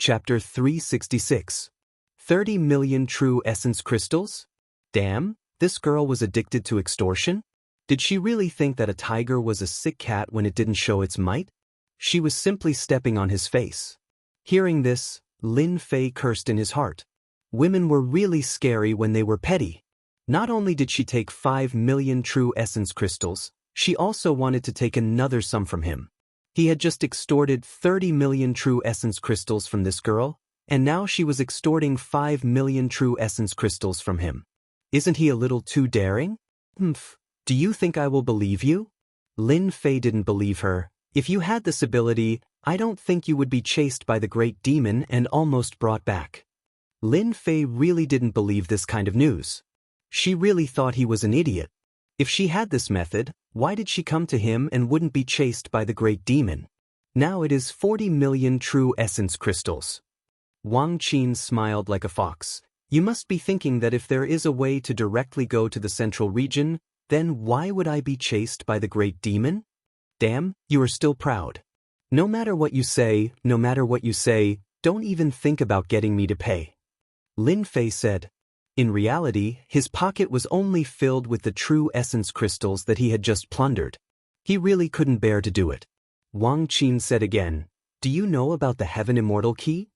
Chapter 366. 30 million true essence crystals? Damn, this girl was addicted to extortion? Did she really think that a tiger was a sick cat when it didn't show its might? She was simply stepping on his face. Hearing this, Lin Fei cursed in his heart. Women were really scary when they were petty. Not only did she take 5 million true essence crystals, she also wanted to take another sum from him. He had just extorted 30 million true essence crystals from this girl, and now she was extorting 5 million true essence crystals from him. Isn't he a little too daring? Humph. Do you think I will believe you? Lin Fei didn't believe her. If you had this ability, I don't think you would be chased by the great demon and almost brought back. Lin Fei really didn't believe this kind of news. She really thought he was an idiot. If she had this method, why did she come to him and wouldn't be chased by the great demon? Now it is 40 million true essence crystals. Wang Qin smiled like a fox. You must be thinking that if there is a way to directly go to the central region, then why would I be chased by the great demon? Damn, you are still proud. No matter what you say, don't even think about getting me to pay. Lin Fei said. In reality, his pocket was only filled with the true essence crystals that he had just plundered. He really couldn't bear to do it. Wang Qin said again, Do you know about the Heaven Immortal key?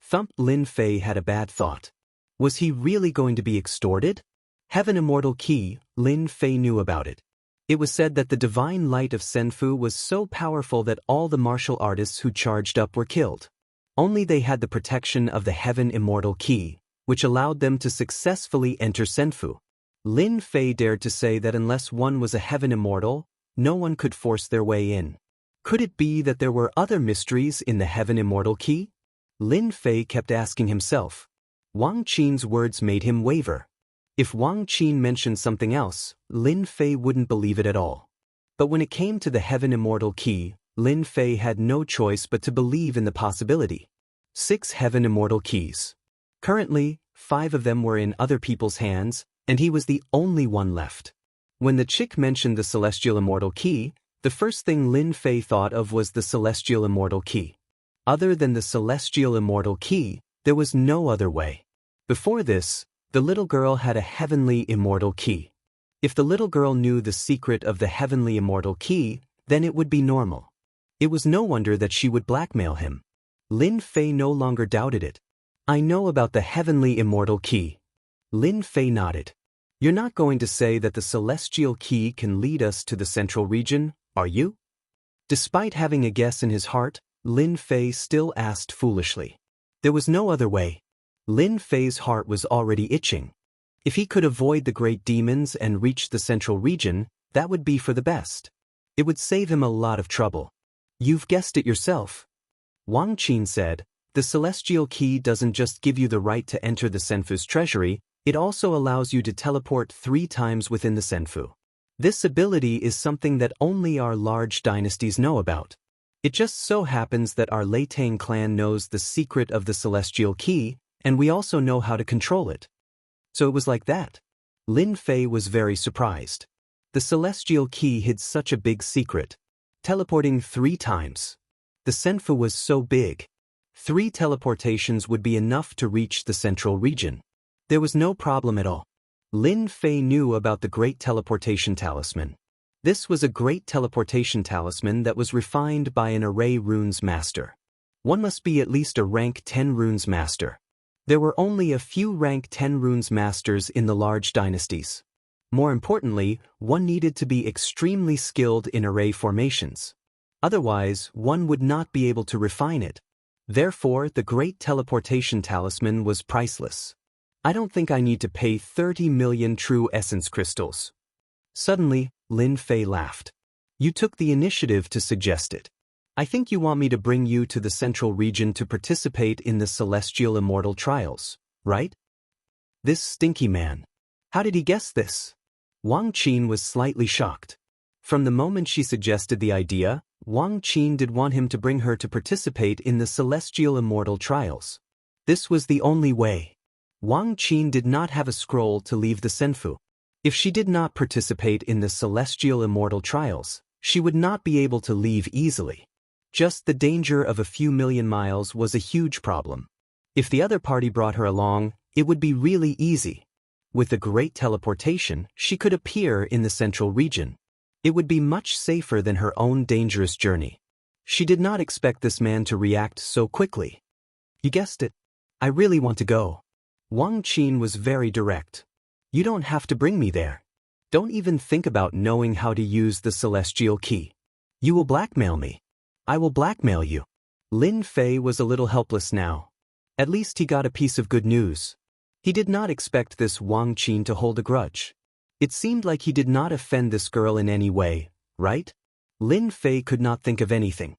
Thump. Lin Fei had a bad thought. Was he really going to be extorted? Heaven Immortal key, Lin Fei knew about it. It was said that the divine light of Senfu was so powerful that all the martial artists who charged up were killed. Only they had the protection of the Heaven Immortal key, which allowed them to successfully enter Senfu. Lin Fei dared to say that unless one was a Heaven Immortal, no one could force their way in. Could it be that there were other mysteries in the Heaven Immortal key? Lin Fei kept asking himself. Wang Qin's words made him waver. If Wang Qin mentioned something else, Lin Fei wouldn't believe it at all. But when it came to the Heaven Immortal key, Lin Fei had no choice but to believe in the possibility. 6 Heaven Immortal keys. Currently, 5 of them were in other people's hands, and he was the only one left. When the chick mentioned the Celestial Immortal key, the first thing Lin Fei thought of was the Celestial Immortal key. Other than the Celestial Immortal key, there was no other way. Before this, the little girl had a Heavenly Immortal key. If the little girl knew the secret of the Heavenly Immortal key, then it would be normal. It was no wonder that she would blackmail him. Lin Fei no longer doubted it. I know about the Heavenly Immortal key. Lin Fei nodded. You're not going to say that the Celestial key can lead us to the central region, are you? Despite having a guess in his heart, Lin Fei still asked foolishly. There was no other way. Lin Fei's heart was already itching. If he could avoid the great demons and reach the central region, that would be for the best. It would save him a lot of trouble. You've guessed it yourself. Wang Qin said, the Celestial key doesn't just give you the right to enter the Senfu's treasury, it also allows you to teleport 3 times within the Senfu. This ability is something that only our large dynasties know about. It just so happens that our Lei Tang clan knows the secret of the Celestial key, and we also know how to control it. So it was like that. Lin Fei was very surprised. The Celestial key hid such a big secret. Teleporting 3 times. The Senfu was so big. 3 teleportations would be enough to reach the central region. There was no problem at all. Lin Fei knew about the Great Teleportation Talisman. This was a great teleportation talisman that was refined by an array runes master. One must be at least a rank 10 runes master. There were only a few rank 10 runes masters in the large dynasties. More importantly, one needed to be extremely skilled in array formations. Otherwise, one would not be able to refine it. Therefore, the Great Teleportation Talisman was priceless. I don't think I need to pay 30 million true essence crystals. Suddenly, Lin Fei laughed. You took the initiative to suggest it. I think you want me to bring you to the central region to participate in the Celestial Immortal trials, right? This stinky man. How did he guess this? Wang Qin was slightly shocked. From the moment she suggested the idea, Wang Qin did want him to bring her to participate in the Celestial Immortal trials. This was the only way. Wang Qin did not have a scroll to leave the Senfu. If she did not participate in the Celestial Immortal trials, she would not be able to leave easily. Just the danger of a few million miles was a huge problem. If the other party brought her along, it would be really easy. With the great teleportation, she could appear in the central region. It would be much safer than her own dangerous journey. She did not expect this man to react so quickly. You guessed it. I really want to go. Wang Qin was very direct. You don't have to bring me there. Don't even think about knowing how to use the celestial key. You will blackmail me. I will blackmail you. Lin Fei was a little helpless now. At least he got a piece of good news. He did not expect this Wang Qin to hold a grudge. It seemed like he did not offend this girl in any way, right? Lin Fei could not think of anything.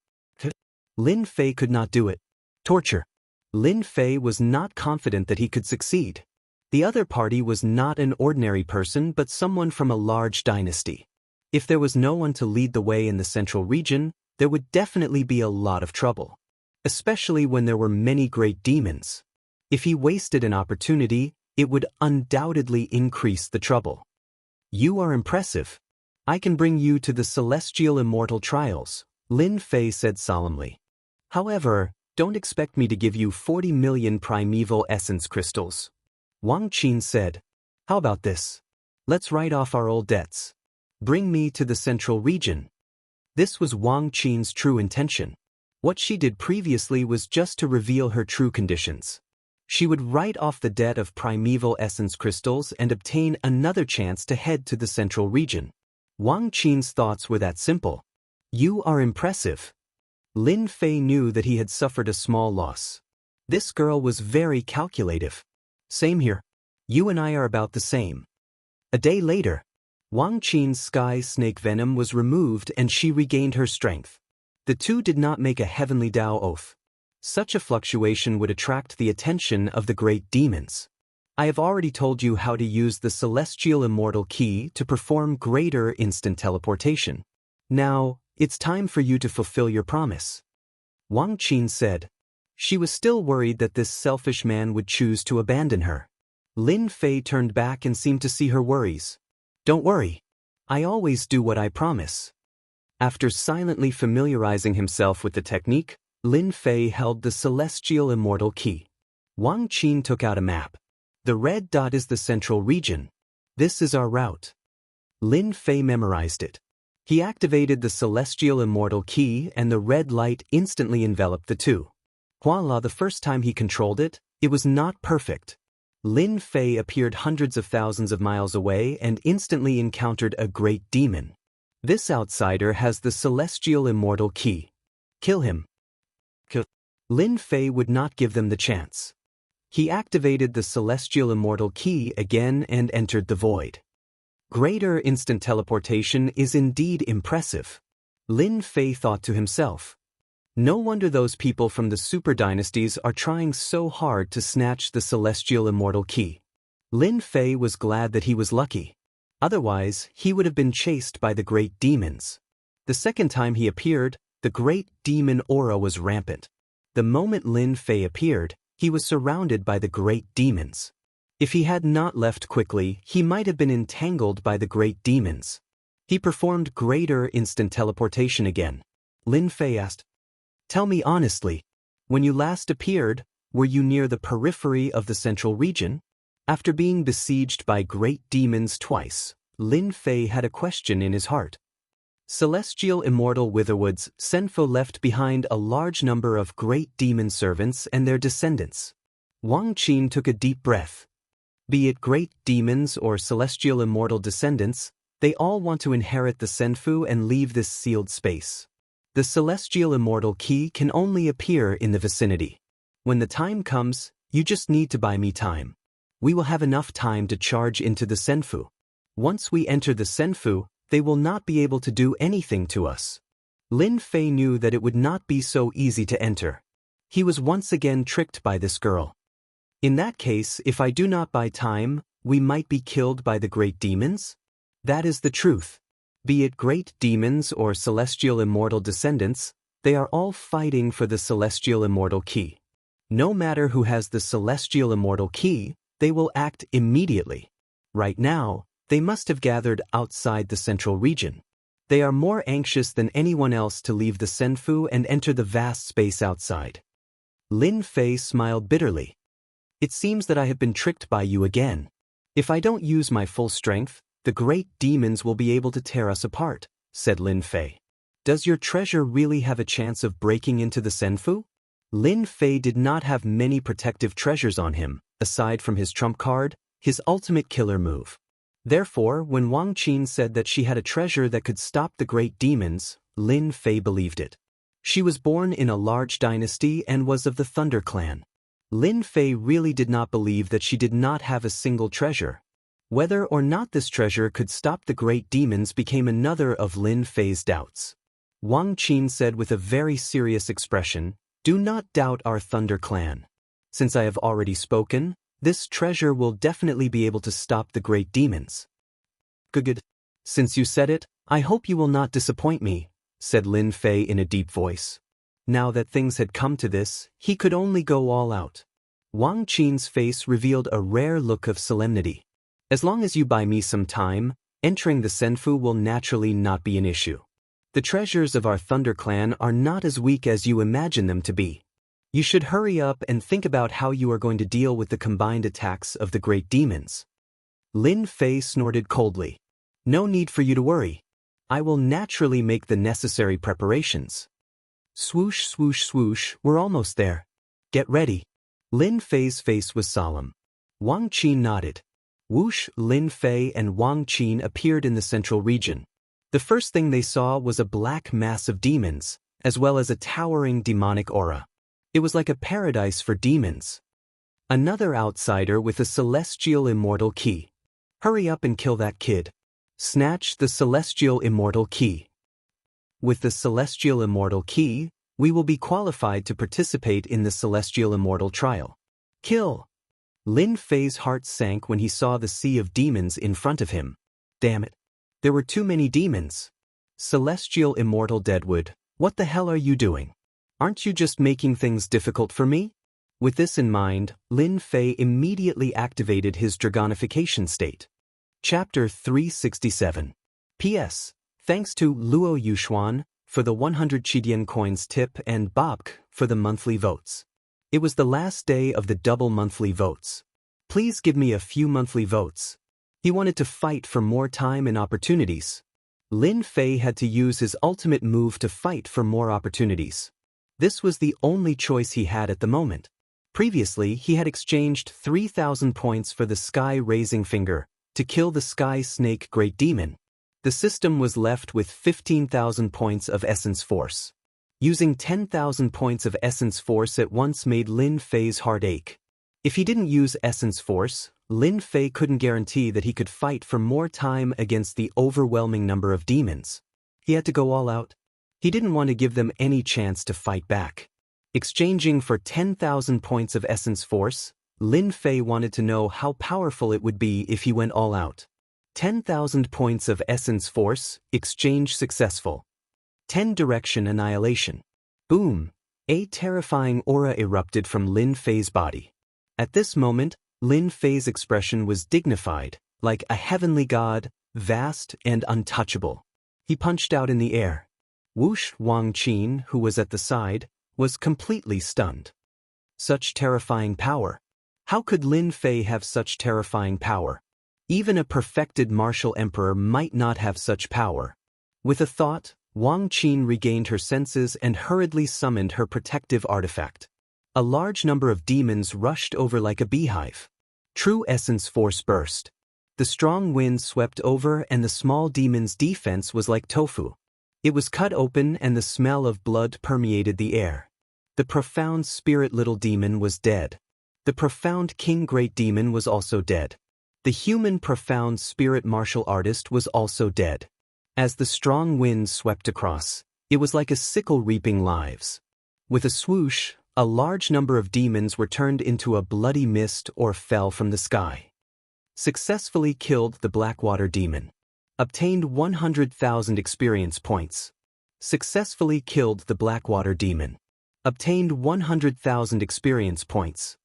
Lin Fei could not do it. Torture. Lin Fei was not confident that he could succeed. The other party was not an ordinary person but someone from a large dynasty. If there was no one to lead the way in the central region, there would definitely be a lot of trouble. Especially when there were many great demons. If he wasted an opportunity, it would undoubtedly increase the trouble. You are impressive. I can bring you to the celestial immortal trials, Lin Fei said solemnly. However, don't expect me to give you 40 million primeval essence crystals. Wang Qin said, how about this? Let's write off our old debts. Bring me to the central region. This was Wang Qin's true intention. What she did previously was just to reveal her true conditions. She would write off the debt of primeval essence crystals and obtain another chance to head to the central region. Wang Qin's thoughts were that simple. You are impressive. Lin Fei knew that he had suffered a small loss. This girl was very calculative. Same here. You and I are about the same. A day later, Wang Qin's sky snake venom was removed and she regained her strength. The two did not make a heavenly Dao oath. Such a fluctuation would attract the attention of the great demons. I have already told you how to use the celestial immortal key to perform greater instant teleportation. Now, it's time for you to fulfill your promise. Wang Qin said. She was still worried that this selfish man would choose to abandon her. Lin Fei turned back and seemed to see her worries. Don't worry. I always do what I promise. After silently familiarizing himself with the technique, Lin Fei held the celestial immortal key. Wang Qin took out a map. The red dot is the central region. This is our route. Lin Fei memorized it. He activated the celestial immortal key and the red light instantly enveloped the two. Voila, the first time he controlled it, it was not perfect. Lin Fei appeared hundreds of thousands of miles away and instantly encountered a great demon. This outsider has the celestial immortal key. Kill him. Lin Fei would not give them the chance. He activated the celestial immortal key again and entered the void. Greater instant teleportation is indeed impressive. Lin Fei thought to himself. No wonder those people from the super dynasties are trying so hard to snatch the celestial immortal key. Lin Fei was glad that he was lucky. Otherwise, he would have been chased by the great demons. The second time he appeared, the great demon aura was rampant. The moment Lin Fei appeared, he was surrounded by the great demons. If he had not left quickly, he might have been entangled by the great demons. He performed greater instant teleportation again. Lin Fei asked, tell me honestly, when you last appeared, were you near the periphery of the central region? After being besieged by great demons twice, Lin Fei had a question in his heart. Celestial Immortal Witherwood's Senfo left behind a large number of great demon servants and their descendants. Wang Qin took a deep breath. Be it great demons or celestial immortal descendants, they all want to inherit the Senfu and leave this sealed space. The celestial immortal key can only appear in the vicinity. When the time comes, you just need to buy me time. We will have enough time to charge into the Senfu. Once we enter the Senfu, they will not be able to do anything to us. Lin Fei knew that it would not be so easy to enter. He was once again tricked by this girl. In that case, if I do not buy time, we might be killed by the great demons? That is the truth. Be it great demons or celestial immortal descendants, they are all fighting for the celestial immortal key. No matter who has the celestial immortal key, they will act immediately. Right now, they must have gathered outside the central region. They are more anxious than anyone else to leave the Senfu and enter the vast space outside. Lin Fei smiled bitterly. It seems that I have been tricked by you again. If I don't use my full strength, the great demons will be able to tear us apart, said Lin Fei. Does your treasure really have a chance of breaking into the Senfu? Lin Fei did not have many protective treasures on him, aside from his trump card, his ultimate killer move. Therefore, when Wang Qin said that she had a treasure that could stop the great demons, Lin Fei believed it. She was born in a large dynasty and was of the Thunder clan. Lin Fei really did not believe that she did not have a single treasure. Whether or not this treasure could stop the great demons became another of Lin Fei's doubts. Wang Qin said with a very serious expression, "Do not doubt our Thunder clan. Since I have already spoken, this treasure will definitely be able to stop the great demons." "Good. Since you said it, I hope you will not disappoint me," said Lin Fei in a deep voice. Now that things had come to this, he could only go all out. Wang Qin's face revealed a rare look of solemnity. "As long as you buy me some time, entering the Senfu will naturally not be an issue. The treasures of our Thunder clan are not as weak as you imagine them to be. You should hurry up and think about how you are going to deal with the combined attacks of the great demons." Lin Fei snorted coldly. "No need for you to worry. I will naturally make the necessary preparations." Swoosh, swoosh, swoosh, we're almost there. Get ready. Lin Fei's face was solemn. Wang Qin nodded. Whoosh, Lin Fei and Wang Qin appeared in the central region. The first thing they saw was a black mass of demons, as well as a towering demonic aura. It was like a paradise for demons. Another outsider with a celestial immortal key. Hurry up and kill that kid. Snatch the celestial immortal key. With the celestial immortal key, we will be qualified to participate in the celestial immortal trial. Kill! Lin Fei's heart sank when he saw the sea of demons in front of him. Damn it. There were too many demons. Celestial immortal Deadwood, what the hell are you doing? Aren't you just making things difficult for me? With this in mind, Lin Fei immediately activated his dragonification state. Chapter 367. P.S. Thanks to Luo Yuxuan for the 100 Qidian coins tip and Bobk for the monthly votes. It was the last day of the double monthly votes. Please give me a few monthly votes. He wanted to fight for more time and opportunities. Lin Fei had to use his ultimate move to fight for more opportunities. This was the only choice he had at the moment. Previously, he had exchanged 3,000 points for the Sky Raising Finger to kill the Sky Snake Great Demon. The system was left with 15,000 points of essence force. Using 10,000 points of essence force at once made Lin Fei's heart ache. If he didn't use essence force, Lin Fei couldn't guarantee that he could fight for more time against the overwhelming number of demons. He had to go all out. He didn't want to give them any chance to fight back. Exchanging for 10,000 points of essence force, Lin Fei wanted to know how powerful it would be if he went all out. 10,000 points of essence force, exchange successful. 10 direction annihilation. Boom! A terrifying aura erupted from Lin Fei's body. At this moment, Lin Fei's expression was dignified, like a heavenly god, vast and untouchable. He punched out in the air. Whoosh! Wang Qin, who was at the side, was completely stunned. Such terrifying power. How could Lin Fei have such terrifying power? Even a perfected martial emperor might not have such power. With a thought, Wang Qin regained her senses and hurriedly summoned her protective artifact. A large number of demons rushed over like a beehive. True essence force burst. The strong wind swept over and the small demon's defense was like tofu. It was cut open and the smell of blood permeated the air. The profound spirit little demon was dead. The profound king great demon was also dead. The human profound spirit martial artist was also dead. As the strong wind swept across, it was like a sickle reaping lives. With a swoosh, a large number of demons were turned into a bloody mist or fell from the sky. Successfully killed the Blackwater demon. Obtained 100,000 experience points. Successfully killed the Blackwater demon. Obtained 100,000 experience points.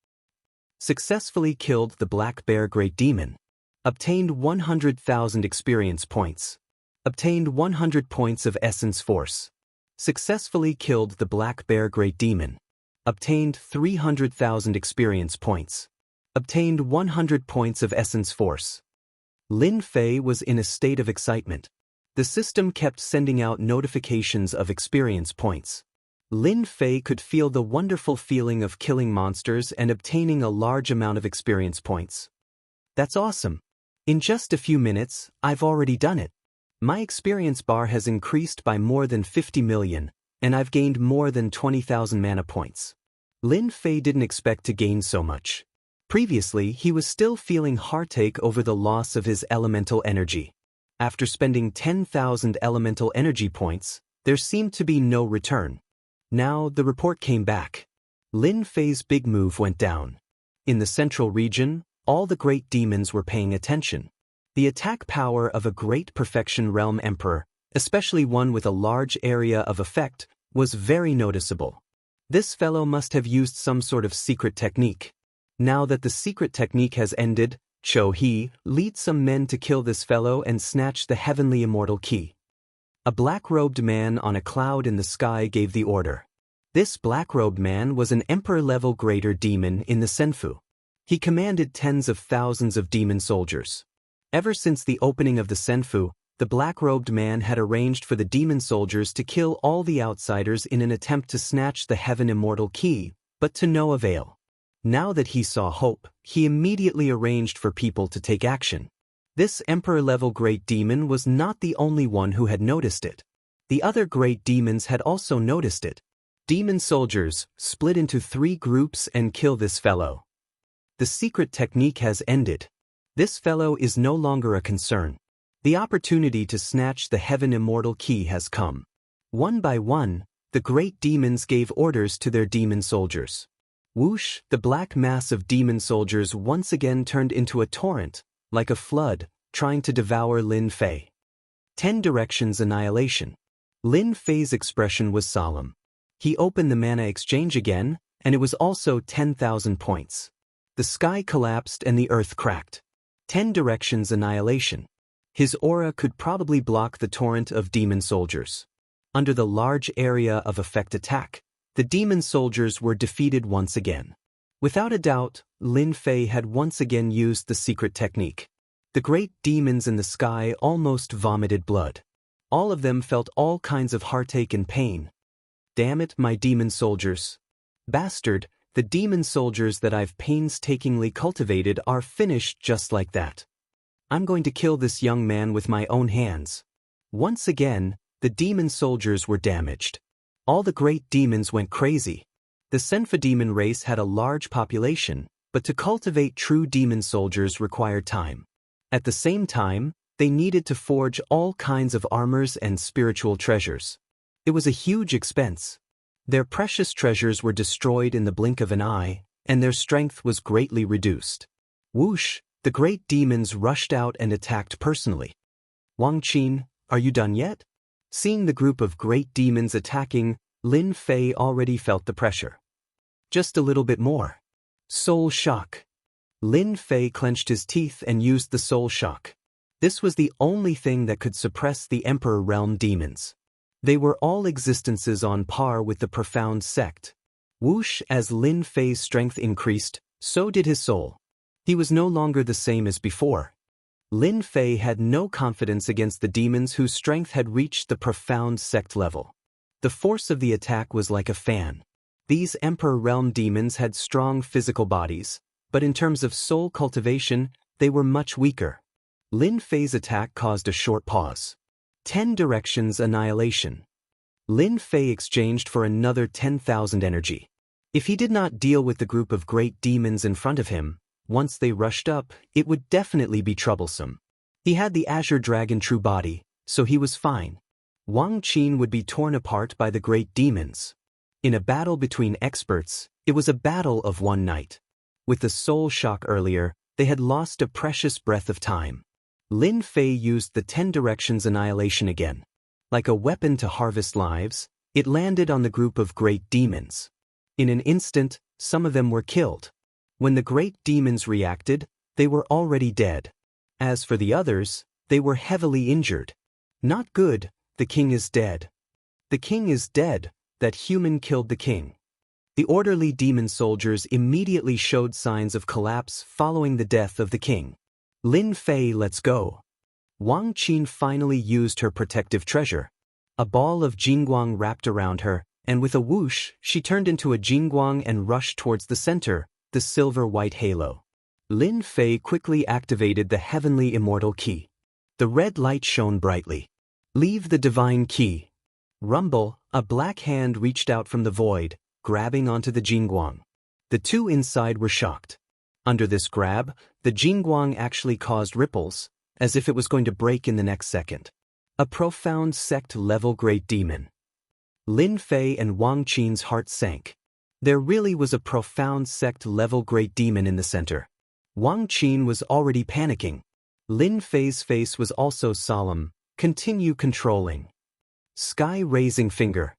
Successfully killed the Black Bear Great Demon. Obtained 100,000 experience points. Obtained 100 points of essence force. Successfully killed the Black Bear Great Demon. Obtained 300,000 experience points. Obtained 100 points of essence force. Lin Fei was in a state of excitement. The system kept sending out notifications of experience points. Lin Fei could feel the wonderful feeling of killing monsters and obtaining a large amount of experience points. That's awesome. In just a few minutes, I've already done it. My experience bar has increased by more than 50 million, and I've gained more than 20,000 mana points. Lin Fei didn't expect to gain so much. Previously, he was still feeling heartache over the loss of his elemental energy. After spending 10,000 elemental energy points, there seemed to be no return. Now, the report came back. Lin Fei's big move went down. In the central region, all the great demons were paying attention. The attack power of a great perfection realm emperor, especially one with a large area of effect, was very noticeable. This fellow must have used some sort of secret technique. Now that the secret technique has ended, Cho He, lead some men to kill this fellow and snatch the heavenly immortal key. A black-robed man on a cloud in the sky gave the order. This black-robed man was an emperor-level greater demon in the Senfu. He commanded tens of thousands of demon soldiers. Ever since the opening of the Senfu, the black-robed man had arranged for the demon soldiers to kill all the outsiders in an attempt to snatch the heaven immortal key, but to no avail. Now that he saw hope, he immediately arranged for people to take action. This emperor-level great demon was not the only one who had noticed it. The other great demons had also noticed it. Demon soldiers, split into 3 groups and kill this fellow. The secret technique has ended. This fellow is no longer a concern. The opportunity to snatch the heaven immortal key has come. One by one, the great demons gave orders to their demon soldiers. Whoosh, the black mass of demon soldiers once again turned into a torrent, like a flood, trying to devour Lin Fei. 10 directions annihilation. Lin Fei's expression was solemn. He opened the mana exchange again, and it was also 10,000 points. The sky collapsed and the earth cracked. 10 directions annihilation. His aura could probably block the torrent of demon soldiers. Under the large area of effect attack, the demon soldiers were defeated once again. Without a doubt, Lin Fei had once again used the secret technique. The great demons in the sky almost vomited blood. All of them felt all kinds of heartache and pain. Damn it, my demon soldiers. Bastard, the demon soldiers that I've painstakingly cultivated are finished just like that. I'm going to kill this young man with my own hands. Once again, the demon soldiers were damaged. All the great demons went crazy. The Senfa demon race had a large population, but to cultivate true demon soldiers required time. At the same time, they needed to forge all kinds of armors and spiritual treasures. It was a huge expense. Their precious treasures were destroyed in the blink of an eye, and their strength was greatly reduced. Whoosh, the great demons rushed out and attacked personally. Wang Qin, are you done yet? Seeing the group of great demons attacking, Lin Fei already felt the pressure. Just a little bit more. Soul shock. Lin Fei clenched his teeth and used the soul shock. This was the only thing that could suppress the Emperor Realm demons. They were all existences on par with the profound sect. Whoosh, as Lin Fei's strength increased, so did his soul. He was no longer the same as before. Lin Fei had no confidence against the demons whose strength had reached the profound sect level. The force of the attack was like a fan. These Emperor Realm demons had strong physical bodies, but in terms of soul cultivation, they were much weaker. Lin Fei's attack caused a short pause. 10 directions annihilation. Lin Fei exchanged for another 10,000 energy. If he did not deal with the group of great demons in front of him, once they rushed up, it would definitely be troublesome. He had the Azure Dragon true body, so he was fine. Wang Qin would be torn apart by the great demons. In a battle between experts, it was a battle of one night. With the soul shock earlier, they had lost a precious breath of time. Lin Fei used the 10 directions annihilation again. Like a weapon to harvest lives, it landed on the group of great demons. In an instant, some of them were killed. When the great demons reacted, they were already dead. As for the others, they were heavily injured. Not good, the king is dead. The king is dead, that human killed the king. The orderly demon soldiers immediately showed signs of collapse following the death of the king. Lin Fei, let's go. Wang Qin finally used her protective treasure. A ball of jingguang wrapped around her, and with a whoosh, she turned into a jingguang and rushed towards the center, the silver-white halo. Lin Fei quickly activated the heavenly immortal key. The red light shone brightly. Leave the divine key. Rumble, a black hand reached out from the void, grabbing onto the jingguang. The two inside were shocked. Under this grab, the jingguang actually caused ripples, as if it was going to break in the next second. A profound sect-level great demon. Lin Fei and Wang Qin's heart sank. There really was a profound sect-level great demon in the center. Wang Qin was already panicking. Lin Fei's face was also solemn. Continue controlling. Sky-raising finger.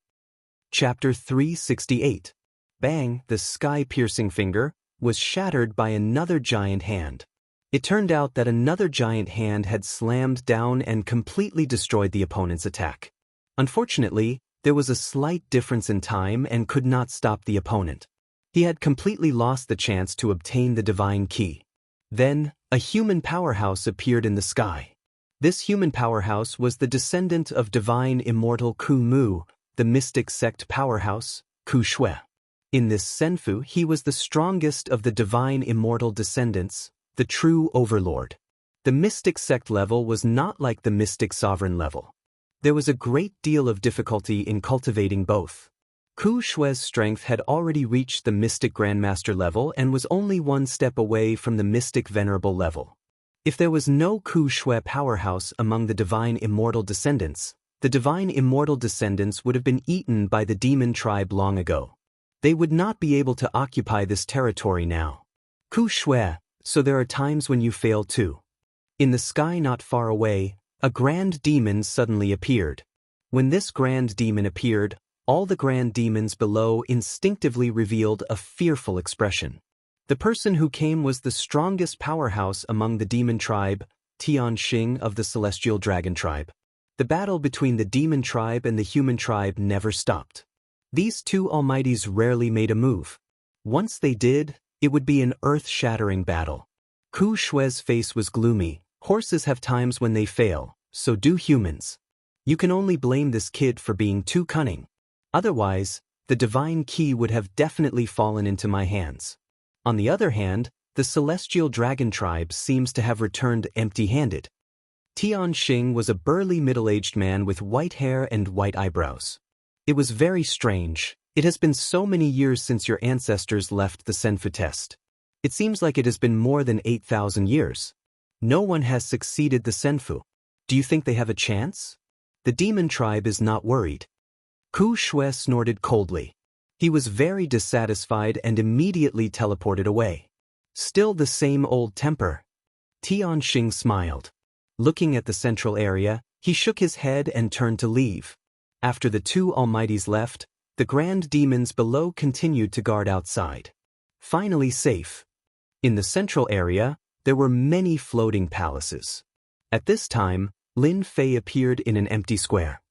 Chapter 368. Bang, the sky-piercing finger was shattered by another giant hand. It turned out that another giant hand had slammed down and completely destroyed the opponent's attack. Unfortunately, there was a slight difference in time and could not stop the opponent. He had completely lost the chance to obtain the divine key. Then, a human powerhouse appeared in the sky. This human powerhouse was the descendant of divine immortal Ku Mu, the mystic sect powerhouse, Ku Shui. In this senfu, he was the strongest of the divine immortal descendants, the true overlord. The mystic sect level was not like the mystic sovereign level. There was a great deal of difficulty in cultivating both. Ku Shui's strength had already reached the mystic grandmaster level and was only one step away from the mystic venerable level. If there was no Ku Shui powerhouse among the divine immortal descendants, the divine immortal descendants would have been eaten by the demon tribe long ago. They would not be able to occupy this territory now. Ku Shui, so there are times when you fail too. In the sky not far away, a grand demon suddenly appeared. When this grand demon appeared, all the grand demons below instinctively revealed a fearful expression. The person who came was the strongest powerhouse among the demon tribe, Tianxing of the celestial dragon tribe. The battle between the demon tribe and the human tribe never stopped. These two almighties rarely made a move. Once they did, it would be an earth-shattering battle. Ku Shui's face was gloomy. Horses have times when they fail, so do humans. You can only blame this kid for being too cunning. Otherwise, the divine key would have definitely fallen into my hands. On the other hand, the celestial dragon tribe seems to have returned empty-handed. Tianxing was a burly middle-aged man with white hair and white eyebrows. It was very strange. It has been so many years since your ancestors left the Senfu test. It seems like it has been more than 8,000 years. No one has succeeded the Senfu. Do you think they have a chance? The demon tribe is not worried. Ku Shui snorted coldly. He was very dissatisfied and immediately teleported away. Still the same old temper. Tianxing smiled. Looking at the central area, he shook his head and turned to leave. After the two almighties left, the grand demons below continued to guard outside. Finally safe. In the central area, there were many floating palaces. At this time, Lin Fei appeared in an empty square.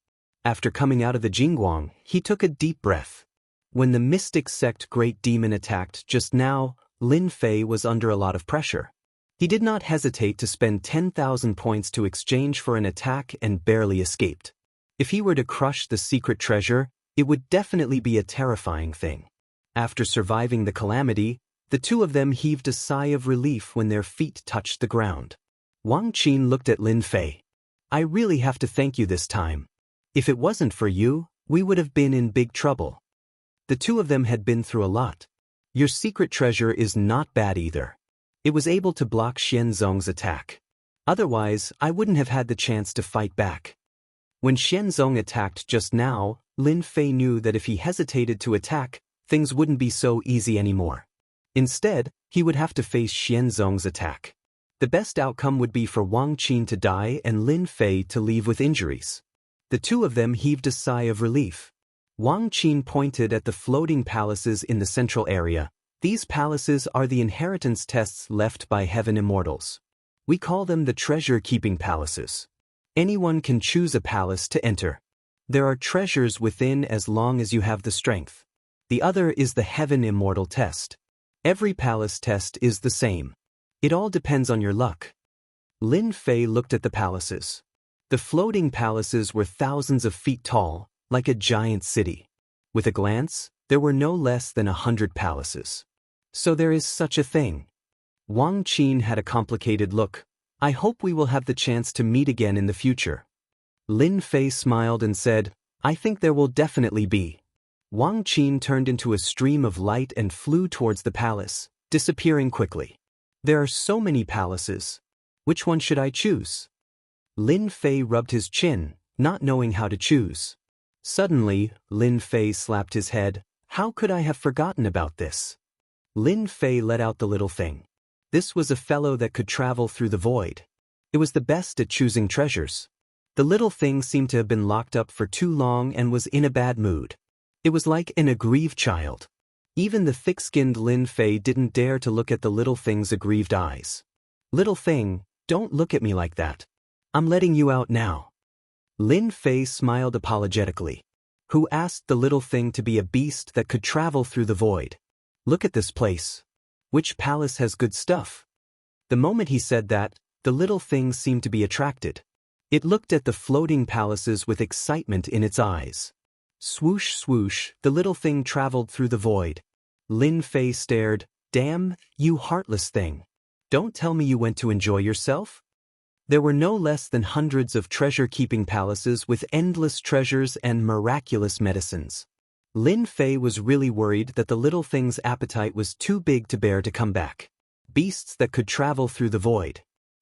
After coming out of the jingguang, he took a deep breath. When the mystic sect great demon attacked just now, Lin Fei was under a lot of pressure. He did not hesitate to spend 10,000 points to exchange for an attack and barely escaped. If he were to crush the secret treasure, it would definitely be a terrifying thing. After surviving the calamity, the two of them heaved a sigh of relief when their feet touched the ground. Wang Qin looked at Lin Fei. I really have to thank you this time. If it wasn't for you, we would have been in big trouble. The two of them had been through a lot. Your secret treasure is not bad either. It was able to block Xianzong's attack. Otherwise, I wouldn't have had the chance to fight back. When Xianzong attacked just now, Lin Fei knew that if he hesitated to attack, things wouldn't be so easy anymore. Instead, he would have to face Xianzong's attack. The best outcome would be for Wang Qin to die and Lin Fei to leave with injuries. The two of them heaved a sigh of relief. Wang Qin pointed at the floating palaces in the central area. These palaces are the inheritance tests left by heaven immortals. We call them the treasure-keeping palaces. Anyone can choose a palace to enter. There are treasures within as long as you have the strength. The other is the Heaven Immortal test. Every palace test is the same. It all depends on your luck. Lin Fei looked at the palaces. The floating palaces were thousands of feet tall, like a giant city. With a glance, there were no less than 100 palaces. So there is such a thing. Wang Qin had a complicated look. I hope we will have the chance to meet again in the future. Lin Fei smiled and said, I think there will definitely be. Wang Qin turned into a stream of light and flew towards the palace, disappearing quickly. There are so many palaces. Which one should I choose? Lin Fei rubbed his chin, not knowing how to choose. Suddenly, Lin Fei slapped his head. How could I have forgotten about this? Lin Fei let out the little thing. This was a fellow that could travel through the void. It was the best at choosing treasures. The little thing seemed to have been locked up for too long and was in a bad mood. It was like an aggrieved child. Even the thick-skinned Lin Fei didn't dare to look at the little thing's aggrieved eyes. Little thing, don't look at me like that. I'm letting you out now. Lin Fei smiled apologetically. Who asked the little thing to be a beast that could travel through the void? Look at this place. Which palace has good stuff? The moment he said that, the little thing seemed to be attracted. It looked at the floating palaces with excitement in its eyes. Swoosh swoosh, the little thing traveled through the void. Lin Fei stared. Damn, you heartless thing. Don't tell me you went to enjoy yourself? There were no less than hundreds of treasure-keeping palaces with endless treasures and miraculous medicines. Lin Fei was really worried that the little thing's appetite was too big to bear to come back. Beasts that could travel through the void.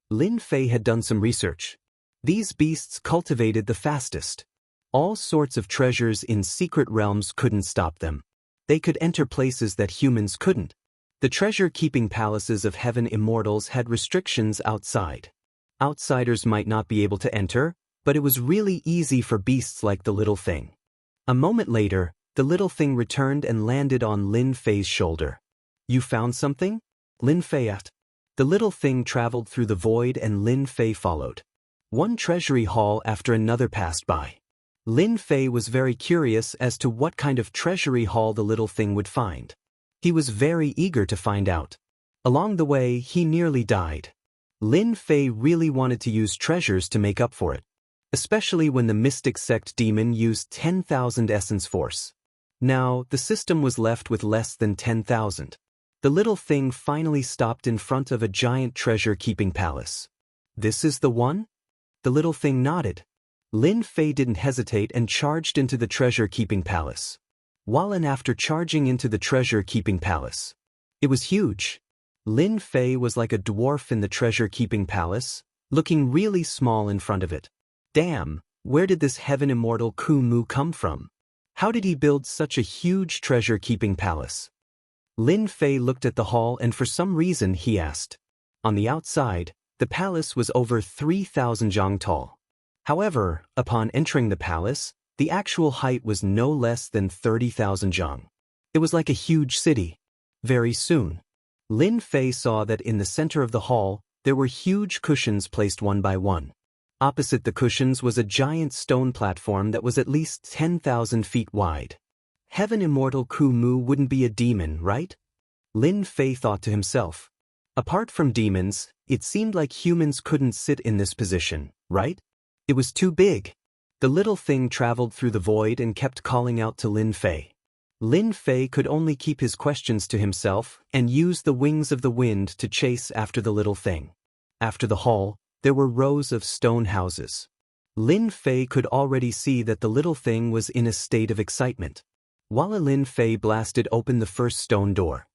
Lin Fei had done some research. These beasts cultivated the fastest. All sorts of treasures in secret realms couldn't stop them. They could enter places that humans couldn't. The treasure-keeping palaces of Heaven Immortals had restrictions outside. Outsiders might not be able to enter, but it was really easy for beasts like the little thing. A moment later, the little thing returned and landed on Lin Fei's shoulder. You found something? Lin Fei asked. The little thing traveled through the void and Lin Fei followed. One treasury hall after another passed by. Lin Fei was very curious as to what kind of treasury hall the little thing would find. He was very eager to find out. Along the way, he nearly died. Lin Fei really wanted to use treasures to make up for it, especially when the mystic sect demon used 10,000 essence force. Now, the system was left with less than 10,000. The little thing finally stopped in front of a giant treasure-keeping palace. This is the one? The little thing nodded. Lin Fei didn't hesitate and charged into the treasure-keeping palace. While after charging into the treasure-keeping palace. It was huge. Lin Fei was like a dwarf in the treasure-keeping palace, looking really small in front of it. Damn, where did this Heaven Immortal Ku Mu come from? How did he build such a huge treasure-keeping palace? Lin Fei looked at the hall and for some reason he asked. On the outside, the palace was over 3,000 zhang tall. However, upon entering the palace, the actual height was no less than 30,000 zhang. It was like a huge city. Very soon, Lin Fei saw that in the center of the hall, there were huge cushions placed one by one. Opposite the cushions was a giant stone platform that was at least 10,000 feet wide. Heaven Immortal Ku Mu wouldn't be a demon, right? Lin Fei thought to himself. Apart from demons, it seemed like humans couldn't sit in this position, right? It was too big. The little thing traveled through the void and kept calling out to Lin Fei. Lin Fei could only keep his questions to himself and use the wings of the wind to chase after the little thing. After the hall, there were rows of stone houses. Lin Fei could already see that the little thing was in a state of excitement. While Lin Fei blasted open the first stone door.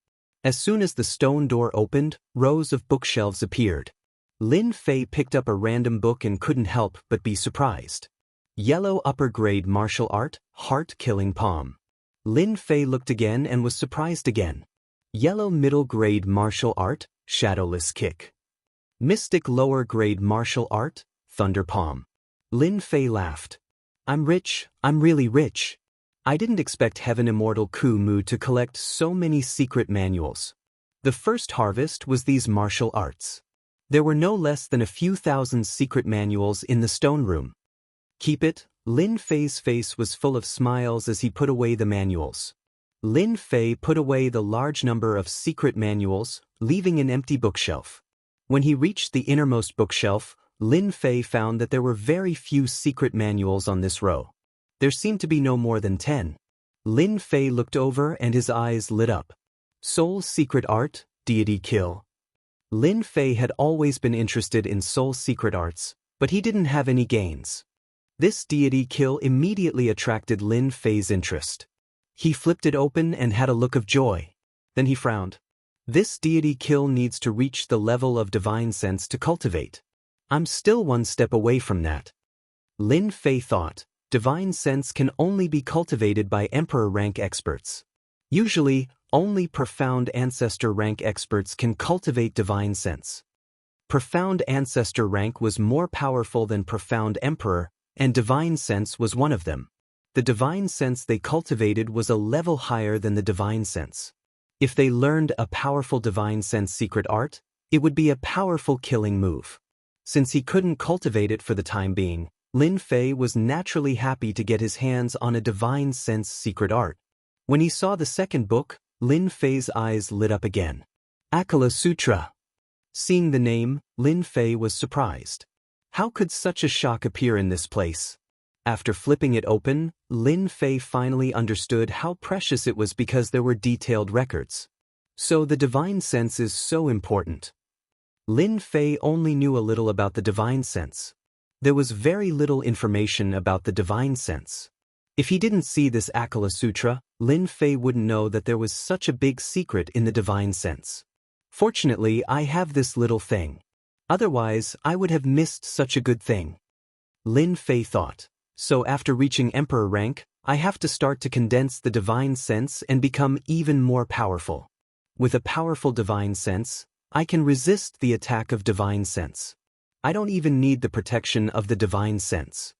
As soon as the stone door opened, rows of bookshelves appeared. Lin Fei picked up a random book and couldn't help but be surprised. Yellow upper-grade martial art, heart-killing palm. Lin Fei looked again and was surprised again. Yellow middle-grade martial art, shadowless kick. Mystic lower-grade martial art, thunder palm. Lin Fei laughed. I'm rich, I'm really rich. I didn't expect Heaven Immortal Ku Mu to collect so many secret manuals. The first harvest was these martial arts. There were no less than a few thousand secret manuals in the stone room. Keep it. Lin Fei's face was full of smiles as he put away the manuals. Lin Fei put away the large number of secret manuals, leaving an empty bookshelf. When he reached the innermost bookshelf, Lin Fei found that there were very few secret manuals on this row. There seemed to be no more than 10. Lin Fei looked over and his eyes lit up. Soul Secret Art, Deity Kill. Lin Fei had always been interested in soul secret arts, but he didn't have any gains. This deity kill immediately attracted Lin Fei's interest. He flipped it open and had a look of joy. Then he frowned. This deity kill needs to reach the level of divine sense to cultivate. I'm still one step away from that. Lin Fei thought, divine sense can only be cultivated by emperor rank experts. Usually, only profound ancestor rank experts can cultivate divine sense. Profound ancestor rank was more powerful than profound emperor, and divine sense was one of them. The divine sense they cultivated was a level higher than the divine sense. If they learned a powerful divine sense secret art, it would be a powerful killing move. Since he couldn't cultivate it for the time being, Lin Fei was naturally happy to get his hands on a divine sense secret art. When he saw the second book, Lin Fei's eyes lit up again. Akala Sutra. Seeing the name, Lin Fei was surprised. How could such a shock appear in this place? After flipping it open, Lin Fei finally understood how precious it was because there were detailed records. So the divine sense is so important. Lin Fei only knew a little about the divine sense. There was very little information about the divine sense. If he didn't see this Akala Sutra, Lin Fei wouldn't know that there was such a big secret in the divine sense. Fortunately, I have this little thing. Otherwise, I would have missed such a good thing. Lin Fei thought. So after reaching emperor rank, I have to start to condense the divine sense and become even more powerful. With a powerful divine sense, I can resist the attack of divine sense. I don't even need the protection of the divine sense.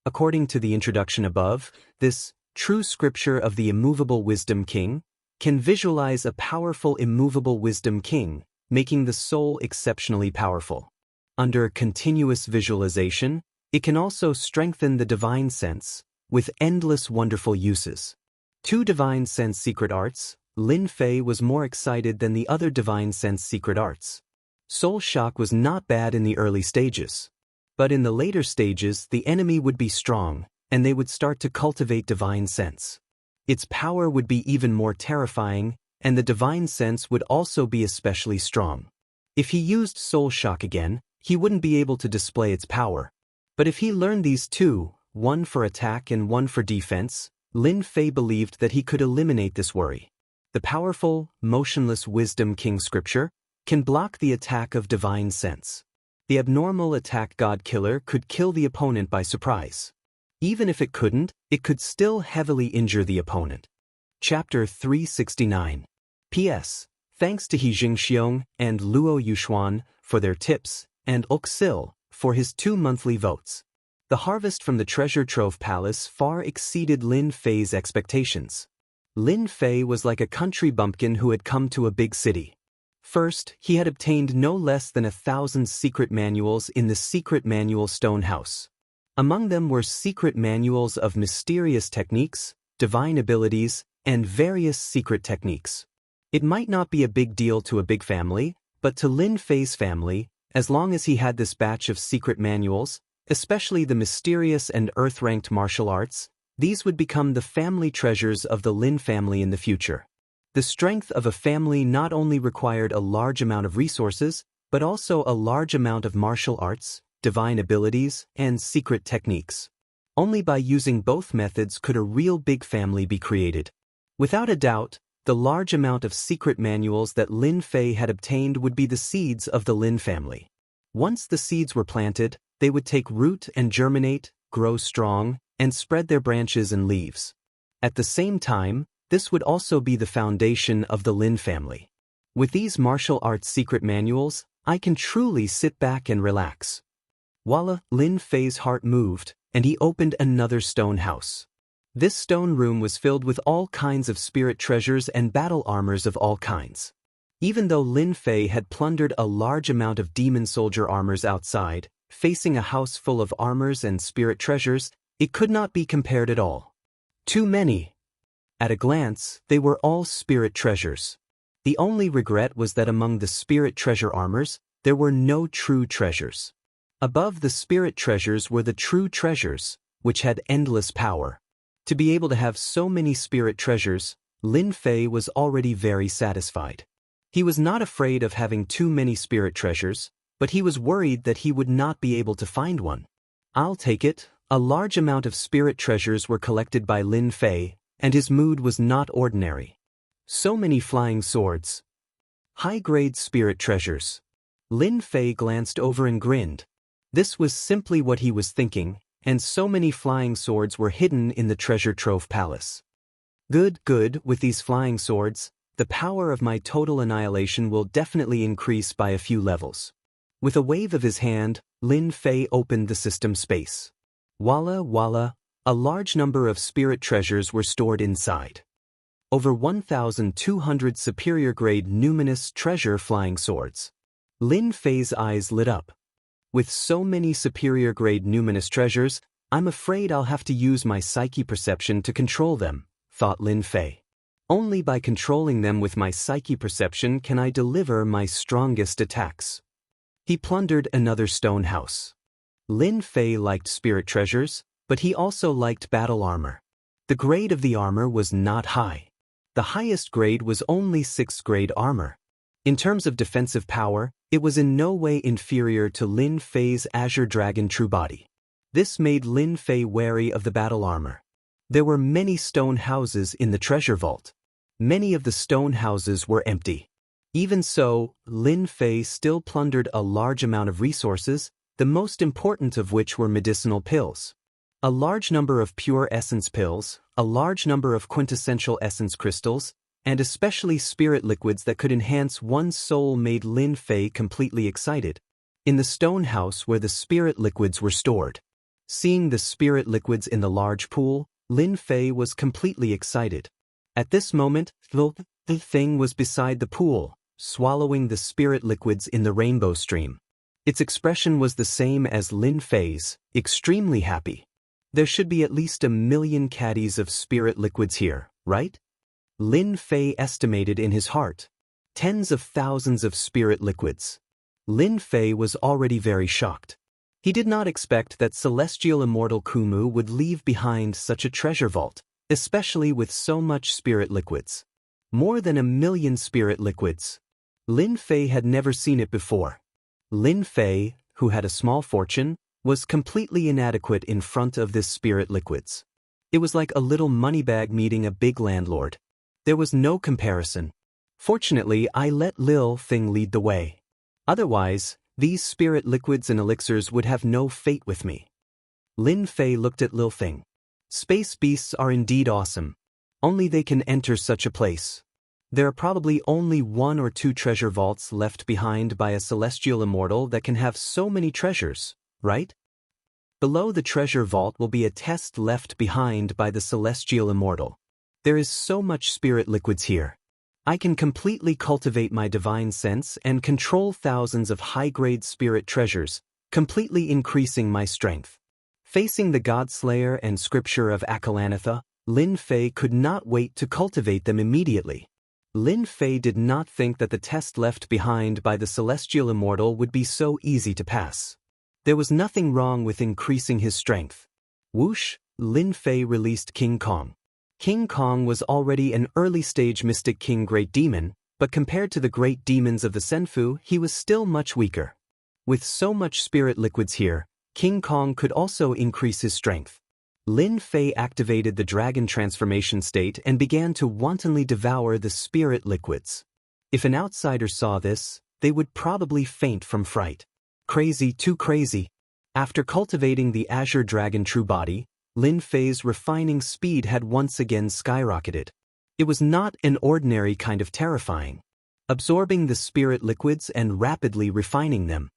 According to the introduction above, this true scripture of the immovable wisdom king can visualize a powerful immovable wisdom king, making the soul exceptionally powerful. Under continuous visualization, it can also strengthen the divine sense, with endless wonderful uses. 2 divine sense secret arts, Lin Fei was more excited than the other divine sense secret arts. Soul shock was not bad in the early stages. But in the later stages, the enemy would be strong, and they would start to cultivate divine sense. Its power would be even more terrifying, and the divine sense would also be especially strong. If he used soul shock again, he wouldn't be able to display its power. But if he learned these 2, one for attack and one for defense, Lin Fei believed that he could eliminate this worry. The powerful, motionless wisdom king scripture can block the attack of divine sense. The abnormal attack god killer could kill the opponent by surprise. Even if it couldn't, it could still heavily injure the opponent. Chapter 369. P.S. Thanks to He Jingxiong and Luo Yuxuan for their tips, and Oxil for his 2 monthly votes. The harvest from the treasure trove palace far exceeded Lin Fei's expectations. Lin Fei was like a country bumpkin who had come to a big city. First, he had obtained no less than 1,000 secret manuals in the secret manual stone house. Among them were secret manuals of mysterious techniques, divine abilities, and various secret techniques. It might not be a big deal to a big family, but to Lin Fei's family, as long as he had this batch of secret manuals, especially the mysterious and earth-ranked martial arts, these would become the family treasures of the Lin family in the future. The strength of a family not only required a large amount of resources, but also a large amount of martial arts, divine abilities, and secret techniques. Only by using both methods could a real big family be created. Without a doubt, the large amount of secret manuals that Lin Fei had obtained would be the seeds of the Lin family. Once the seeds were planted, they would take root and germinate, grow strong, and spread their branches and leaves. At the same time, this would also be the foundation of the Lin family. With these martial arts secret manuals, I can truly sit back and relax. Voila! Lin Fei's heart moved, and he opened another stone house. This stone room was filled with all kinds of spirit treasures and battle armors of all kinds. Even though Lin Fei had plundered a large amount of demon soldier armors outside, facing a house full of armors and spirit treasures, it could not be compared at all. Too many. At a glance, they were all spirit treasures. The only regret was that among the spirit treasure armors, there were no true treasures. Above the spirit treasures were the true treasures, which had endless power. To be able to have so many spirit treasures, Lin Fei was already very satisfied. He was not afraid of having too many spirit treasures, but he was worried that he would not be able to find one. I'll take it. A large amount of spirit treasures were collected by Lin Fei, and his mood was not ordinary. So many flying swords. High-grade spirit treasures. Lin Fei glanced over and grinned. This was simply what he was thinking, and so many flying swords were hidden in the treasure trove palace. Good, with these flying swords, the power of my total annihilation will definitely increase by a few levels. With a wave of his hand, Lin Fei opened the system space. Voila, a large number of spirit treasures were stored inside. Over 1,200 superior-grade numinous treasure flying swords. Lin Fei's eyes lit up. With so many superior-grade numinous treasures, I'm afraid I'll have to use my psyche perception to control them, thought Lin Fei. Only by controlling them with my psyche perception can I deliver my strongest attacks. He plundered another stone house. Lin Fei liked spirit treasures, but he also liked battle armor. The grade of the armor was not high. The highest grade was only 6th grade armor. In terms of defensive power, it was in no way inferior to Lin Fei's Azure Dragon True Body. This made Lin Fei wary of the battle armor. There were many stone houses in the treasure vault. Many of the stone houses were empty. Even so, Lin Fei still plundered a large amount of resources, the most important of which were medicinal pills. A large number of pure essence pills, a large number of quintessential essence crystals, and especially spirit liquids that could enhance one's soul made Lin Fei completely excited. In the stone house where the spirit liquids were stored. Seeing the spirit liquids in the large pool, Lin Fei was completely excited. At this moment, the thing was beside the pool, swallowing the spirit liquids in the rainbow stream. Its expression was the same as Lin Fei's, extremely happy. There should be at least 1 million caddies of spirit liquids here, right? Lin Fei estimated in his heart. Tens of thousands of spirit liquids. Lin Fei was already very shocked. He did not expect that celestial immortal Kumu would leave behind such a treasure vault, especially with so much spirit liquids. More than 1 million spirit liquids. Lin Fei had never seen it before. Lin Fei, who had a small fortune, was completely inadequate in front of this spirit liquids. It was like a little money bag meeting a big landlord. There was no comparison. Fortunately, I let Lil Thing lead the way. Otherwise, these spirit liquids and elixirs would have no fate with me. Lin Fei looked at Lil Thing. Space beasts are indeed awesome. Only they can enter such a place. There are probably only 1 or 2 treasure vaults left behind by a celestial immortal that can have so many treasures, right? Below the treasure vault will be a test left behind by the celestial immortal. There is so much spirit liquids here. I can completely cultivate my divine sense and control thousands of high-grade spirit treasures, completely increasing my strength. Facing the Godslayer and scripture of Akalanatha, Lin Fei could not wait to cultivate them immediately. Lin Fei did not think that the test left behind by the celestial immortal would be so easy to pass. There was nothing wrong with increasing his strength. Whoosh, Lin Fei released King Kong. King Kong was already an early-stage Mystic King Great Demon, but compared to the great demons of the Senfu, he was still much weaker. With so much spirit liquids here, King Kong could also increase his strength. Lin Fei activated the dragon transformation state and began to wantonly devour the spirit liquids. If an outsider saw this, they would probably faint from fright. Crazy, too crazy. After cultivating the Azure Dragon True Body, Lin Fei's refining speed had once again skyrocketed. It was not an ordinary kind of terrifying. Absorbing the spirit liquids and rapidly refining them.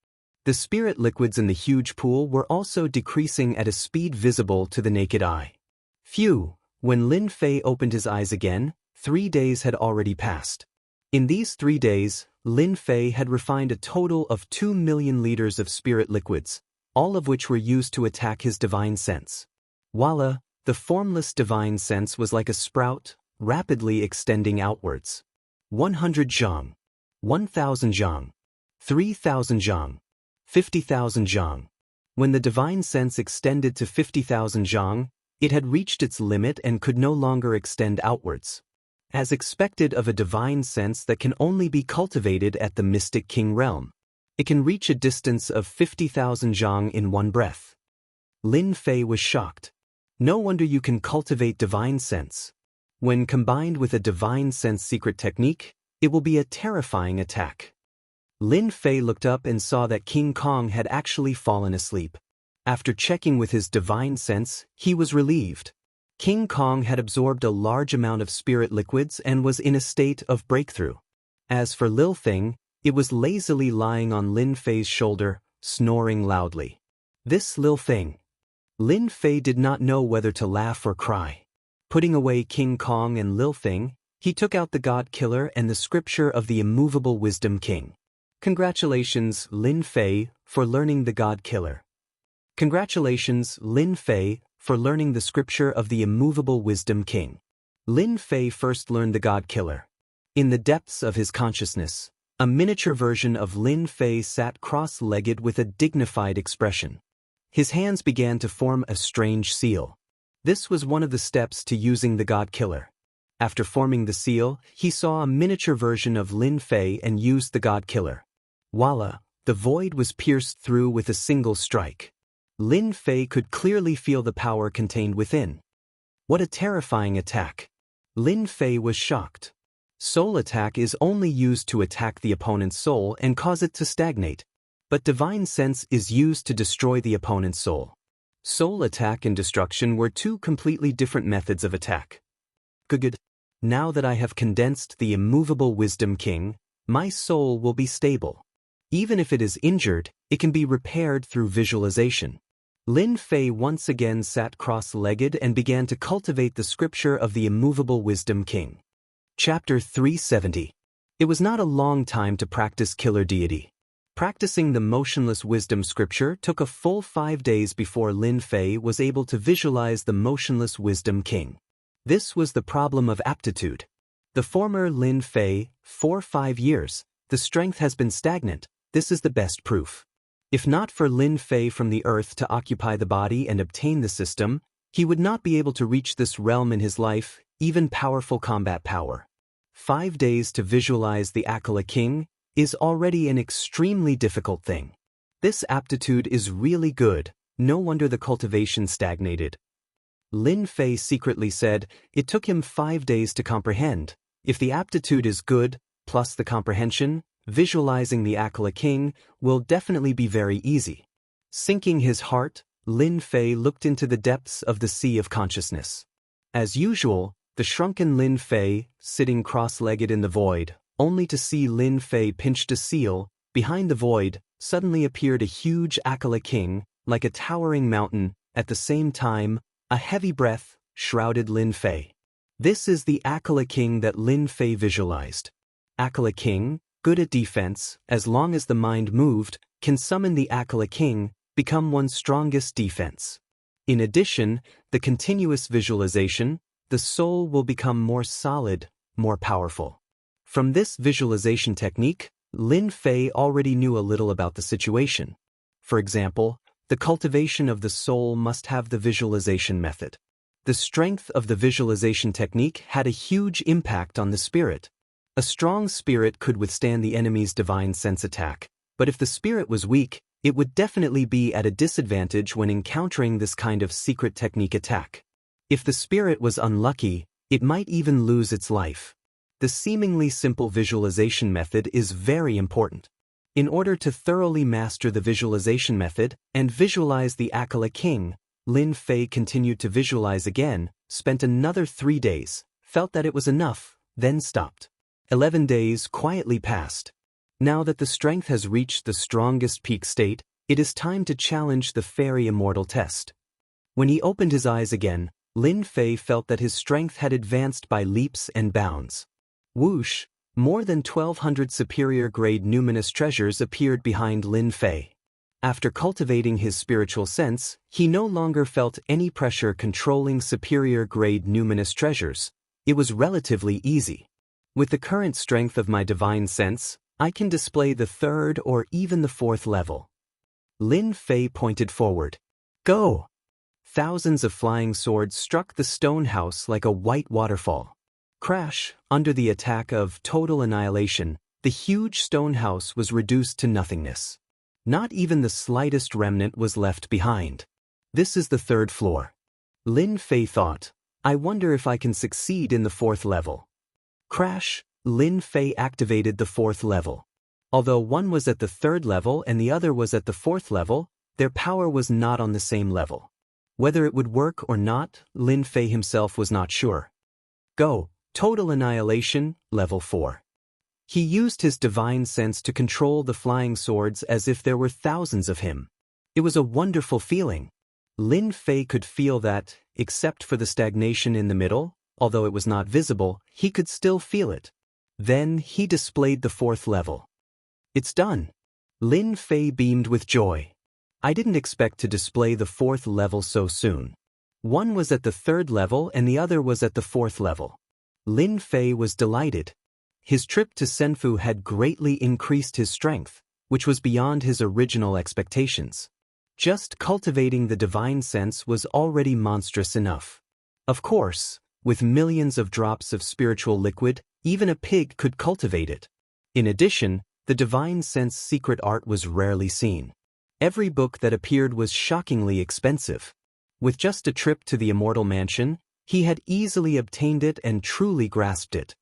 The spirit liquids in the huge pool were also decreasing at a speed visible to the naked eye. Phew, when Lin Fei opened his eyes again, 3 days had already passed. In these 3 days, Lin Fei had refined a total of 2 million liters of spirit liquids, all of which were used to attack his divine sense. Voila, the formless divine sense was like a sprout, rapidly extending outwards. 100 zhang, 1,000 zhang, 3,000 zhang, 50,000 zhang. When the divine sense extended to 50,000 zhang, it had reached its limit and could no longer extend outwards. As expected of a divine sense that can only be cultivated at the mystic king realm, it can reach a distance of 50,000 zhang in one breath. Lin Fei was shocked. No wonder you can cultivate divine sense. When combined with a divine sense secret technique, it will be a terrifying attack. Lin Fei looked up and saw that King Kong had actually fallen asleep. After checking with his divine sense, he was relieved. King Kong had absorbed a large amount of spirit liquids and was in a state of breakthrough. As for Lil Thing, it was lazily lying on Lin Fei's shoulder, snoring loudly. This Lil Thing. Lin Fei did not know whether to laugh or cry. Putting away King Kong and Lil Thing, he took out the God Killer and the scripture of the immovable Wisdom King. Congratulations, Lin Fei, for learning the God Killer. Congratulations, Lin Fei, for learning the scripture of the immovable Wisdom King. Lin Fei first learned the God Killer. In the depths of his consciousness, a miniature version of Lin Fei sat cross-legged with a dignified expression. His hands began to form a strange seal. This was one of the steps to using the God Killer. After forming the seal, he saw a miniature version of Lin Fei and used the God Killer. Voila, the void was pierced through with a single strike. Lin Fei could clearly feel the power contained within. What a terrifying attack. Lin Fei was shocked. Soul attack is only used to attack the opponent's soul and cause it to stagnate, but divine sense is used to destroy the opponent's soul. Soul attack and destruction were two completely different methods of attack. Good. Now that I have condensed the immovable Wisdom King, my soul will be stable. Even if it is injured, it can be repaired through visualization. Lin Fei once again sat cross-legged and began to cultivate the scripture of the immovable Wisdom King. Chapter 370. It was not a long time to practice Killer Deity. Practicing the motionless wisdom scripture took a full 5 days before Lin Fei was able to visualize the motionless Wisdom King. This was the problem of aptitude. The former Lin Fei, 4-5 years, the strength has been stagnant. This is the best proof. If not for Lin Fei from the earth to occupy the body and obtain the system, he would not be able to reach this realm in his life, even powerful combat power. 5 days to visualize the Akala King is already an extremely difficult thing. This aptitude is really good, no wonder the cultivation stagnated. Lin Fei secretly said it took him 5 days to comprehend. If the aptitude is good, plus the comprehension, visualizing the Akala King will definitely be very easy. Sinking his heart, Lin Fei looked into the depths of the sea of consciousness. As usual, the shrunken Lin Fei, sitting cross-legged in the void, only to see Lin Fei pinched a seal, behind the void, suddenly appeared a huge Akala King, like a towering mountain. At the same time, a heavy breath shrouded Lin Fei. This is the Akala King that Lin Fei visualized. Akala King, good at defense, as long as the mind moved, can summon the Akala King, become one's strongest defense. In addition, the continuous visualization, the soul will become more solid, more powerful. From this visualization technique, Lin Fei already knew a little about the situation. For example, the cultivation of the soul must have the visualization method. The strength of the visualization technique had a huge impact on the spirit. A strong spirit could withstand the enemy's divine sense attack, but if the spirit was weak, it would definitely be at a disadvantage when encountering this kind of secret technique attack. If the spirit was unlucky, it might even lose its life. The seemingly simple visualization method is very important. In order to thoroughly master the visualization method and visualize the Akala King, Lin Fei continued to visualize again, spent another 3 days, felt that it was enough, then stopped. 11 days quietly passed. Now that the strength has reached the strongest peak state, it is time to challenge the fairy immortal test. When he opened his eyes again, Lin Fei felt that his strength had advanced by leaps and bounds. Whoosh, More than 1,200 superior-grade numinous treasures appeared behind Lin Fei. After cultivating his spiritual sense, he no longer felt any pressure controlling superior-grade numinous treasures. It was relatively easy. With the current strength of my divine sense, I can display the third or even the fourth level. Lin Fei pointed forward. Go! Thousands of flying swords struck the stone house like a white waterfall. Crash! Under the attack of total annihilation, the huge stone house was reduced to nothingness. Not even the slightest remnant was left behind. This is the third floor. Lin Fei thought, I wonder if I can succeed in the fourth level. Crash! Lin Fei activated the fourth level. Although one was at the third level and the other was at the fourth level, their power was not on the same level. Whether it would work or not, Lin Fei himself was not sure. Go! Total annihilation, level 4. He used his divine sense to control the flying swords as if there were thousands of him. It was a wonderful feeling. Lin Fei could feel that, except for the stagnation in the middle, although it was not visible, he could still feel it. Then he displayed the fourth level. It's done. Lin Fei beamed with joy. I didn't expect to display the fourth level so soon. One was at the third level and the other was at the fourth level. Lin Fei was delighted. His trip to Senfu had greatly increased his strength, which was beyond his original expectations. Just cultivating the divine sense was already monstrous enough. Of course, with millions of drops of spiritual liquid, even a pig could cultivate it. In addition, the divine sense secret art was rarely seen. Every book that appeared was shockingly expensive. With just a trip to the Immortal Mansion, he had easily obtained it and truly grasped it.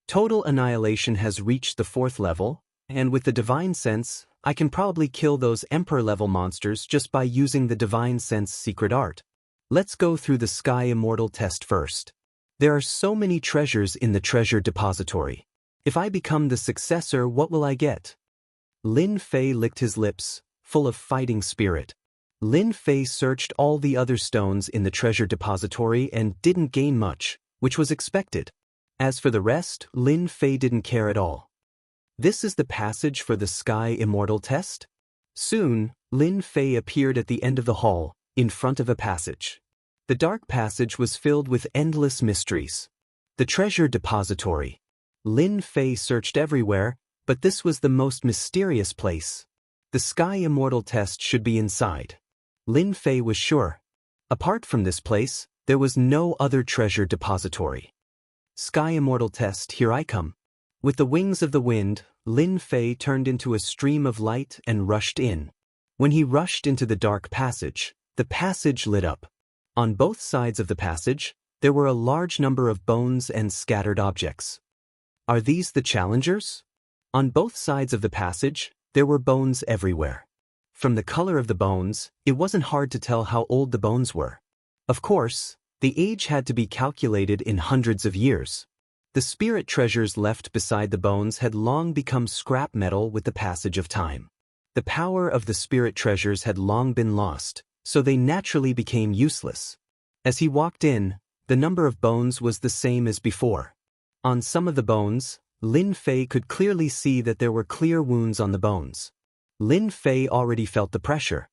Total annihilation has reached the fourth level, and with the divine sense, I can probably kill those emperor-level monsters just by using the divine sense secret art. Let's go through the Sky Immortal test first. There are so many treasures in the treasure depository. If I become the successor, what will I get? Lin Fei licked his lips, full of fighting spirit. Lin Fei searched all the other stones in the treasure depository and didn't gain much, which was expected. As for the rest, Lin Fei didn't care at all. This is the passage for the Sky Immortal test? Soon, Lin Fei appeared at the end of the hall, in front of a passage. The dark passage was filled with endless mysteries. The treasure depository. Lin Fei searched everywhere, but this was the most mysterious place. The Sky Immortal test should be inside. Lin Fei was sure. Apart from this place, there was no other treasure depository. Sky Immortal test, here I come. With the wings of the wind, Lin Fei turned into a stream of light and rushed in. When he rushed into the dark passage, the passage lit up. On both sides of the passage, there were a large number of bones and scattered objects. Are these the challengers? On both sides of the passage, there were bones everywhere. From the color of the bones, it wasn't hard to tell how old the bones were. Of course, the age had to be calculated in hundreds of years. The spirit treasures left beside the bones had long become scrap metal with the passage of time. The power of the spirit treasures had long been lost, so they naturally became useless. As he walked in, the number of bones was the same as before. On some of the bones, Lin Fei could clearly see that there were clear wounds on the bones. Lin Fei already felt the pressure.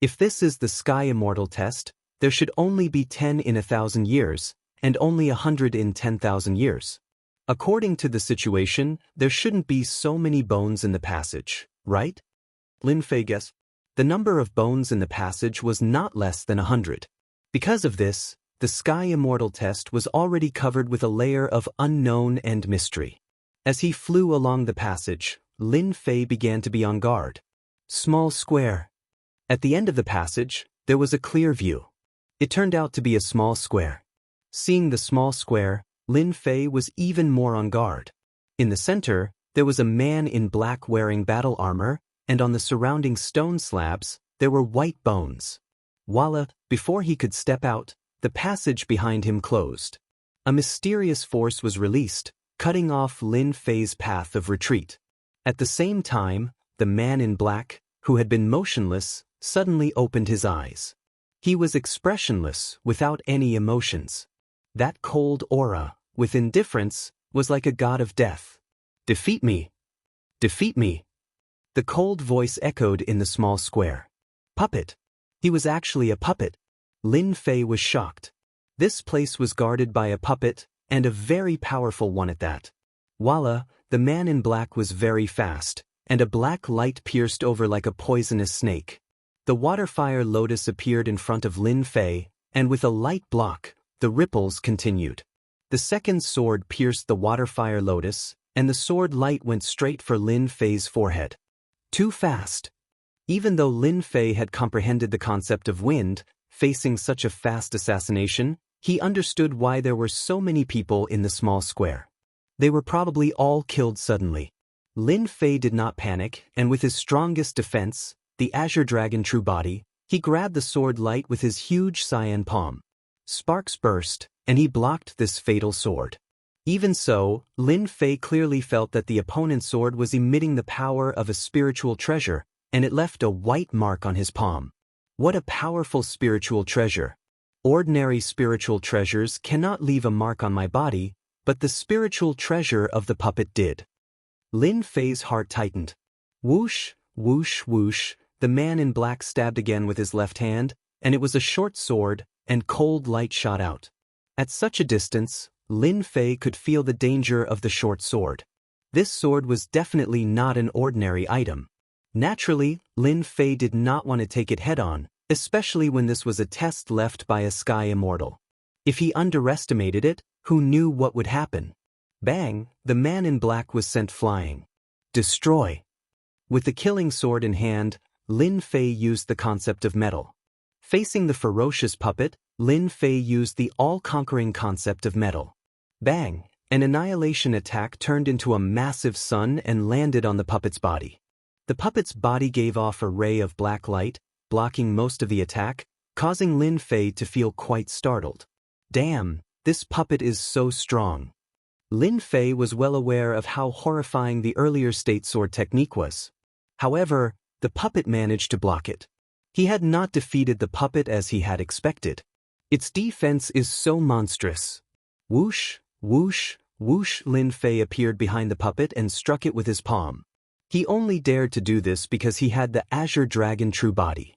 If this is the Sky Immortal test, there should only be 10 in 1,000 years, and only 100 in 10,000 years. According to the situation, there shouldn't be so many bones in the passage, right? Lin Fei guessed. The number of bones in the passage was not less than 100. Because of this, the Sky Immortal test was already covered with a layer of unknown and mystery. As he flew along the passage, Lin Fei began to be on guard. Small square. At the end of the passage, there was a clear view. It turned out to be a small square. Seeing the small square, Lin Fei was even more on guard. In the center, there was a man in black wearing battle armor, and on the surrounding stone slabs, there were white bones. Voila! Before he could step out, the passage behind him closed. A mysterious force was released, cutting off Lin Fei's path of retreat. At the same time, the man in black, who had been motionless, suddenly opened his eyes. He was expressionless, without any emotions. That cold aura, with indifference, was like a god of death. Defeat me. Defeat me. The cold voice echoed in the small square. Puppet. He was actually a puppet. Lin Fei was shocked. This place was guarded by a puppet, and a very powerful one at that. Voila, the man in black was very fast, and a black light pierced over like a poisonous snake. The water-fire lotus appeared in front of Lin Fei, and with a light block, the ripples continued. The second sword pierced the water-fire lotus, and the sword light went straight for Lin Fei's forehead. Too fast. Even though Lin Fei had comprehended the concept of wind, facing such a fast assassination, he understood why there were so many people in the small square. They were probably all killed suddenly. Lin Fei did not panic, and with his strongest defense, the Azure Dragon True Body, he grabbed the sword light with his huge cyan palm. Sparks burst, and he blocked this fatal sword. Even so, Lin Fei clearly felt that the opponent's sword was emitting the power of a spiritual treasure, and it left a white mark on his palm. What a powerful spiritual treasure. Ordinary spiritual treasures cannot leave a mark on my body, but the spiritual treasure of the puppet did. Lin Fei's heart tightened. Whoosh, whoosh, whoosh, the man in black stabbed again with his left hand, and it was a short sword, and cold light shot out. At such a distance, Lin Fei could feel the danger of the short sword. This sword was definitely not an ordinary item. Naturally, Lin Fei did not want to take it head-on, especially when this was a test left by a sky immortal. If he underestimated it, who knew what would happen? Bang, the man in black was sent flying. Destroy. With the killing sword in hand, Lin Fei used the concept of metal. Facing the ferocious puppet, Lin Fei used the all-conquering concept of metal. Bang, an annihilation attack turned into a massive sun and landed on the puppet's body. The puppet's body gave off a ray of black light, blocking most of the attack, causing Lin Fei to feel quite startled. Damn, this puppet is so strong. Lin Fei was well aware of how horrifying the earlier state sword technique was. However, the puppet managed to block it. He had not defeated the puppet as he had expected. Its defense is so monstrous. Whoosh, whoosh, whoosh, Lin Fei appeared behind the puppet and struck it with his palm. He only dared to do this because he had the Azure Dragon True Body.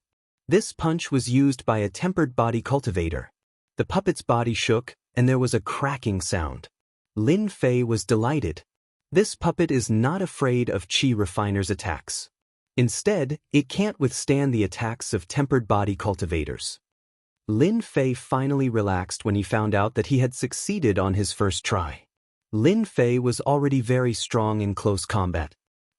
This punch was used by a tempered body cultivator. The puppet's body shook, and there was a cracking sound. Lin Fei was delighted. This puppet is not afraid of Qi Refiner's attacks. Instead, it can't withstand the attacks of tempered body cultivators. Lin Fei finally relaxed when he found out that he had succeeded on his first try. Lin Fei was already very strong in close combat.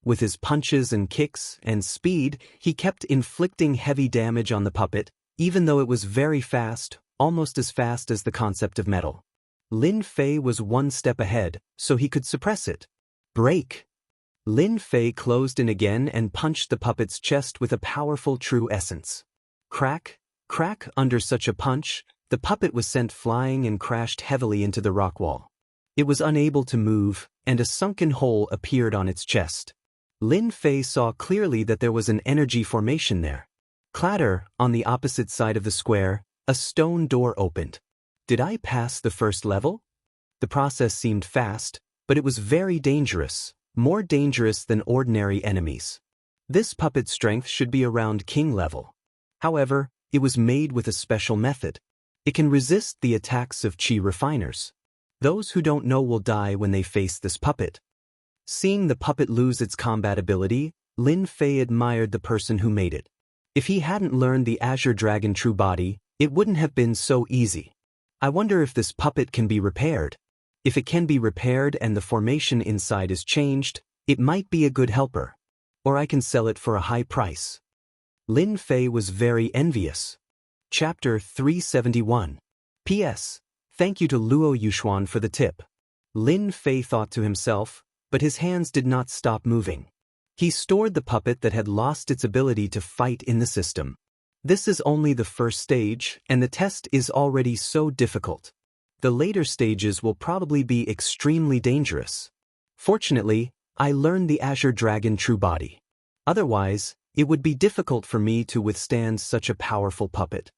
With his punches and kicks and speed, he kept inflicting heavy damage on the puppet, even though it was very fast, almost as fast as the concept of metal. Lin Fei was one step ahead, so he could suppress it. Break! Lin Fei closed in again and punched the puppet's chest with a powerful true essence. Crack, crack, under such a punch, the puppet was sent flying and crashed heavily into the rock wall. It was unable to move, and a sunken hole appeared on its chest. Lin Fei saw clearly that there was an energy formation there. Clatter, on the opposite side of the square, a stone door opened. Did I pass the first level? The process seemed fast, but it was very dangerous, more dangerous than ordinary enemies. This puppet's strength should be around king level. However, it was made with a special method. It can resist the attacks of Qi Refiners. Those who don't know will die when they face this puppet. Seeing the puppet lose its combat ability, Lin Fei admired the person who made it. If he hadn't learned the Azure Dragon True Body, it wouldn't have been so easy. I wonder if this puppet can be repaired. If it can be repaired and the formation inside is changed, it might be a good helper. Or I can sell it for a high price. Lin Fei was very envious. Chapter 371. P.S. Thank you to Luo Yuxuan for the tip. Lin Fei thought to himself, but his hands did not stop moving. He stored the puppet that had lost its ability to fight in the system. This is only the first stage, and the test is already so difficult. The later stages will probably be extremely dangerous. Fortunately, I learned the Azure Dragon True Body. Otherwise, it would be difficult for me to withstand such a powerful puppet.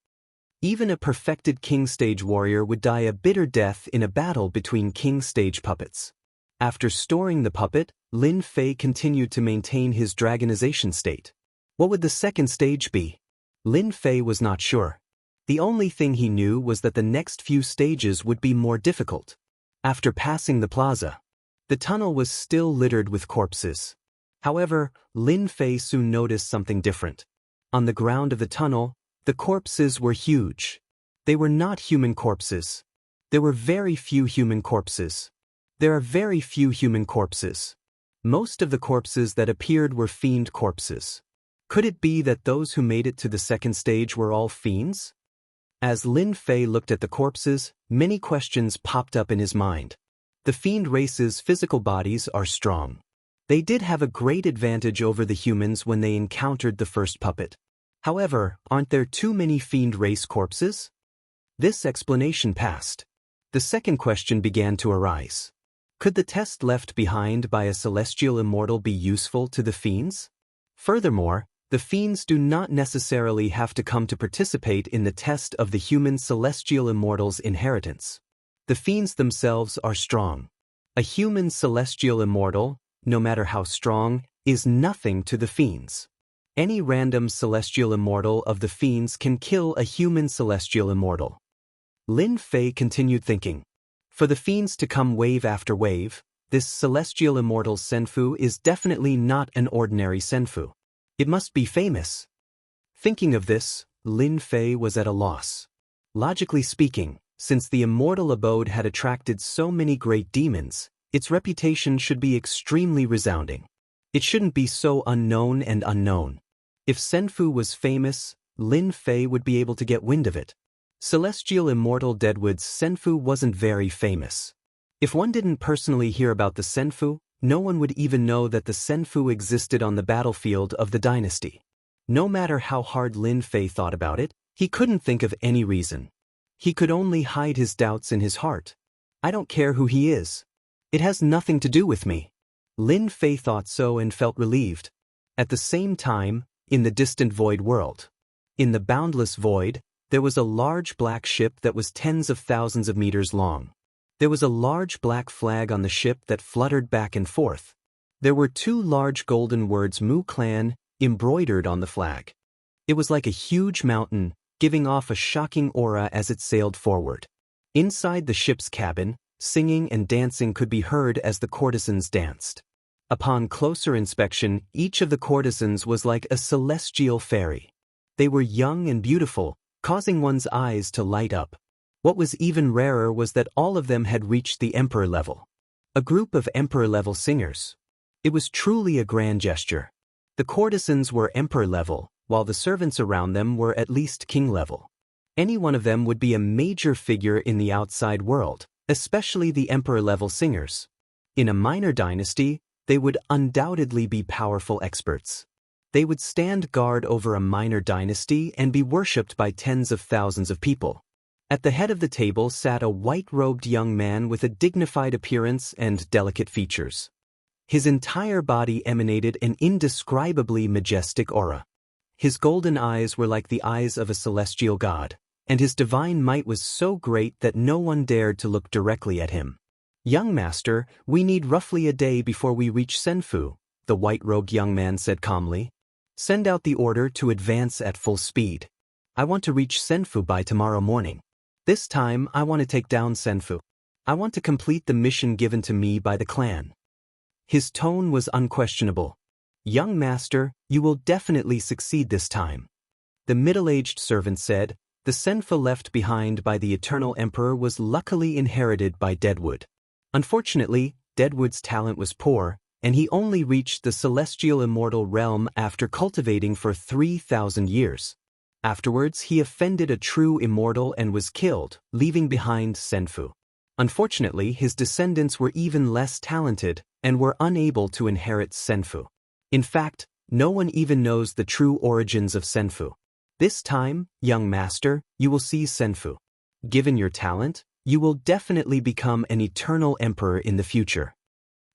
Even a perfected King Stage warrior would die a bitter death in a battle between King Stage puppets. After storing the puppet, Lin Fei continued to maintain his dragonization state. What would the second stage be? Lin Fei was not sure. The only thing he knew was that the next few stages would be more difficult. After passing the plaza, the tunnel was still littered with corpses. However, Lin Fei soon noticed something different. On the ground of the tunnel, the corpses were huge. They were not human corpses. There were very few human corpses. There are very few human corpses. Most of the corpses that appeared were fiend corpses. Could it be that those who made it to the second stage were all fiends? As Lin Fei looked at the corpses, many questions popped up in his mind. The fiend race's physical bodies are strong. They did have a great advantage over the humans when they encountered the first puppet. However, aren't there too many fiend race corpses? This explanation passed. The second question began to arise. Could the test left behind by a celestial immortal be useful to the fiends? Furthermore, the fiends do not necessarily have to come to participate in the test of the human celestial immortal's inheritance. The fiends themselves are strong. A human celestial immortal, no matter how strong, is nothing to the fiends. Any random celestial immortal of the fiends can kill a human celestial immortal. Lin Fei continued thinking. For the fiends to come wave after wave, this celestial immortal senfu is definitely not an ordinary senfu. It must be famous. Thinking of this, Lin Fei was at a loss. Logically speaking, since the immortal abode had attracted so many great demons, its reputation should be extremely resounding. It shouldn't be so unknown and unknown. If senfu was famous, Lin Fei would be able to get wind of it. Celestial Immortal Deadwood's senfu wasn't very famous. If one didn't personally hear about the senfu, no one would even know that the senfu existed on the battlefield of the dynasty. No matter how hard Lin Fei thought about it, he couldn't think of any reason. He could only hide his doubts in his heart. I don't care who he is. It has nothing to do with me. Lin Fei thought so and felt relieved. At the same time, in the distant void world, in the boundless void, there was a large black ship that was tens of thousands of meters long. There was a large black flag on the ship that fluttered back and forth. There were two large golden words Mu Clan embroidered on the flag. It was like a huge mountain, giving off a shocking aura as it sailed forward. Inside the ship's cabin, singing and dancing could be heard as the courtesans danced. Upon closer inspection, each of the courtesans was like a celestial fairy. They were young and beautiful, causing one's eyes to light up. What was even rarer was that all of them had reached the emperor level. A group of emperor-level singers. It was truly a grand gesture. The courtesans were emperor level, while the servants around them were at least king level. Any one of them would be a major figure in the outside world, especially the emperor-level singers. In a minor dynasty, they would undoubtedly be powerful experts. They would stand guard over a minor dynasty and be worshipped by tens of thousands of people. At the head of the table sat a white-robed young man with a dignified appearance and delicate features. His entire body emanated an indescribably majestic aura. His golden eyes were like the eyes of a celestial god, and his divine might was so great that no one dared to look directly at him. "Young master, we need roughly a day before we reach Senfu," the white-robed young man said calmly. "Send out the order to advance at full speed. I want to reach Senfu by tomorrow morning. This time, I want to take down Senfu. I want to complete the mission given to me by the clan." His tone was unquestionable. "Young master, you will definitely succeed this time." The middle-aged servant said. The Senfu left behind by the Eternal Emperor was luckily inherited by Deadwood. Unfortunately, Deadwood's talent was poor, and he only reached the celestial immortal realm after cultivating for 3,000 years. Afterwards, he offended a true immortal and was killed, leaving behind Senfu. Unfortunately, his descendants were even less talented and were unable to inherit Senfu. In fact, no one even knows the true origins of Senfu. This time, young master, you will see Senfu. Given your talent, you will definitely become an eternal emperor in the future.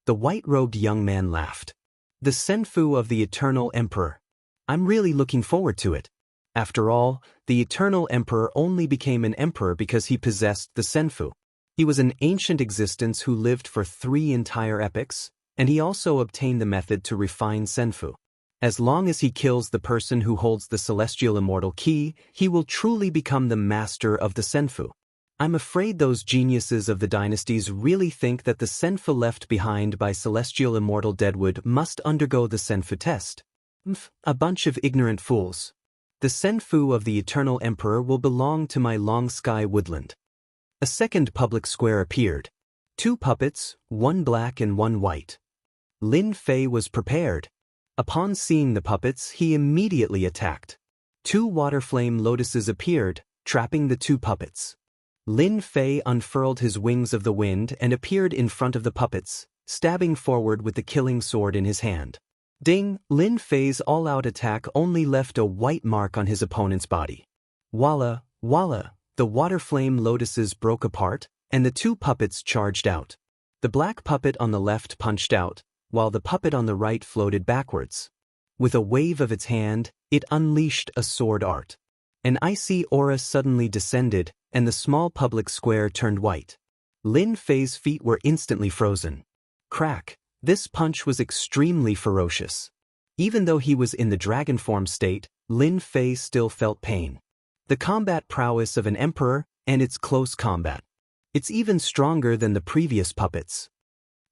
The white-robed young man laughed. The Senfu of the Eternal Emperor. I'm really looking forward to it. After all, the Eternal Emperor only became an emperor because he possessed the Senfu. He was an ancient existence who lived for 3 entire epochs, and he also obtained the method to refine senfu. As long as he kills the person who holds the celestial immortal key, he will truly become the master of the senfu. I'm afraid those geniuses of the dynasties really think that the senfu left behind by celestial immortal Deadwood must undergo the senfu test. A bunch of ignorant fools. The senfu of the eternal emperor will belong to my long sky woodland. A second public square appeared. 2 puppets, 1 black and 1 white. Lin Fei was prepared. Upon seeing the puppets, he immediately attacked. 2 water flame lotuses appeared, trapping the 2 puppets. Lin Fei unfurled his wings of the wind and appeared in front of the puppets, stabbing forward with the killing sword in his hand. Ding! Lin Fei's all-out attack only left a white mark on his opponent's body. Walla, walla! The water flame lotuses broke apart, and the 2 puppets charged out. The black puppet on the left punched out, while the puppet on the right floated backwards. With a wave of its hand, it unleashed a sword art. An icy aura suddenly descended, and the small public square turned white. Lin Fei's feet were instantly frozen. Crack! This punch was extremely ferocious. Even though he was in the dragon form state, Lin Fei still felt pain. The combat prowess of an emperor, and its close combat. It's even stronger than the previous puppets.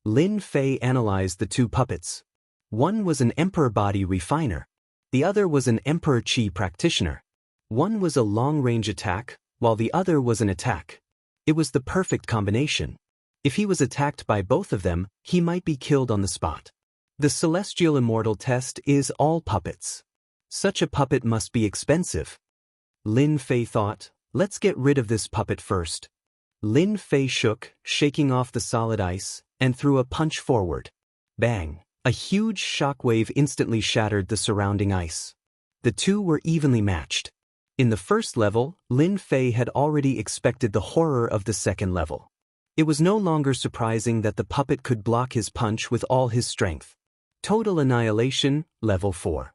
Lin Fei analyzed the 2 puppets. One was an emperor body refiner. The other was an emperor chi practitioner. One was a long-range attack, while the other was an attack. It was the perfect combination. If he was attacked by both of them, he might be killed on the spot. The celestial immortal test is all puppets. Such a puppet must be expensive. Lin Fei thought, let's get rid of this puppet first. Lin Fei shook, shaking off the solid ice, and threw a punch forward. Bang! A huge shockwave instantly shattered the surrounding ice. The 2 were evenly matched. In the first level, Lin Fei had already expected the horror of the second level. It was no longer surprising that the puppet could block his punch with all his strength. Total annihilation, level 4.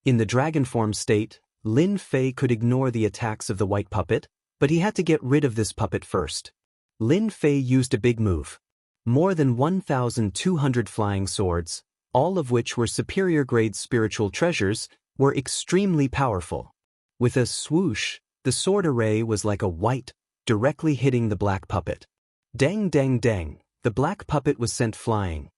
In the dragon form state, Lin Fei could ignore the attacks of the white puppet, but he had to get rid of this puppet first. Lin Fei used a big move. More than 1,200 flying swords, all of which were superior-grade spiritual treasures, were extremely powerful. With a swoosh, the sword array was like a white, directly hitting the black puppet. Dang dang dang, the black puppet was sent flying.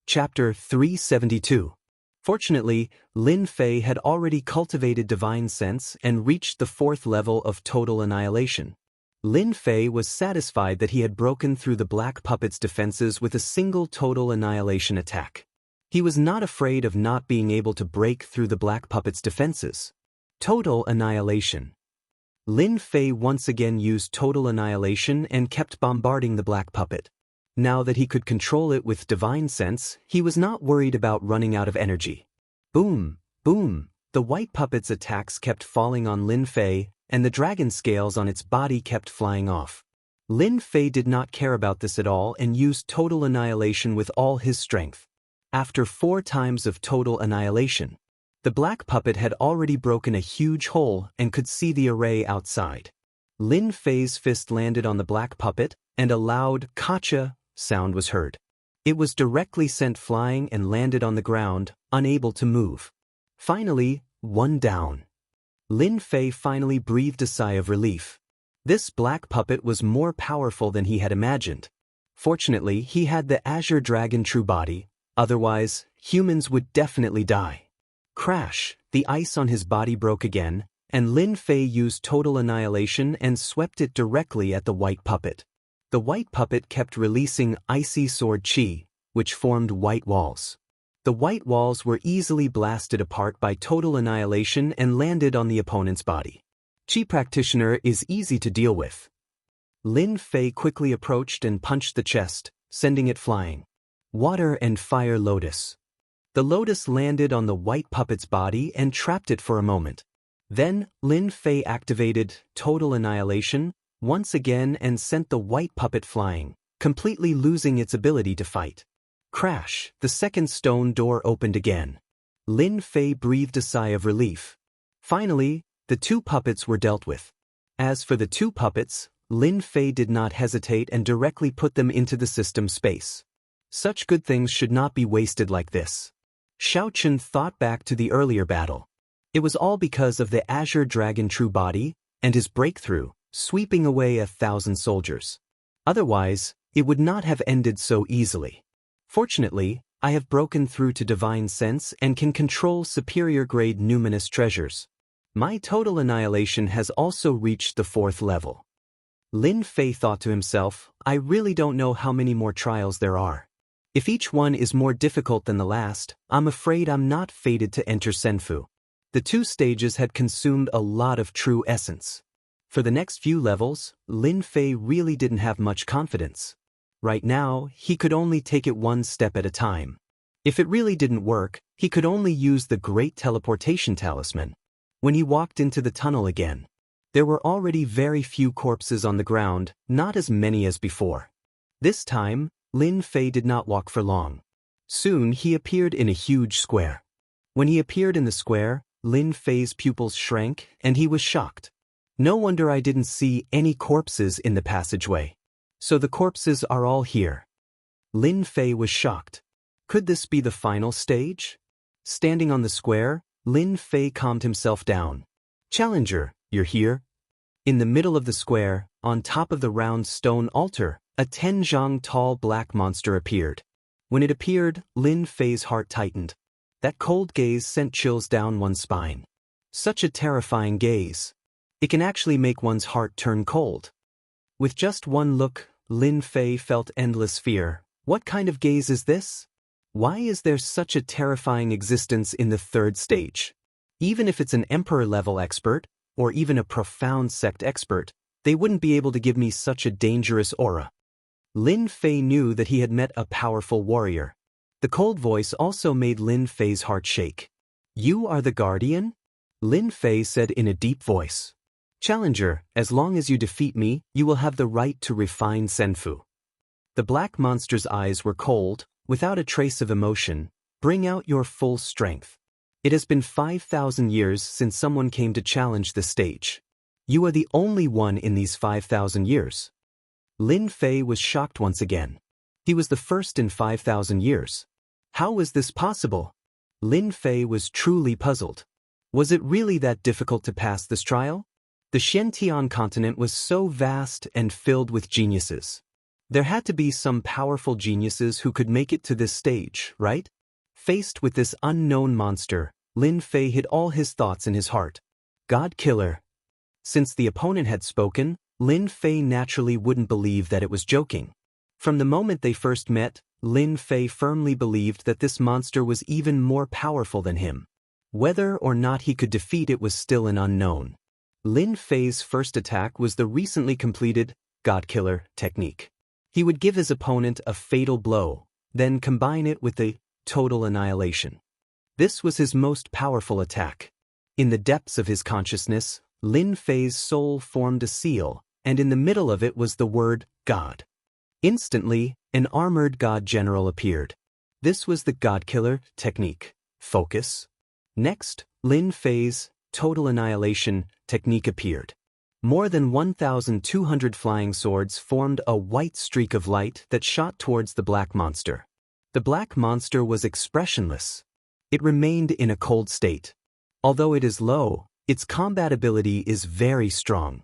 Chapter 372. Fortunately, Lin Fei had already cultivated divine sense and reached the 4th level of total annihilation. Lin Fei was satisfied that he had broken through the black puppet's defenses with a single total annihilation attack. He was not afraid of not being able to break through the black puppet's defenses. Total annihilation. Lin Fei once again used total annihilation and kept bombarding the black puppet. Now that he could control it with divine sense, he was not worried about running out of energy. Boom, boom, the white puppet's attacks kept falling on Lin Fei, and the dragon scales on its body kept flying off. Lin Fei did not care about this at all and used total annihilation with all his strength. After 4 times of total annihilation, the black puppet had already broken a huge hole and could see the array outside. Lin Fei's fist landed on the black puppet, and a loud "Kacha" sound was heard. It was directly sent flying and landed on the ground, unable to move. Finally, 1 down. Lin Fei finally breathed a sigh of relief. This black puppet was more powerful than he had imagined. Fortunately, he had the Azure Dragon true body, otherwise, humans would definitely die. Crash! The ice on his body broke again, and Lin Fei used total annihilation and swept it directly at the white puppet. The white puppet kept releasing icy sword chi, which formed white walls. The white walls were easily blasted apart by total annihilation and landed on the opponent's body. Chi practitioner is easy to deal with. Lin Fei quickly approached and punched the chest, sending it flying. Water and fire lotus. The lotus landed on the white puppet's body and trapped it for a moment. Then, Lin Fei activated total annihilation once again and sent the white puppet flying, completely losing its ability to fight. Crash! The second stone door opened again. Lin Fei breathed a sigh of relief. Finally, the 2 puppets were dealt with. As for the 2 puppets, Lin Fei did not hesitate and directly put them into the system space. Such good things should not be wasted like this. Xiao Chun thought back to the earlier battle. It was all because of the Azure Dragon True Body and his breakthrough, sweeping away 1,000 soldiers. Otherwise, it would not have ended so easily. Fortunately, I have broken through to divine sense and can control superior-grade numinous treasures. My total annihilation has also reached the 4th level. Lin Fei thought to himself, I really don't know how many more trials there are. If each one is more difficult than the last, I'm afraid I'm not fated to enter Senfu. The 2 stages had consumed a lot of true essence. For the next few levels, Lin Fei really didn't have much confidence. Right now, he could only take it one step at a time. If it really didn't work, he could only use the Great Teleportation Talisman. When he walked into the tunnel again, there were already very few corpses on the ground, not as many as before. This time, Lin Fei did not walk for long. Soon he appeared in a huge square. When he appeared in the square, Lin Fei's pupils shrank and he was shocked. No wonder I didn't see any corpses in the passageway. So the corpses are all here. Lin Fei was shocked. Could this be the final stage? Standing on the square, Lin Fei calmed himself down. Challenger, you're here? In the middle of the square, on top of the round stone altar, a 10-zhang tall black monster appeared. When it appeared, Lin Fei's heart tightened. That cold gaze sent chills down one's spine. Such a terrifying gaze. It can actually make one's heart turn cold. With just one look, Lin Fei felt endless fear. What kind of gaze is this? Why is there such a terrifying existence in the 3rd stage? Even if it's an emperor-level expert, or even a profound sect expert, they wouldn't be able to give me such a dangerous aura. Lin Fei knew that he had met a powerful warrior. The cold voice also made Lin Fei's heart shake. You are the guardian? Lin Fei said in a deep voice. Challenger, as long as you defeat me, you will have the right to refine Senfu. The black monster's eyes were cold, without a trace of emotion. Bring out your full strength. It has been 5,000 years since someone came to challenge the stage. You are the only one in these 5,000 years. Lin Fei was shocked once again. He was the first in 5,000 years. How was this possible? Lin Fei was truly puzzled. Was it really that difficult to pass this trial? The Xiantian continent was so vast and filled with geniuses. There had to be some powerful geniuses who could make it to this stage, right? Faced with this unknown monster, Lin Fei hid all his thoughts in his heart. God Killer. Since the opponent had spoken, Lin Fei naturally wouldn't believe that it was joking. From the moment they first met, Lin Fei firmly believed that this monster was even more powerful than him. Whether or not he could defeat it was still an unknown. Lin Fei's first attack was the recently completed God Killer technique. He would give his opponent a fatal blow, then combine it with the total annihilation. This was his most powerful attack. In the depths of his consciousness, Lin Fei's soul formed a seal, and in the middle of it was the word God. Instantly, an armored god general appeared. This was the God Killer technique. Focus. Next, Lin Fei's total annihilation technique appeared. More than 1,200 flying swords formed a white streak of light that shot towards the black monster. The black monster was expressionless. It remained in a cold state. Although it is low, its combat ability is very strong.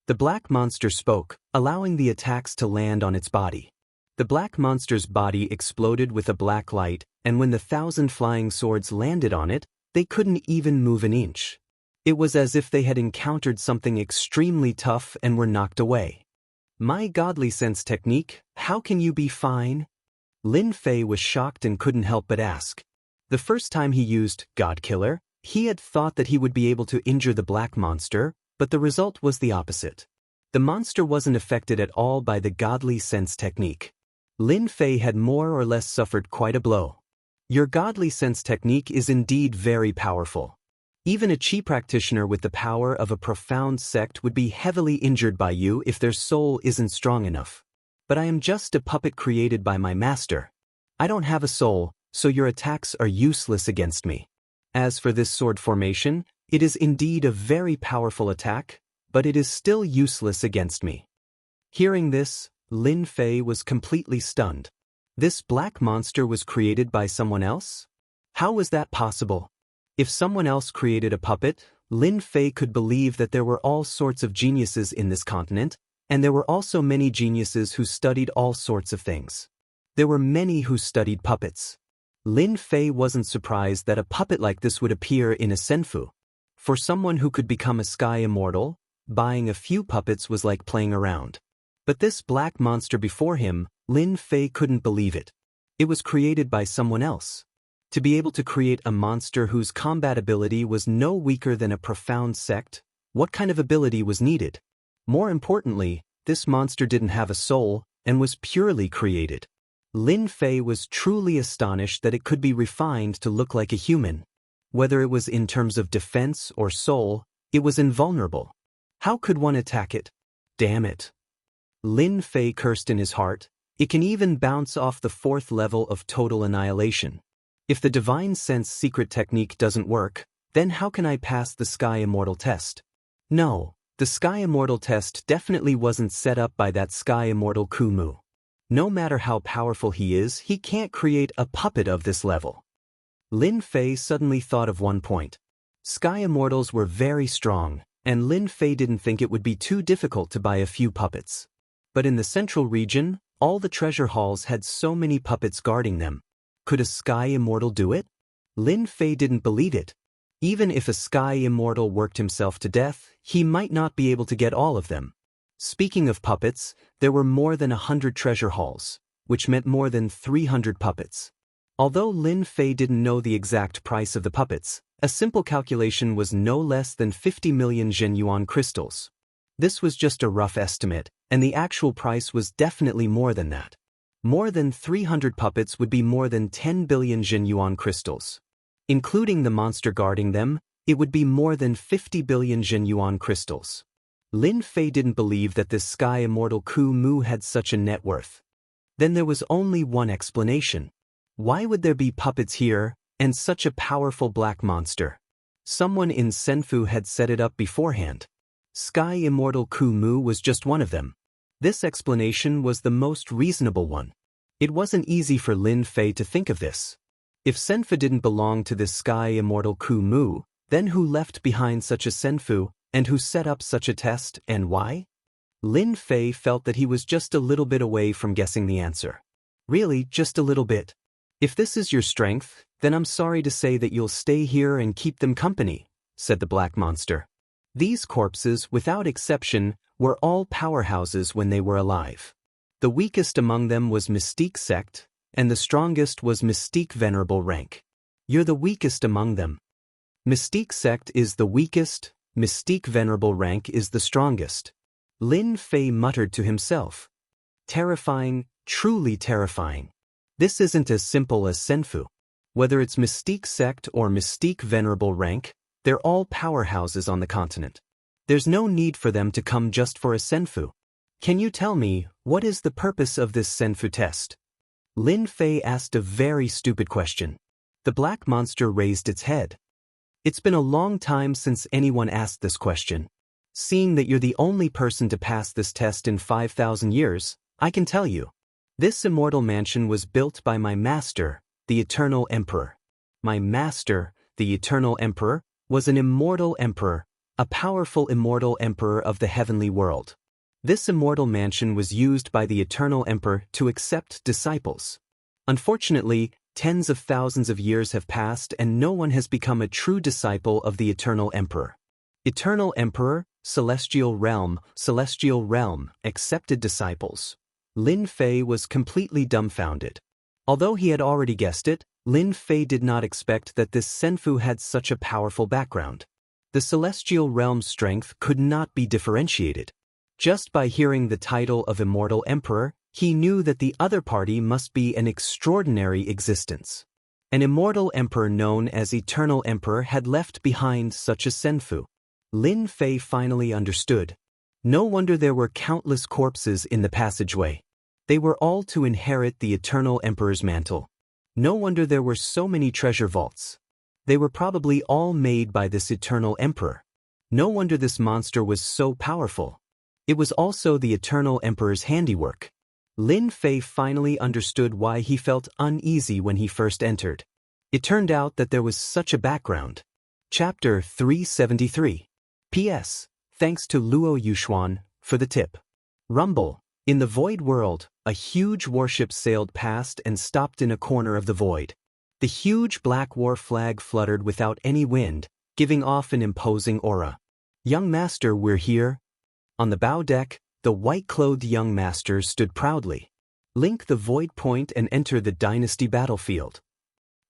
The black monster spoke, allowing the attacks to land on its body. The black monster's body exploded with a black light, and when the 1,000 flying swords landed on it, they couldn't even move an inch. It was as if they had encountered something extremely tough and were knocked away. My godly sense technique, how can you be fine? Lin Fei was shocked and couldn't help but ask. The first time he used God Killer, he had thought that he would be able to injure the black monster, but the result was the opposite. The monster wasn't affected at all by the godly sense technique. Lin Fei had more or less suffered quite a blow. Your godly sense technique is indeed very powerful. Even a chi practitioner with the power of a profound sect would be heavily injured by you if their soul isn't strong enough. But I am just a puppet created by my master. I don't have a soul, so your attacks are useless against me. As for this sword formation, it is indeed a very powerful attack, but it is still useless against me. Hearing this, Lin Fei was completely stunned. This black monster was created by someone else? How was that possible? If someone else created a puppet, Lin Fei could believe that there were all sorts of geniuses in this continent, and there were also many geniuses who studied all sorts of things. There were many who studied puppets. Lin Fei wasn't surprised that a puppet like this would appear in a senfu. For someone who could become a sky immortal, buying a few puppets was like playing around. But this black monster before him, Lin Fei couldn't believe it. It was created by someone else. To be able to create a monster whose combat ability was no weaker than a profound sect, what kind of ability was needed? More importantly, this monster didn't have a soul, and was purely created. Lin Fei was truly astonished that it could be refined to look like a human. Whether it was in terms of defense or soul, it was invulnerable. How could one attack it? Damn it. Lin Fei cursed in his heart. It can even bounce off the 4th level of total annihilation. If the divine sense secret technique doesn't work, then how can I pass the Sky Immortal test? No, the Sky Immortal test definitely wasn't set up by that Sky Immortal Kumu. No matter how powerful he is, he can't create a puppet of this level. Lin Fei suddenly thought of one point. Sky Immortals were very strong, and Lin Fei didn't think it would be too difficult to buy a few puppets. But in the central region, all the treasure halls had so many puppets guarding them. Could a Sky Immortal do it? Lin Fei didn't believe it. Even if a Sky Immortal worked himself to death, he might not be able to get all of them. Speaking of puppets, there were more than 100 treasure halls, which meant more than 300 puppets. Although Lin Fei didn't know the exact price of the puppets, a simple calculation was no less than 50 million Zhenyuan crystals. This was just a rough estimate, and the actual price was definitely more than that. More than 300 puppets would be more than 10 billion Zhenyuan crystals. Including the monster guarding them, it would be more than 50 billion Zhenyuan crystals. Lin Fei didn't believe that this Sky Immortal Ku Mu had such a net worth. Then there was only one explanation. Why would there be puppets here, and such a powerful black monster? Someone in Senfu had set it up beforehand. Sky Immortal Ku Mu was just one of them. This explanation was the most reasonable one. It wasn't easy for Lin Fei to think of this. If Senfu didn't belong to this Sky Immortal Ku Mu, then who left behind such a Senfu, and who set up such a test, and why? Lin Fei felt that he was just a little bit away from guessing the answer. Really, just a little bit. If this is your strength, then I'm sorry to say that you'll stay here and keep them company, said the black monster. These corpses, without exception, were all powerhouses when they were alive. The weakest among them was Mystique Sect, and the strongest was Mystique Venerable Rank. You're the weakest among them. Mystique Sect is the weakest, Mystique Venerable Rank is the strongest. Lin Fei muttered to himself. Terrifying, truly terrifying. This isn't as simple as Senfu. Whether it's Mystique Sect or Mystique Venerable Rank, they're all powerhouses on the continent. There's no need for them to come just for a Senfu. Can you tell me, what is the purpose of this Senfu test? Lin Fei asked a very stupid question. The black monster raised its head. It's been a long time since anyone asked this question. Seeing that you're the only person to pass this test in 5,000 years, I can tell you. This immortal mansion was built by my master, the Eternal Emperor. My master, the Eternal Emperor, was an immortal emperor, a powerful immortal emperor of the heavenly world. This immortal mansion was used by the Eternal Emperor to accept disciples. Unfortunately, tens of thousands of years have passed and no one has become a true disciple of the Eternal Emperor. Eternal Emperor, Celestial Realm, accepted disciples. Lin Fei was completely dumbfounded. Although he had already guessed it, Lin Fei did not expect that this Senfu had such a powerful background. The Celestial Realm's strength could not be differentiated. Just by hearing the title of Immortal Emperor, he knew that the other party must be an extraordinary existence. An immortal emperor known as Eternal Emperor had left behind such a Senfu. Lin Fei finally understood. No wonder there were countless corpses in the passageway. They were all to inherit the Eternal Emperor's mantle. No wonder there were so many treasure vaults. They were probably all made by this Eternal Emperor. No wonder this monster was so powerful. It was also the Eternal Emperor's handiwork. Lin Fei finally understood why he felt uneasy when he first entered. It turned out that there was such a background. Chapter 373. P.S. Thanks to Luo Yuxuan for the tip. Rumble. In the void world, a huge warship sailed past and stopped in a corner of the void. The huge black war flag fluttered without any wind, giving off an imposing aura. Young master, we're here. On the bow deck, the white-clothed young master stood proudly. Link the void point and enter the dynasty battlefield.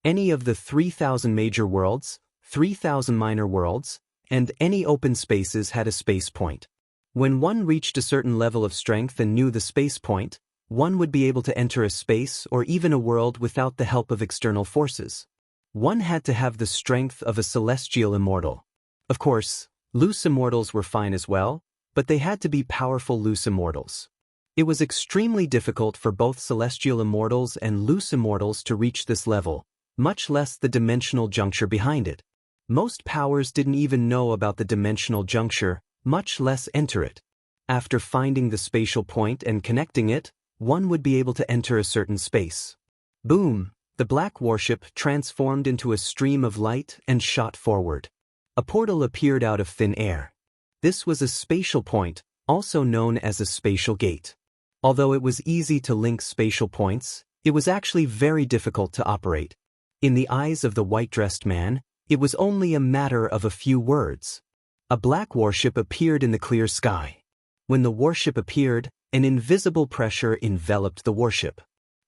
Any of the 3,000 major worlds, 3,000 minor worlds, and any open spaces had a space point. When one reached a certain level of strength and knew the space point, one would be able to enter a space or even a world without the help of external forces. One had to have the strength of a celestial immortal. Of course, loose immortals were fine as well, but they had to be powerful loose immortals. It was extremely difficult for both celestial immortals and loose immortals to reach this level, much less the dimensional juncture behind it. Most powers didn't even know about the dimensional juncture, much less enter it. After finding the spatial point and connecting it, one would be able to enter a certain space. Boom! The black warship transformed into a stream of light and shot forward. A portal appeared out of thin air. This was a spatial point, also known as a spatial gate. Although it was easy to link spatial points, it was actually very difficult to operate. In the eyes of the white-dressed man, it was only a matter of a few words. A black warship appeared in the clear sky. When the warship appeared, an invisible pressure enveloped the warship.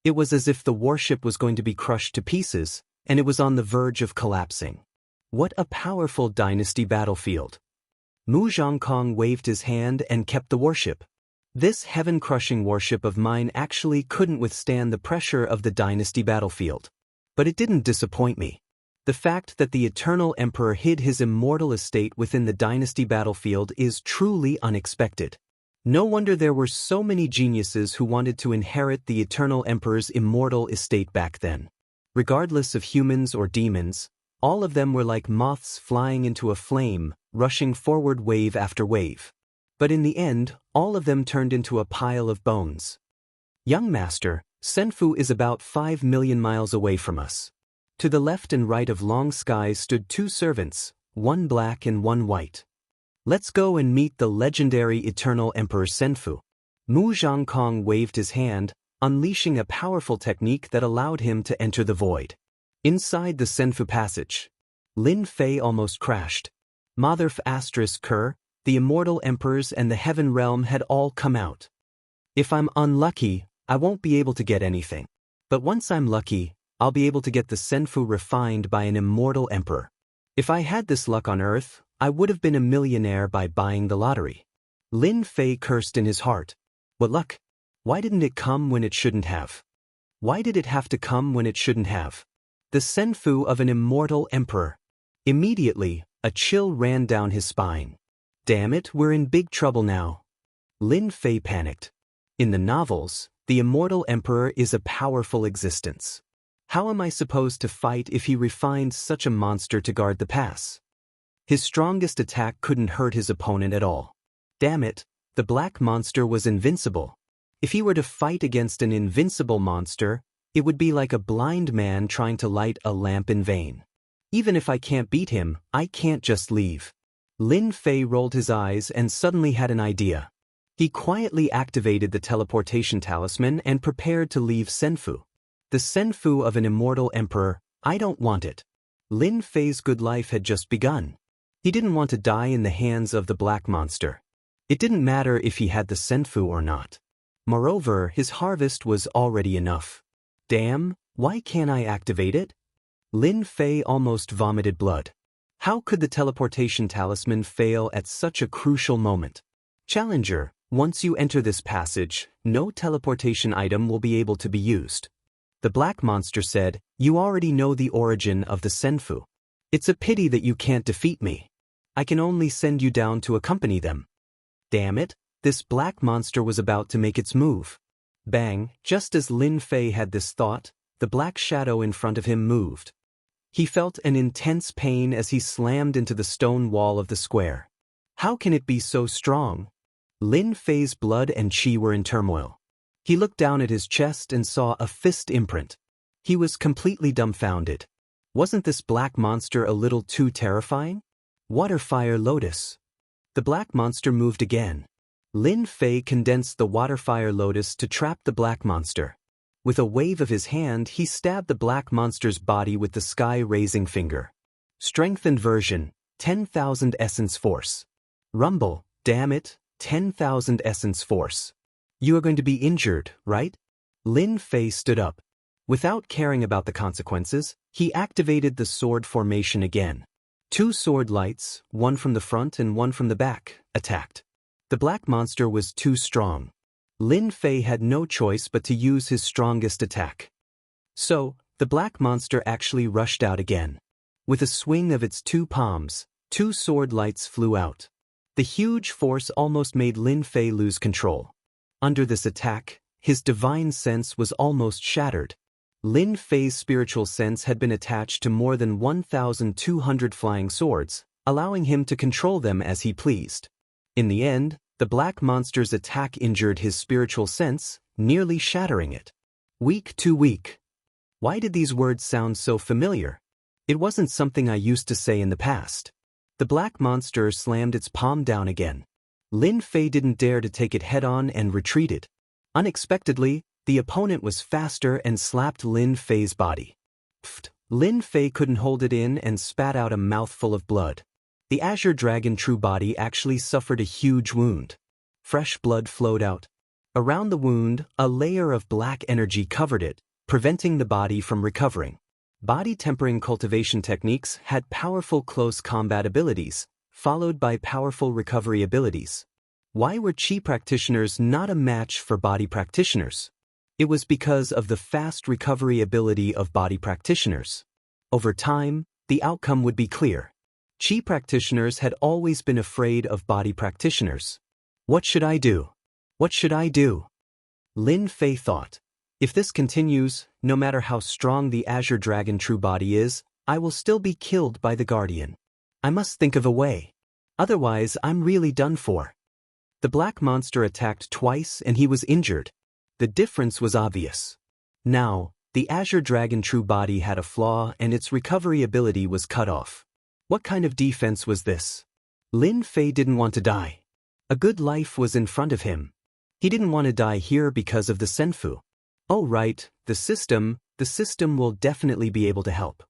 It was as if the warship was going to be crushed to pieces, and it was on the verge of collapsing. What a powerful dynasty battlefield! Mu Zhongkong waved his hand and kept the warship. This heaven-crushing warship of mine actually couldn't withstand the pressure of the dynasty battlefield. But it didn't disappoint me. The fact that the Eternal Emperor hid his immortal estate within the dynasty battlefield is truly unexpected. No wonder there were so many geniuses who wanted to inherit the Eternal Emperor's immortal estate back then. Regardless of humans or demons, all of them were like moths flying into a flame, rushing forward wave after wave. But in the end, all of them turned into a pile of bones. Young master, Senfu is about 5 million miles away from us. To the left and right of Long Sky stood two servants, one black and one white. Let's go and meet the legendary Eternal Emperor Senfu. Mu Zhongkong waved his hand, unleashing a powerful technique that allowed him to enter the void. Inside the Senfu passage, Lin Fei almost crashed. Motherf ****, the immortal emperors and the heaven realm had all come out. If I'm unlucky, I won't be able to get anything. But once I'm lucky, I'll be able to get the Senfu refined by an immortal emperor. If I had this luck on Earth, I would have been a millionaire by buying the lottery. Lin Fei cursed in his heart. What luck? Why didn't it come when it shouldn't have? Why did it have to come when it shouldn't have? The Senfu of an immortal emperor. Immediately, a chill ran down his spine. Damn it, we're in big trouble now. Lin Fei panicked. In the novels, the immortal emperor is a powerful existence. How am I supposed to fight if he refined such a monster to guard the pass? His strongest attack couldn't hurt his opponent at all. Damn it, the black monster was invincible. If he were to fight against an invincible monster, it would be like a blind man trying to light a lamp in vain. Even if I can't beat him, I can't just leave. Lin Fei rolled his eyes and suddenly had an idea. He quietly activated the teleportation talisman and prepared to leave Senfu. The Senfu of an immortal emperor, I don't want it. Lin Fei's good life had just begun. He didn't want to die in the hands of the black monster. It didn't matter if he had the Senfu or not. Moreover, his harvest was already enough. Damn, why can't I activate it? Lin Fei almost vomited blood. How could the teleportation talisman fail at such a crucial moment? Challenger, once you enter this passage, no teleportation item will be able to be used. The black monster said, you already know the origin of the Senfu. It's a pity that you can't defeat me. I can only send you down to accompany them. Damn it, this black monster was about to make its move. Bang, just as Lin Fei had this thought, the black shadow in front of him moved. He felt an intense pain as he slammed into the stone wall of the square. How can it be so strong? Lin Fei's blood and qi were in turmoil. He looked down at his chest and saw a fist imprint. He was completely dumbfounded. Wasn't this black monster a little too terrifying? Water fire lotus. The black monster moved again. Lin Fei condensed the water fire lotus to trap the black monster. With a wave of his hand, he stabbed the black monster's body with the sky-raising finger. Strengthened version, 10,000 essence force. Rumble, damn it, 10,000 essence force. You are going to be injured, right? Lin Fei stood up. Without caring about the consequences, he activated the sword formation again. 2 sword lights, one from the front and one from the back, attacked. The black monster was too strong. Lin Fei had no choice but to use his strongest attack. So, the black monster actually rushed out again. With a swing of its 2 palms, 2 sword lights flew out. The huge force almost made Lin Fei lose control. Under this attack, his divine sense was almost shattered. Lin Fei's spiritual sense had been attached to more than 1,200 flying swords, allowing him to control them as he pleased. In the end, the black monster's attack injured his spiritual sense, nearly shattering it. Weak to weak. Why did these words sound so familiar? It wasn't something I used to say in the past. The black monster slammed its palm down again. Lin Fei didn't dare to take it head-on and retreated. Unexpectedly, the opponent was faster and slapped Lin Fei's body. Pfft! Lin Fei couldn't hold it in and spat out a mouthful of blood. The Azure Dragon true body actually suffered a huge wound. Fresh blood flowed out. Around the wound, a layer of black energy covered it, preventing the body from recovering. Body tempering cultivation techniques had powerful close combat abilities, followed by powerful recovery abilities. Why were Qi practitioners not a match for body practitioners? It was because of the fast recovery ability of body practitioners. Over time, the outcome would be clear. Qi practitioners had always been afraid of body practitioners. What should I do? What should I do? Lin Fei thought. If this continues, no matter how strong the Azure Dragon true body is, I will still be killed by the Guardian. I must think of a way. Otherwise, I'm really done for. The black monster attacked twice and he was injured. The difference was obvious. Now, the Azure Dragon true body had a flaw and its recovery ability was cut off. What kind of defense was this? Lin Fei didn't want to die. A good life was in front of him. He didn't want to die here because of the Senfu. Oh right, the system will definitely be able to help.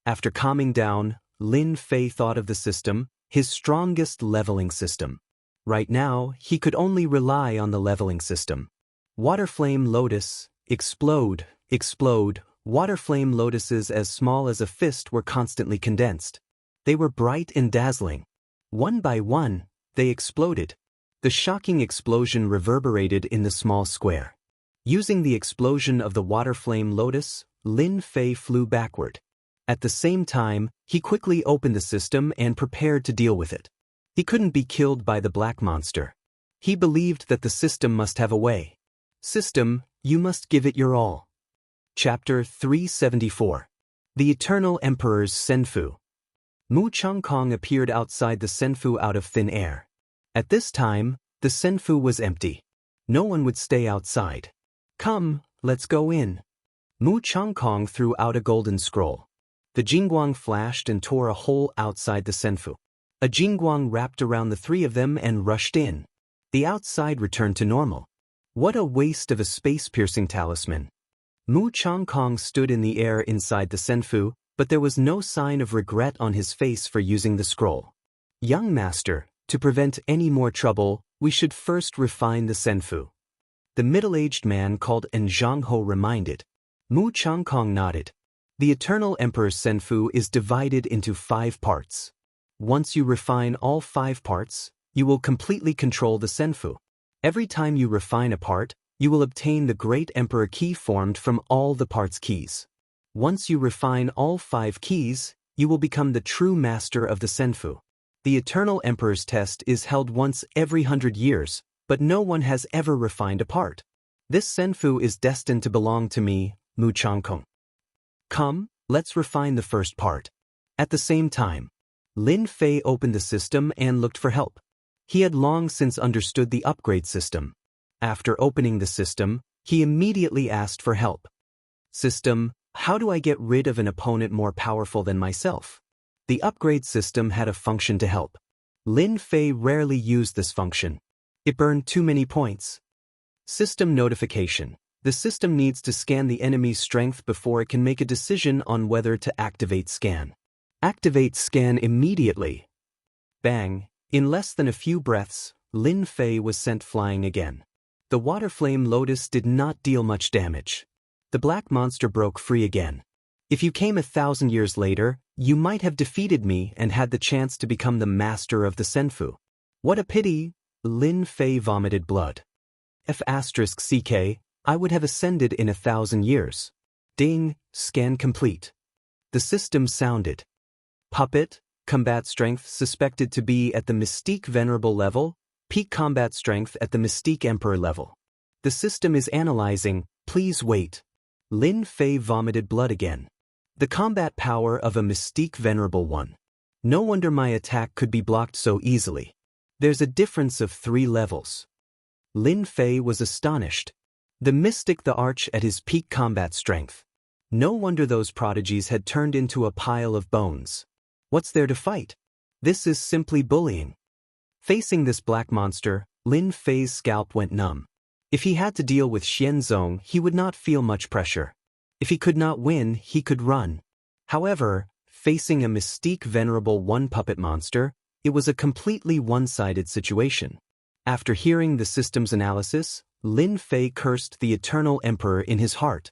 After calming down, Lin Fei thought of the system, his strongest leveling system. Right now, he could only rely on the leveling system. Water flame lotus, explode, explode. Water flame lotuses as small as a fist were constantly condensed. They were bright and dazzling. One by one, they exploded. The shocking explosion reverberated in the small square. Using the explosion of the water flame lotus, Lin Fei flew backward. At the same time, he quickly opened the system and prepared to deal with it. He couldn't be killed by the black monster. He believed that the system must have a way. System, you must give it your all. Chapter 374. The Eternal Emperor's Senfu. Mu Changkong appeared outside the Senfu out of thin air. At this time, the Senfu was empty. No one would stay outside. Come, let's go in. Mu Changkong threw out a golden scroll. The Jingguang flashed and tore a hole outside the Senfu. A Jingguang wrapped around the 3 of them and rushed in. The outside returned to normal. What a waste of a space-piercing talisman. Mu Changkong stood in the air inside the Senfu, but there was no sign of regret on his face for using the scroll. Young master, to prevent any more trouble, we should first refine the Senfu. The middle-aged man called Zhangho reminded. Mu Changkong nodded. The Eternal Emperor's Senfu is divided into 5 parts. Once you refine all 5 parts, you will completely control the Senfu. Every time you refine a part, you will obtain the Great Emperor key formed from all the parts' keys. Once you refine all 5 keys, you will become the true master of the Senfu. The Eternal Emperor's test is held once every 100 years, but no one has ever refined a part. This Senfu is destined to belong to me, Mu Changkong. Come, let's refine the first part. At the same time, Lin Fei opened the system and looked for help. He had long since understood the upgrade system. After opening the system, he immediately asked for help. System, how do I get rid of an opponent more powerful than myself? The upgrade system had a function to help. Lin Fei rarely used this function. It burned too many points. System notification. The system needs to scan the enemy's strength before it can make a decision on whether to activate scan. Activate scan immediately. Bang! In less than a few breaths, Lin Fei was sent flying again. The water flame lotus did not deal much damage. The black monster broke free again. If you came 1,000 years later, you might have defeated me and had the chance to become the master of the Senfu. What a pity! Lin Fei vomited blood. F***CK, I would have ascended in 1,000 years. Ding, scan complete. The system sounded. Puppet, combat strength suspected to be at the Mystique Venerable level, peak combat strength at the Mystique Emperor level. The system is analyzing, please wait. Lin Fei vomited blood again. The combat power of a Mystique Venerable one. No wonder my attack could be blocked so easily. There's a difference of 3 levels. Lin Fei was astonished. The mystic the arch at his peak combat strength. No wonder those prodigies had turned into a pile of bones. What's there to fight? This is simply bullying. Facing this black monster, Lin Fei's scalp went numb. If he had to deal with Xianzong, he would not feel much pressure. If he could not win, he could run. However, facing a Mystique Venerable one puppet monster, it was a completely one-sided situation. After hearing the system's analysis, Lin Fei cursed the Eternal Emperor in his heart.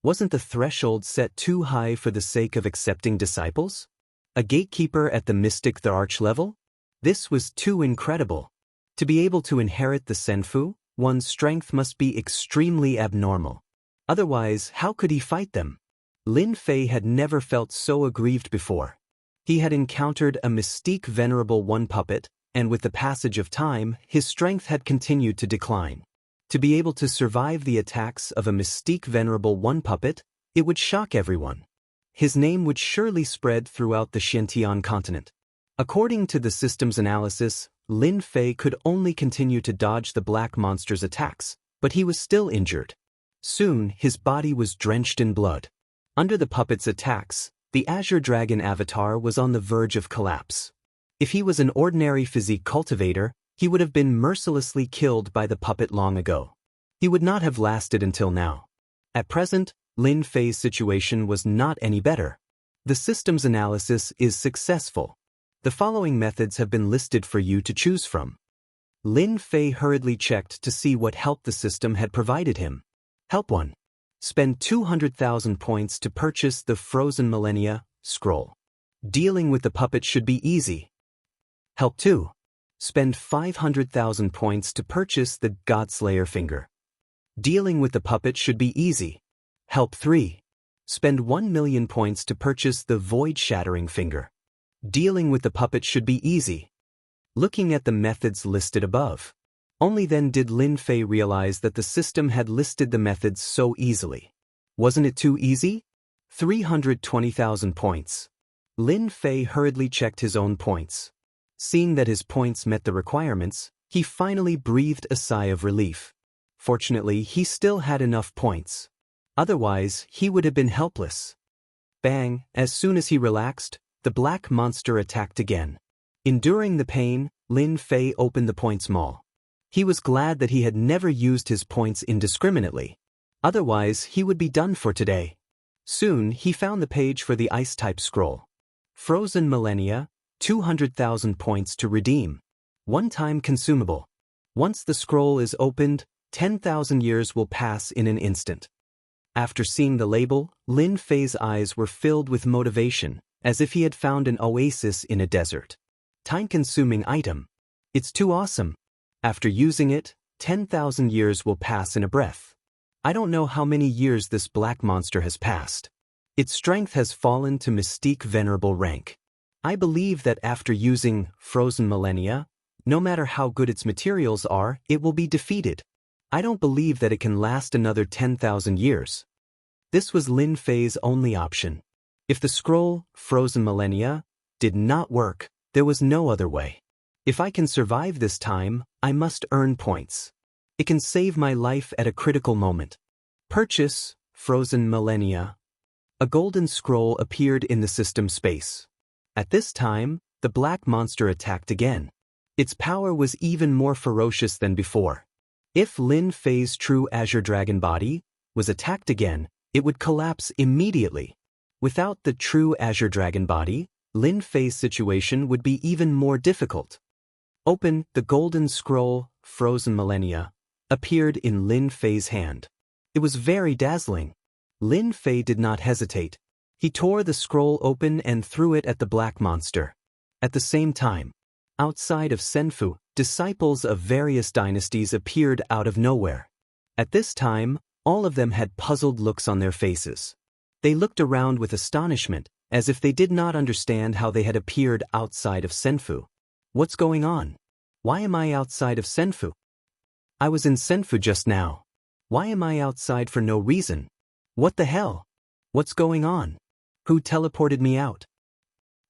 Wasn't the threshold set too high for the sake of accepting disciples? A gatekeeper at the Mystic the Arch level? This was too incredible. To be able to inherit the Senfu, one's strength must be extremely abnormal. Otherwise, how could he fight them? Lin Fei had never felt so aggrieved before. He had encountered a Mystique Venerable one puppet, and with the passage of time, his strength had continued to decline. To be able to survive the attacks of a Mystique Venerable one puppet, it would shock everyone. His name would surely spread throughout the Xiantian continent. According to the system's analysis, Lin Fei could only continue to dodge the black monster's attacks, but he was still injured. Soon, his body was drenched in blood. Under the puppet's attacks, the Azure Dragon avatar was on the verge of collapse. If he was an ordinary physique cultivator, he would have been mercilessly killed by the puppet long ago. He would not have lasted until now. At present, Lin Fei's situation was not any better. The system's analysis is successful. The following methods have been listed for you to choose from. Lin Fei hurriedly checked to see what help the system had provided him. Help 1. Spend 200,000 points to purchase the Frozen Millennia scroll. Dealing with the puppet should be easy. Help 2. Spend 500,000 points to purchase the Godslayer finger. Dealing with the puppet should be easy. Help 3. Spend 1,000,000 points to purchase the Void-Shattering finger. Dealing with the puppet should be easy. Looking at the methods listed above. Only then did Lin Fei realize that the system had listed the methods so easily. Wasn't it too easy? 320,000 points. Lin Fei hurriedly checked his own points. Seeing that his points met the requirements, he finally breathed a sigh of relief. Fortunately, he still had enough points. Otherwise, he would have been helpless. Bang! As soon as he relaxed, the black monster attacked again. Enduring the pain, Lin Fei opened the points mall. He was glad that he had never used his points indiscriminately. Otherwise, he would be done for today. Soon, he found the page for the Ice-type scroll. Frozen Millennia, 200,000 points to redeem. One-time consumable. Once the scroll is opened, 10,000 years will pass in an instant. After seeing the label, Lin Fei's eyes were filled with motivation, as if he had found an oasis in a desert. Time-consuming item. It's too awesome. After using it, 10,000 years will pass in a breath. I don't know how many years this black monster has passed. Its strength has fallen to Mystique Venerable rank. I believe that after using Frozen Millennia, no matter how good its materials are, it will be defeated. I don't believe that it can last another 10,000 years. This was Lin Fei's only option. If the scroll, Frozen Millennia, did not work, there was no other way. If I can survive this time, I must earn points. It can save my life at a critical moment. Purchase, frozen millennia. A golden scroll appeared in the system space. At this time, the black monster attacked again. Its power was even more ferocious than before. If Lin Fei's true Azure Dragon body was attacked again, it would collapse immediately. Without the true Azure Dragon body, Lin Fei's situation would be even more difficult. Open, the golden scroll, frozen millennia, appeared in Lin Fei's hand. It was very dazzling. Lin Fei did not hesitate. He tore the scroll open and threw it at the black monster. At the same time, outside of Senfu, disciples of various dynasties appeared out of nowhere. At this time, all of them had puzzled looks on their faces. They looked around with astonishment, as if they did not understand how they had appeared outside of Senfu. What's going on? Why am I outside of Senfu? I was in Senfu just now. Why am I outside for no reason? What the hell? What's going on? Who teleported me out?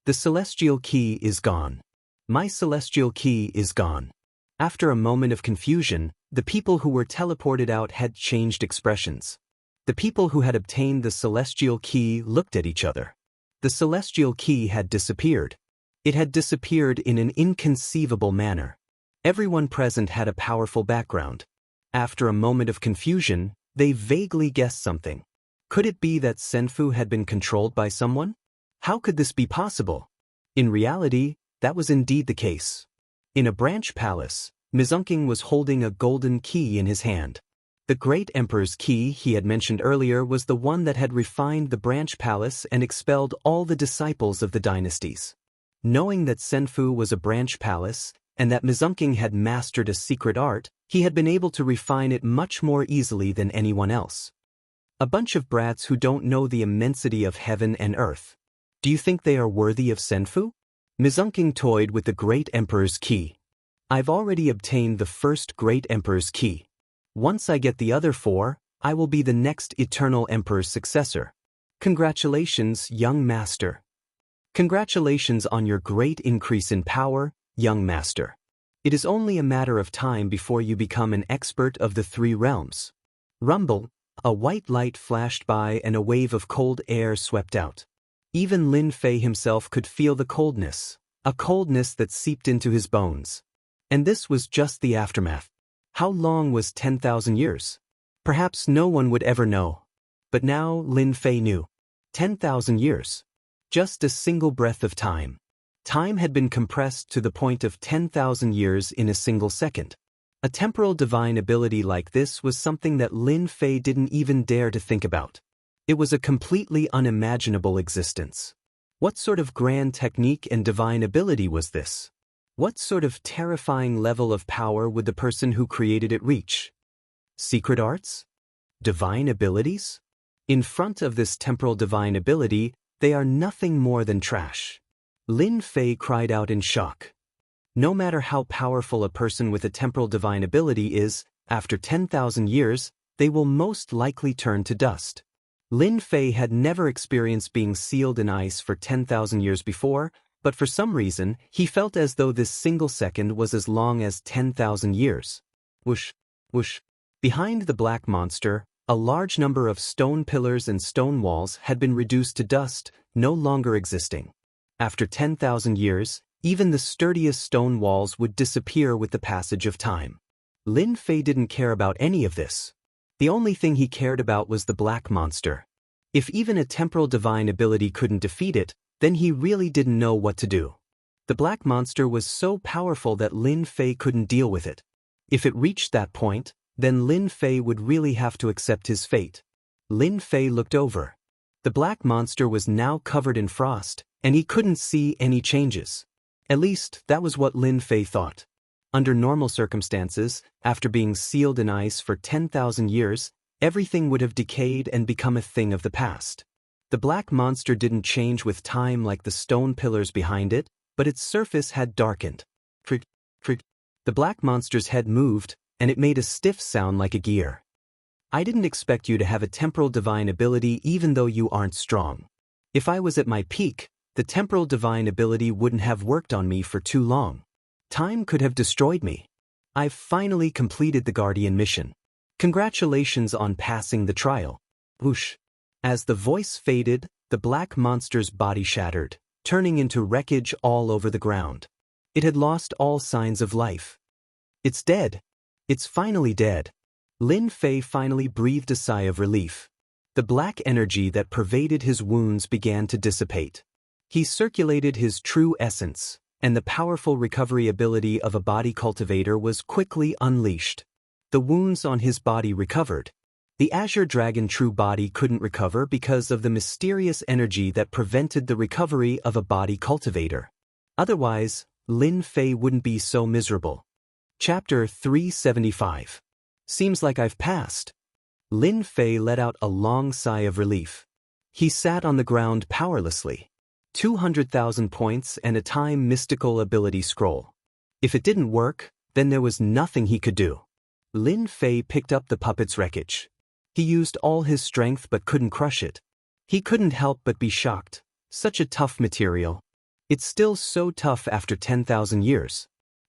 The celestial key is gone. My celestial key is gone. After a moment of confusion, the people who were teleported out had changed expressions. The people who had obtained the celestial key looked at each other. The celestial key had disappeared. It had disappeared in an inconceivable manner. Everyone present had a powerful background. After a moment of confusion, they vaguely guessed something. Could it be that Senfu had been controlled by someone? How could this be possible? In reality, that was indeed the case. In a branch palace, Mizunking was holding a golden key in his hand. The great emperor's key he had mentioned earlier was the one that had refined the branch palace and expelled all the disciples of the dynasties. Knowing that Senfu was a branch palace, and that Mizunking had mastered a secret art, he had been able to refine it much more easily than anyone else. A bunch of brats who don't know the immensity of heaven and earth. Do you think they are worthy of Senfu? Mizunking toyed with the great emperor's key. I've already obtained the first great emperor's key. Once I get the other 4, I will be the next eternal emperor's successor. Congratulations, young master. Congratulations on your great increase in power, young master. It is only a matter of time before you become an expert of the 3 realms. Rumble, a white light flashed by and a wave of cold air swept out. Even Lin Fei himself could feel the coldness, a coldness that seeped into his bones. And this was just the aftermath. How long was 10,000 years? Perhaps no one would ever know. But now Lin Fei knew. 10,000 years. Just a single breath of time. Time had been compressed to the point of 10,000 years in a single second. A temporal divine ability like this was something that Lin Fei didn't even dare to think about. It was a completely unimaginable existence. What sort of grand technique and divine ability was this? What sort of terrifying level of power would the person who created it reach? Secret arts? Divine abilities? In front of this temporal divine ability, they are nothing more than trash. Lin Fei cried out in shock. No matter how powerful a person with a temporal divine ability is, after 10,000 years, they will most likely turn to dust. Lin Fei had never experienced being sealed in ice for 10,000 years before, but for some reason, he felt as though this single second was as long as 10,000 years. Whoosh, whoosh. Behind the black monster, a large number of stone pillars and stone walls had been reduced to dust, no longer existing. After 10,000 years, even the sturdiest stone walls would disappear with the passage of time. Lin Fei didn't care about any of this. The only thing he cared about was the black monster. If even a temporal divine ability couldn't defeat it, then he really didn't know what to do. The black monster was so powerful that Lin Fei couldn't deal with it. If it reached that point, then Lin Fei would really have to accept his fate. Lin Fei looked over. The black monster was now covered in frost, and he couldn't see any changes. At least, that was what Lin Fei thought. Under normal circumstances, after being sealed in ice for 10,000 years, everything would have decayed and become a thing of the past. The black monster didn't change with time like the stone pillars behind it, but its surface had darkened. Crick, crick. The black monster's head moved, and it made a stiff sound like a gear. I didn't expect you to have a temporal divine ability even though you aren't strong. If I was at my peak, the temporal divine ability wouldn't have worked on me for too long. Time could have destroyed me. I've finally completed the Guardian mission. Congratulations on passing the trial. Whoosh. As the voice faded, the black monster's body shattered, turning into wreckage all over the ground. It had lost all signs of life. It's dead. It's finally dead. Lin Fei finally breathed a sigh of relief. The black energy that pervaded his wounds began to dissipate. He circulated his true essence, and the powerful recovery ability of a body cultivator was quickly unleashed. The wounds on his body recovered. The Azure Dragon true body couldn't recover because of the mysterious energy that prevented the recovery of a body cultivator. Otherwise, Lin Fei wouldn't be so miserable. Chapter 375. Seems like I've passed. Lin Fei let out a long sigh of relief. He sat on the ground powerlessly. 200,000 points and a time mystical ability scroll. If it didn't work, then there was nothing he could do. Lin Fei picked up the puppet's wreckage. He used all his strength but couldn't crush it. He couldn't help but be shocked. Such a tough material. It's still so tough after 10,000 years.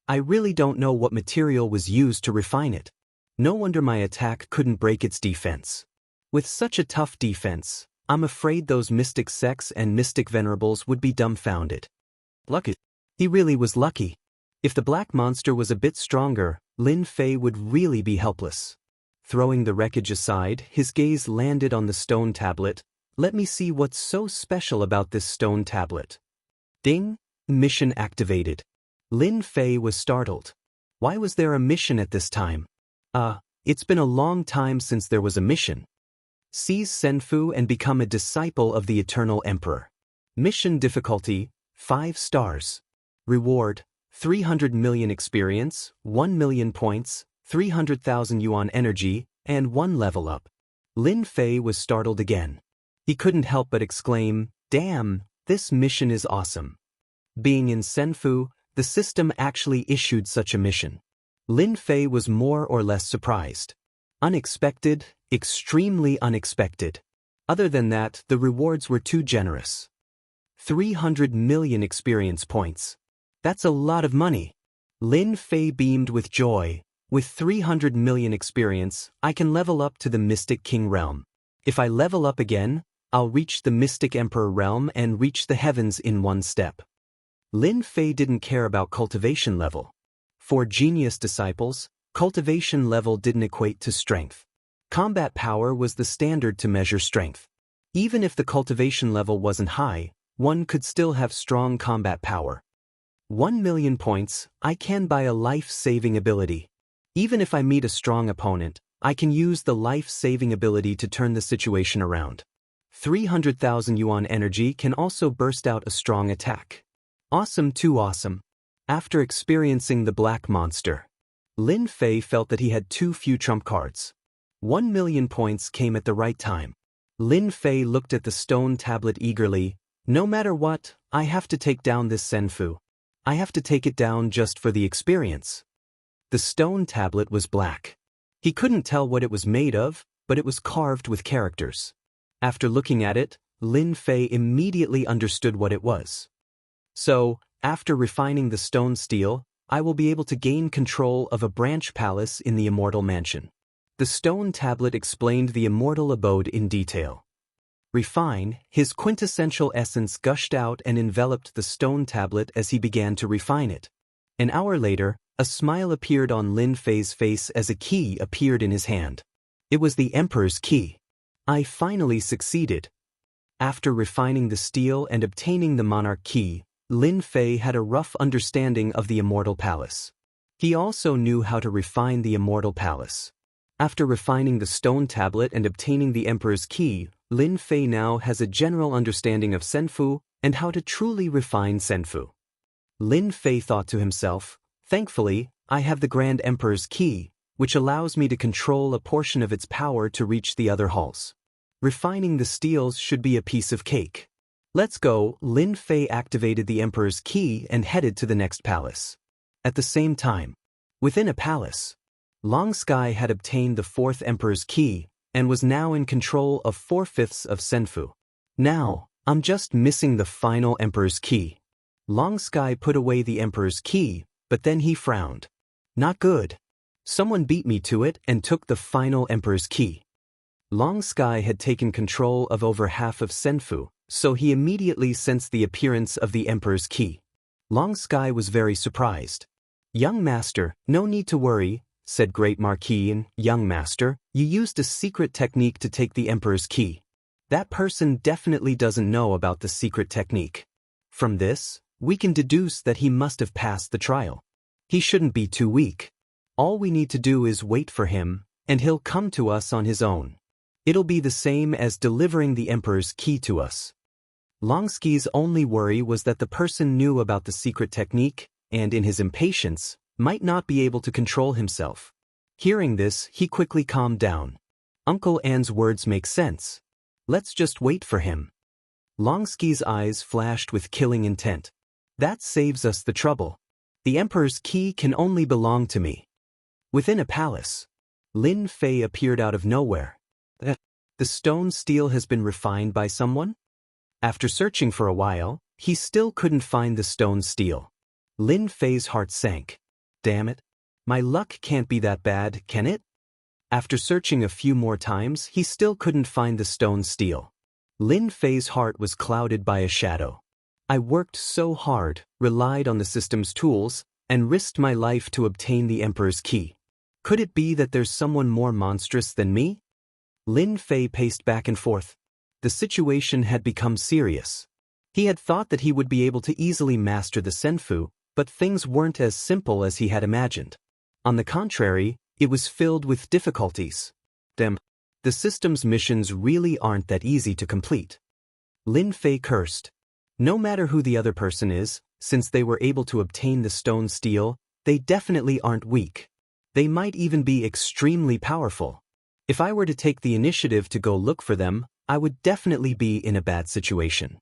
I really don't know what material was used to refine it. No wonder my attack couldn't break its defense. With such a tough defense, I'm afraid those mystic sects and mystic venerables would be dumbfounded. Lucky. He really was lucky. If the black monster was a bit stronger, Lin Fei would really be helpless. Throwing the wreckage aside, his gaze landed on the stone tablet. Let me see what's so special about this stone tablet. Ding! Mission activated. Lin Fei was startled. Why was there a mission at this time? It's been a long time since there was a mission. Seize Senfu and become a disciple of the Eternal Emperor. Mission difficulty, 5 stars. Reward, 300 million experience, 1 million points, 300,000 yuan energy, and 1 level up. Lin Fei was startled again. He couldn't help but exclaim, "Damn, this mission is awesome." Being in Senfu, the system actually issued such a mission. Lin Fei was more or less surprised. Unexpected, extremely unexpected. Other than that, the rewards were too generous. 300 million experience points. That's a lot of money. Lin Fei beamed with joy. With 300 million experience, I can level up to the Mystic King realm. If I level up again, I'll reach the Mystic Emperor realm and reach the heavens in 1 step. Lin Fei didn't care about cultivation level. For genius disciples, cultivation level didn't equate to strength. Combat power was the standard to measure strength. Even if the cultivation level wasn't high, one could still have strong combat power. 1 million points, I can buy a life-saving ability. Even if I meet a strong opponent, I can use the life-saving ability to turn the situation around. 300,000 yuan energy can also burst out a strong attack. Awesome too awesome. After experiencing the black monster, Lin Fei felt that he had too few trump cards. 1 million points came at the right time. Lin Fei looked at the stone tablet eagerly. No matter what, I have to take down this Senfu. I have to take it down just for the experience. The stone tablet was black. He couldn't tell what it was made of, but it was carved with characters. After looking at it, Lin Fei immediately understood what it was. So, after refining the stone steel, I will be able to gain control of a branch palace in the Immortal Mansion. The stone tablet explained the immortal abode in detail. Refine, his quintessential essence gushed out and enveloped the stone tablet as he began to refine it. An hour later, a smile appeared on Lin Fei's face as a key appeared in his hand. It was the Emperor's key. I finally succeeded. After refining the steel and obtaining the Monarch key, Lin Fei had a rough understanding of the Immortal Palace. He also knew how to refine the Immortal Palace. After refining the stone tablet and obtaining the Emperor's key, Lin Fei now has a general understanding of Senfu and how to truly refine Senfu. Lin Fei thought to himself, "Thankfully, I have the Grand Emperor's key, which allows me to control a portion of its power to reach the other halls. Refining the steels should be a piece of cake. Let's go." Lin Fei activated the Emperor's key and headed to the next palace. At the same time, within a palace, Long Sky had obtained the 4th Emperor's key and was now in control of 4/5 of Senfu. Now, I'm just missing the final Emperor's key. Long Sky put away the Emperor's key, But then he frowned. Not good. Someone beat me to it and took the final emperor's key. Long Sky had taken control of over half of Senfu, so he immediately sensed the appearance of the emperor's key. Long Sky was very surprised. Young master, no need to worry, said Great Marquis. And young master, you used a secret technique to take the emperor's key. That person definitely doesn't know about the secret technique. From this, we can deduce that he must have passed the trial. He shouldn't be too weak. All we need to do is wait for him, and he'll come to us on his own. It'll be the same as delivering the emperor's key to us. Longsky's only worry was that the person knew about the secret technique, and in his impatience, might not be able to control himself. Hearing this, he quickly calmed down. Uncle An's words make sense. Let's just wait for him. Longsky's eyes flashed with killing intent. That saves us the trouble. The emperor's key can only belong to me. Within a palace, Lin Fei appeared out of nowhere. The stone steel has been refined by someone? After searching for a while, he still couldn't find the stone steel. Lin Fei's heart sank. Damn it. My luck can't be that bad, can it? After searching a few more times, he still couldn't find the stone steel. Lin Fei's heart was clouded by a shadow. I worked so hard, relied on the system's tools, and risked my life to obtain the emperor's key. Could it be that there's someone more monstrous than me? Lin Fei paced back and forth. The situation had become serious. He had thought that he would be able to easily master the Senfu, but things weren't as simple as he had imagined. On the contrary, it was filled with difficulties. Damn, the system's missions really aren't that easy to complete. Lin Fei cursed. No matter who the other person is, since they were able to obtain the stone steel, they definitely aren't weak. They might even be extremely powerful. If I were to take the initiative to go look for them, I would definitely be in a bad situation.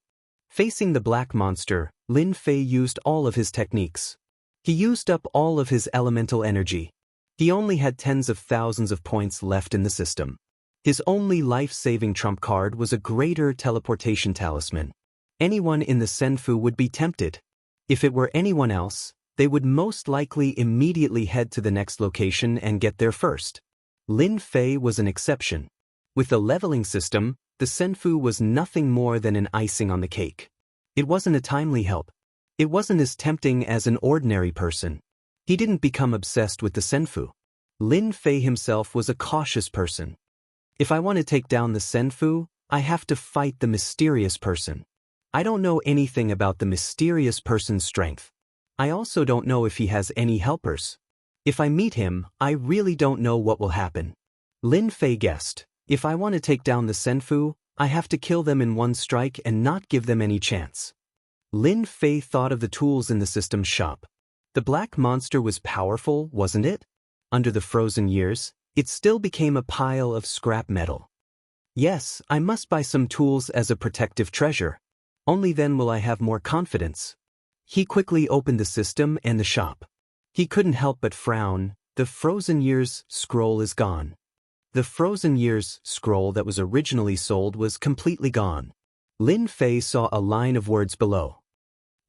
Facing the black monster, Lin Fei used all of his techniques. He used up all of his elemental energy. He only had tens of thousands of points left in the system. His only life-saving trump card was a greater teleportation talisman. Anyone in the Senfu would be tempted. If it were anyone else, they would most likely immediately head to the next location and get there first. Lin Fei was an exception. With the leveling system, the Senfu was nothing more than an icing on the cake. It wasn't a timely help. It wasn't as tempting as an ordinary person. He didn't become obsessed with the Senfu. Lin Fei himself was a cautious person. If I want to take down the Senfu, I have to fight the mysterious person. I don't know anything about the mysterious person's strength. I also don't know if he has any helpers. If I meet him, I really don't know what will happen. Lin Fei guessed, if I want to take down the Senfu, I have to kill them in one strike and not give them any chance. Lin Fei thought of the tools in the system's shop. The black monster was powerful, wasn't it? Under the frozen years, it still became a pile of scrap metal. Yes, I must buy some tools as a protective treasure. Only then will I have more confidence. He quickly opened the system and the shop. He couldn't help but frown. The Frozen Years scroll is gone. The Frozen Years scroll that was originally sold was completely gone. Lin Fei saw a line of words below.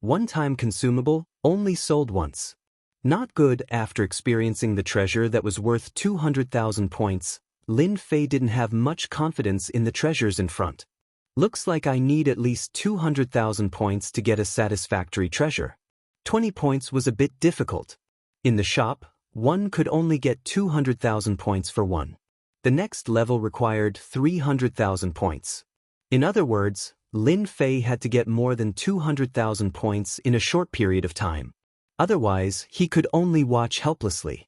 One-time consumable, only sold once. Not good. After experiencing the treasure that was worth 200,000 points, Lin Fei didn't have much confidence in the treasures in front. Looks like I need at least 200,000 points to get a satisfactory treasure. 20 points was a bit difficult. In the shop, one could only get 200,000 points for one. The next level required 300,000 points. In other words, Lin Fei had to get more than 200,000 points in a short period of time. Otherwise, he could only watch helplessly.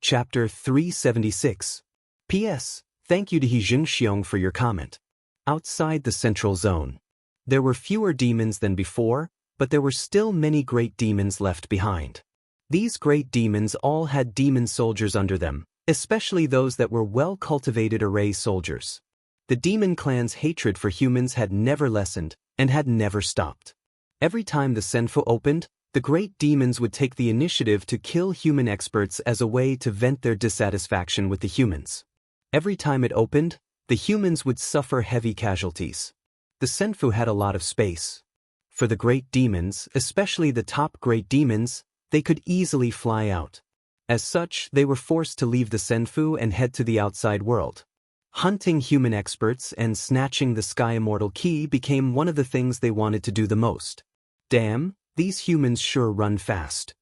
Chapter 376. P.S. Thank you to Xianxia for your comment. Outside the central zone, there were fewer demons than before, but there were still many great demons left behind. These great demons all had demon soldiers under them, especially those that were well-cultivated array soldiers. The demon clan's hatred for humans had never lessened, and had never stopped. Every time the Senfu opened, the great demons would take the initiative to kill human experts as a way to vent their dissatisfaction with the humans. Every time it opened, the humans would suffer heavy casualties. The Senfu had a lot of space. For the great demons, especially the top great demons, They could easily fly out. As such, they were forced to leave the Senfu and head to the outside world. Hunting human experts and snatching the Sky Immortal key became one of the things they wanted to do the most. Damn, these humans sure run fast.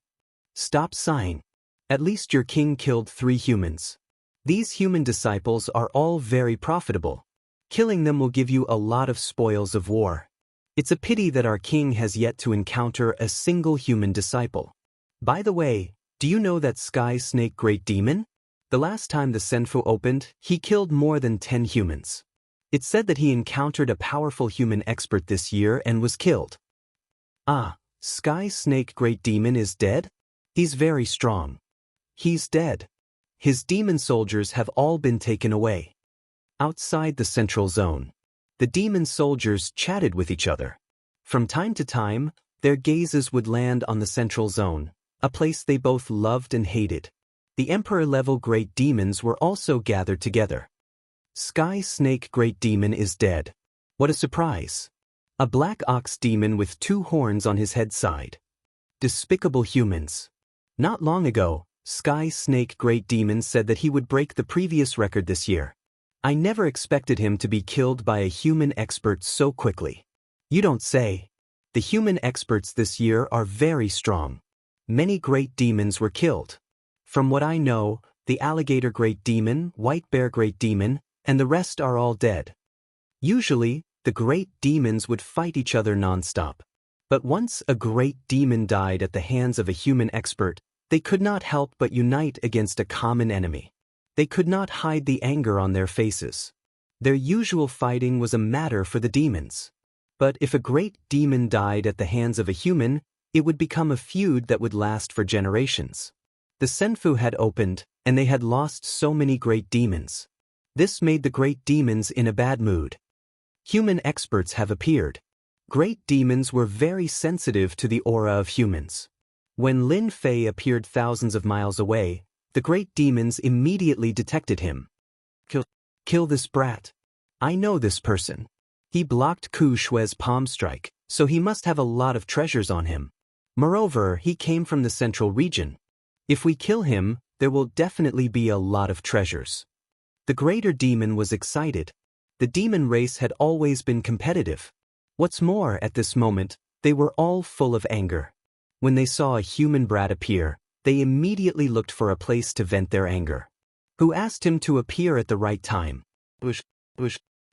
Stop sighing. At least your king killed 3 humans. These human disciples are all very profitable. Killing them will give you a lot of spoils of war. It's a pity that our king has yet to encounter a single human disciple. By the way, do you know that Sky Snake Great Demon? The last time the Senfu opened, he killed more than 10 humans. It's said that he encountered a powerful human expert this year and was killed. Ah, Sky Snake Great Demon is dead? He's very strong. He's dead. His demon soldiers have all been taken away. Outside the central zone, the demon soldiers chatted with each other. From time to time, their gazes would land on the central zone, a place they both loved and hated. The Emperor-level Great Demons were also gathered together. Sky Snake Great Demon is dead. What a surprise. A black ox demon with 2 horns on his head side. Despicable humans. Not long ago, Sky Snake Great Demon said that he would break the previous record this year. I never expected him to be killed by a human expert so quickly. You don't say. The human experts this year are very strong. Many great demons were killed. From what I know, the Alligator Great Demon, White Bear Great Demon, and the rest are all dead. Usually, the great demons would fight each other non-stop. But once a great demon died at the hands of a human expert, they could not help but unite against a common enemy. They could not hide the anger on their faces. Their usual fighting was a matter for the demons. But if a great demon died at the hands of a human, it would become a feud that would last for generations. The Senfu had opened, and they had lost so many great demons. This made the great demons in a bad mood. Human experts have appeared. Great demons were very sensitive to the aura of humans. When Lin Fei appeared thousands of miles away, the great demons immediately detected him. Kill this brat. I know this person. He blocked Ku Shui's palm strike, so he must have a lot of treasures on him. Moreover, he came from the central region. If we kill him, there will definitely be a lot of treasures. The greater demon was excited. The demon race had always been competitive. What's more, at this moment, they were all full of anger. When they saw a human brat appear, they immediately looked for a place to vent their anger. Who asked him to appear at the right time?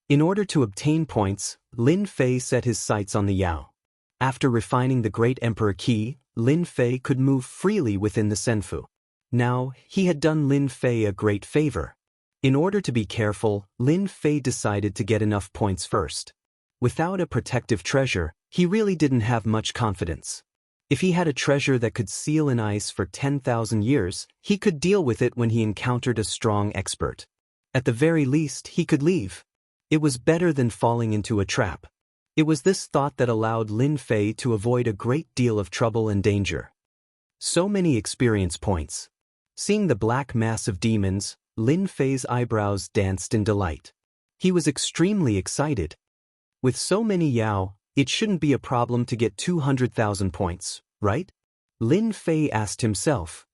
In order to obtain points, Lin Fei set his sights on the Yao. After refining the Great Emperor Key, Lin Fei could move freely within the Senfu. Now, he had done Lin Fei a great favor. In order to be careful, Lin Fei decided to get enough points first. Without a protective treasure, he really didn't have much confidence. If he had a treasure that could seal in ice for 10,000 years, he could deal with it when he encountered a strong expert. At the very least, he could leave. It was better than falling into a trap. It was this thought that allowed Lin Fei to avoid a great deal of trouble and danger. So many experience points. Seeing the black mass of demons, Lin Fei's eyebrows danced in delight. He was extremely excited. With so many Yao, it shouldn't be a problem to get 200,000 points, right? Lin Fei asked himself.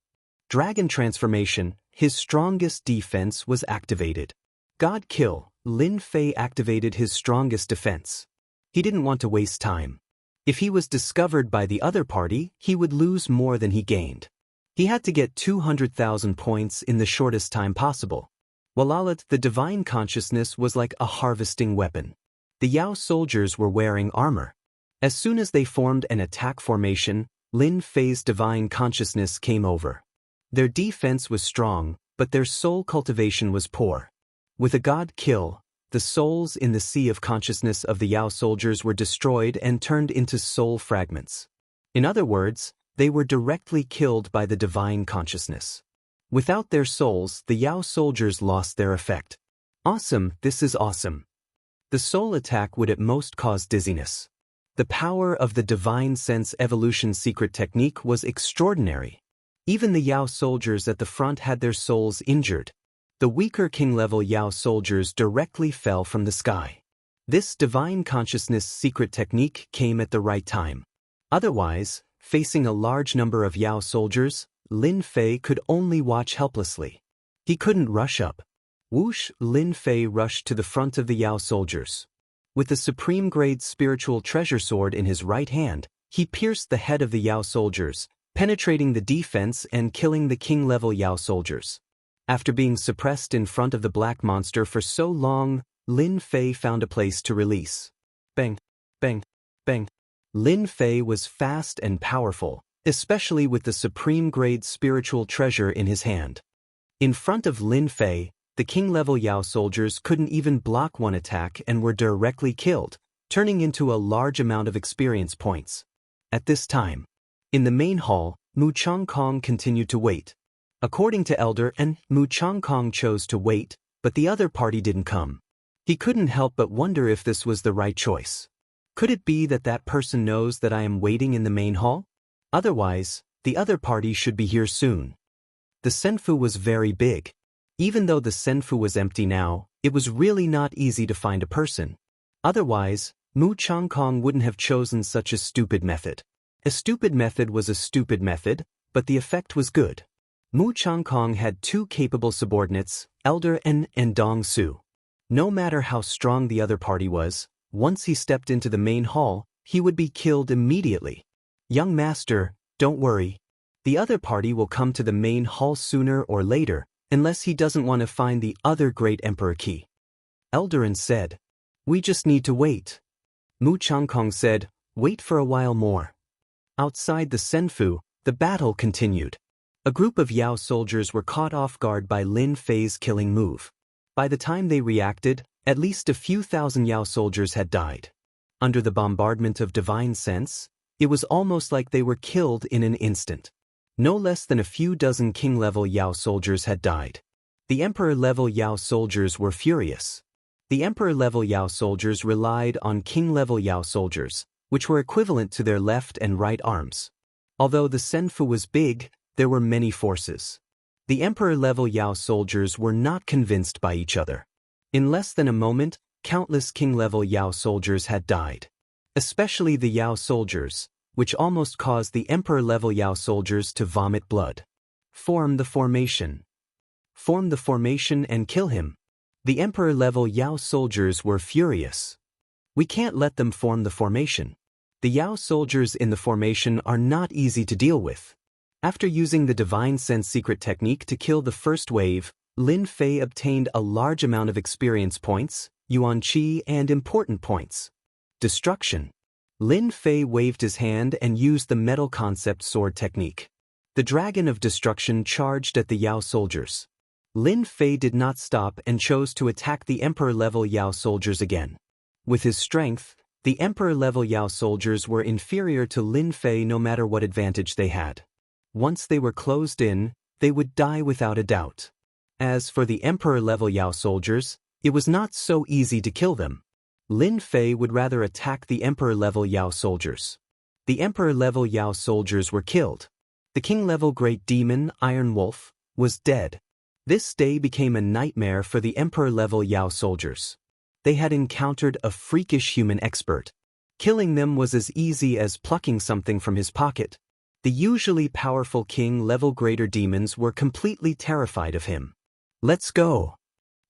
Dragon Transformation, his strongest defense, was activated. God Kill, Lin Fei activated his strongest defense. He didn't want to waste time. If he was discovered by the other party, he would lose more than he gained. He had to get 200,000 points in the shortest time possible. Walalat, the divine consciousness, was like a harvesting weapon. The Yao soldiers were wearing armor. As soon as they formed an attack formation, Lin Fei's divine consciousness came over. Their defense was strong, but their soul cultivation was poor. With a God Kill, the souls in the sea of consciousness of the Yao soldiers were destroyed and turned into soul fragments. In other words, they were directly killed by the divine consciousness. Without their souls, the Yao soldiers lost their effect. Awesome, this is awesome. The soul attack would at most cause dizziness. The power of the Divine Sense Evolution secret technique was extraordinary. Even the Yao soldiers at the front had their souls injured. The weaker king-level Yao soldiers directly fell from the sky. This Divine Consciousness secret technique came at the right time. Otherwise, Facing a large number of Yao soldiers, Lin Fei could only watch helplessly. He couldn't rush up. Whoosh! Lin Fei rushed to the front of the Yao soldiers. With the supreme-grade spiritual treasure sword in his right hand, he pierced the head of the Yao soldiers, penetrating the defense and killing the king-level Yao soldiers. After being suppressed in front of the black monster for so long, Lin Fei found a place to release. Bang! Bang! Bang! Lin Fei was fast and powerful, especially with the supreme-grade spiritual treasure in his hand. In front of Lin Fei, the king-level Yao soldiers couldn't even block one attack and were directly killed, turning into a large amount of experience points. At this time, in the main hall, Mu Changkong continued to wait. According to Elder N, Mu Changkong chose to wait, but the other party didn't come. He couldn't help but wonder if this was the right choice. Could it be that that person knows that I am waiting in the main hall? Otherwise, the other party should be here soon. The senfu was very big. Even though the senfu was empty now, it was really not easy to find a person. Otherwise, Mu Changkong wouldn't have chosen such a stupid method. A stupid method was a stupid method, but the effect was good. Mu Changkong had two capable subordinates, Elder N and Dong Su. No matter how strong the other party was, once he stepped into the main hall, he would be killed immediately. Young master, don't worry. The other party will come to the main hall sooner or later, unless he doesn't want to find the other great emperor key. Eldarin said, we just need to wait. Mu Changkong said, wait for a while more. Outside the senfu, the battle continued. A group of Yao soldiers were caught off guard by Lin Fei's killing move. By the time they reacted, at least a few thousand Yao soldiers had died. Under the bombardment of divine sense, it was almost like they were killed in an instant. No less than a few dozen king-level Yao soldiers had died. The emperor-level Yao soldiers were furious. The emperor-level Yao soldiers relied on king-level Yao soldiers, which were equivalent to their left and right arms. Although the senfu was big, there were many forces. The emperor-level Yao soldiers were not convinced by each other. In less than a moment, countless king-level Yao soldiers had died. Especially the Yao soldiers, which almost caused the emperor-level Yao soldiers to vomit blood. Form the formation. Form the formation and kill him. The emperor-level Yao soldiers were furious. We can't let them form the formation. The Yao soldiers in the formation are not easy to deal with. After using the Divine Sense secret technique to kill the first wave, Lin Fei obtained a large amount of experience points, yuan qi and important points. Destruction. Lin Fei waved his hand and used the metal concept sword technique. The dragon of destruction charged at the Yao soldiers. Lin Fei did not stop and chose to attack the emperor-level Yao soldiers again. With his strength, the emperor-level Yao soldiers were inferior to Lin Fei no matter what advantage they had. Once they were closed in, they would die without a doubt. As for the emperor-level Yao soldiers, it was not so easy to kill them. Lin Fei would rather attack the emperor-level Yao soldiers. The emperor-level Yao soldiers were killed. The king-level great demon, Iron Wolf, was dead. This day became a nightmare for the emperor-level Yao soldiers. They had encountered a freakish human expert. Killing them was as easy as plucking something from his pocket. The usually powerful king-level greater demons were completely terrified of him. Let's go.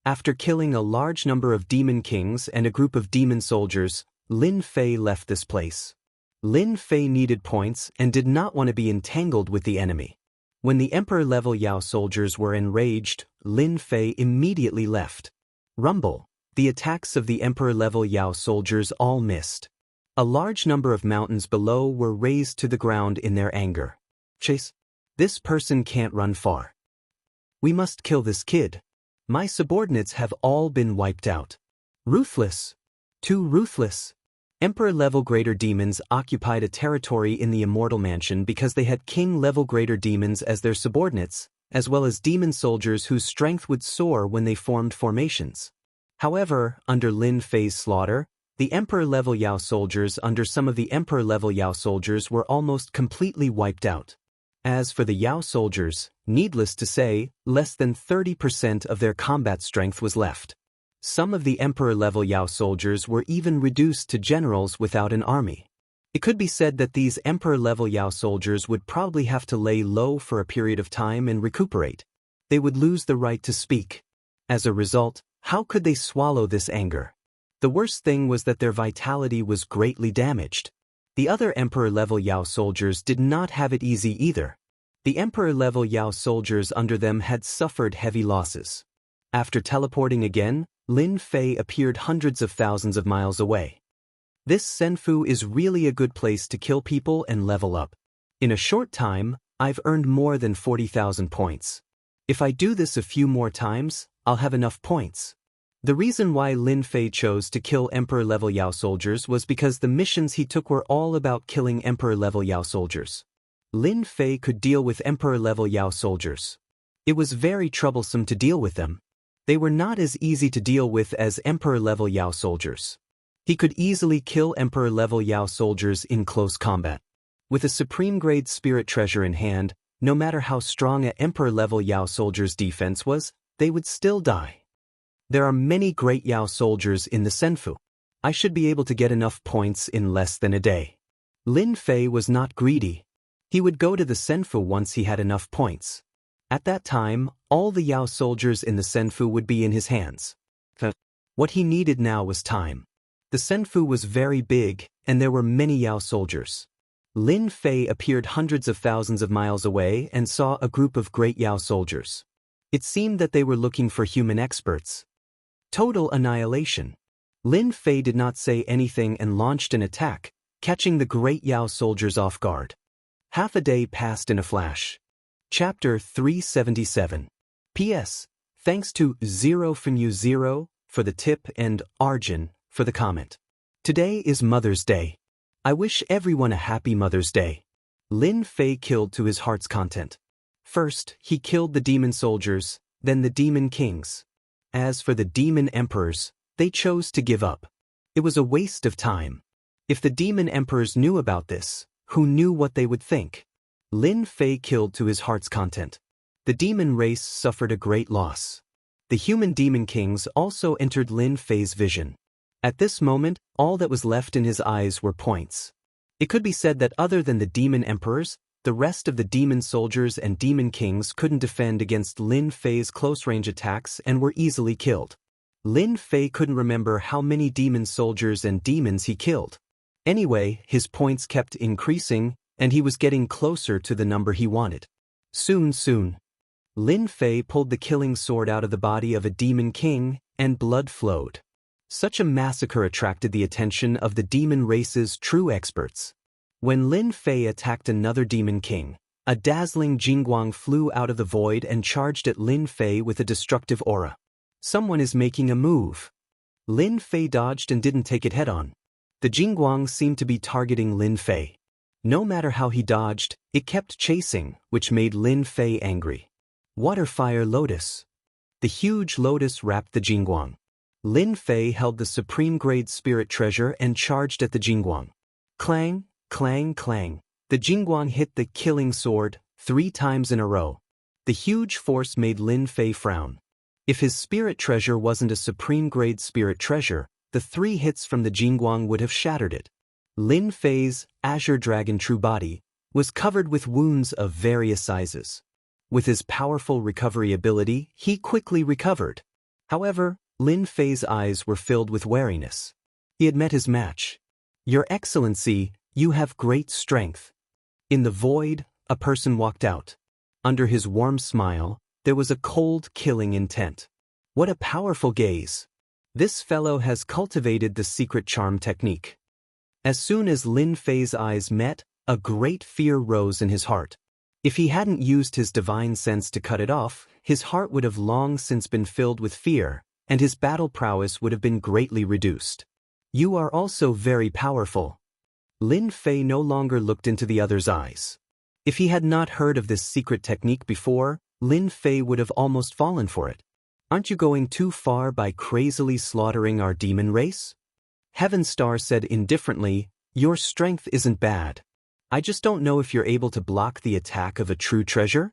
After killing a large number of demon kings and a group of demon soldiers, Lin Fei left this place. Lin Fei needed points and did not want to be entangled with the enemy. When the emperor-level Yao soldiers were enraged, Lin Fei immediately left. Rumble. The attacks of the emperor-level Yao soldiers all missed. A large number of mountains below were razed to the ground in their anger. Chase. This person can't run far. We must kill this kid. My subordinates have all been wiped out. Ruthless. Too ruthless. Emperor-level greater demons occupied a territory in the Immortal Mansion because they had king-level greater demons as their subordinates, as well as demon soldiers whose strength would soar when they formed formations. However, under Lin Fei's slaughter, the Emperor-level Yao soldiers under some of the Emperor-level Yao soldiers were almost completely wiped out. As for the Yao soldiers, needless to say, less than 30% of their combat strength was left. Some of the Emperor-level Yao soldiers were even reduced to generals without an army. It could be said that these emperor-level Yao soldiers would probably have to lay low for a period of time and recuperate. They would lose the right to speak. As a result, how could they swallow this anger? The worst thing was that their vitality was greatly damaged. The other emperor-level Yao soldiers did not have it easy either. The emperor-level Yao soldiers under them had suffered heavy losses. After teleporting again, Lin Fei appeared hundreds of thousands of miles away. This Senfu is really a good place to kill people and level up. In a short time, I've earned more than 40,000 points. If I do this a few more times, I'll have enough points. The reason why Lin Fei chose to kill Emperor-level Yao soldiers was because the missions he took were all about killing Emperor-level Yao soldiers. Lin Fei could deal with Emperor-level Yao soldiers. It was very troublesome to deal with them. They were not as easy to deal with as Emperor-level Yao soldiers. He could easily kill Emperor-level Yao soldiers in close combat. With a supreme-grade spirit treasure in hand, no matter how strong a Emperor-level Yao soldier's defense was, they would still die. There are many great Yao soldiers in the Senfu. I should be able to get enough points in less than a day. Lin Fei was not greedy. He would go to the Senfu once he had enough points. At that time, all the Yao soldiers in the Senfu would be in his hands. What he needed now was time. The Senfu was very big, and there were many Yao soldiers. Lin Fei appeared hundreds of thousands of miles away and saw a group of great Yao soldiers. It seemed that they were looking for human experts. Total annihilation. Lin Fei did not say anything and launched an attack, catching the great Yao soldiers off guard. Half a day passed in a flash. Chapter 377. P.S. Thanks to 0FNU0 for the tip and Arjun for the comment. Today is Mother's Day. I wish everyone a happy Mother's Day. Lin Fei killed to his heart's content. First, he killed the demon soldiers, then the demon kings. As for the demon emperors, they chose to give up. It was a waste of time. If the demon emperors knew about this, who knew what they would think? Lin Fei killed to his heart's content. The demon race suffered a great loss. The human demon kings also entered Lin Fei's vision. At this moment, all that was left in his eyes were points. It could be said that other than the demon emperors, the rest of the demon soldiers and demon kings couldn't defend against Lin Fei's close-range attacks and were easily killed. Lin Fei couldn't remember how many demon soldiers and demons he killed. Anyway, his points kept increasing, and he was getting closer to the number he wanted. Soon, Lin Fei pulled the killing sword out of the body of a demon king, and blood flowed. Such a massacre attracted the attention of the demon race's true experts. When Lin Fei attacked another demon king, a dazzling Jingguang flew out of the void and charged at Lin Fei with a destructive aura. Someone is making a move. Lin Fei dodged and didn't take it head-on. The Jingguang seemed to be targeting Lin Fei. No matter how he dodged, it kept chasing, which made Lin Fei angry. Water-fire lotus. The huge lotus wrapped the Jingguang. Lin Fei held the supreme-grade spirit treasure and charged at the Jingguang. Clang, clang, clang. The Jingguang hit the killing sword 3 times in a row. The huge force made Lin Fei frown. If his spirit treasure wasn't a supreme-grade spirit treasure, the 3 hits from the Jingguang would have shattered it. Lin Fei's Azure Dragon true body was covered with wounds of various sizes. With his powerful recovery ability, he quickly recovered. However, Lin Fei's eyes were filled with wariness. He had met his match. Your Excellency, you have great strength. In the void, a person walked out. Under his warm smile, there was a cold, killing intent. What a powerful gaze. This fellow has cultivated the secret charm technique. As soon as Lin Fei's eyes met, a great fear rose in his heart. If he hadn't used his divine sense to cut it off, his heart would have long since been filled with fear, and his battle prowess would have been greatly reduced. You are also very powerful. Lin Fei no longer looked into the other's eyes. If he had not heard of this secret technique before, Lin Fei would have almost fallen for it. Aren't you going too far by crazily slaughtering our demon race? Heaven Star said indifferently, your strength isn't bad. I just don't know if you're able to block the attack of a true treasure?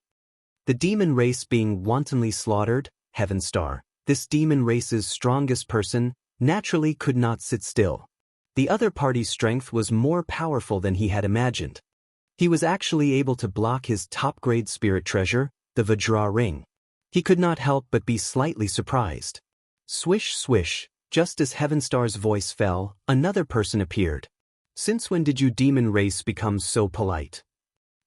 The demon race being wantonly slaughtered, Heaven Star, this demon race's strongest person, naturally could not sit still. The other party's strength was more powerful than he had imagined. He was actually able to block his top-grade spirit treasure, the Vajra ring. He could not help but be slightly surprised. Swish swish, just as Heavenstar's voice fell, another person appeared. "Since when did you demon race become so polite?"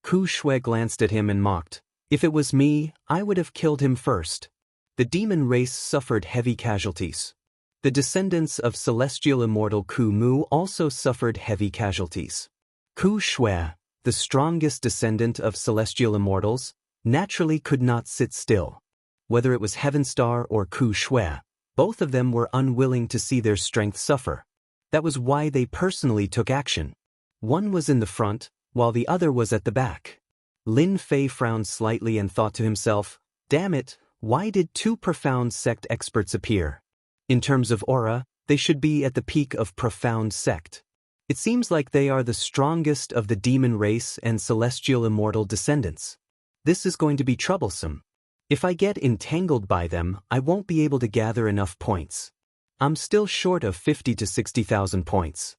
Ku Shui glanced at him and mocked. "If it was me, I would have killed him first." The demon race suffered heavy casualties. The descendants of celestial immortal Ku Mu also suffered heavy casualties. Ku Shui, the strongest descendant of celestial immortals, naturally could not sit still. Whether it was Heavenstar or Ku Shui, both of them were unwilling to see their strength suffer. That was why they personally took action. One was in the front, while the other was at the back. Lin Fei frowned slightly and thought to himself, "Damn it, why did two profound sect experts appear? In terms of aura, they should be at the peak of profound sect. It seems like they are the strongest of the demon race and celestial immortal descendants. This is going to be troublesome. If I get entangled by them, I won't be able to gather enough points. I'm still short of 50 to 60,000 points."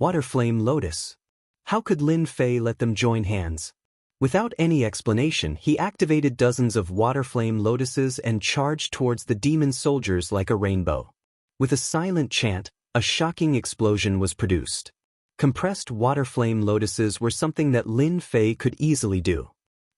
Waterflame Lotus. How could Lin Fei let them join hands? Without any explanation, he activated dozens of waterflame lotuses and charged towards the demon soldiers like a rainbow. With a silent chant, a shocking explosion was produced. Compressed waterflame lotuses were something that Lin Fei could easily do.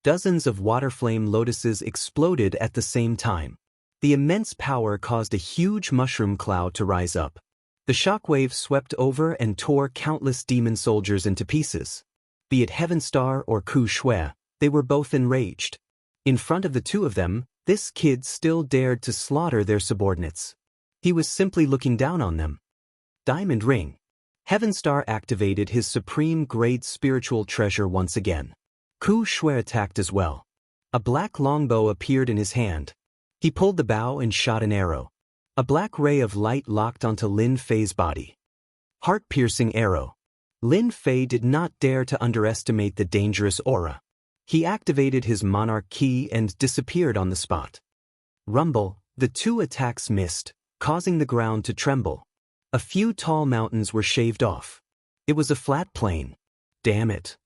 Dozens of waterflame lotuses exploded at the same time. The immense power caused a huge mushroom cloud to rise up. The shockwave swept over and tore countless demon soldiers into pieces. Be it Heavenstar or Ku Shui, they were both enraged. In front of the two of them, this kid still dared to slaughter their subordinates. He was simply looking down on them. Diamond Ring. Heavenstar activated his supreme-grade spiritual treasure once again. Ku Shui attacked as well. A black longbow appeared in his hand. He pulled the bow and shot an arrow. A black ray of light locked onto Lin Fei's body. Heart-piercing arrow. Lin Fei did not dare to underestimate the dangerous aura. He activated his monarch key and disappeared on the spot. Rumble. The two attacks missed, causing the ground to tremble. A few tall mountains were shaved off. It was a flat plain. Damn it.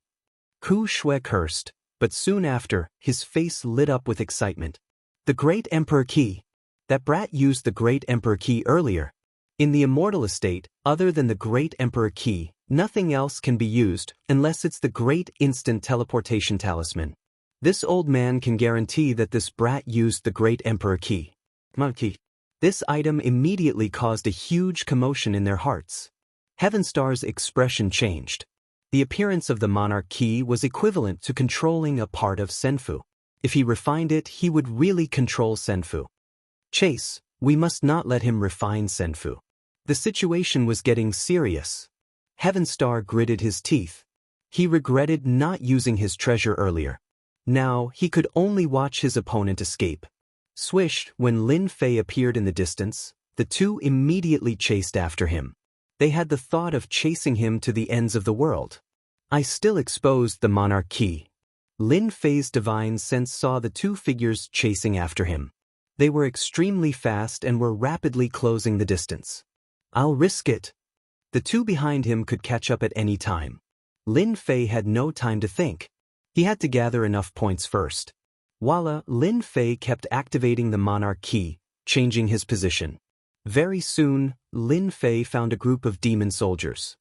Ku Shui cursed, but soon after, his face lit up with excitement. The Great Emperor Key. That brat used the Great Emperor Key earlier. In the Immortal estate, other than the Great Emperor Key, nothing else can be used unless it's the Great Instant Teleportation Talisman. This old man can guarantee that this brat used the Great Emperor Key. Monkey. This item immediately caused a huge commotion in their hearts. Heavenstar's expression changed. The appearance of the Monarch Key was equivalent to controlling a part of Senfu. If he refined it, he would really control Senfu. Chase, we must not let him refine Senfu. The situation was getting serious. Heavenstar gritted his teeth. He regretted not using his treasure earlier. Now, he could only watch his opponent escape. Swish, when Lin Fei appeared in the distance, the two immediately chased after him. They had the thought of chasing him to the ends of the world. I still exposed the Monarch Key. Lin Fei's divine sense saw the two figures chasing after him. They were extremely fast and were rapidly closing the distance. I'll risk it. The two behind him could catch up at any time. Lin Fei had no time to think. He had to gather enough points first. Voila, Lin Fei kept activating the Monarch Key, changing his position. Very soon, Lin Fei found a group of demon soldiers.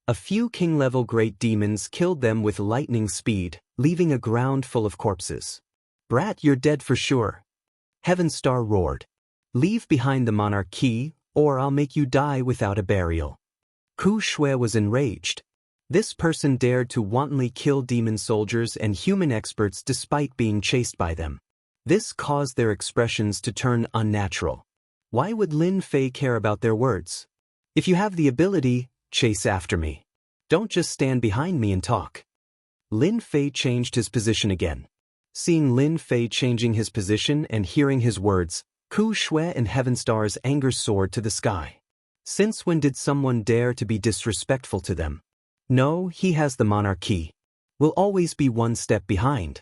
A few king-level great demons killed them with lightning speed, leaving a ground full of corpses. Brat, you're dead for sure. Heavenstar roared. Leave behind the Monarch Key, or I'll make you die without a burial. Ku Shui was enraged. This person dared to wantonly kill demon soldiers and human experts despite being chased by them. This caused their expressions to turn unnatural. Why would Lin Fei care about their words? If you have the ability, chase after me. Don't just stand behind me and talk. Lin Fei changed his position again. Seeing Lin Fei changing his position and hearing his words, Ku Shui and Heavenstar's anger soared to the sky. Since when did someone dare to be disrespectful to them? No, he has the Monarch Key. We'll always be one step behind.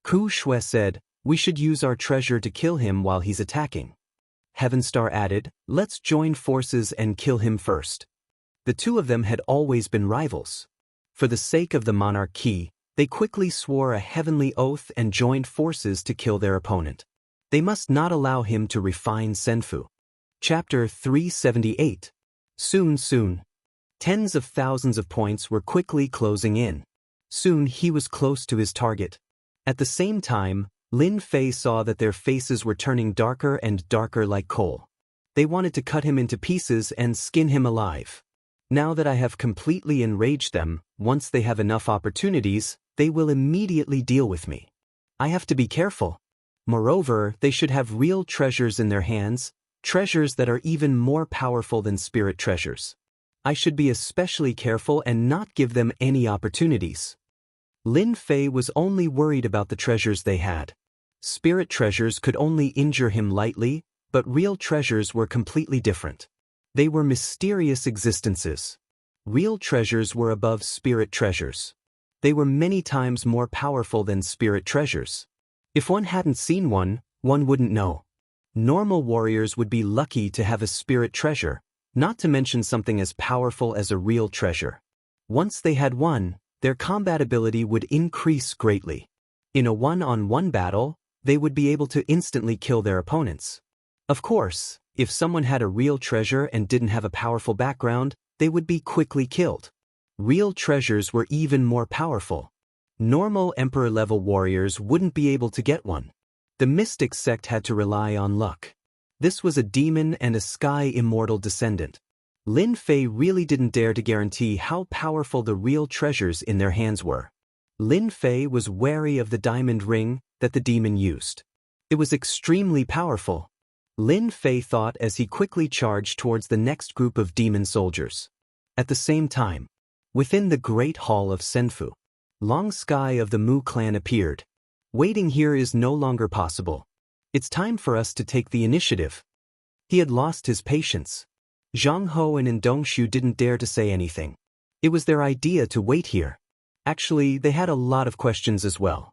Ku Shui said, we should use our treasure to kill him while he's attacking. Heavenstar added, let's join forces and kill him first. The two of them had always been rivals. For the sake of the monarchy, they quickly swore a heavenly oath and joined forces to kill their opponent. They must not allow him to refine Senfu. Chapter 378. Soon. Tens of thousands of points were quickly closing in. Soon he was close to his target. At the same time, Lin Fei saw that their faces were turning darker and darker like coal. They wanted to cut him into pieces and skin him alive. Now that I have completely enraged them, once they have enough opportunities, they will immediately deal with me. I have to be careful. Moreover, they should have real treasures in their hands, treasures that are even more powerful than spirit treasures. I should be especially careful and not give them any opportunities. Lin Fei was only worried about the treasures they had. Spirit treasures could only injure him lightly, but real treasures were completely different. They were mysterious existences. Real treasures were above spirit treasures. They were many times more powerful than spirit treasures. If one hadn't seen one wouldn't know. Normal warriors would be lucky to have a spirit treasure, not to mention something as powerful as a real treasure. Once they had one, their combat ability would increase greatly. In a one-on-one battle, they would be able to instantly kill their opponents. Of course, if someone had a real treasure and didn't have a powerful background, they would be quickly killed. Real treasures were even more powerful. Normal emperor-level warriors wouldn't be able to get one. The mystic sect had to rely on luck. This was a demon and a sky immortal descendant. Lin Fei really didn't dare to guarantee how powerful the real treasures in their hands were. Lin Fei was wary of the diamond ring that the demon used. It was extremely powerful. Lin Fei thought as he quickly charged towards the next group of demon soldiers. At the same time, within the great hall of Senfu, Long Sky of the Mu clan appeared. Waiting here is no longer possible. It's time for us to take the initiative. He had lost his patience. Zhang Ho and Dongshu didn't dare to say anything. It was their idea to wait here. Actually, they had a lot of questions as well.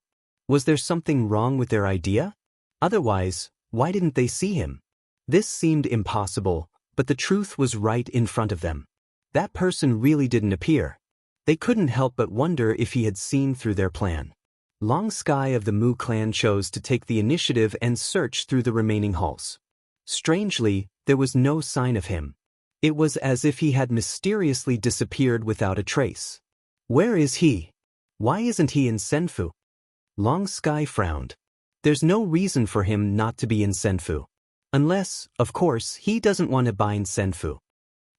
Was there something wrong with their idea? Otherwise, why didn't they see him? This seemed impossible, but the truth was right in front of them. That person really didn't appear. They couldn't help but wonder if he had seen through their plan. Long Sky of the Mu clan chose to take the initiative and search through the remaining halls. Strangely, there was no sign of him. It was as if he had mysteriously disappeared without a trace. Where is he? Why isn't he in Senfu? Long Sky frowned. There's no reason for him not to be in Senfu. Unless, of course, he doesn't want to bind Senfu.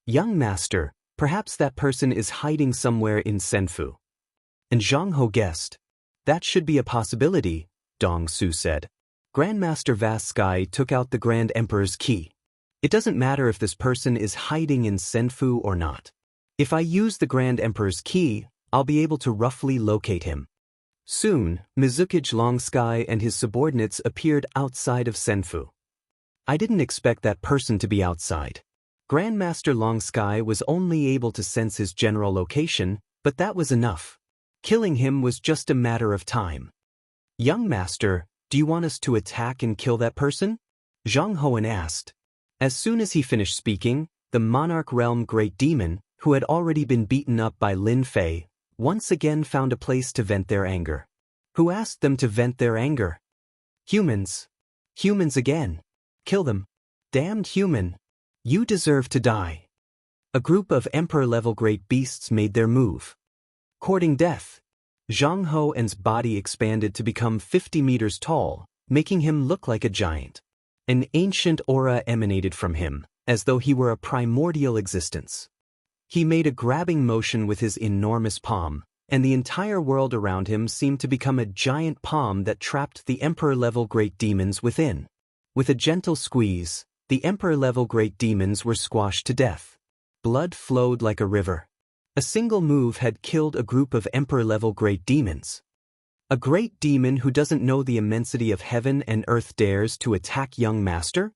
Young master, perhaps that person is hiding somewhere in Senfu. And Zhang Ho guessed. That should be a possibility, Dong Su said. Grandmaster Vast Sky took out the Grand Emperor's key. It doesn't matter if this person is hiding in Senfu or not. If I use the Grand Emperor's key, I'll be able to roughly locate him. Soon, Mizukage Long Sky and his subordinates appeared outside of Senfu. I didn't expect that person to be outside. Grandmaster Long Sky was only able to sense his general location, but that was enough. Killing him was just a matter of time. Young master, do you want us to attack and kill that person? Zhang Hoan asked. As soon as he finished speaking, the Monarch Realm Great Demon, who had already been beaten up by Lin Fei, once again found a place to vent their anger. Who asked them to vent their anger? Humans. Humans again. Kill them. Damned human. You deserve to die. A group of Emperor-level great beasts made their move. Courting death. Zhang Hoan's body expanded to become 50 meters tall, making him look like a giant. An ancient aura emanated from him, as though he were a primordial existence. He made a grabbing motion with his enormous palm, and the entire world around him seemed to become a giant palm that trapped the Emperor-level great demons within. With a gentle squeeze, the Emperor-level great demons were squashed to death. Blood flowed like a river. A single move had killed a group of Emperor-level great demons. A great demon who doesn't know the immensity of heaven and earth dares to attack young master?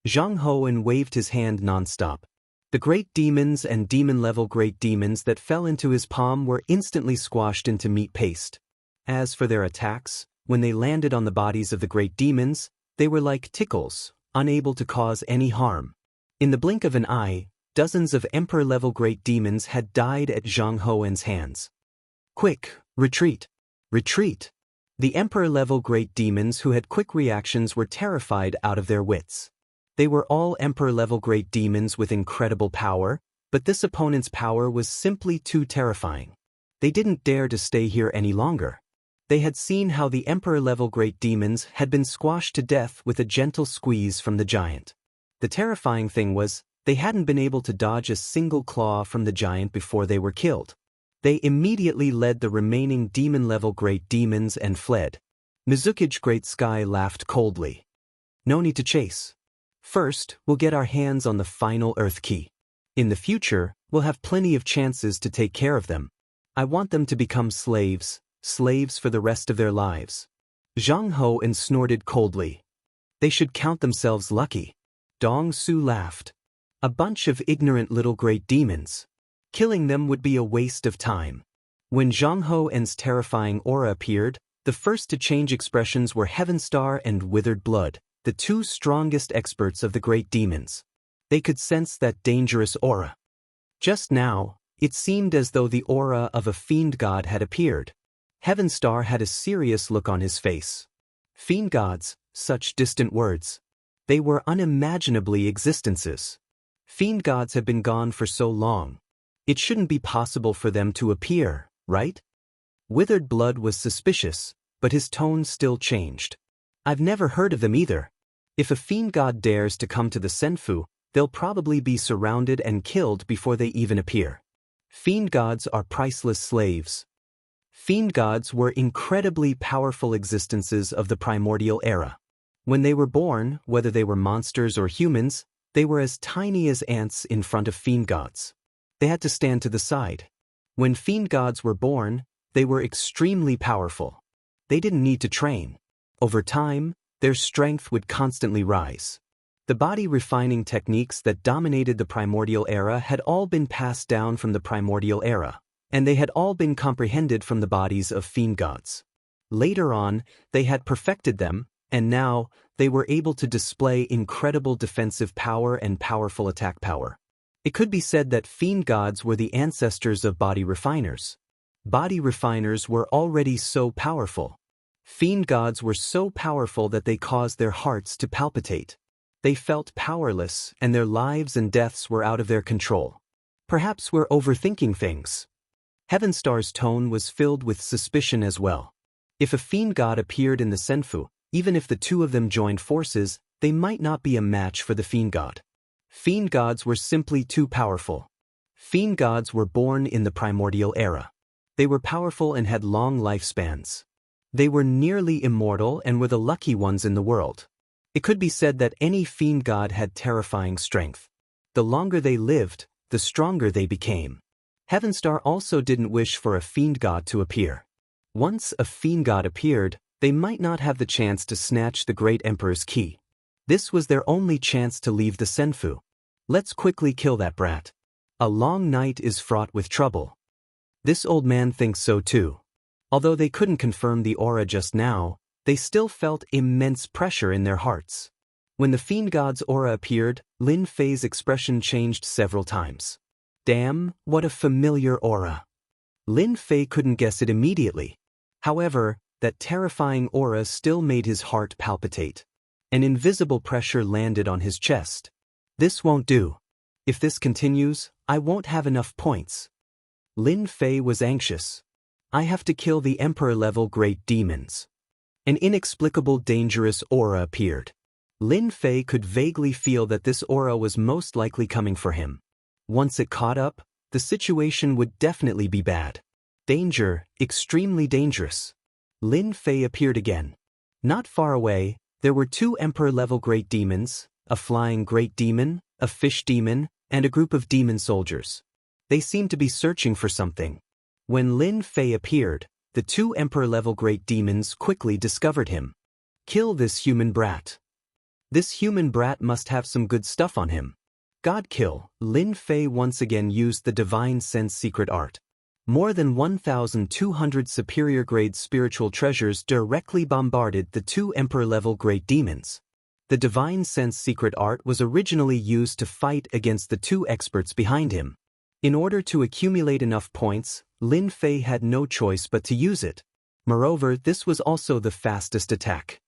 Zhang Hoan waved his hand non-stop. The great demons and demon-level great demons that fell into his palm were instantly squashed into meat paste. As for their attacks, when they landed on the bodies of the great demons, they were like tickles, unable to cause any harm. In the blink of an eye, Dozens of Emperor-level great demons had died at Zhang Houwen's hands. Quick, retreat! Retreat! The Emperor-level great demons who had quick reactions were terrified out of their wits. They were all Emperor-level great demons with incredible power, but this opponent's power was simply too terrifying. They didn't dare to stay here any longer. They had seen how the Emperor-level great demons had been squashed to death with a gentle squeeze from the giant. The terrifying thing was, they hadn't been able to dodge a single claw from the giant before they were killed. They immediately led the remaining demon-level great demons and fled. Mizukage Great Sky laughed coldly. No need to chase. First, we'll get our hands on the final Earth Key. In the future, we'll have plenty of chances to take care of them. I want them to become slaves for the rest of their lives. Zhang Houwen snorted coldly. They should count themselves lucky. Dong Su laughed. A bunch of ignorant little great demons. Killing them would be a waste of time. When Zhang Houwen's terrifying aura appeared, the first to change expressions were Heavenstar and Withered Blood, the two strongest experts of the great demons. They could sense that dangerous aura. Just now, it seemed as though the aura of a fiend god had appeared. Heavenstar had a serious look on his face. Fiend gods, such distant words. They were unimaginably existences. Fiend gods have been gone for so long. It shouldn't be possible for them to appear, right? Withered Blood was suspicious, but his tone still changed. I've never heard of them either. If a fiend god dares to come to the Senfu, they'll probably be surrounded and killed before they even appear. Fiend gods are priceless slaves. Fiend gods were incredibly powerful existences of the primordial era. When they were born, whether they were monsters or humans, they were as tiny as ants in front of fiend gods. They had to stand to the side. When fiend gods were born, they were extremely powerful. They didn't need to train. Over time, their strength would constantly rise. The body-refining techniques that dominated the primordial era had all been passed down from the primordial era, and they had all been comprehended from the bodies of fiend gods. Later on, they had perfected them, and now, they were able to display incredible defensive power and powerful attack power. It could be said that fiend gods were the ancestors of body refiners. Body refiners were already so powerful. Fiend gods were so powerful that they caused their hearts to palpitate. They felt powerless, and their lives and deaths were out of their control. Perhaps we're overthinking things. Heavenstar's tone was filled with suspicion as well. If a fiend god appeared in the Senfu, even if the two of them joined forces, they might not be a match for the fiend god. Fiend gods were simply too powerful. Fiend gods were born in the primordial era. They were powerful and had long lifespans. They were nearly immortal and were the lucky ones in the world. It could be said that any fiend god had terrifying strength. The longer they lived, the stronger they became. Heavenstar also didn't wish for a fiend god to appear. Once a fiend god appeared, they might not have the chance to snatch the great emperor's key. This was their only chance to leave the Senfu. Let's quickly kill that brat. A long night is fraught with trouble. This old man thinks so too. Although they couldn't confirm the aura just now, they still felt immense pressure in their hearts. When the fiend god's aura appeared, Lin Fei's expression changed several times. Damn, what a familiar aura. Lin Fei couldn't guess it immediately. However, that terrifying aura still made his heart palpitate. An invisible pressure landed on his chest. This won't do. If this continues, I won't have enough points. Lin Fei was anxious. I have to kill the Emperor-level great demons. An inexplicable dangerous aura appeared. Lin Fei could vaguely feel that this aura was most likely coming for him. Once it caught up, the situation would definitely be bad. Danger, extremely dangerous. Lin Fei appeared again. Not far away, there were two Emperor-level great demons, a flying great demon, a fish demon, and a group of demon soldiers. They seemed to be searching for something. When Lin Fei appeared, the two Emperor-level great demons quickly discovered him. Kill this human brat. This human brat must have some good stuff on him. God kill. Lin Fei once again used the divine sense secret art. More than 1,200 superior grade spiritual treasures directly bombarded the two Emperor-level great demons. The Divine Sense secret art was originally used to fight against the two experts behind him. In order to accumulate enough points, Lin Fei had no choice but to use it. Moreover, this was also the fastest attack.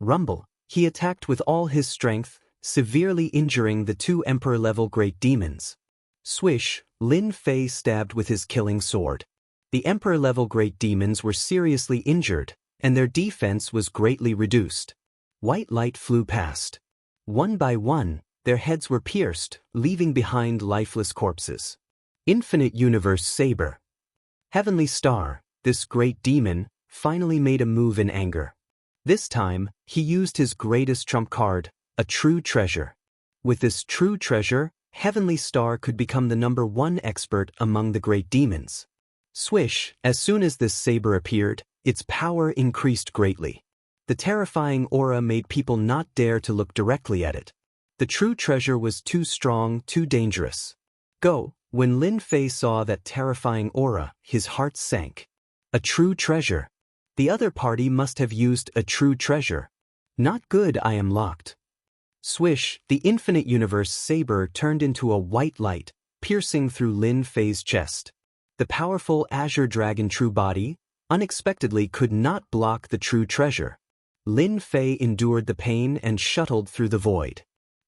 Rumble, he attacked with all his strength, severely injuring the two Emperor-level great demons. Swish, Lin Fei stabbed with his killing sword. The Emperor-level great demons were seriously injured, and their defense was greatly reduced. White light flew past. One by one, their heads were pierced, leaving behind lifeless corpses. Infinite Universe Saber. Heavenly Star, this great demon, finally made a move in anger. This time, he used his greatest trump card, a true treasure. With this true treasure, Heavenly Star could become the #1 expert among the great demons. Swish, as soon as this saber appeared, its power increased greatly. The terrifying aura made people not dare to look directly at it. The true treasure was too strong, too dangerous. Go, when Lin Fei saw that terrifying aura, his heart sank. A true treasure. The other party must have used a true treasure. Not good, I am locked. Swish, the Infinite Universe Saber turned into a white light, piercing through Lin Fei's chest. The powerful Azure Dragon True Body, unexpectedly could not block the true treasure. Lin Fei endured the pain and shuttled through the void.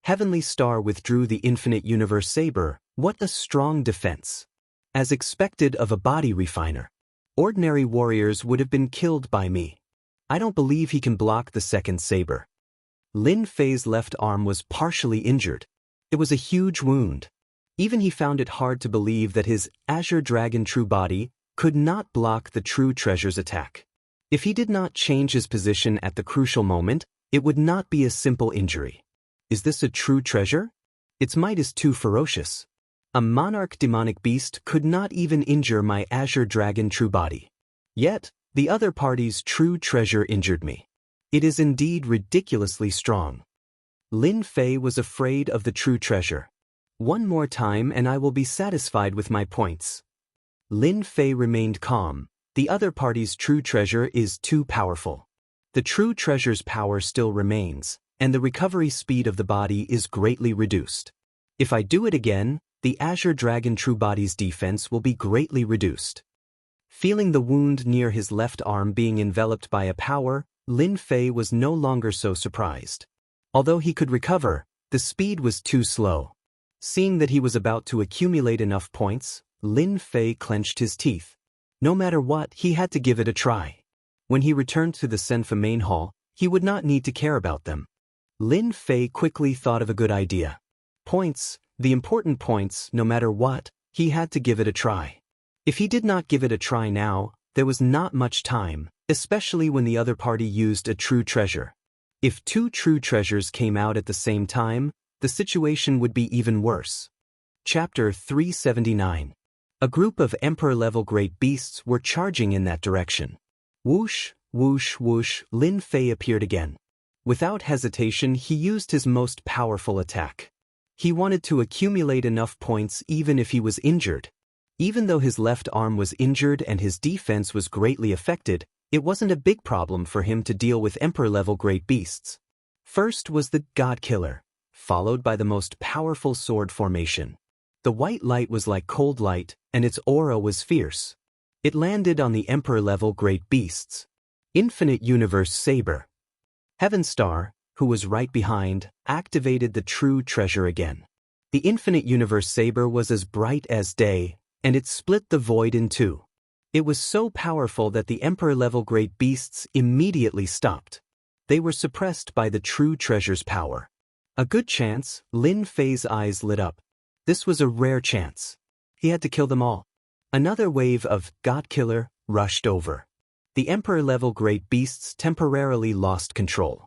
Heavenly Star withdrew the Infinite Universe Saber. What a strong defense. As expected of a body refiner. Ordinary warriors would have been killed by me. I don't believe he can block the second saber. Lin Fei's left arm was partially injured. It was a huge wound. Even he found it hard to believe that his Azure Dragon True Body could not block the true treasure's attack. If he did not change his position at the crucial moment, it would not be a simple injury. Is this a true treasure? Its might is too ferocious. A monarch demonic beast could not even injure my Azure Dragon True Body. Yet, the other party's true treasure injured me. It is indeed ridiculously strong. Lin Fei was afraid of the true treasure. One more time and I will be satisfied with my points. Lin Fei remained calm. The other party's true treasure is too powerful. The true treasure's power still remains, and the recovery speed of the body is greatly reduced. If I do it again, the Azure Dragon True Body's defense will be greatly reduced. Feeling the wound near his left arm being enveloped by a power, Lin Fei was no longer so surprised. Although he could recover, the speed was too slow. Seeing that he was about to accumulate enough points, Lin Fei clenched his teeth. No matter what, he had to give it a try. When he returned to the Senfa main hall, he would not need to care about them. Lin Fei quickly thought of a good idea. Points, the important points, no matter what, he had to give it a try. If he did not give it a try now, there was not much time, especially when the other party used a true treasure. If two true treasures came out at the same time, the situation would be even worse. Chapter 379. A group of Emperor-level great beasts were charging in that direction. Whoosh, whoosh, whoosh, Lin Fei appeared again. Without hesitation, he used his most powerful attack. He wanted to accumulate enough points even if he was injured. Even though his left arm was injured and his defense was greatly affected, it wasn't a big problem for him to deal with Emperor-level great beasts. First was the God Killer, followed by the most powerful sword formation. The white light was like cold light, and its aura was fierce. It landed on the Emperor-level great beasts. Infinite Universe Saber. Heaven Star, who was right behind, activated the true treasure again. The Infinite Universe Saber was as bright as day, and it split the void in two. It was so powerful that the Emperor-level great beasts immediately stopped. They were suppressed by the true treasure's power. A good chance, Lin Fei's eyes lit up. This was a rare chance. He had to kill them all. Another wave of God Killer rushed over. The Emperor-level great beasts temporarily lost control.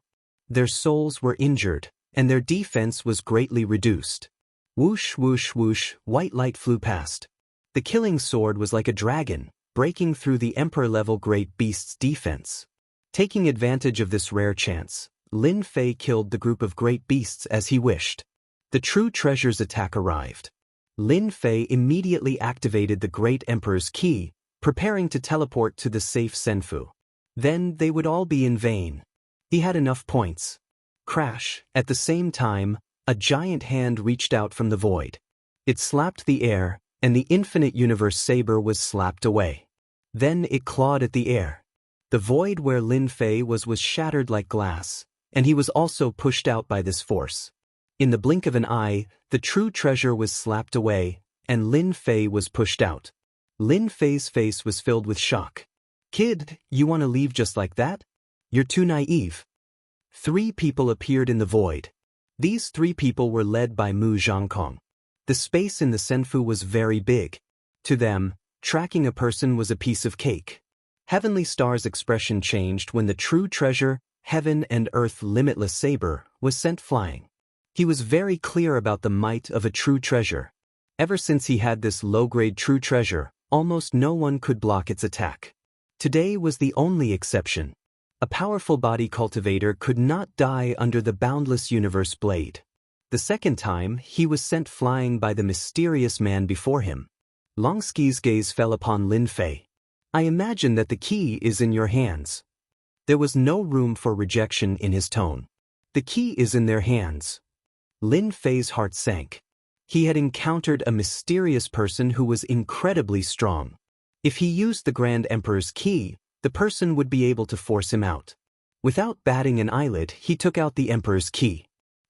Their souls were injured, and their defense was greatly reduced. Whoosh, whoosh, whoosh, white light flew past. The killing sword was like a dragon, breaking through the Emperor-level great beast's defense. Taking advantage of this rare chance, Lin Fei killed the group of great beasts as he wished. The true treasure's attack arrived. Lin Fei immediately activated the Great Emperor's key, preparing to teleport to the safe Senfu. Then they would all be in vain. He had enough points. Crash, at the same time, a giant hand reached out from the void. It slapped the air, and the infinite universe saber was slapped away. Then it clawed at the air. The void where Lin Fei was shattered like glass, and he was also pushed out by this force. In the blink of an eye, the true treasure was slapped away, and Lin Fei was pushed out. Lin Fei's face was filled with shock. "Kid, you want to leave just like that? You're too naive." 3 people appeared in the void. These 3 people were led by Mu Zhangkong. The space in the Senfu was very big. To them, tracking a person was a piece of cake. Heavenly Star's expression changed when the true treasure, Heaven and Earth Limitless Saber, was sent flying. He was very clear about the might of a true treasure. Ever since he had this low-grade true treasure, almost no one could block its attack. Today was the only exception. A powerful body cultivator could not die under the boundless universe blade. The second time, he was sent flying by the mysterious man before him. Longski's gaze fell upon Lin Fei. "I imagine that the key is in your hands." There was no room for rejection in his tone. "The key is in their hands." Lin Fei's heart sank. He had encountered a mysterious person who was incredibly strong. If he used the Grand Emperor's key, the person would be able to force him out. Without batting an eyelid, he took out the Emperor's key.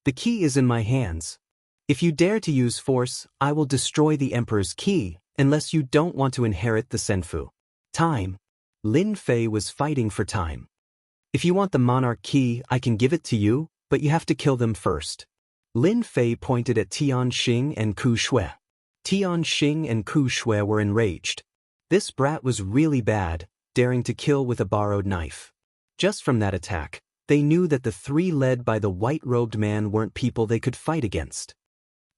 "The key is in my hands. If you dare to use force, I will destroy the Emperor's key, unless you don't want to inherit the Senfu." Time. Lin Fei was fighting for time. "If you want the monarch key, I can give it to you, but you have to kill them first." Lin Fei pointed at Tianxing and Ku Shui. Tianxing and Ku Shui were enraged. This brat was really bad, daring to kill with a borrowed knife. Just from that attack, they knew that the 3 led by the white-robed man weren't people they could fight against.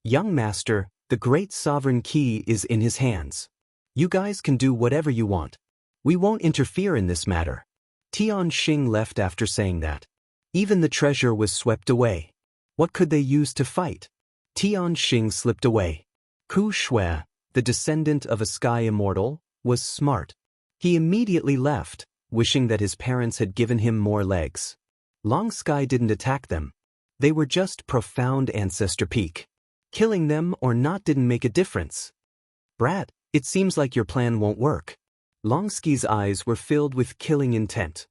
"Young master, the great sovereign key is in his hands. You guys can do whatever you want. We won't interfere in this matter." Tianxing left after saying that. Even the treasure was swept away. What could they use to fight? Tianxing slipped away. Ku Shui, the descendant of a sky immortal, was smart. He immediately left, wishing that his parents had given him more legs. Long Sky didn't attack them. They were just profound ancestor peak. Killing them or not didn't make a difference. "Brat, it seems like your plan won't work." Longsky's eyes were filled with killing intent.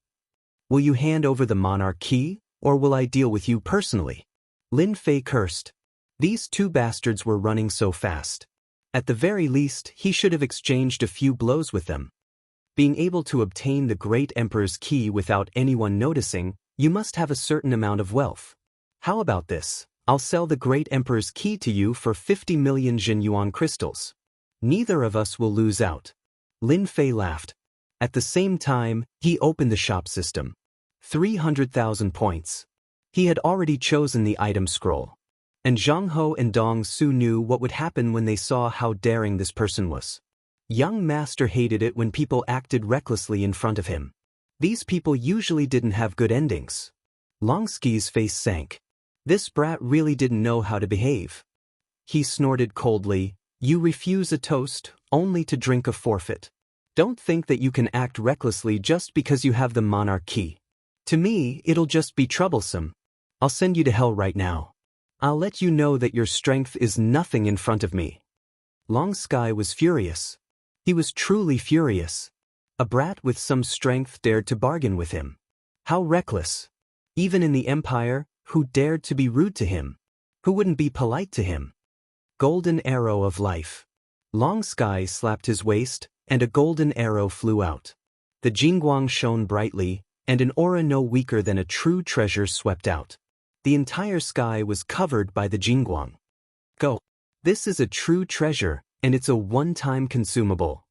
"Will you hand over the monarch key, or will I deal with you personally?" Lin Fei cursed. These 2 bastards were running so fast. At the very least, he should have exchanged a few blows with them. Being able to obtain the Great Emperor's key without anyone noticing, you must have a certain amount of wealth. How about this? I'll sell the Great Emperor's key to you for 50 million Jin Yuan crystals. Neither of us will lose out. Lin Fei laughed. At the same time, he opened the shop system. 300,000 points. He had already chosen the item scroll. And Zhang Ho and Dong Su knew what would happen when they saw how daring this person was. Young Master hated it when people acted recklessly in front of him. These people usually didn't have good endings. Longski's face sank. This brat really didn't know how to behave. He snorted coldly, "You refuse a toast, only to drink a forfeit. Don't think that you can act recklessly just because you have the monarch key. To me, it'll just be troublesome. I'll send you to hell right now. I'll let you know that your strength is nothing in front of me." Long Sky was furious. He was truly furious. A brat with some strength dared to bargain with him. How reckless. Even in the Empire, who dared to be rude to him? Who wouldn't be polite to him? Golden arrow of life. Long Sky slapped his waist, and a golden arrow flew out. The Jingguang shone brightly, and an aura no weaker than a true treasure swept out. The entire sky was covered by the Jingguang. "Go. This is a true treasure, and it's a one-time consumable."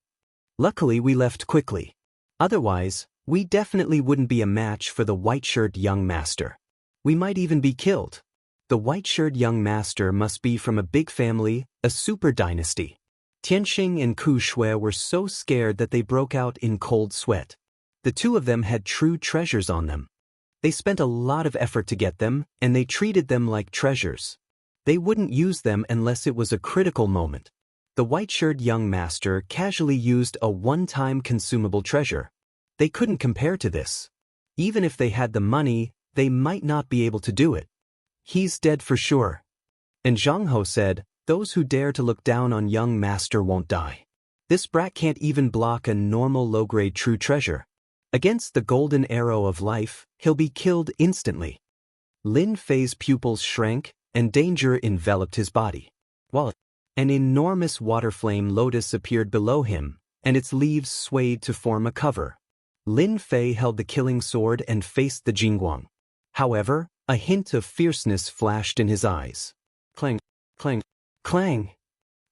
Luckily we left quickly. Otherwise, we definitely wouldn't be a match for the white-shirt young master. We might even be killed. The white-shirt young master must be from a big family, a super dynasty. Tianxing and Ku Shui were so scared that they broke out in cold sweat. The 2 of them had true treasures on them. They spent a lot of effort to get them, and they treated them like treasures. They wouldn't use them unless it was a critical moment. The white-shirt young master casually used a one-time consumable treasure. They couldn't compare to this. Even if they had the money, they might not be able to do it. He's dead for sure. And Zhang Ho said, those who dare to look down on young master won't die. This brat can't even block a normal low-grade true treasure. Against the golden arrow of life, he'll be killed instantly. Lin Fei's pupils shrank, and danger enveloped his body. While an enormous water flame lotus appeared below him, and its leaves swayed to form a cover. Lin Fei held the killing sword and faced the Jingguang. However, a hint of fierceness flashed in his eyes. Clang, clang, clang.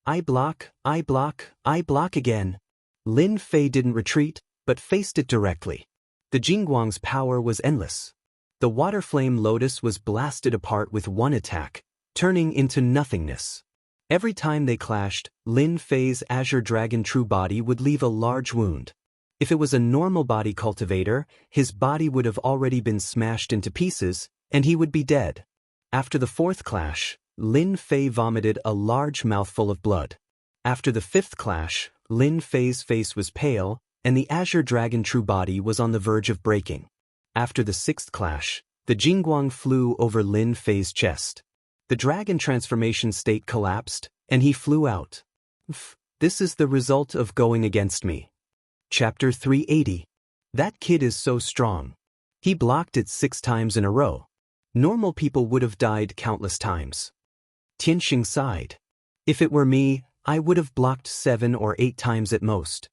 I block again. Lin Fei didn't retreat, but faced it directly. The Jingguang's power was endless. The water flame lotus was blasted apart with one attack, turning into nothingness. Every time they clashed, Lin Fei's azure dragon true body would leave a large wound. If it was a normal body cultivator, his body would have already been smashed into pieces, and he would be dead. After the fourth clash, Lin Fei vomited a large mouthful of blood. After the fifth clash, Lin Fei's face was pale, and the azure dragon true body was on the verge of breaking. After the sixth clash, the Jingguang flew over Lin Fei's chest. The dragon transformation state collapsed, and he flew out. This is the result of going against me. Chapter 380. That kid is so strong. He blocked it 6 times in a row. Normal people would have died countless times. Tianxing sighed. If it were me, I would have blocked 7 or 8 times at most.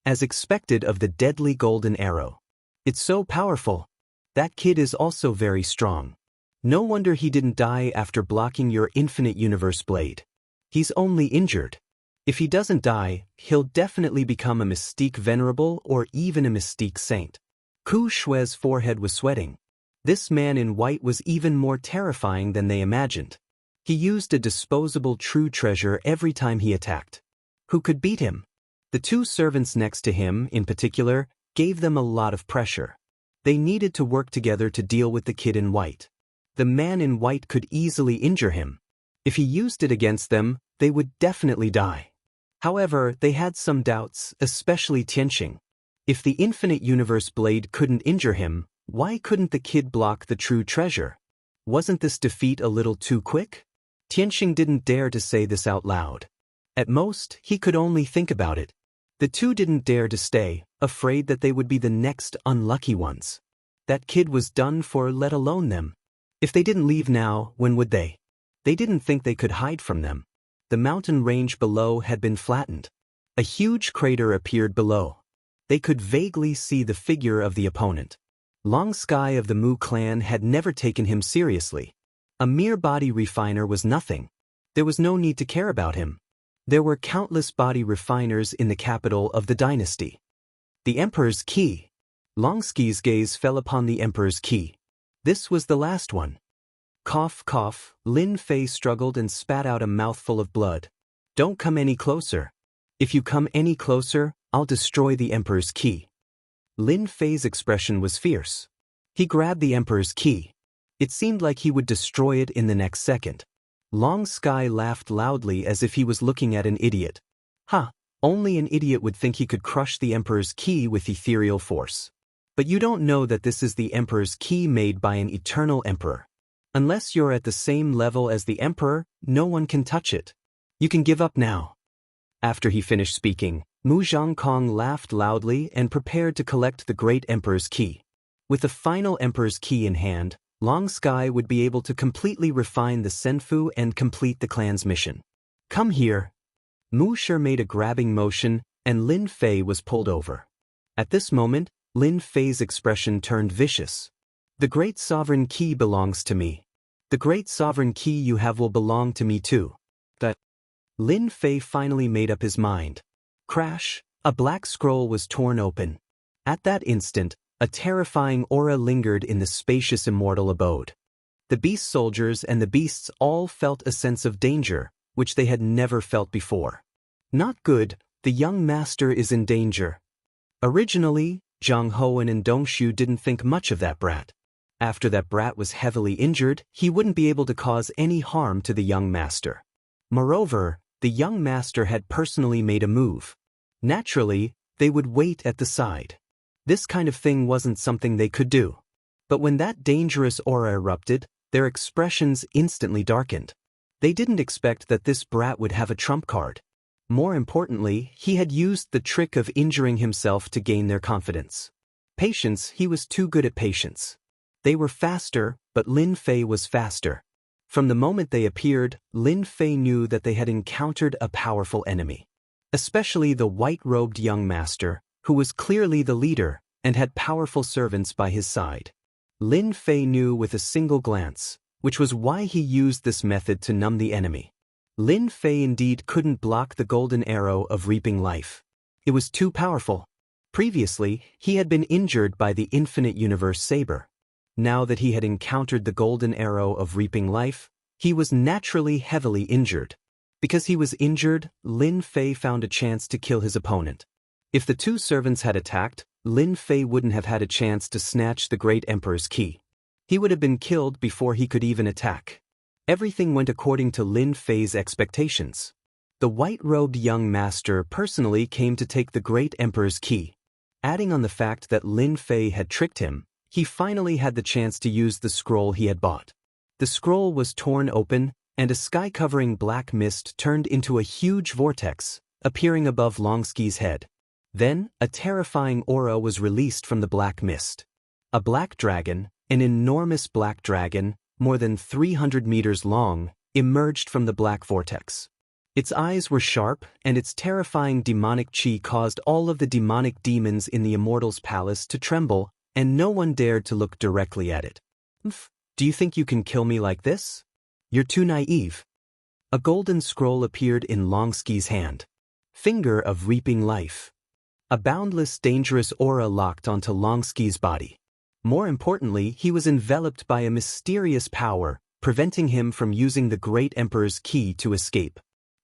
As expected of the deadly golden arrow. It's so powerful. That kid is also very strong. No wonder he didn't die after blocking your infinite universe blade. He's only injured. If he doesn't die, he'll definitely become a mystique venerable or even a mystique saint. Ku Shui's forehead was sweating. This man in white was even more terrifying than they imagined. He used a disposable true treasure every time he attacked. Who could beat him? The 2 servants next to him, in particular, gave them a lot of pressure. They needed to work together to deal with the kid in white. The man in white could easily injure him. If he used it against them, they would definitely die. However, they had some doubts, especially Tianxing. If the infinite universe blade couldn't injure him, why couldn't the kid block the true treasure? Wasn't this defeat a little too quick? Tianxing didn't dare to say this out loud. At most, he could only think about it. The 2 didn't dare to stay, afraid that they would be the next unlucky ones. That kid was done for, let alone them. If they didn't leave now, when would they? They didn't think they could hide from them. The mountain range below had been flattened. A huge crater appeared below. They could vaguely see the figure of the opponent. Long Sky of the Mu clan had never taken him seriously. A mere body refiner was nothing. There was no need to care about him. There were countless body refiners in the capital of the dynasty. The Emperor's key. Long Sky's gaze fell upon the Emperor's key. This was the last one. Cough, cough, Lin Fei struggled and spat out a mouthful of blood. Don't come any closer. If you come any closer, I'll destroy the Emperor's key. Lin Fei's expression was fierce. He grabbed the Emperor's key. It seemed like he would destroy it in the next second. Long Sky laughed loudly as if he was looking at an idiot. Only an idiot would think he could crush the Emperor's key with ethereal force. But you don't know that this is the Emperor's key made by an eternal emperor. Unless you're at the same level as the Emperor, no one can touch it. You can give up now. After he finished speaking, Mu Zhangkong laughed loudly and prepared to collect the great Emperor's key. With the final Emperor's key in hand, Long Sky would be able to completely refine the Senfu and complete the clan's mission. Come here. Mu Shi made a grabbing motion, and Lin Fei was pulled over. At this moment, Lin Fei's expression turned vicious. The great sovereign key belongs to me. The great sovereign key you have will belong to me too. Lin Fei finally made up his mind. Crash! A black scroll was torn open. At that instant, a terrifying aura lingered in the spacious immortal abode. The beast soldiers and the beasts all felt a sense of danger, which they had never felt before. Not good, the young master is in danger. Originally, Zhang Hoan and Dongshu didn't think much of that brat. After that brat was heavily injured, he wouldn't be able to cause any harm to the young master. Moreover, the young master had personally made a move. Naturally, they would wait at the side. This kind of thing wasn't something they could do. But when that dangerous aura erupted, their expressions instantly darkened. They didn't expect that this brat would have a trump card. More importantly, he had used the trick of injuring himself to gain their confidence. Patience, he was too good at patience. They were faster, but Lin Fei was faster. From the moment they appeared, Lin Fei knew that they had encountered a powerful enemy. Especially the white-robed young master, who was clearly the leader and had powerful servants by his side. Lin Fei knew with a single glance, which was why he used this method to numb the enemy. Lin Fei indeed couldn't block the golden arrow of reaping life. It was too powerful. Previously, he had been injured by the infinite universe saber. Now that he had encountered the golden arrow of reaping life, he was naturally heavily injured. Because he was injured, Lin Fei found a chance to kill his opponent. If the two servants had attacked, Lin Fei wouldn't have had a chance to snatch the great emperor's key. He would have been killed before he could even attack. Everything went according to Lin Fei's expectations. The white-robed young master personally came to take the great emperor's key. Adding on the fact that Lin Fei had tricked him, he finally had the chance to use the scroll he had bought. The scroll was torn open, and a sky-covering black mist turned into a huge vortex, appearing above Longski's head. Then, a terrifying aura was released from the black mist. A black dragon, an enormous black dragon, more than 300 meters long, emerged from the black vortex. Its eyes were sharp, and its terrifying demonic chi caused all of the demonic demons in the Immortal's palace to tremble, and no one dared to look directly at it. Do you think you can kill me like this? You're too naive. A golden scroll appeared in Longski's hand. Finger of reaping life. A boundless, dangerous aura locked onto Longski's body. More importantly, he was enveloped by a mysterious power, preventing him from using the great emperor's key to escape.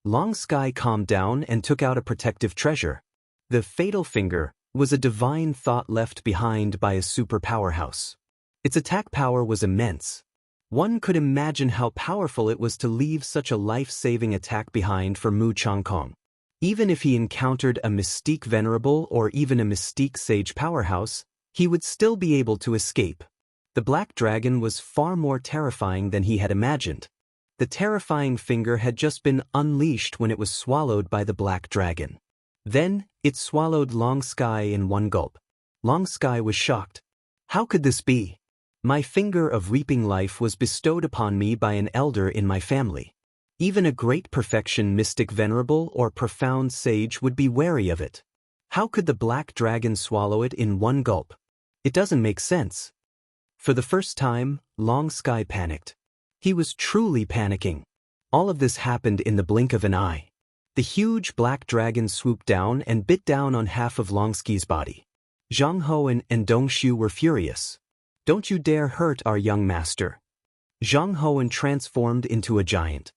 Longski calmed down and took out a protective treasure. The fatal finger was a divine thought left behind by a super powerhouse. Its attack power was immense. One could imagine how powerful it was to leave such a life-saving attack behind for Mu Changkong. Even if he encountered a Mystique Venerable or even a Mystique Sage powerhouse, he would still be able to escape. The black dragon was far more terrifying than he had imagined. The terrifying finger had just been unleashed when it was swallowed by the black dragon. Then, it swallowed Longski in one gulp. Longski was shocked. How could this be? My finger of reaping life was bestowed upon me by an elder in my family. Even a great perfection mystic venerable or profound sage would be wary of it. How could the black dragon swallow it in one gulp? It doesn't make sense. For the first time, Longski panicked. He was truly panicking. All of this happened in the blink of an eye. The huge black dragon swooped down and bit down on half of Longski's body. Zhang Hoan and Dong Xu were furious. Don't you dare hurt our young master. Zhang Hoan transformed into a giant.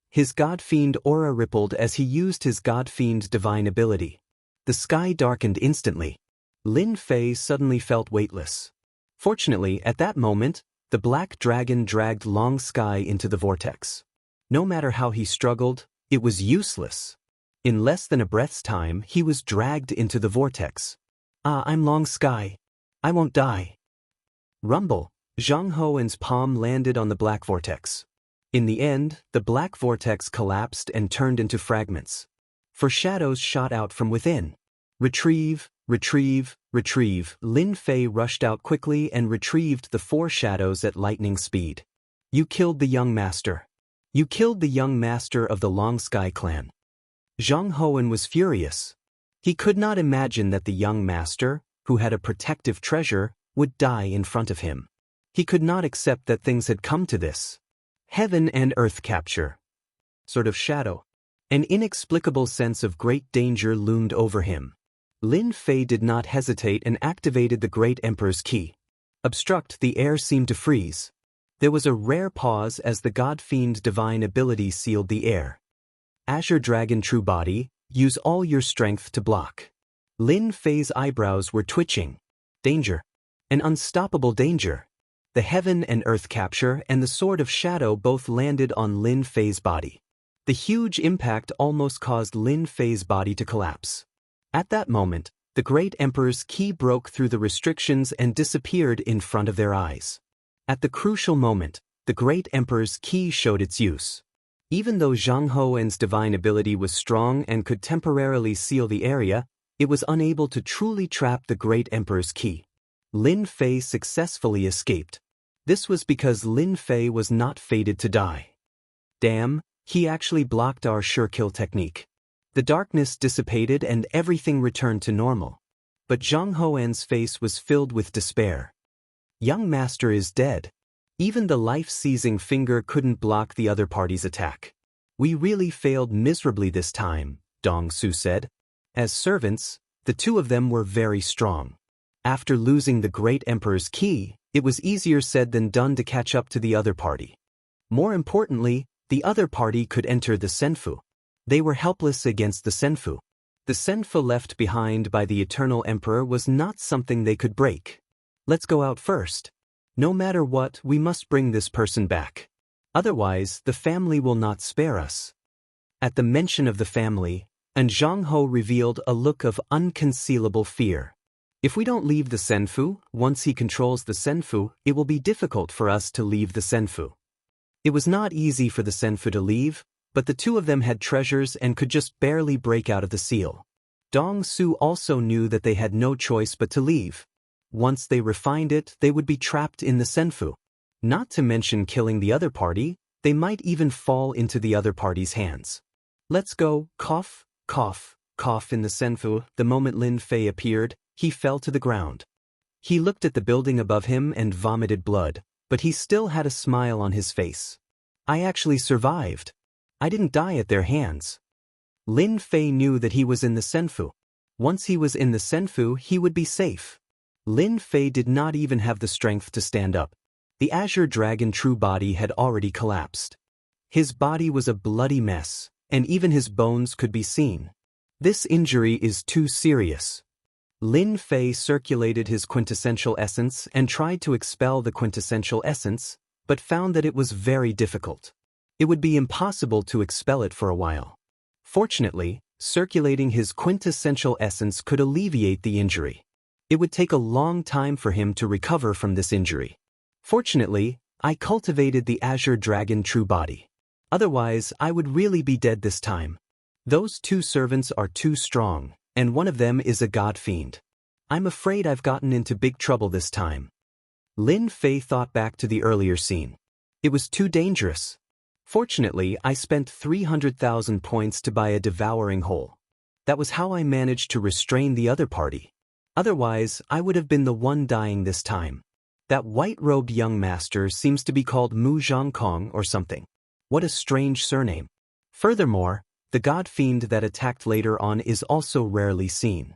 His God-Fiend aura rippled as he used his God-Fiend divine ability. The sky darkened instantly. Lin Fei suddenly felt weightless. Fortunately, at that moment, the black dragon dragged Longski into the vortex. No matter how he struggled, it was useless. In less than a breath's time, he was dragged into the vortex. I'm Longski. I won't die. Rumble. Zhang Hoan's palm landed on the black vortex. In the end, the black vortex collapsed and turned into fragments. For shadows shot out from within. Retrieve, retrieve, retrieve. Lin Fei rushed out quickly and retrieved the 4 shadows at lightning speed. You killed the young master. You killed the young master of the Longski clan. Zhang Hoan was furious. He could not imagine that the young master, who had a protective treasure, would die in front of him. He could not accept that things had come to this. Heaven and earth capture. Sort of shadow. An inexplicable sense of great danger loomed over him. Lin Fei did not hesitate and activated the great emperor's key. Obstruct, the air seemed to freeze. There was a rare pause as the God-Fiend divine ability sealed the air. Azure Dragon True Body, use all your strength to block. Lin Fei's eyebrows were twitching. Danger. An unstoppable danger. The heaven and earth capture and the sword of shadow both landed on Lin Fei's body. The huge impact almost caused Lin Fei's body to collapse. At that moment, The great emperor's ki broke through the restrictions and disappeared in front of their eyes. At the crucial moment, the great emperor's ki showed its use. Even though Zhang Houwen's divine ability was strong and could temporarily seal the area, it was unable to truly trap the great emperor's ki. Lin Fei successfully escaped. This was because Lin Fei was not fated to die. Damn, he actually blocked our sure kill technique. The darkness dissipated and everything returned to normal. But Zhang Houwen's face was filled with despair. Young master is dead. Even the life-seizing finger couldn't block the other party's attack. We really failed miserably this time, Dong Su said. As servants, the two of them were very strong. After losing the great emperor's ki, it was easier said than done to catch up to the other party. More importantly, the other party could enter the Senfu. They were helpless against the Senfu. The Senfu left behind by the eternal emperor was not something they could break. Let's go out first. No matter what, we must bring this person back. Otherwise, the family will not spare us. At the mention of the family, and Zhang Hou revealed a look of unconcealable fear. If we don't leave the Senfu, once he controls the Senfu, it will be difficult for us to leave the Senfu. It was not easy for the Senfu to leave, but the two of them had treasures and could just barely break out of the seal. Dong Su also knew that they had no choice but to leave. Once they refined it, they would be trapped in the Senfu. Not to mention killing the other party, they might even fall into the other party's hands. Let's go, cough, cough, cough in the Senfu. The moment Lin Fei appeared, he fell to the ground. He looked at the building above him and vomited blood, but he still had a smile on his face. I actually survived. I didn't die at their hands. Lin Fei knew that he was in the Senfu. Once he was in the Senfu, he would be safe. Lin Fei did not even have the strength to stand up. The Azure Dragon true body had already collapsed. His body was a bloody mess, and even his bones could be seen. This injury is too serious. Lin Fei circulated his quintessential essence and tried to expel the quintessential essence, but found that it was very difficult. It would be impossible to expel it for a while. Fortunately, circulating his quintessential essence could alleviate the injury. It would take a long time for him to recover from this injury. Fortunately, I cultivated the Azure Dragon true body. Otherwise, I would really be dead this time. Those two servants are too strong, and one of them is a god fiend. I'm afraid I've gotten into big trouble this time. Lin Fei thought back to the earlier scene. It was too dangerous. Fortunately, I spent 300,000 points to buy a devouring hole. That was how I managed to restrain the other party. Otherwise, I would have been the one dying this time. That white-robed young master seems to be called Mu Zhangkong or something. What a strange surname. Furthermore, the god fiend that attacked later on is also rarely seen.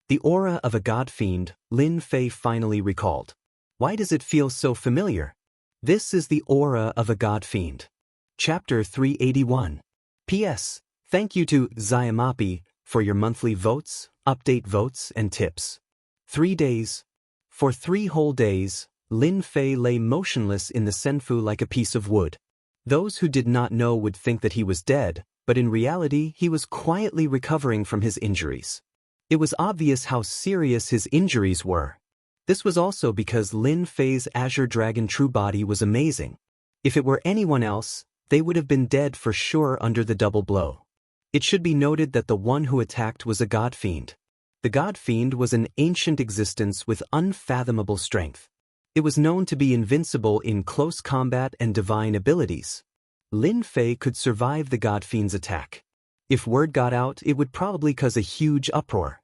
The aura of a god fiend, Lin Fei finally recalled. Why does it feel so familiar? This is the aura of a god fiend. Chapter 381. P.S. Thank you to Xiamapi for your monthly votes, update votes, and tips. 3 days. For 3 whole days, Lin Fei lay motionless in the Senfu like a piece of wood. Those who did not know would think that he was dead, but in reality he was quietly recovering from his injuries. It was obvious how serious his injuries were. This was also because Lin Fei's Azure Dragon true body was amazing. If it were anyone else, they would have been dead for sure under the double blow. It should be noted that the one who attacked was a god fiend. The god fiend was an ancient existence with unfathomable strength. It was known to be invincible in close combat and divine abilities. Lin Fei could survive the god fiend's attack. If word got out, it would probably cause a huge uproar.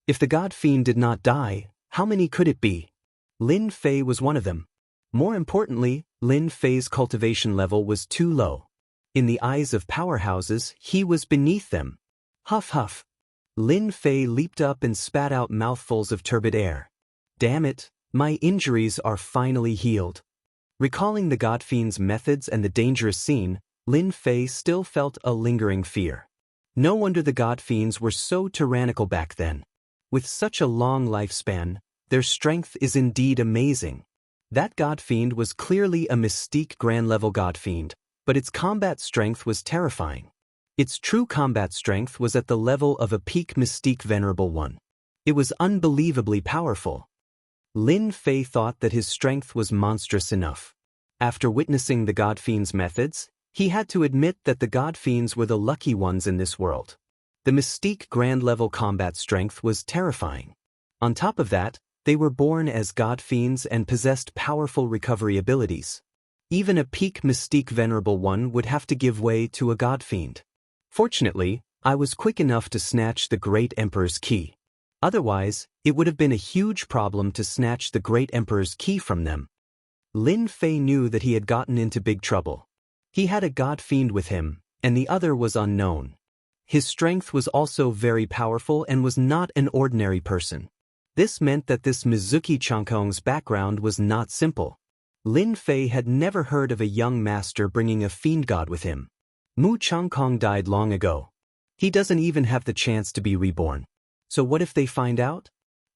If the god fiend did not die, how many could it be? Lin Fei was one of them. More importantly, Lin Fei's cultivation level was too low. In the eyes of powerhouses, he was beneath them. Huff huff. Lin Fei leaped up and spat out mouthfuls of turbid air. Damn it, my injuries are finally healed. Recalling the god fiend's methods and the dangerous scene, Lin Fei still felt a lingering fear. No wonder the god fiends were so tyrannical back then. With such a long lifespan, their strength is indeed amazing. That god fiend was clearly a mystique grand level god fiend, but its combat strength was terrifying. Its true combat strength was at the level of a peak mystique venerable one. It was unbelievably powerful. Lin Fei thought that his strength was monstrous enough. After witnessing the God Fiend's methods, he had to admit that the God Fiends were the lucky ones in this world. The Mystique Grand-level combat strength was terrifying. On top of that, they were born as God Fiends and possessed powerful recovery abilities. Even a peak Mystique Venerable one would have to give way to a God Fiend. Fortunately, I was quick enough to snatch the Great Emperor's key. Otherwise, it would have been a huge problem to snatch the Great Emperor's key from them. Lin Fei knew that he had gotten into big trouble. He had a God Fiend with him, and the other was unknown. His strength was also very powerful and was not an ordinary person. This meant that this Mizuki Changkong's background was not simple. Lin Fei had never heard of a young master bringing a fiend god with him. Mu Changkong died long ago. He doesn't even have the chance to be reborn. So what if they find out?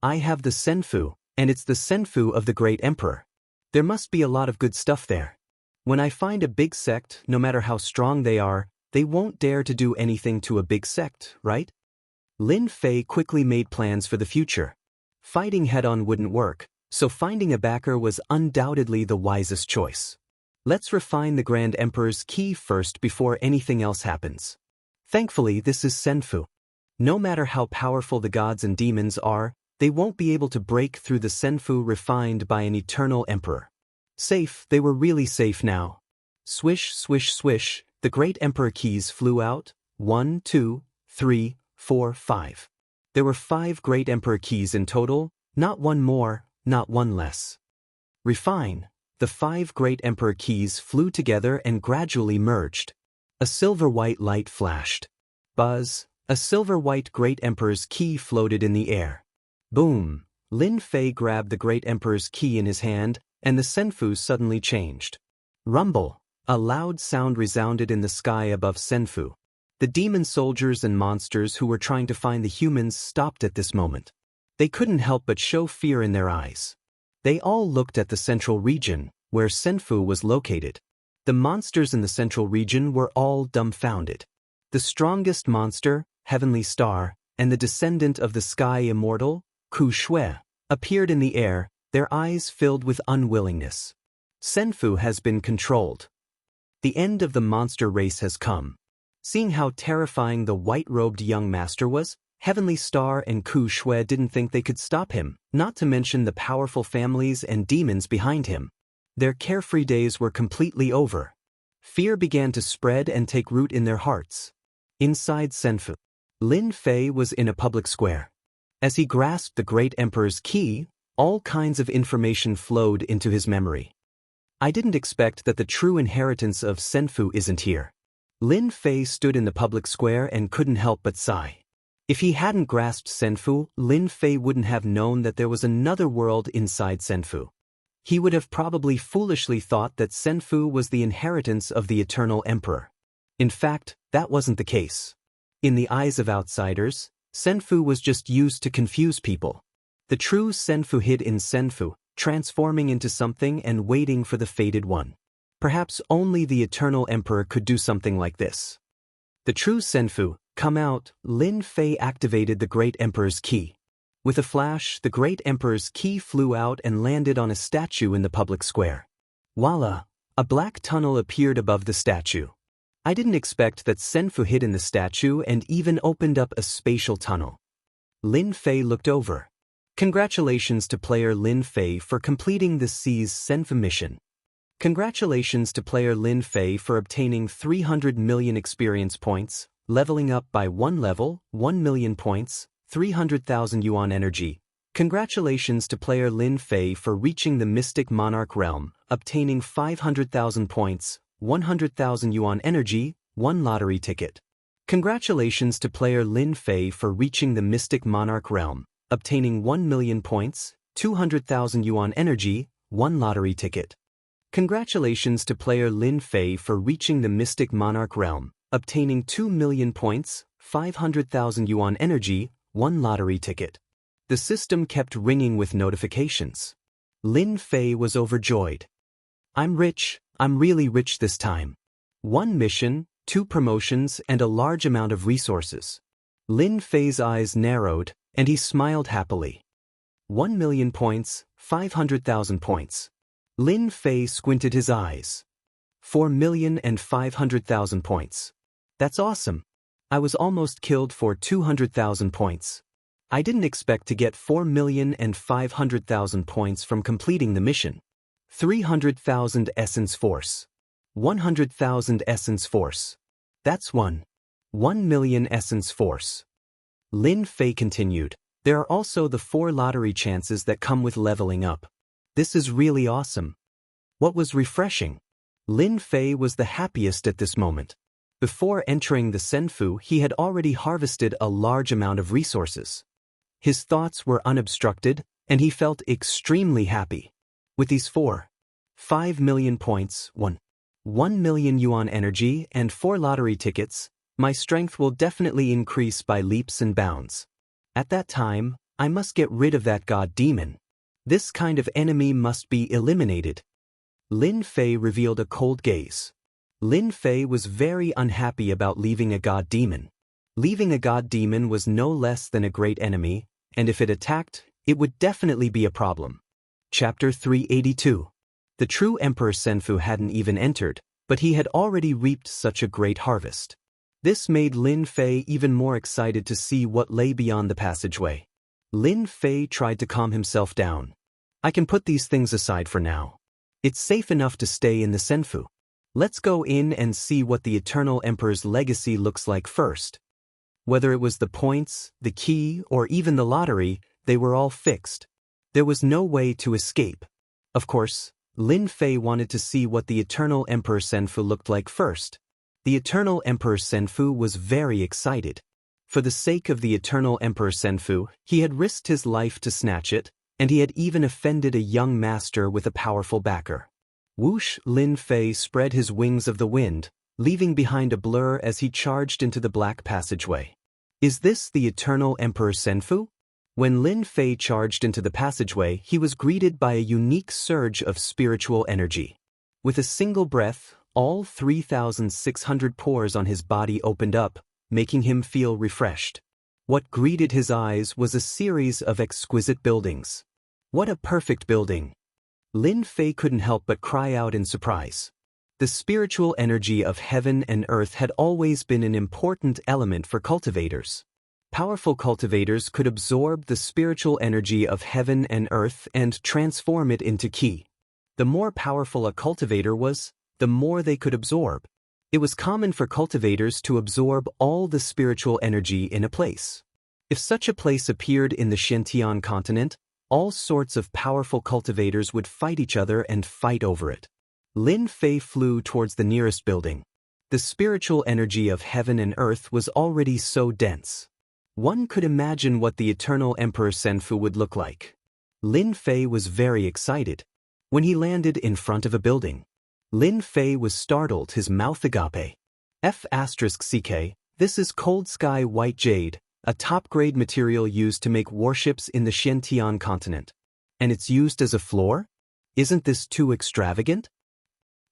I have the Senfu, and it's the Senfu of the Great Emperor. There must be a lot of good stuff there. When I find a big sect, no matter how strong they are, they won't dare to do anything to a big sect, right? Lin Fei quickly made plans for the future. Fighting head-on wouldn't work, so finding a backer was undoubtedly the wisest choice. Let's refine the Grand Emperor's key first before anything else happens. Thankfully, this is Senfu. No matter how powerful the gods and demons are, they won't be able to break through the Senfu refined by an eternal emperor. Safe, they were really safe now. Swish, swish, swish, the Great Emperor keys flew out. 1, 2, 3, 4, 5. There were 5 Great Emperor keys in total, not one more, not one less. Refine. The 5 Great Emperor keys flew together and gradually merged. A silver-white light flashed. Buzz. A silver-white Great Emperor's key floated in the air. Boom! Lin Fei grabbed the Great Emperor's key in his hand, and the Senfu suddenly changed. Rumble! A loud sound resounded in the sky above Senfu. The demon soldiers and monsters who were trying to find the humans stopped at this moment. They couldn't help but show fear in their eyes. They all looked at the central region, where Senfu was located. The monsters in the central region were all dumbfounded. The strongest monster, Heavenly Star, and the descendant of the sky Immortal, Ku Shui, appeared in the air, their eyes filled with unwillingness. Senfu has been controlled. The end of the monster race has come. Seeing how terrifying the white-robed young master was, Heavenly Star and Ku Shui didn't think they could stop him, not to mention the powerful families and demons behind him. Their carefree days were completely over. Fear began to spread and take root in their hearts. Inside Senfu, Lin Fei was in a public square. As he grasped the Great Emperor's key, all kinds of information flowed into his memory. I didn't expect that the true inheritance of Senfu isn't here. Lin Fei stood in the public square and couldn't help but sigh. If he hadn't grasped Senfu, Lin Fei wouldn't have known that there was another world inside Senfu. He would have probably foolishly thought that Senfu was the inheritance of the Eternal Emperor. In fact, that wasn't the case. In the eyes of outsiders, Senfu was just used to confuse people. The true Senfu hid in Senfu, transforming into something and waiting for the fated one. Perhaps only the Eternal Emperor could do something like this. The true Senfu, come out, Lin Fei activated the Great Emperor's key. With a flash, the Great Emperor's key flew out and landed on a statue in the public square. Voila! A black tunnel appeared above the statue. I didn't expect that Senfu hid in the statue and even opened up a spatial tunnel. Lin Fei looked over. Congratulations to player Lin Fei for completing the Seize Senfu mission. Congratulations to player Lin Fei for obtaining 300 million experience points, leveling up by 1 level, 1 million points, 300,000 yuan energy. Congratulations to player Lin Fei for reaching the Mystic Monarch realm, obtaining 500,000 points, 100,000 yuan energy, 1 lottery ticket. Congratulations to player Lin Fei for reaching the Mystic Monarch realm, obtaining 1 million points, 200,000 yuan energy, 1 lottery ticket. Congratulations to player Lin Fei for reaching the Mystic Monarch realm, obtaining 2 million points, 500,000 yuan energy, 1 lottery ticket. The system kept ringing with notifications. Lin Fei was overjoyed. I'm rich, I'm really rich this time. 1 mission, 2 promotions and a large amount of resources. Lin Fei's eyes narrowed, And he smiled happily. 1,000,000 points, 500,000 points. Lin Fei squinted his eyes. 4,500,000 points. That's awesome. I was almost killed for 200,000 points. I didn't expect to get 4,500,000 points from completing the mission. 300,000 essence force. 100,000 essence force. That's 1,000,000 essence force. Lin Fei continued. There are also the 4 lottery chances that come with leveling up. This is really awesome. What was refreshing? Lin Fei was the happiest at this moment. Before entering the Senfu, he had already harvested a large amount of resources. His thoughts were unobstructed, and he felt extremely happy. With these 5,000,000 points, 1,000,000 yuan energy, and 4 lottery tickets, my strength will definitely increase by leaps and bounds. At that time, I must get rid of that god demon. This kind of enemy must be eliminated. Lin Fei revealed a cold gaze. Lin Fei was very unhappy about leaving a god demon. Leaving a god demon was no less than a great enemy, and if it attacked, it would definitely be a problem. Chapter 382. The true Emperor Senfu hadn't even entered, but he had already reaped such a great harvest. This made Lin Fei even more excited to see what lay beyond the passageway. Lin Fei tried to calm himself down. I can put these things aside for now. It's safe enough to stay in the Senfu. Let's go in and see what the Eternal Emperor's legacy looks like first. Whether it was the points, the key, or even the lottery, they were all fixed. There was no way to escape. Of course, Lin Fei wanted to see what the Eternal Emperor Senfu looked like first. The Eternal Emperor Senfu was very excited. For the sake of the Eternal Emperor Senfu, he had risked his life to snatch it, and he had even offended a young master with a powerful backer. Whoosh! Lin Fei spread his wings of the wind, leaving behind a blur as he charged into the black passageway. Is this the Eternal Emperor Senfu? When Lin Fei charged into the passageway, he was greeted by a unique surge of spiritual energy. With a single breath, all 3,600 pores on his body opened up, making him feel refreshed. What greeted his eyes was a series of exquisite buildings. What a perfect building! Lin Fei couldn't help but cry out in surprise. The spiritual energy of heaven and earth had always been an important element for cultivators. Powerful cultivators could absorb the spiritual energy of heaven and earth and transform it into ki. The more powerful a cultivator was, the more they could absorb. It was common for cultivators to absorb all the spiritual energy in a place. If such a place appeared in the Xiantian continent, all sorts of powerful cultivators would fight each other and fight over it. Lin Fei flew towards the nearest building. The spiritual energy of heaven and earth was already so dense. One could imagine what the Eternal Emperor Senfu would look like. Lin Fei was very excited. When he landed in front of a building, Lin Fei was startled, his mouth agape. F***ck, this is cold sky white jade, a top-grade material used to make warships in the Xiantian continent. And it's used as a floor? Isn't this too extravagant?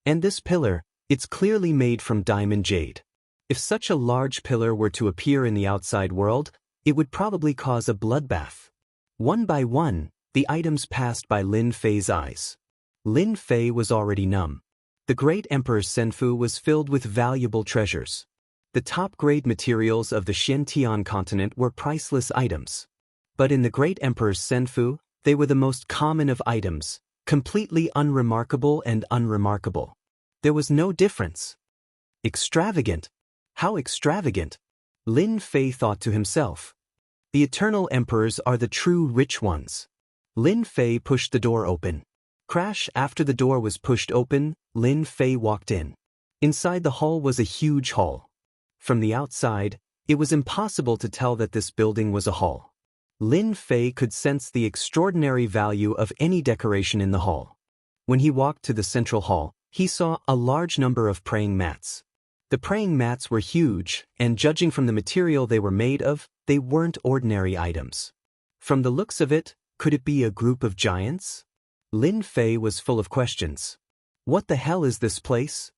And this pillar, it's clearly made from diamond jade. If such a large pillar were to appear in the outside world, it would probably cause a bloodbath. One by one, the items passed by Lin Fei's eyes. Lin Fei was already numb. The great Emperor Senfu was filled with valuable treasures. The top-grade materials of the Xiantian continent were priceless items. But in the great Emperor's Senfu, they were the most common of items, completely unremarkable and unremarkable. There was no difference. Extravagant. How extravagant! Lin Fei thought to himself. The eternal emperors are the true rich ones. Lin Fei pushed the door open. Crash! After the door was pushed open, Lin Fei walked in. Inside the hall was a huge hall. From the outside, it was impossible to tell that this building was a hall. Lin Fei could sense the extraordinary value of any decoration in the hall. When he walked to the central hall, he saw a large number of praying mats. The praying mats were huge, and judging from the material they were made of, they weren't ordinary items. From the looks of it, could it be a group of giants? Lin Fei was full of questions. What the hell is this place?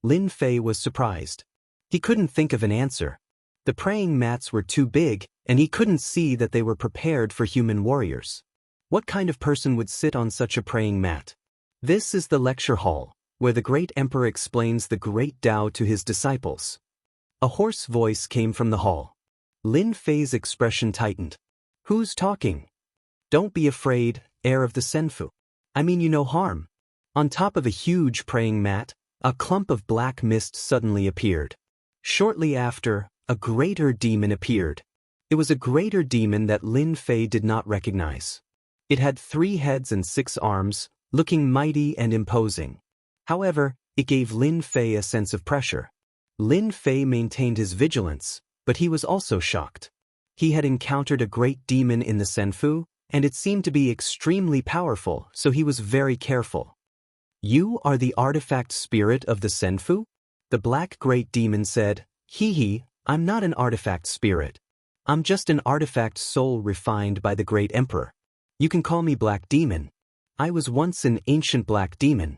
Lin Fei was surprised. He couldn't think of an answer. The praying mats were too big, and he couldn't see that they were prepared for human warriors. What kind of person would sit on such a praying mat? This is the lecture hall, where the great emperor explains the great Tao to his disciples. A hoarse voice came from the hall. Lin Fei's expression tightened. Who's talking? Don't be afraid, heir of the Senfu. I mean you no harm. On top of a huge praying mat, a clump of black mist suddenly appeared. Shortly after, a greater demon appeared. It was a greater demon that Lin Fei did not recognize. It had 3 heads and 6 arms, looking mighty and imposing. However, it gave Lin Fei a sense of pressure. Lin Fei maintained his vigilance, but he was also shocked. He had encountered a great demon in the Senfu, and it seemed to be extremely powerful, so he was very careful. You are the artifact spirit of the Senfu? The black great demon said, Hee, I'm not an artifact spirit. I'm just an artifact soul refined by the great emperor. You can call me Black Demon. I was once an ancient black demon.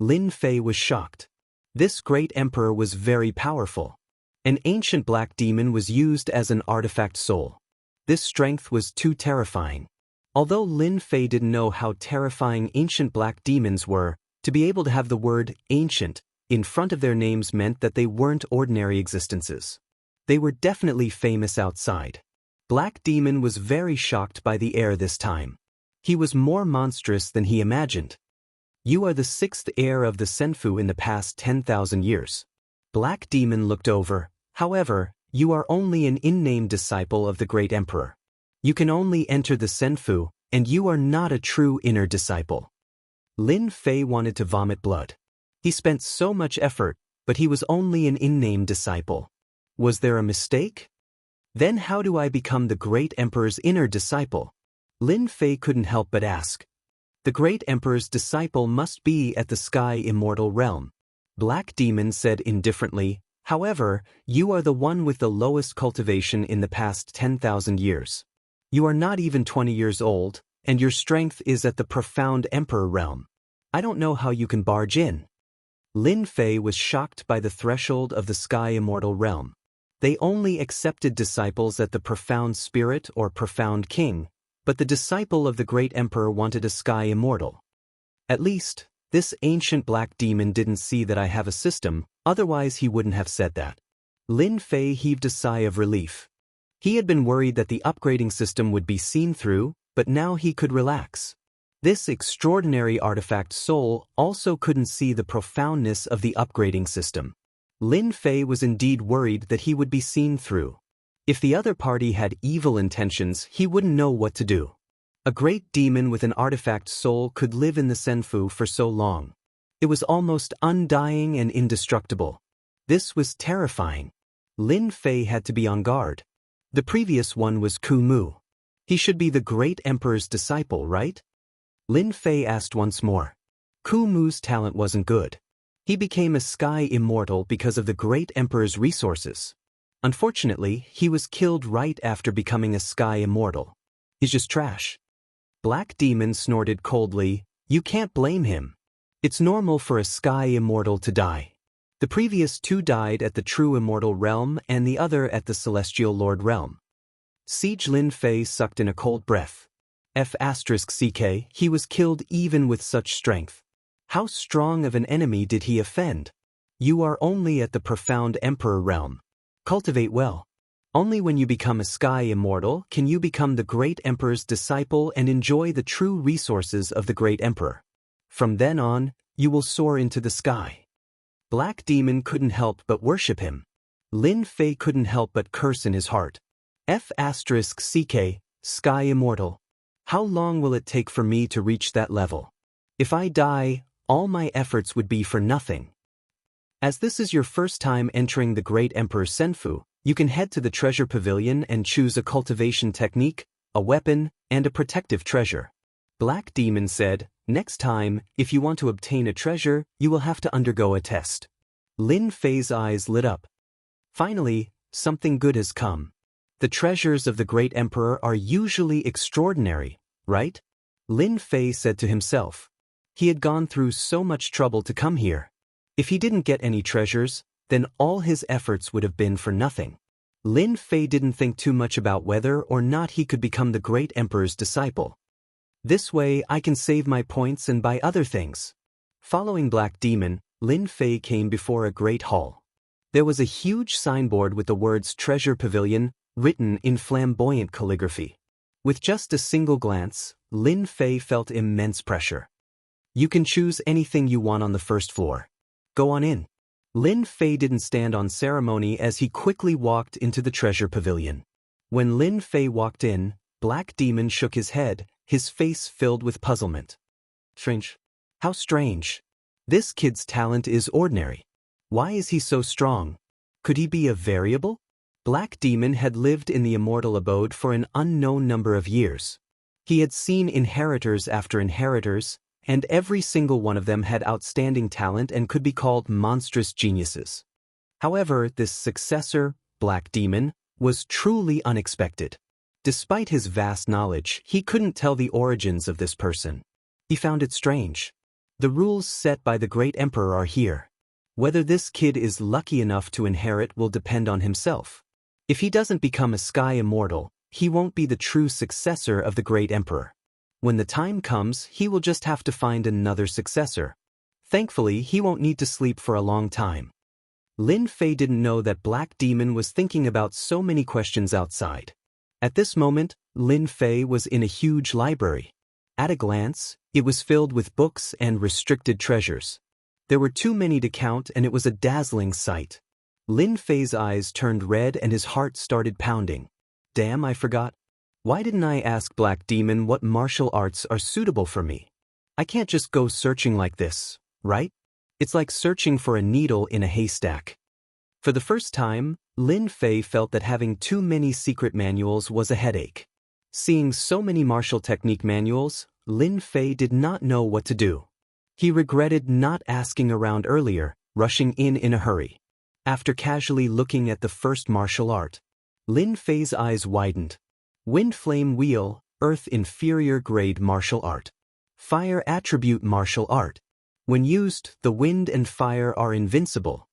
Lin Fei was shocked. This great emperor was very powerful. An ancient black demon was used as an artifact soul. This strength was too terrifying. Although Lin Fei didn't know how terrifying ancient black demons were, to be able to have the word ancient in front of their names meant that they weren't ordinary existences. They were definitely famous outside. Black Demon was very shocked by the heir this time. He was more monstrous than he imagined. You are the 6th heir of the Senfu in the past 10,000 years. Black Demon looked over. However, you are only an in-name disciple of the great emperor. You can only enter the Senfu, and you are not a true inner disciple. Lin Fei wanted to vomit blood. He spent so much effort, but he was only an in-name disciple. Was there a mistake? Then how do I become the great emperor's inner disciple? Lin Fei couldn't help but ask. The great emperor's disciple must be at the sky immortal realm. Black Demon said indifferently, however, you are the one with the lowest cultivation in the past 10,000 years. You are not even 20 years old, and your strength is at the profound emperor realm. I don't know how you can barge in. Lin Fei was shocked by the threshold of the sky immortal realm. They only accepted disciples at the profound spirit or profound king, but the disciple of the great emperor wanted a sky immortal. At least, this ancient black demon didn't see that I have a system, otherwise he wouldn't have said that. Lin Fei heaved a sigh of relief. He had been worried that the upgrading system would be seen through, but now he could relax. This extraordinary artifact soul also couldn't see the profoundness of the upgrading system. Lin Fei was indeed worried that he would be seen through. If the other party had evil intentions, he wouldn't know what to do. A great demon with an artifact soul could live in the Senfu for so long. It was almost undying and indestructible. This was terrifying. Lin Fei had to be on guard. The previous one was Ku Mu. He should be the great emperor's disciple, right? Lin Fei asked once more. Ku Mu's talent wasn't good. He became a sky immortal because of the great emperor's resources. Unfortunately, he was killed right after becoming a sky immortal. He's just trash. Black Demon snorted coldly, you can't blame him. It's normal for a sky immortal to die. The previous 2 died at the true immortal realm and the other at the celestial lord realm. Siege Lin Fei sucked in a cold breath. F***ck, he was killed even with such strength. How strong of an enemy did he offend? You are only at the profound emperor realm. Cultivate well. Only when you become a sky immortal can you become the great emperor's disciple and enjoy the true resources of the great emperor. From then on, you will soar into the sky. Black Demon couldn't help but worship him. Lin Fei couldn't help but curse in his heart. F***ck, sky immortal. How long will it take for me to reach that level? If I die, all my efforts would be for nothing. As this is your first time entering the great emperor's Senfu, you can head to the treasure pavilion and choose a cultivation technique, a weapon, and a protective treasure. Black Demon said, next time, if you want to obtain a treasure, you will have to undergo a test. Lin Fei's eyes lit up. Finally, something good has come. The treasures of the great emperor are usually extraordinary, right? Lin Fei said to himself. He had gone through so much trouble to come here. If he didn't get any treasures, then all his efforts would have been for nothing. Lin Fei didn't think too much about whether or not he could become the great emperor's disciple. This way I can save my points and buy other things. Following Black Demon, Lin Fei came before a great hall. There was a huge signboard with the words Treasure Pavilion written in flamboyant calligraphy. With just a single glance, Lin Fei felt immense pressure. You can choose anything you want on the first floor. Go on in. Lin Fei didn't stand on ceremony as he quickly walked into the treasure pavilion. When Lin Fei walked in, Black Demon shook his head, his face filled with puzzlement. Strange. How strange. This kid's talent is ordinary. Why is he so strong? Could he be a variable? Black Demon had lived in the immortal abode for an unknown number of years. He had seen inheritors after inheritors, and every single one of them had outstanding talent and could be called monstrous geniuses. However, this successor, Black Demon, was truly unexpected. Despite his vast knowledge, he couldn't tell the origins of this person. He found it strange. The rules set by the great emperor are here. Whether this kid is lucky enough to inherit will depend on himself. If he doesn't become a sky immortal, he won't be the true successor of the great emperor. When the time comes, he will just have to find another successor. Thankfully, he won't need to sleep for a long time. Lin Fei didn't know that Black Demon was thinking about so many questions outside. At this moment, Lin Fei was in a huge library. At a glance, it was filled with books and restricted treasures. There were too many to count and it was a dazzling sight. Lin Fei's eyes turned red and his heart started pounding. Damn, I forgot. Why didn't I ask Black Demon what martial arts are suitable for me? I can't just go searching like this, right? It's like searching for a needle in a haystack. For the first time, Lin Fei felt that having too many secret manuals was a headache. Seeing so many martial technique manuals, Lin Fei did not know what to do. He regretted not asking around earlier, rushing in a hurry. After casually looking at the first martial art, Lin Fei's eyes widened. Wind Flame Wheel, Earth Inferior Grade Martial Art. Fire Attribute Martial Art. When used, the wind and fire are invincible.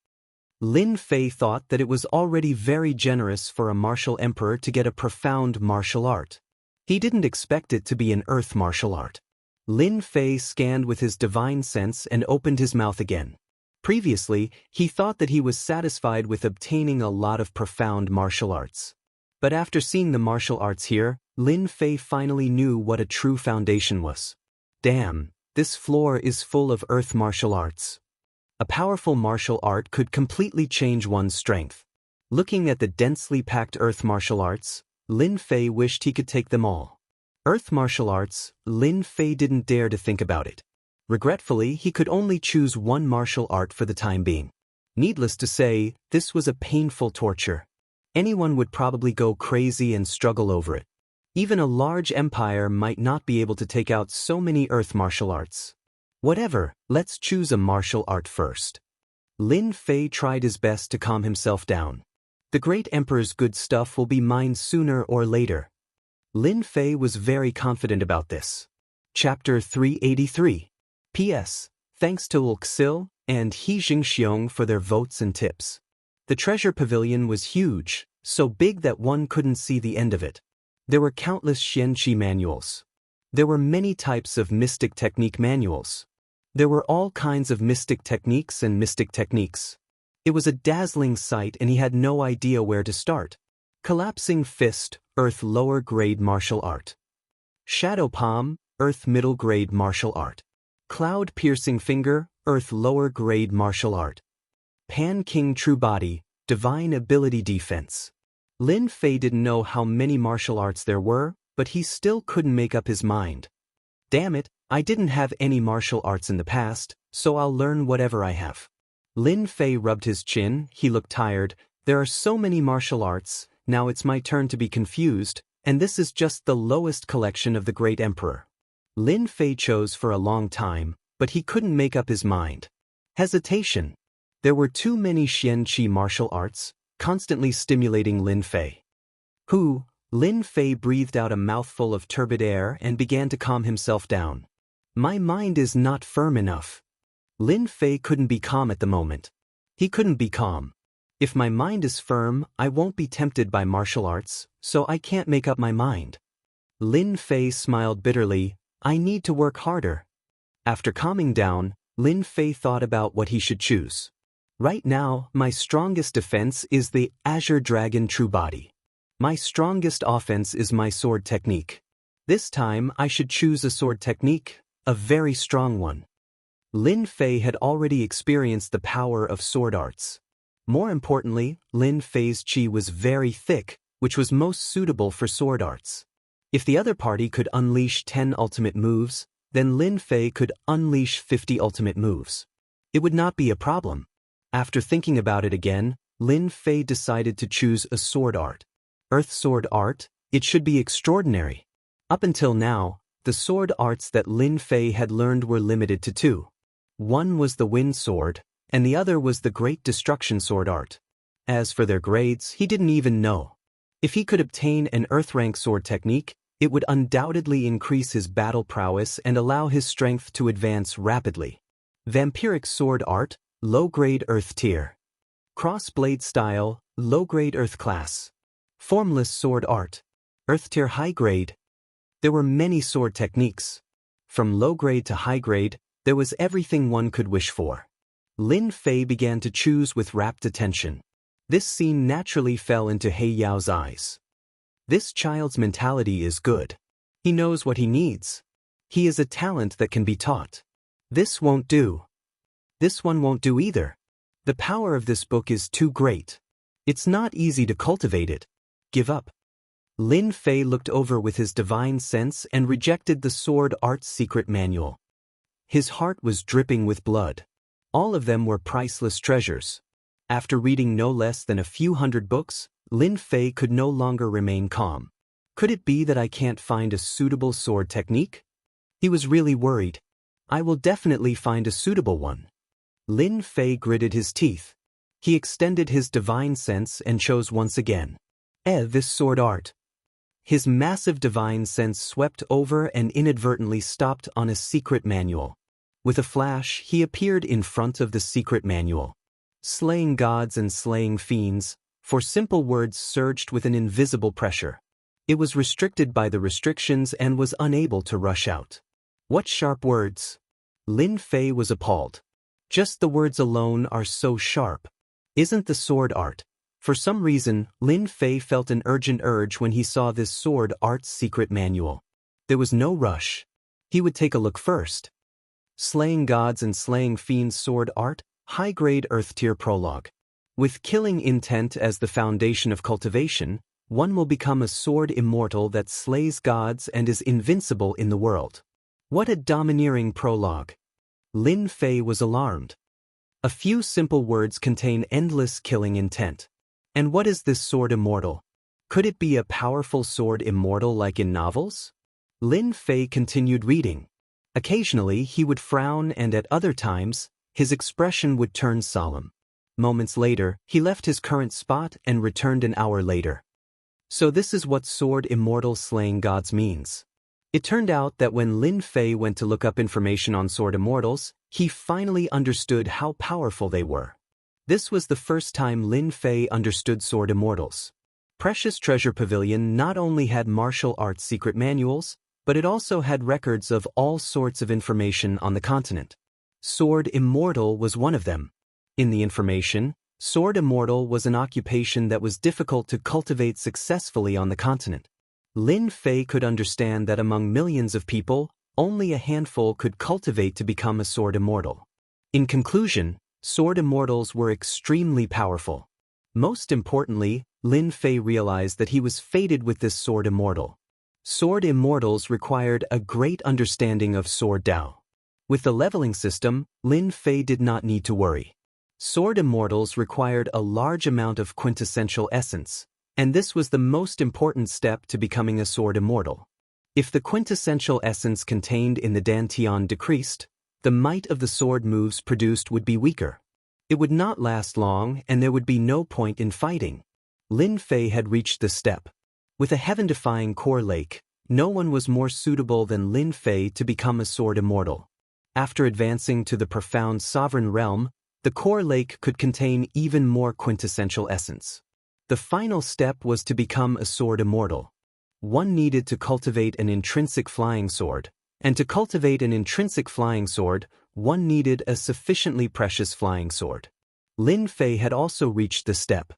Lin Fei thought that it was already very generous for a martial emperor to get a profound martial art. He didn't expect it to be an earth martial art. Lin Fei scanned with his divine sense and opened his mouth again. Previously, he thought that he was satisfied with obtaining a lot of profound martial arts. But after seeing the martial arts here, Lin Fei finally knew what a true foundation was. Damn, this floor is full of earth martial arts. A powerful martial art could completely change one's strength. Looking at the densely packed earth martial arts, Lin Fei wished he could take them all. Earth martial arts, Lin Fei didn't dare to think about it. Regretfully, he could only choose one martial art for the time being. Needless to say, this was a painful torture. Anyone would probably go crazy and struggle over it. Even a large empire might not be able to take out so many earth martial arts. Whatever, let's choose a martial art first. Lin Fei tried his best to calm himself down. The great emperor's good stuff will be mine sooner or later. Lin Fei was very confident about this. Chapter 383. P.S. Thanks to Wuxia and Xianxia for their votes and tips. The treasure pavilion was huge, so big that one couldn't see the end of it. There were countless Xianxia manuals. There were many types of mystic technique manuals. There were all kinds of mystic techniques and mystic techniques. It was a dazzling sight and he had no idea where to start. Collapsing Fist, Earth Lower Grade Martial Art. Shadow Palm, Earth Middle Grade Martial Art. Cloud Piercing Finger, Earth Lower Grade Martial Art. Pan King True Body, Divine Ability Defense. Lin Fei didn't know how many martial arts there were, but he still couldn't make up his mind. Damn it, I didn't have any martial arts in the past, so I'll learn whatever I have. Lin Fei rubbed his chin, he looked tired. There are so many martial arts, now it's my turn to be confused, and this is just the lowest collection of the great emperor. Lin Fei chose for a long time, but he couldn't make up his mind. Hesitation. There were too many Xianxia martial arts, constantly stimulating Lin Fei. Lin Fei breathed out a mouthful of turbid air and began to calm himself down. My mind is not firm enough. Lin Fei couldn't be calm at the moment. He couldn't be calm. If my mind is firm, I won't be tempted by martial arts, so I can't make up my mind. Lin Fei smiled bitterly. I need to work harder. After calming down, Lin Fei thought about what he should choose. Right now, my strongest defense is the Azure Dragon True Body. My strongest offense is my sword technique. This time I should choose a sword technique, a very strong one. Lin Fei had already experienced the power of sword arts. More importantly, Lin Fei's qi was very thick, which was most suitable for sword arts. If the other party could unleash 10 ultimate moves, then Lin Fei could unleash 50 ultimate moves. It would not be a problem. After thinking about it again, Lin Fei decided to choose a sword art. Earth sword art, it should be extraordinary. Up until now, the sword arts that Lin Fei had learned were limited to two. One was the wind sword, and the other was the great destruction sword art. As for their grades, he didn't even know. If he could obtain an earth rank sword technique, it would undoubtedly increase his battle prowess and allow his strength to advance rapidly. Vampiric sword art, low-grade earth tier. Cross-blade style, low-grade earth class. Formless sword art, earth tier high-grade. There were many sword techniques. From low-grade to high-grade, there was everything one could wish for. Lin Fei began to choose with rapt attention. This scene naturally fell into He Yao's eyes. This child's mentality is good. He knows what he needs. He is a talent that can be taught. This won't do. This one won't do either. The power of this book is too great. It's not easy to cultivate it. Give up. Lin Fei looked over with his divine sense and rejected the sword art's secret manual. His heart was dripping with blood. All of them were priceless treasures. After reading no less than a few hundred books, Lin Fei could no longer remain calm. Could it be that I can't find a suitable sword technique? He was really worried. I will definitely find a suitable one. Lin Fei gritted his teeth. He extended his divine sense and chose once again. This sword art. His massive divine sense swept over and inadvertently stopped on a secret manual. With a flash, he appeared in front of the secret manual. Slaying gods and slaying fiends, for simple words surged with an invisible pressure. It was restricted by the restrictions and was unable to rush out. What sharp words! Lin Fei was appalled. Just the words alone are so sharp. Isn't the sword art? For some reason, Lin Fei felt an urgent urge when he saw this sword art's secret manual. There was no rush. He would take a look first. Slaying gods and slaying fiends sword art, high-grade earth tier prologue. With killing intent as the foundation of cultivation, one will become a sword immortal that slays gods and is invincible in the world. What a domineering prologue! Lin Fei was alarmed. A few simple words contain endless killing intent. And what is this sword immortal? Could it be a powerful sword immortal like in novels? Lin Fei continued reading. Occasionally he would frown and at other times, his expression would turn solemn. Moments later, he left his current spot and returned an hour later. So this is what sword immortal slaying gods means. It turned out that when Lin Fei went to look up information on sword immortals, he finally understood how powerful they were. This was the first time Lin Fei understood sword immortals. Precious Treasure Pavilion not only had martial arts secret manuals, but it also had records of all sorts of information on the continent. Sword Immortal was one of them. In the information, Sword Immortal was an occupation that was difficult to cultivate successfully on the continent. Lin Fei could understand that among millions of people, only a handful could cultivate to become a Sword Immortal. In conclusion, Sword Immortals were extremely powerful. Most importantly, Lin Fei realized that he was fated with this Sword Immortal. Sword Immortals required a great understanding of Sword Dao. With the leveling system, Lin Fei did not need to worry. Sword Immortals required a large amount of quintessential essence, and this was the most important step to becoming a Sword Immortal. If the quintessential essence contained in the Dantian decreased, the might of the sword moves produced would be weaker. It would not last long and there would be no point in fighting. Lin Fei had reached this step. With a heaven-defying core lake, no one was more suitable than Lin Fei to become a Sword Immortal. After advancing to the profound sovereign realm, The core lake could contain even more quintessential essence. The final step was to become a sword immortal. One needed to cultivate an intrinsic flying sword, and to cultivate an intrinsic flying sword, one needed a sufficiently precious flying sword. Lin Fei had also reached the step.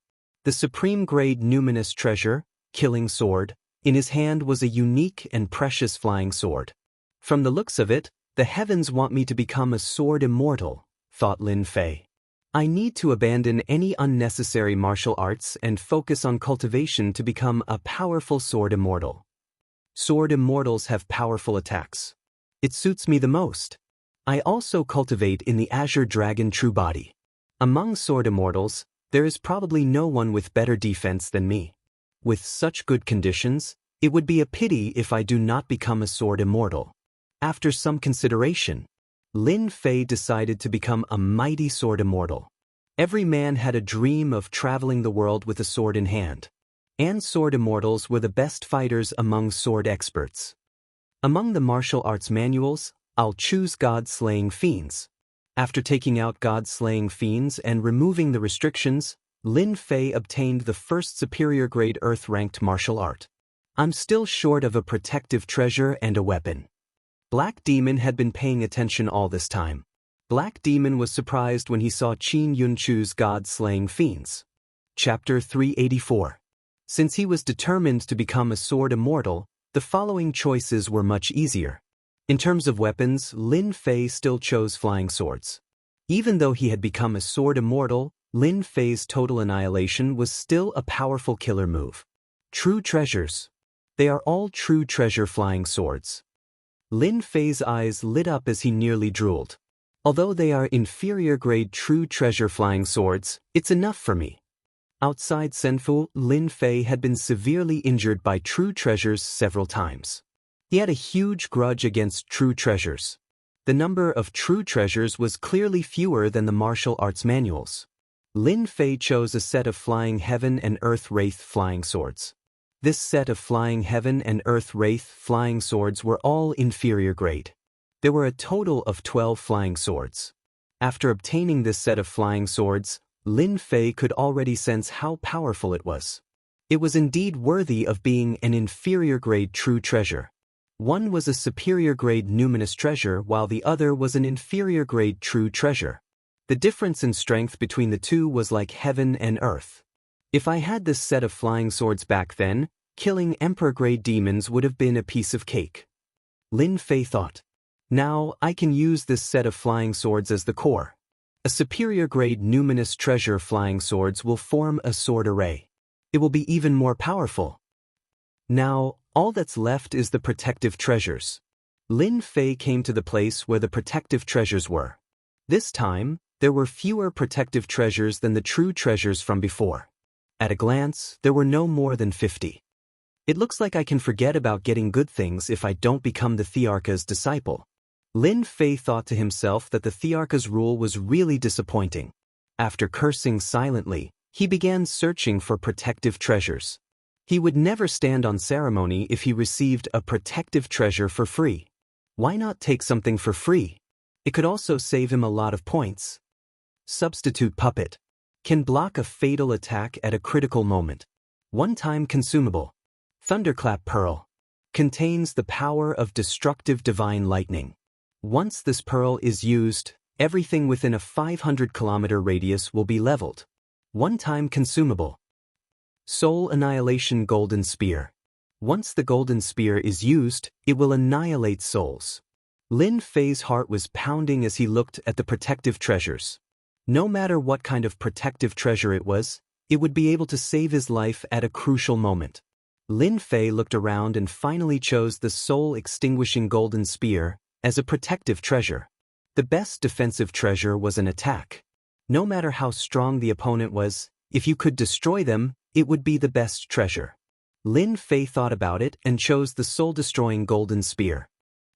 The supreme-grade numinous treasure, killing sword, in his hand was a unique and precious flying sword. From the looks of it, the heavens want me to become a sword immortal, thought Lin Fei. I need to abandon any unnecessary martial arts and focus on cultivation to become a powerful sword immortal. Sword immortals have powerful attacks. It suits me the most. I also cultivate in the Azure Dragon True Body. Among sword immortals, there is probably no one with better defense than me. With such good conditions, it would be a pity if I do not become a sword immortal. After some consideration, Lin Fei decided to become a mighty sword immortal. Every man had a dream of traveling the world with a sword in hand. And sword immortals were the best fighters among sword experts. Among the martial arts manuals, I'll choose God-slaying fiends. After taking out God-slaying fiends and removing the restrictions, Lin Fei obtained the first superior-grade Earth-ranked martial art. I'm still short of a protective treasure and a weapon. Black Demon had been paying attention all this time. Black Demon was surprised when he saw Qin Yunchu's God-slaying fiends. Chapter 384. Since he was determined to become a sword immortal, the following choices were much easier. In terms of weapons, Lin Fei still chose flying swords. Even though he had become a sword immortal, Lin Fei's total annihilation was still a powerful killer move. True treasures. They are all true treasure flying swords. Lin Fei's eyes lit up as he nearly drooled. Although they are inferior-grade true treasure flying swords, it's enough for me. Outside Senfu, Lin Fei had been severely injured by true treasures several times. He had a huge grudge against true treasures. The number of true treasures was clearly fewer than the martial arts manuals. Lin Fei chose a set of Flying Heaven and Earth Wraith flying swords. This set of Flying Heaven and Earth Wraith flying swords were all inferior grade. There were a total of 12 flying swords. After obtaining this set of flying swords, Lin Fei could already sense how powerful it was. It was indeed worthy of being an inferior-grade true treasure. One was a superior-grade numinous treasure while the other was an inferior-grade true treasure. The difference in strength between the two was like heaven and earth. If I had this set of flying swords back then, killing Emperor-grade demons would have been a piece of cake. Lin Fei thought. Now, I can use this set of flying swords as the core. A superior-grade numinous treasure flying swords will form a sword array. It will be even more powerful. Now, all that's left is the protective treasures. Lin Fei came to the place where the protective treasures were. This time, there were fewer protective treasures than the true treasures from before. At a glance, there were no more than 50. It looks like I can forget about getting good things if I don't become the Thearcha's disciple. Lin Fei thought to himself that the Thearcha's rule was really disappointing. After cursing silently, he began searching for protective treasures. He would never stand on ceremony if he received a protective treasure for free. Why not take something for free? It could also save him a lot of points. Substitute Puppet. Can block a fatal attack at a critical moment. One-time consumable. Thunderclap Pearl. Contains the power of destructive divine lightning. Once this pearl is used, everything within a 500-kilometer radius will be leveled. One-time consumable. Soul Annihilation Golden Spear. Once the golden spear is used, it will annihilate souls. Lin Fei's heart was pounding as he looked at the protective treasures. No matter what kind of protective treasure it would be able to save his life at a crucial moment. Lin Fei looked around and finally chose the soul-extinguishing golden spear as a protective treasure. The best defensive treasure was an attack. No matter how strong the opponent was, if you could destroy them, it would be the best treasure. Lin Fei thought about it and chose the soul-destroying golden spear.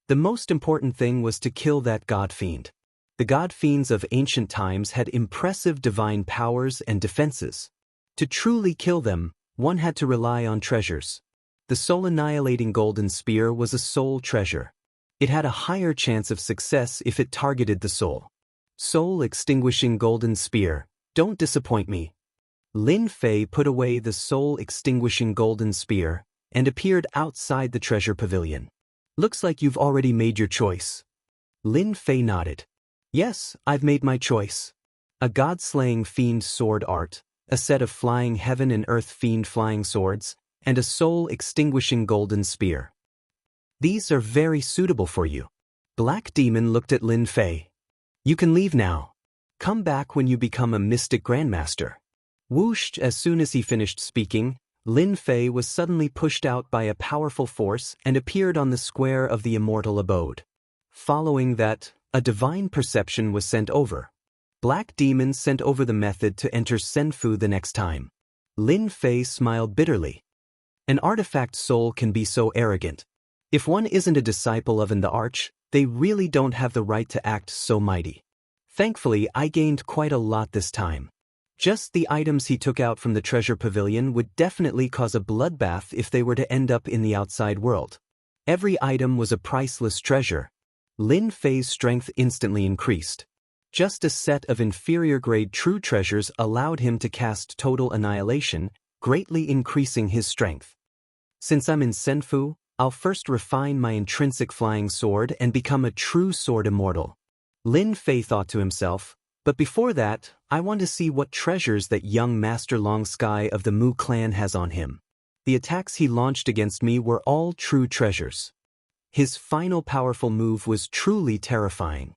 The most important thing was to kill that god fiend. The god fiends of ancient times had impressive divine powers and defenses. To truly kill them, one had to rely on treasures. The soul-annihilating golden spear was a soul treasure. It had a higher chance of success if it targeted the soul. Soul-extinguishing golden spear, don't disappoint me. Lin Fei put away the soul-extinguishing golden spear and appeared outside the treasure pavilion. Looks like you've already made your choice. Lin Fei nodded. Yes, I've made my choice. A god-slaying fiend sword art, a set of flying heaven and earth fiend flying swords, and a soul-extinguishing golden spear. These are very suitable for you. Black Demon looked at Lin Fei. You can leave now. Come back when you become a mystic grandmaster. Whoosh! As soon as he finished speaking, Lin Fei was suddenly pushed out by a powerful force and appeared on the square of the immortal abode. Following that, a divine perception was sent over. Black Demon sent over the method to enter Senfu the next time. Lin Fei smiled bitterly. An artifact soul can be so arrogant. If one isn't a disciple of the Arch, they really don't have the right to act so mighty. Thankfully, I gained quite a lot this time. Just the items he took out from the treasure pavilion would definitely cause a bloodbath if they were to end up in the outside world. Every item was a priceless treasure. Lin Fei's strength instantly increased. Just a set of inferior-grade true treasures allowed him to cast total annihilation, greatly increasing his strength. Since I'm in Senfu, I'll first refine my intrinsic flying sword and become a true sword immortal. Lin Fei thought to himself, but before that, I want to see what treasures that young Master Long Sky of the Mu clan has on him. The attacks he launched against me were all true treasures. His final powerful move was truly terrifying.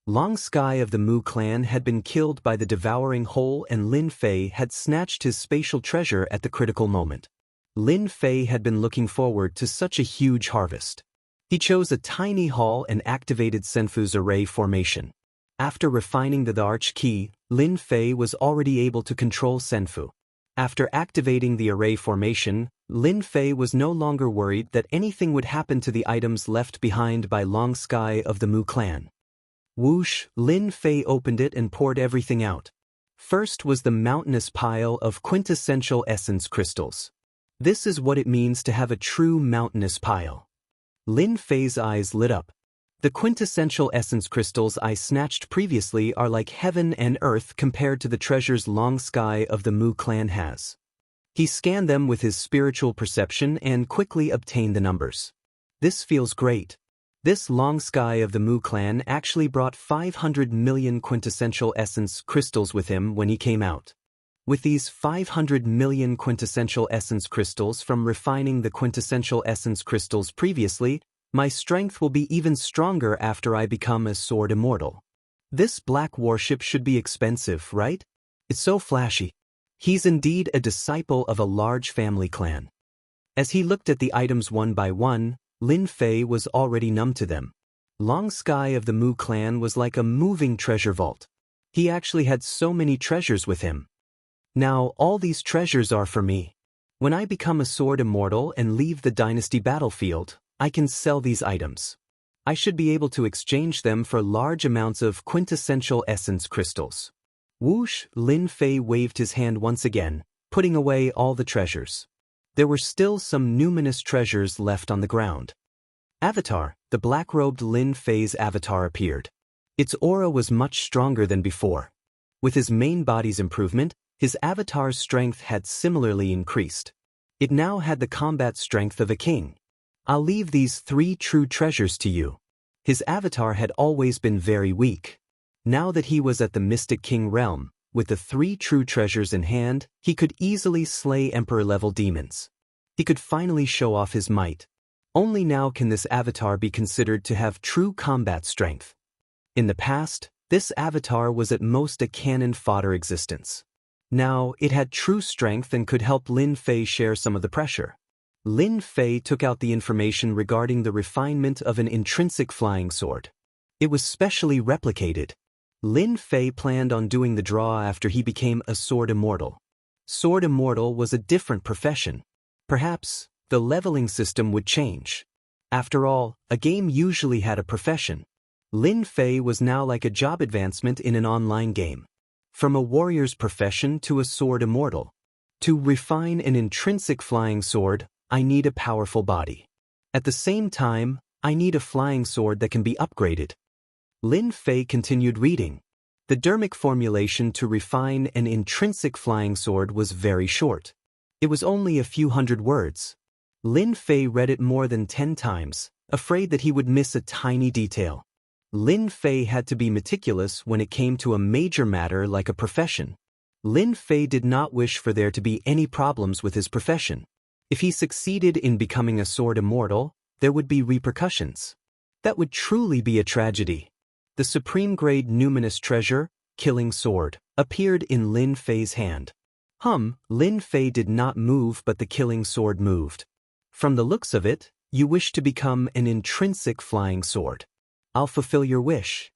Long Sky of the Mu clan had been killed by the devouring hole and Lin Fei had snatched his spatial treasure at the critical moment. Lin Fei had been looking forward to such a huge harvest. He chose a tiny hall and activated Senfu's array formation. After refining the Arch key, Lin Fei was already able to control Senfu. After activating the array formation, Lin Fei was no longer worried that anything would happen to the items left behind by Long Sky of the Mu clan. Whoosh! Lin Fei opened it and poured everything out. First was the mountainous pile of quintessential essence crystals. This is what it means to have a true mountainous pile. Lin Fei's eyes lit up. The quintessential essence crystals I snatched previously are like heaven and earth compared to the treasures Long Sky of the Mu clan has. He scanned them with his spiritual perception and quickly obtained the numbers. This feels great. This Long Sky of the Mu clan actually brought 500 million quintessential essence crystals with him when he came out. With these 500 million quintessential essence crystals from refining the quintessential essence crystals previously, my strength will be even stronger after I become a sword immortal. This black warship should be expensive, right? It's so flashy. He's indeed a disciple of a large family clan. As he looked at the items one by one, Lin Fei was already numb to them. Long Sky of the Mu clan was like a moving treasure vault. He actually had so many treasures with him. Now all these treasures are for me. When I become a sword immortal and leave the dynasty battlefield, I can sell these items. I should be able to exchange them for large amounts of quintessential essence crystals. Whoosh! Lin Fei waved his hand once again, putting away all the treasures. There were still some numinous treasures left on the ground. Avatar, the black-robed Lin Fei's avatar appeared. Its aura was much stronger than before. With his main body's improvement, his avatar's strength had similarly increased. It now had the combat strength of a king. I'll leave these 3 true treasures to you. His avatar had always been very weak. Now that he was at the Mystic King realm, with the 3 true treasures in hand, he could easily slay Emperor-level demons. He could finally show off his might. Only now can this avatar be considered to have true combat strength. In the past, this avatar was at most a cannon fodder existence. Now, it had true strength and could help Lin Fei share some of the pressure. Lin Fei took out the information regarding the refinement of an intrinsic flying sword. It was specially replicated. Lin Fei planned on doing the draw after he became a sword immortal. Sword immortal was a different profession. Perhaps, the leveling system would change. After all, a game usually had a profession. Lin Fei was now like a job advancement in an online game. From a warrior's profession to a sword immortal. To refine an intrinsic flying sword, I need a powerful body. At the same time, I need a flying sword that can be upgraded. Lin Fei continued reading. The dermic formulation to refine an intrinsic flying sword was very short. It was only a few hundred words. Lin Fei read it more than 10 times, afraid that he would miss a tiny detail. Lin Fei had to be meticulous when it came to a major matter like a profession. Lin Fei did not wish for there to be any problems with his profession. If he succeeded in becoming a sword immortal, there would be repercussions. That would truly be a tragedy. The supreme-grade numinous treasure, Killing Sword, appeared in Lin Fei's hand. Lin Fei did not move, but the killing sword moved. From the looks of it, you wish to become an intrinsic flying sword. I'll fulfill your wish.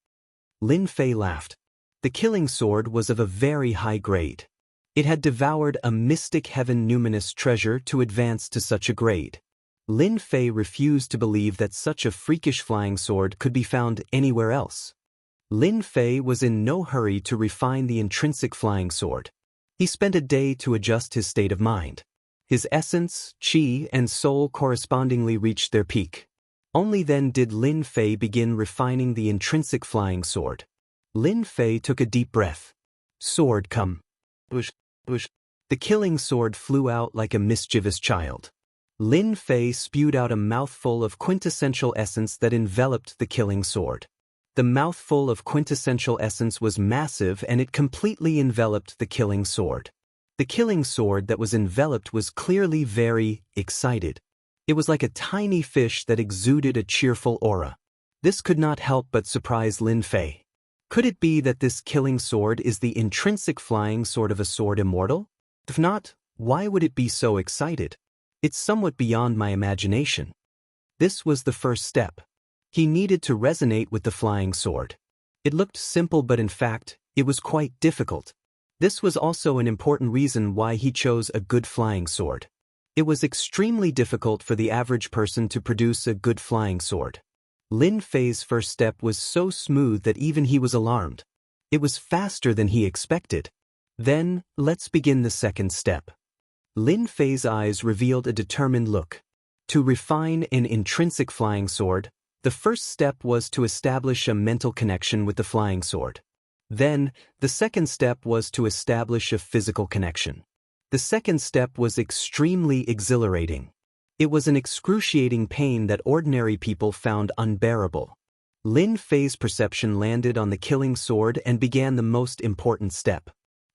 Lin Fei laughed. The killing sword was of a very high grade. It had devoured a mystic heaven numinous treasure to advance to such a grade. Lin Fei refused to believe that such a freakish flying sword could be found anywhere else. Lin Fei was in no hurry to refine the intrinsic flying sword. He spent a day to adjust his state of mind. His essence, qi, and soul correspondingly reached their peak. Only then did Lin Fei begin refining the intrinsic flying sword. Lin Fei took a deep breath. Sword come. Bush, bush. The killing sword flew out like a mischievous child. Lin Fei spewed out a mouthful of quintessential essence that enveloped the killing sword. The mouthful of quintessential essence was massive and it completely enveloped the killing sword. The killing sword that was enveloped was clearly very excited. It was like a tiny fish that exuded a cheerful aura. This could not help but surprise Lin Fei. Could it be that this killing sword is the intrinsic flying sword of a sword immortal? If not, why would it be so excited? It's somewhat beyond my imagination. This was the first step. He needed to resonate with the flying sword. It looked simple, but in fact, it was quite difficult. This was also an important reason why he chose a good flying sword. It was extremely difficult for the average person to produce a good flying sword. Lin Fei's first step was so smooth that even he was alarmed. It was faster than he expected. Then, let's begin the second step. Lin Fei's eyes revealed a determined look. To refine an intrinsic flying sword, the first step was to establish a mental connection with the flying sword. Then, the second step was to establish a physical connection. The second step was extremely exhilarating. It was an excruciating pain that ordinary people found unbearable. Lin Fei's perception landed on the killing sword and began the most important step.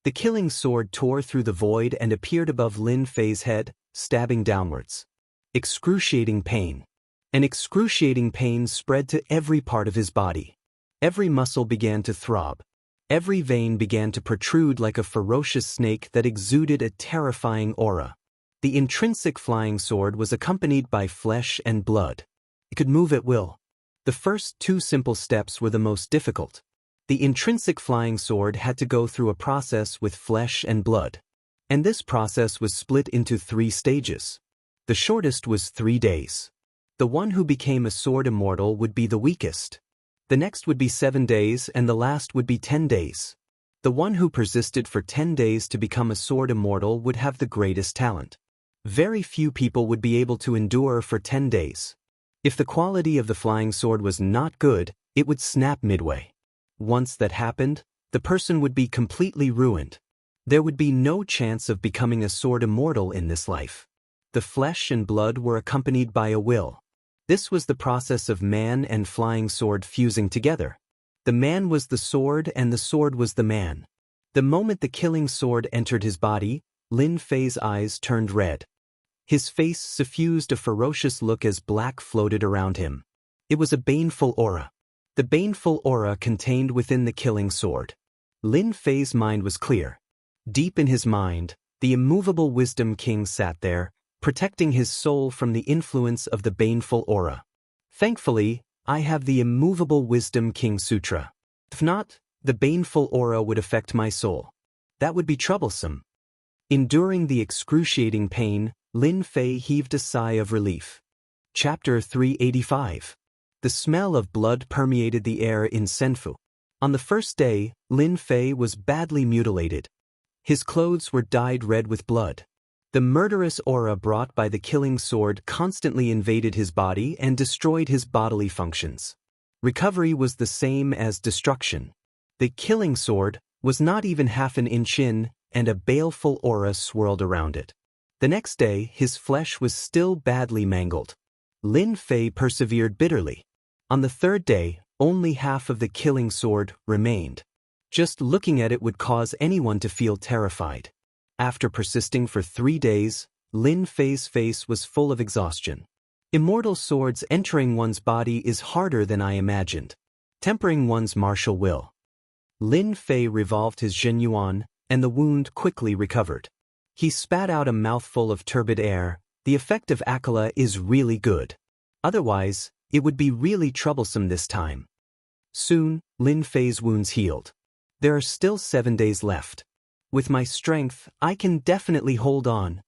The killing sword tore through the void and appeared above Lin Fei's head, stabbing downwards. Excruciating pain. An excruciating pain spread to every part of his body. Every muscle began to throb. Every vein began to protrude like a ferocious snake that exuded a terrifying aura. The intrinsic flying sword was accompanied by flesh and blood. It could move at will. The first two simple steps were the most difficult. The intrinsic flying sword had to go through a process with flesh and blood. And this process was split into 3 stages. The shortest was 3 days. The one who became a sword immortal would be the weakest. The next would be 7 days and the last would be 10 days. The one who persisted for 10 days to become a sword immortal would have the greatest talent. Very few people would be able to endure for 10 days. If the quality of the flying sword was not good, it would snap midway. Once that happened, the person would be completely ruined. There would be no chance of becoming a sword immortal in this life. The flesh and blood were accompanied by a will. This was the process of man and flying sword fusing together. The man was the sword and the sword was the man. The moment the killing sword entered his body, Lin Fei's eyes turned red. His face suffused a ferocious look as black floated around him. It was a baneful aura. The baneful aura contained within the killing sword. Lin Fei's mind was clear. Deep in his mind, the immovable wisdom king sat there, protecting his soul from the influence of the baneful aura. Thankfully, I have the immovable wisdom king sutra. If not, the baneful aura would affect my soul. That would be troublesome. Enduring the excruciating pain, Lin Fei heaved a sigh of relief. Chapter 385. The smell of blood permeated the air in Senfu. On the first day, Lin Fei was badly mutilated. His clothes were dyed red with blood. The murderous aura brought by the killing sword constantly invaded his body and destroyed his bodily functions. Recovery was the same as destruction. The killing sword was not even half an inch in, and a baleful aura swirled around it. The next day, his flesh was still badly mangled. Lin Fei persevered bitterly. On the third day, only half of the killing sword remained. Just looking at it would cause anyone to feel terrified. After persisting for 3 days, Lin Fei's face was full of exhaustion. Immortal swords entering one's body is harder than I imagined. Tempering one's martial will. Lin Fei revolved his Zhenyuan, and the wound quickly recovered. He spat out a mouthful of turbid air. The effect of Akala is really good. Otherwise, it would be really troublesome this time. Soon, Lin Fei's wounds healed. There are still 7 days left. With my strength, I can definitely hold on.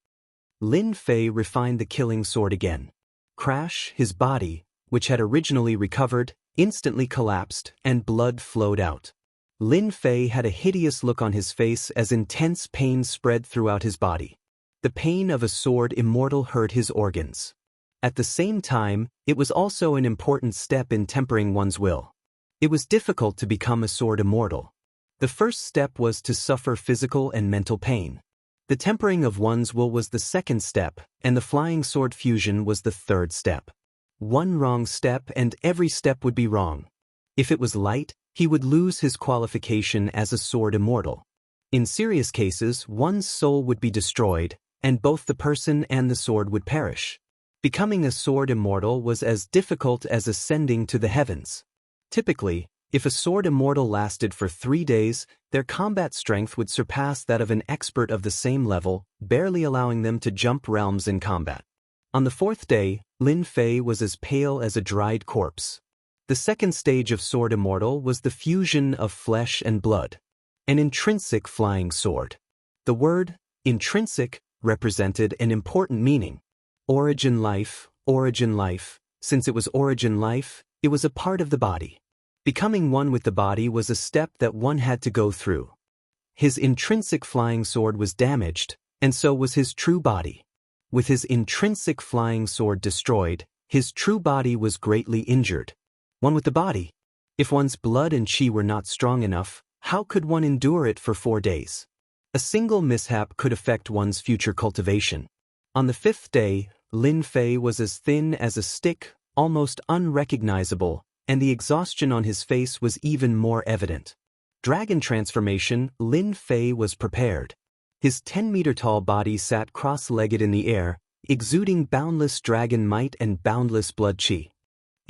Lin Fei refined the killing sword again. Crash, his body, which had originally recovered, instantly collapsed, and blood flowed out. Lin Fei had a hideous look on his face as intense pain spread throughout his body. The pain of a sword immortal hurt his organs. At the same time, it was also an important step in tempering one's will. It was difficult to become a sword immortal. The first step was to suffer physical and mental pain. The tempering of one's will was the second step, and the flying sword fusion was the third step. One wrong step and every step would be wrong. If it was light, he would lose his qualification as a sword immortal. In serious cases, one's soul would be destroyed, and both the person and the sword would perish. Becoming a sword immortal was as difficult as ascending to the heavens. Typically, if a sword immortal lasted for 3 days, their combat strength would surpass that of an expert of the same level, barely allowing them to jump realms in combat. On the 4th day, Lin Fei was as pale as a dried corpse. The second stage of sword immortal was the fusion of flesh and blood. An intrinsic flying sword. The word, intrinsic, represented an important meaning. Origin life. Since it was origin life, it was a part of the body. Becoming one with the body was a step that one had to go through. His intrinsic flying sword was damaged, and so was his true body. With his intrinsic flying sword destroyed, his true body was greatly injured. One with the body. If one's blood and qi were not strong enough, how could one endure it for 4 days? A single mishap could affect one's future cultivation. On the 5th day, Lin Fei was as thin as a stick, almost unrecognizable, and the exhaustion on his face was even more evident. Dragon transformation, Lin Fei was prepared. His 10-meter-tall body sat cross-legged in the air, exuding boundless dragon might and boundless blood qi.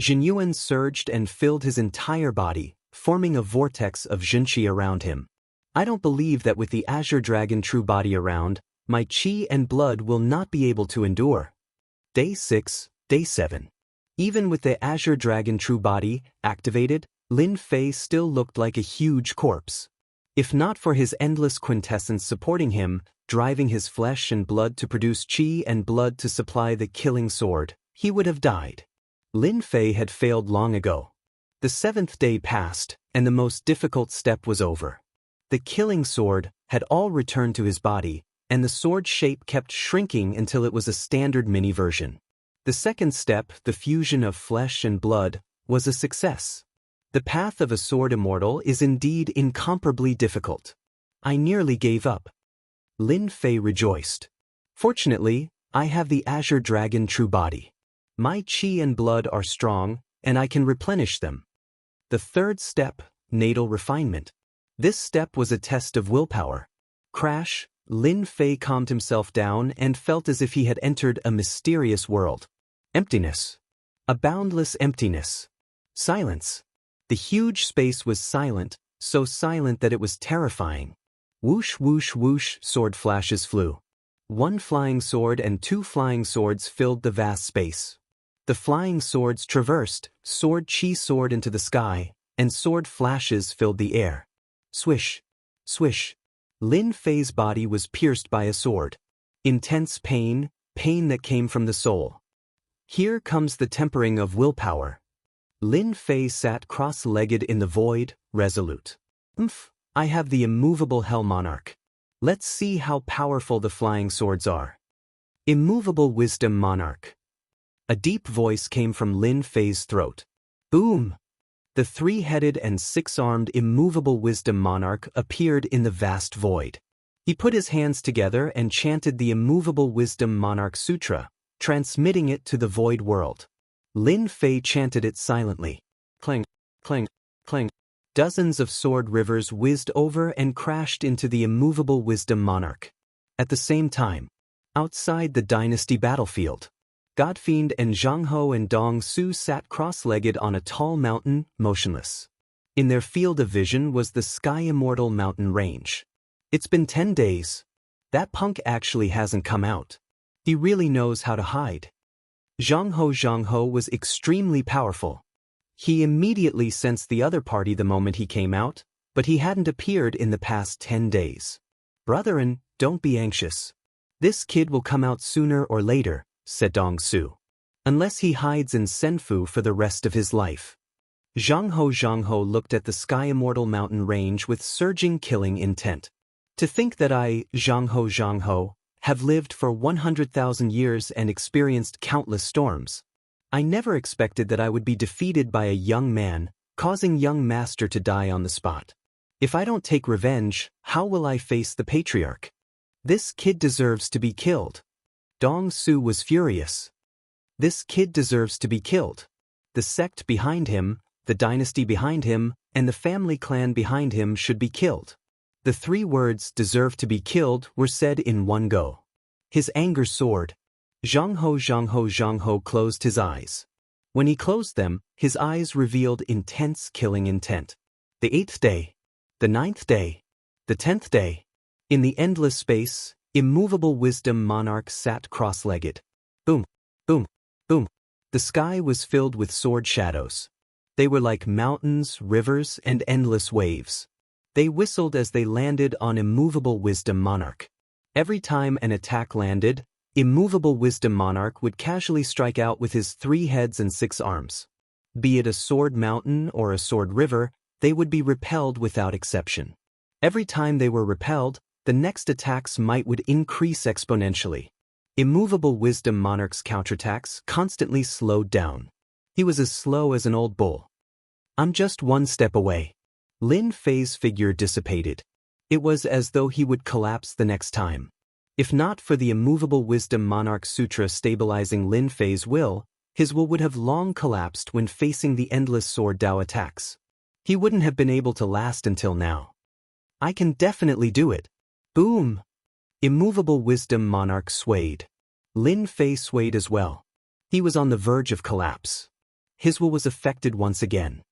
Zhenyuan surged and filled his entire body, forming a vortex of Xianxia around him. I don't believe that with the Azure Dragon true body around, my qi and blood will not be able to endure. Day 6, Day 7. Even with the Azure Dragon true body activated, Lin Fei still looked like a huge corpse. If not for his endless quintessence supporting him, driving his flesh and blood to produce qi and blood to supply the killing sword, he would have died. Lin Fei had failed long ago. The 7th day passed, and the most difficult step was over. The killing sword had all returned to his body, and the sword shape kept shrinking until it was a standard mini version. The second step, the fusion of flesh and blood, was a success. The path of a sword immortal is indeed incomparably difficult. I nearly gave up. Lin Fei rejoiced. Fortunately, I have the Azure Dragon true body. My qi and blood are strong, and I can replenish them. The third step, natal refinement. This step was a test of willpower. Crash, Lin Fei calmed himself down and felt as if he had entered a mysterious world. Emptiness. A boundless emptiness. Silence. The huge space was silent, so silent that it was terrifying. Whoosh whoosh whoosh, sword flashes flew. 1 flying sword and 2 flying swords filled the vast space. The flying swords traversed, sword qi soared into the sky, and sword flashes filled the air. Swish. Swish. Lin Fei's body was pierced by a sword. Intense pain, pain that came from the soul. Here comes the tempering of willpower. Lin Fei sat cross-legged in the void, resolute. I have the immovable Hell Monarch. Let's see how powerful the flying swords are. Immovable Wisdom Monarch. A deep voice came from Lin Fei's throat. Boom! The three-headed and six-armed immovable wisdom monarch appeared in the vast void. He put his hands together and chanted the immovable wisdom monarch sutra, transmitting it to the void world. Lin Fei chanted it silently. Clang, clang, clang. Dozens of sword rivers whizzed over and crashed into the immovable wisdom monarch. At the same time, outside the dynasty battlefield, Godfiend and Zhang Ho and Dong Su sat cross-legged on a tall mountain, motionless. In their field of vision was the Sky Immortal mountain range. It's been 10 days. That punk actually hasn't come out. He really knows how to hide. Zhang Ho was extremely powerful. He immediately sensed the other party the moment he came out, but he hadn't appeared in the past 10 days. Brethren, don't be anxious. This kid will come out sooner or later, said Dong Su. Unless he hides in Senfu for the rest of his life. Zhang Ho looked at the Sky Immortal mountain range with surging killing intent. To think that I, Zhang Ho, have lived for 100,000 years and experienced countless storms. I never expected that I would be defeated by a young man, causing young master to die on the spot. If I don't take revenge, how will I face the patriarch? This kid deserves to be killed. Dong Su was furious. This kid deserves to be killed. The sect behind him, the dynasty behind him, and the family clan behind him should be killed. The three words "deserve to be killed" were said in one go. His anger soared. Zhang Ho closed his eyes. When he closed them, his eyes revealed intense killing intent. The 8th day, the 9th day, the 10th day. In the endless space, immovable wisdom monarch sat cross-legged. Boom, boom, boom. The sky was filled with sword shadows. They were like mountains, rivers, and endless waves. They whistled as they landed on immovable wisdom monarch. Every time an attack landed, immovable wisdom monarch would casually strike out with his 3 heads and 6 arms. Be it a sword mountain or a sword river, they would be repelled without exception. Every time they were repelled, the next attack's might would increase exponentially. Immovable wisdom monarch's counterattacks constantly slowed down. He was as slow as an old bull. I'm just one step away. Lin Fei's figure dissipated. It was as though he would collapse the next time. If not for the immovable wisdom monarch sutra stabilizing Lin Fei's will, his will would have long collapsed when facing the endless sword Dao attacks. He wouldn't have been able to last until now. I can definitely do it. Boom! Immovable wisdom monarch swayed. Lin Fei swayed as well. He was on the verge of collapse. His will was affected once again.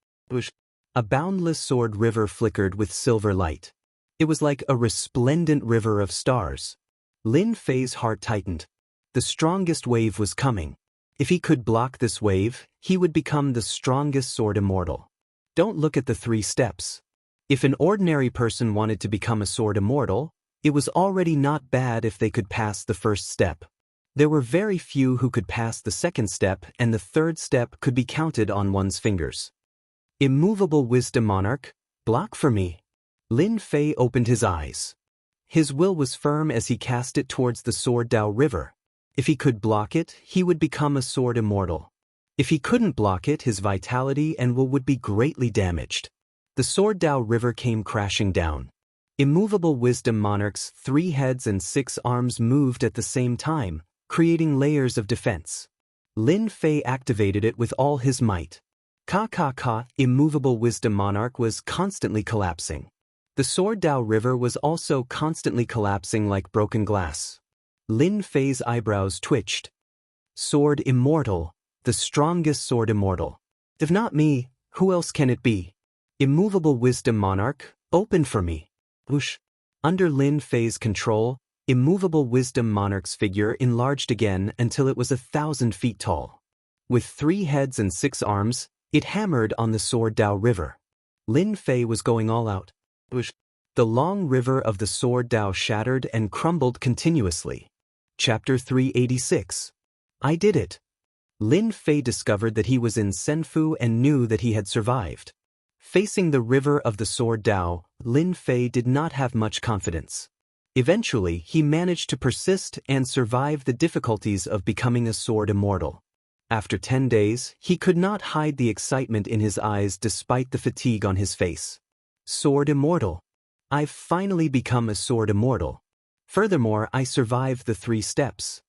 A boundless sword river flickered with silver light. It was like a resplendent river of stars. Lin Fei's heart tightened. The strongest wave was coming. If he could block this wave, he would become the strongest sword immortal. Don't look at the 3 steps. If an ordinary person wanted to become a sword immortal, it was already not bad if they could pass the first step. There were very few who could pass the second step, and the third step could be counted on one's fingers. Immovable wisdom monarch, block for me. Lin Fei opened his eyes. His will was firm as he cast it towards the sword Dao river. If he could block it, he would become a sword immortal. If he couldn't block it, his vitality and will would be greatly damaged. The sword Dao river came crashing down. Immovable wisdom monarch's 3 heads and 6 arms moved at the same time, creating layers of defense. Lin Fei activated it with all his might. Immovable wisdom monarch was constantly collapsing. The sword Dao river was also constantly collapsing like broken glass. Lin Fei's eyebrows twitched. Sword immortal, the strongest sword immortal. If not me, who else can it be? Immovable wisdom monarch, open for me. Whoosh. Under Lin Fei's control, immovable wisdom monarch's figure enlarged again until it was 1,000 feet tall. With 3 heads and 6 arms, it hammered on the sword Dao river. Lin Fei was going all out. The long river of the sword Dao shattered and crumbled continuously. Chapter 386. I did it. Lin Fei discovered that he was in Senfu and knew that he had survived. Facing the river of the sword Dao, Lin Fei did not have much confidence. Eventually, he managed to persist and survive the difficulties of becoming a sword immortal. After 10 days, he could not hide the excitement in his eyes despite the fatigue on his face. Sword Immortal. I've finally become a Sword Immortal. Furthermore, I survived the 3 steps.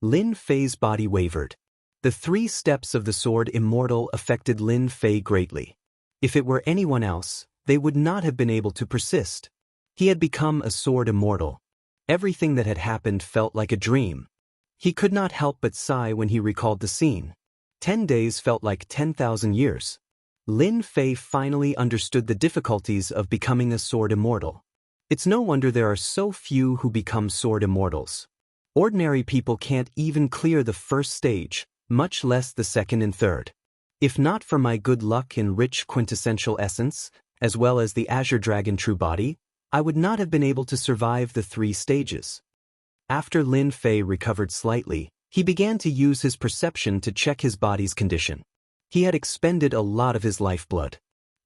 Lin Fei's body wavered. The 3 steps of the Sword Immortal affected Lin Fei greatly. If it were anyone else, they would not have been able to persist. He had become a Sword Immortal. Everything that had happened felt like a dream. He could not help but sigh when he recalled the scene. 10 days felt like 10,000 years. Lin Fei finally understood the difficulties of becoming a Sword Immortal. It's no wonder there are so few who become Sword Immortals. Ordinary people can't even clear the first stage, much less the second and third. If not for my good luck and rich quintessential essence, as well as the Azure Dragon True Body, I would not have been able to survive the 3 stages. After Lin Fei recovered slightly, he began to use his perception to check his body's condition. He had expended a lot of his lifeblood.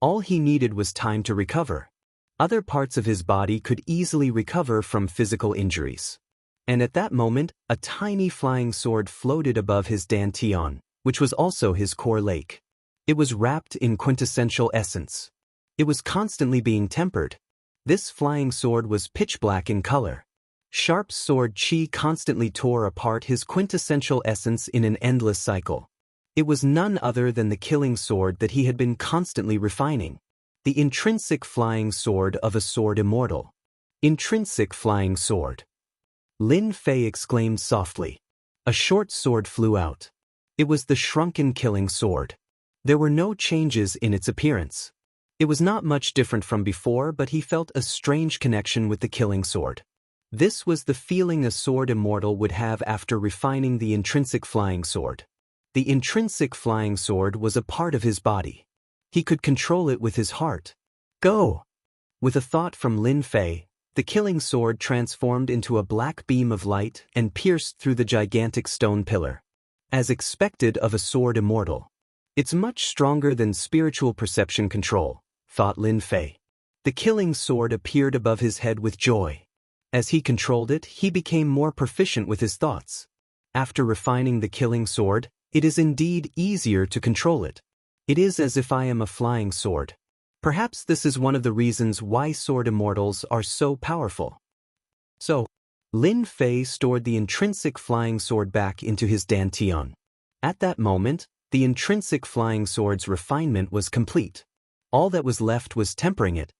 All he needed was time to recover. Other parts of his body could easily recover from physical injuries. And at that moment, a tiny flying sword floated above his dantian, which was also his core lake. It was wrapped in quintessential essence. It was constantly being tempered. This flying sword was pitch black in color. Sharp sword chi constantly tore apart his quintessential essence in an endless cycle. It was none other than the killing sword that he had been constantly refining. The intrinsic flying sword of a Sword Immortal. Intrinsic flying sword. Lin Fei exclaimed softly. A short sword flew out. It was the shrunken killing sword. There were no changes in its appearance. It was not much different from before, but he felt a strange connection with the killing sword. This was the feeling a Sword Immortal would have after refining the intrinsic flying sword. The intrinsic flying sword was a part of his body. He could control it with his heart. Go! With a thought from Lin Fei, the killing sword transformed into a black beam of light and pierced through the gigantic stone pillar. As expected of a Sword Immortal. It's much stronger than spiritual perception control, thought Lin Fei. The killing sword appeared above his head with joy. As he controlled it, he became more proficient with his thoughts. After refining the killing sword, it is indeed easier to control it. It is as if I am a flying sword. Perhaps this is one of the reasons why Sword Immortals are so powerful. So, Lin Fei stored the intrinsic flying sword back into his dantian. At that moment, the intrinsic flying sword's refinement was complete. All that was left was tempering it.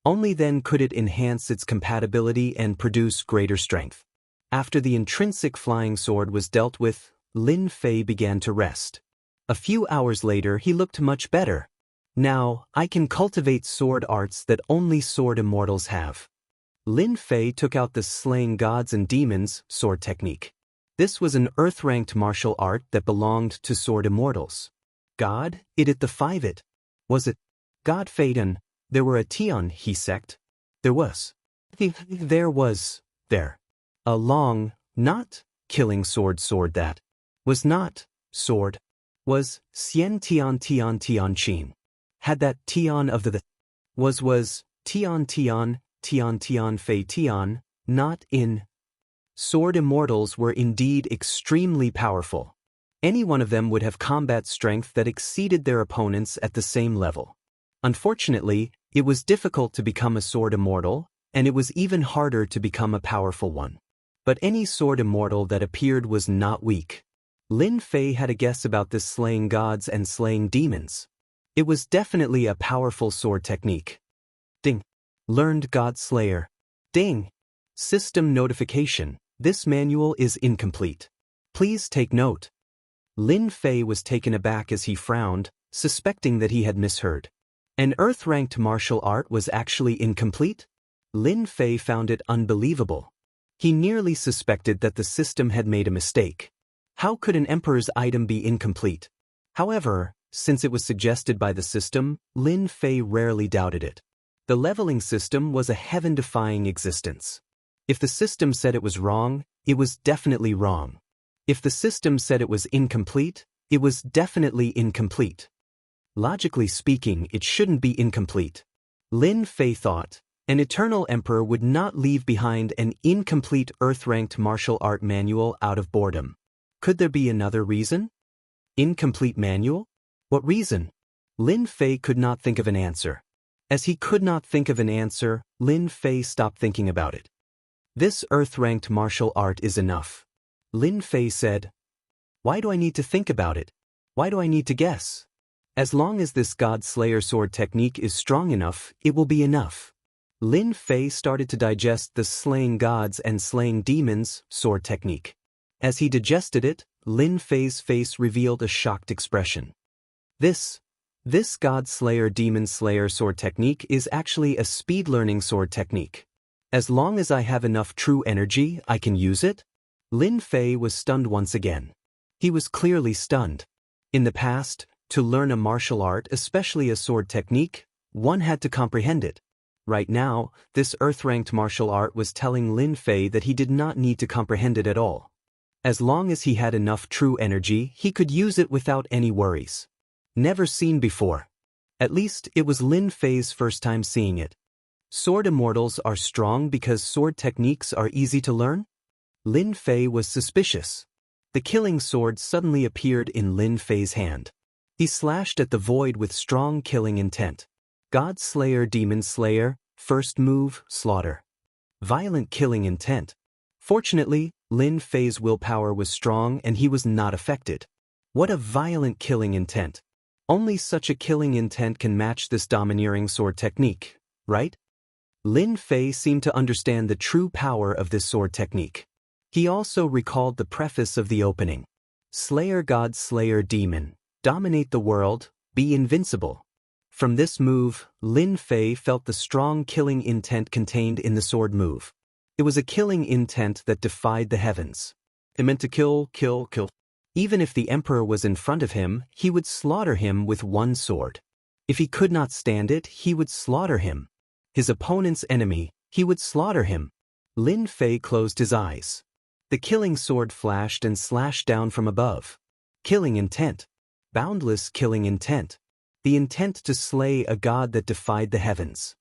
Only then could it enhance its compatibility and produce greater strength. After the intrinsic flying sword was dealt with, Lin Fei began to rest. A few hours later, he looked much better. Now, I can cultivate sword arts that only Sword Immortals have. Lin Fei took out the slaying gods and demons sword technique. This was an earth-ranked martial art that belonged to Sword Immortals. God, it the five it. Was it? God Faden. There were a Tian he sect. There was. A long, not killing sword that. Was not, sword. Was, Xian Tian Tian Tian Qin. Had that Tian of the was, Tian Tian, Tian Tian Fei Tian, not in. Sword Immortals were indeed extremely powerful. Any one of them would have combat strength that exceeded their opponents at the same level. Unfortunately, it was difficult to become a Sword Immortal, and it was even harder to become a powerful one. But any Sword Immortal that appeared was not weak. Lin Fei had a guess about this slaying gods and slaying demons. It was definitely a powerful sword technique. Ding. Learned God Slayer. Ding. System notification. This manual is incomplete. Please take note. Lin Fei was taken aback as he frowned, suspecting that he had misheard. An earth-ranked martial art was actually incomplete? Lin Fei found it unbelievable. He nearly suspected that the system had made a mistake. How could an emperor's item be incomplete? However, since it was suggested by the system, Lin Fei rarely doubted it. The leveling system was a heaven-defying existence. If the system said it was wrong, it was definitely wrong. If the system said it was incomplete, it was definitely incomplete. Logically speaking, it shouldn't be incomplete. Lin Fei thought, an eternal emperor would not leave behind an incomplete earth-ranked martial art manual out of boredom. Could there be another reason? Incomplete manual? What reason? Lin Fei could not think of an answer. As he could not think of an answer, Lin Fei stopped thinking about it. This earth-ranked martial art is enough. Lin Fei said, "Why do I need to think about it? Why do I need to guess? As long as this God Slayer sword technique is strong enough, it will be enough." Lin Fei started to digest the slaying gods and slaying demons sword technique. As he digested it, Lin Fei's face revealed a shocked expression. This God Slayer Demon Slayer sword technique is actually a speed learning sword technique. As long as I have enough true energy, I can use it? Lin Fei was stunned once again. He was clearly stunned. In the past, to learn a martial art, especially a sword technique, one had to comprehend it. Right now, this earth-ranked martial art was telling Lin Fei that he did not need to comprehend it at all. As long as he had enough true energy, he could use it without any worries. Never seen before. At least, it was Lin Fei's first time seeing it. Sword immortals are strong because sword techniques are easy to learn? Lin Fei was suspicious. The killing sword suddenly appeared in Lin Fei's hand. He slashed at the void with strong killing intent. God Slayer Demon Slayer, first move, slaughter. Violent killing intent. Fortunately, Lin Fei's willpower was strong and he was not affected. What a violent killing intent. Only such a killing intent can match this domineering sword technique, right? Lin Fei seemed to understand the true power of this sword technique. He also recalled the preface of the opening. Slayer God Slayer Demon, dominate the world, be invincible. From this move, Lin Fei felt the strong killing intent contained in the sword move. It was a killing intent that defied the heavens. It meant to kill. Even if the emperor was in front of him, he would slaughter him with one sword. If he could not stand it, he would slaughter him. His opponent's enemy, he would slaughter him. Lin Fei closed his eyes. The killing sword flashed and slashed down from above. Killing intent. Boundless killing intent. The intent to slay a god that defied the heavens.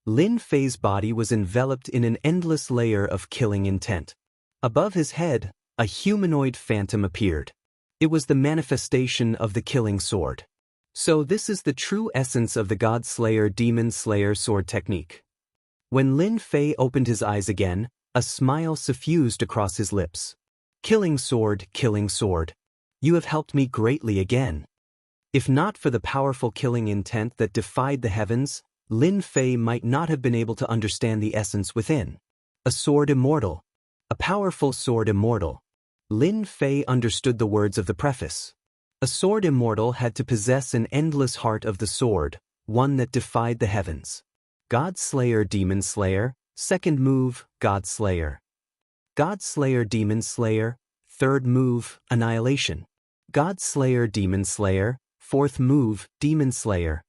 Lin Fei's body was enveloped in an endless layer of killing intent. Above his head, a humanoid phantom appeared. It was the manifestation of the killing sword. So this is the true essence of the God Slayer Demon Slayer sword technique. When Lin Fei opened his eyes again, a smile suffused across his lips. Killing sword, you have helped me greatly again. If not for the powerful killing intent that defied the heavens, Lin Fei might not have been able to understand the essence within. A sword immortal. A powerful sword immortal. Lin Fei understood the words of the preface. A sword immortal had to possess an endless heart of the sword, one that defied the heavens. God Slayer Demon Slayer, second move, God Slayer. God Slayer Demon Slayer, third move, Annihilation. God Slayer Demon Slayer, fourth move, Demon Slayer.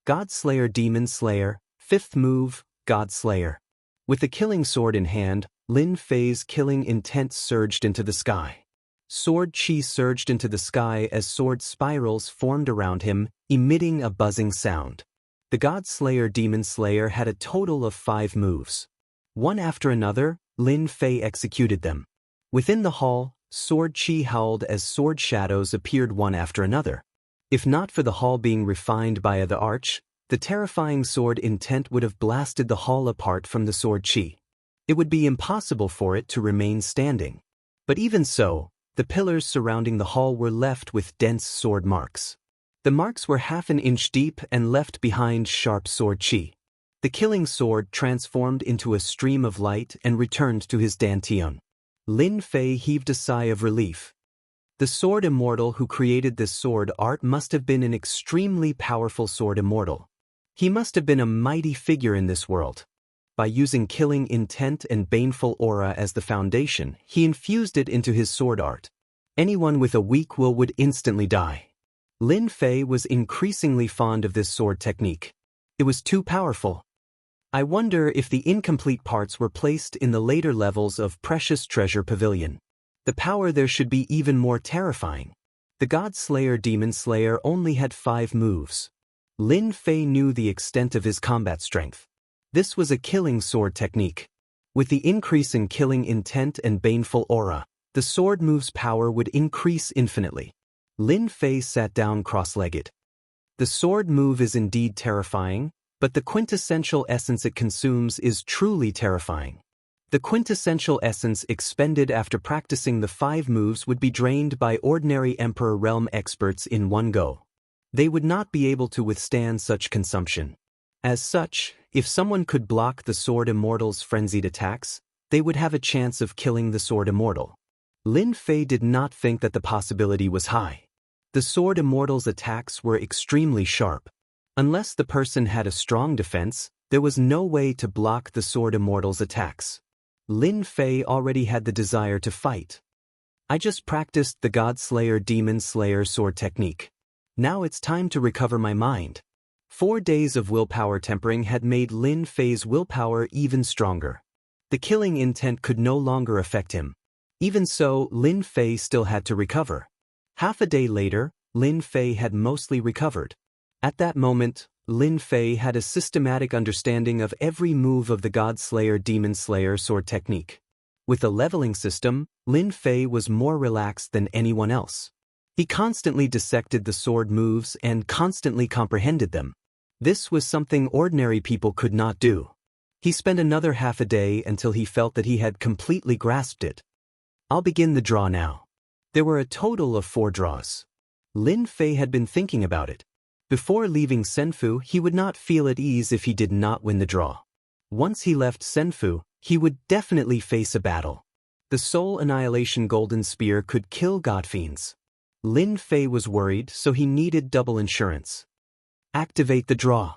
God Slayer Demon Slayer, fifth move, God Slayer. With the killing sword in hand, Lin Fei's killing intent surged into the sky. Sword chi surged into the sky as sword spirals formed around him, emitting a buzzing sound. The God Slayer Demon Slayer had a total of 5 moves. One after another, Lin Fei executed them. Within the hall, sword chi howled as sword shadows appeared one after another. If not for the hall being refined by the arch, the terrifying sword intent would have blasted the hall apart from the sword chi. It would be impossible for it to remain standing. But even so, the pillars surrounding the hall were left with dense sword marks. The marks were half an inch deep and left behind sharp sword chi. The killing sword transformed into a stream of light and returned to his dantian. Lin Fei heaved a sigh of relief. The sword immortal who created this sword art must have been an extremely powerful sword immortal. He must have been a mighty figure in this world. By using killing intent and baneful aura as the foundation, he infused it into his sword art. Anyone with a weak will would instantly die. Lin Fei was increasingly fond of this sword technique. It was too powerful. I wonder if the incomplete parts were placed in the later levels of Precious Treasure Pavilion. The power there should be even more terrifying. The God Slayer Demon Slayer only had 5 moves. Lin Fei knew the extent of his combat strength. This was a killing sword technique. With the increase in killing intent and baneful aura, the sword move's power would increase infinitely. Lin Fei sat down cross-legged. The sword move is indeed terrifying, but the quintessential essence it consumes is truly terrifying. The quintessential essence expended after practicing the 5 moves would be drained by ordinary Emperor Realm experts in one go. They would not be able to withstand such consumption. As such, if someone could block the Sword Immortal's frenzied attacks, they would have a chance of killing the Sword Immortal. Lin Fei did not think that the possibility was high. The Sword Immortal's attacks were extremely sharp. Unless the person had a strong defense, there was no way to block the Sword Immortal's attacks. Lin Fei already had the desire to fight. I just practiced the God Slayer Demon Slayer sword technique. Now it's time to recover my mind. 4 days of willpower tempering had made Lin Fei's willpower even stronger. The killing intent could no longer affect him. Even so, Lin Fei still had to recover. Half a day later, Lin Fei had mostly recovered. At that moment, Lin Fei had a systematic understanding of every move of the God Slayer Demon Slayer sword technique. With a leveling system, Lin Fei was more relaxed than anyone else. He constantly dissected the sword moves and constantly comprehended them. This was something ordinary people could not do. He spent another half a day until he felt that he had completely grasped it. I'll begin the draw now. There were a total of 4 draws. Lin Fei had been thinking about it. Before leaving Senfu, he would not feel at ease if he did not win the draw. Once he left Senfu, he would definitely face a battle. The Soul Annihilation Golden Spear could kill godfiends. Lin Fei was worried, so he needed double insurance. Activate the draw.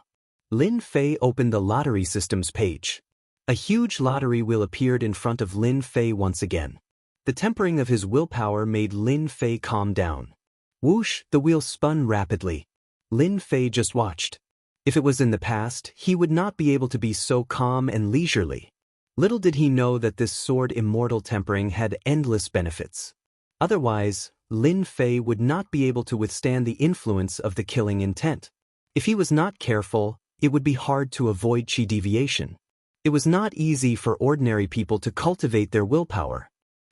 Lin Fei opened the lottery systems page. A huge lottery wheel appeared in front of Lin Fei once again. The tempering of his willpower made Lin Fei calm down. Whoosh, the wheel spun rapidly. Lin Fei just watched. If it was in the past, he would not be able to be so calm and leisurely. Little did he know that this sword immortal tempering had endless benefits. Otherwise, Lin Fei would not be able to withstand the influence of the killing intent. If he was not careful, it would be hard to avoid chi deviation. It was not easy for ordinary people to cultivate their willpower.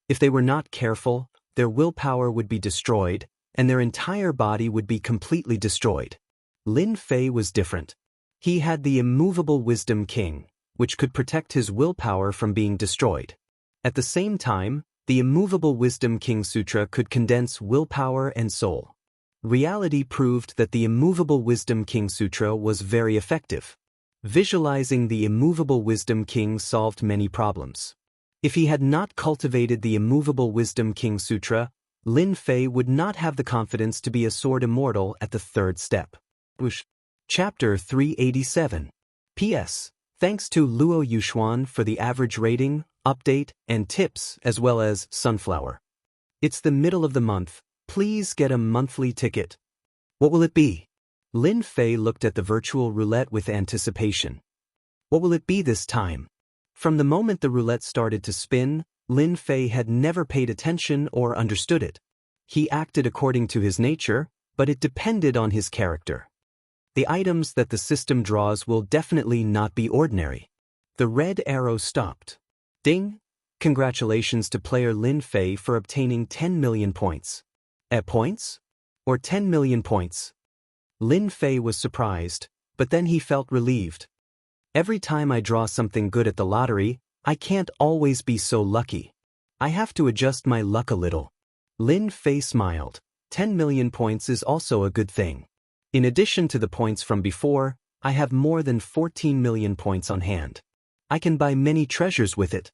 If they were not careful, their willpower would be destroyed, and their entire body would be completely destroyed. Lin Fei was different. He had the immovable Wisdom King, which could protect his willpower from being destroyed. At the same time, the immovable Wisdom King Sutra could condense willpower and soul. Reality proved that the immovable Wisdom King Sutra was very effective. Visualizing the immovable Wisdom King solved many problems. If he had not cultivated the immovable Wisdom King Sutra, Lin Fei would not have the confidence to be a sword immortal at the 3rd step. Chapter 387. P.S. Thanks to Luo Yuxuan for the average rating, update, and tips, as well as Sunflower. It's the middle of the month. Please get a monthly ticket. What will it be? Lin Fei looked at the virtual roulette with anticipation. What will it be this time? From the moment the roulette started to spin, Lin Fei had never paid attention or understood it. He acted according to his nature, but it depended on his character. The items that the system draws will definitely not be ordinary. The red arrow stopped. Ding! Congratulations to player Lin Fei for obtaining 10 million points. Points? Or 10 million points? Lin Fei was surprised, but then he felt relieved. Every time I draw something good at the lottery, I can't always be so lucky. I have to adjust my luck a little. Lin Fei smiled. 10 million points is also a good thing. In addition to the points from before, I have more than 14 million points on hand. I can buy many treasures with it.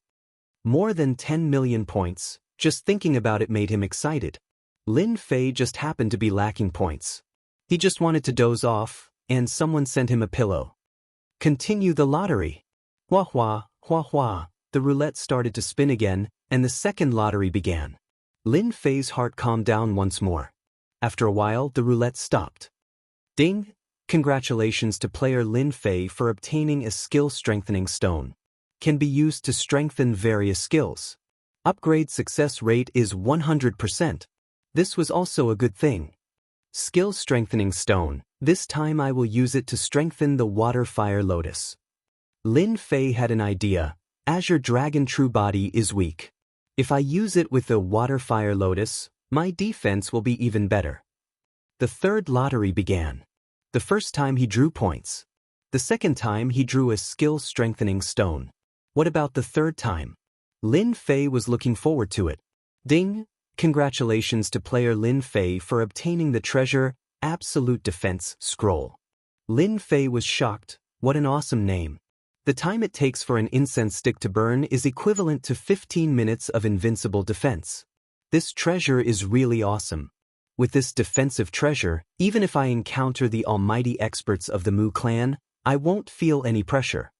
More than 10 million points, just thinking about it made him excited. Lin Fei just happened to be lacking points. He just wanted to doze off, and someone sent him a pillow. Continue the lottery. Hua hua, hua hua. The roulette started to spin again, and the second lottery began. Lin Fei's heart calmed down once more. After a while, the roulette stopped. Ding! Congratulations to player Lin Fei for obtaining a skill strengthening stone. Can be used to strengthen various skills. Upgrade success rate is 100%. This was also a good thing. Skill strengthening stone. This time I will use it to strengthen the water fire lotus. Lin Fei had an idea. Azure Dragon True Body is weak. If I use it with the water fire lotus, My defense will be even better. The third lottery began. The first time he drew points. The second time he drew a skill-strengthening stone. What about the third time? Lin Fei was looking forward to it. Ding! Congratulations to player Lin Fei for obtaining the treasure Absolute Defense Scroll. Lin Fei was shocked. What an awesome name. The time it takes for an incense stick to burn is equivalent to 15 minutes of invincible defense. This treasure is really awesome. With this defensive treasure, even if I encounter the almighty experts of the Mu clan, I won't feel any pressure.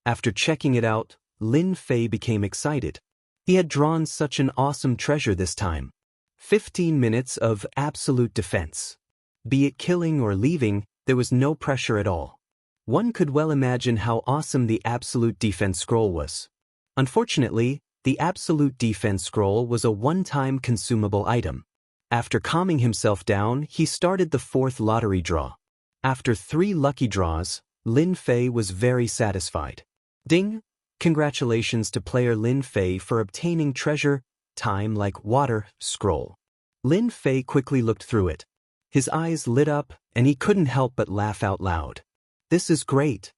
After checking it out, Lin Fei became excited. He had drawn such an awesome treasure this time. 15 minutes of absolute defense. Be it killing or leaving, there was no pressure at all. One could well imagine how awesome the Absolute Defense Scroll was. Unfortunately, the Absolute Defense Scroll was a one-time consumable item. After calming himself down, he started the fourth lottery draw. After 3 lucky draws, Lin Fei was very satisfied. Ding! Congratulations to player Lin Fei for obtaining treasure Time Like Water Scroll. Lin Fei quickly looked through it. His eyes lit up, and he couldn't help but laugh out loud. This is great.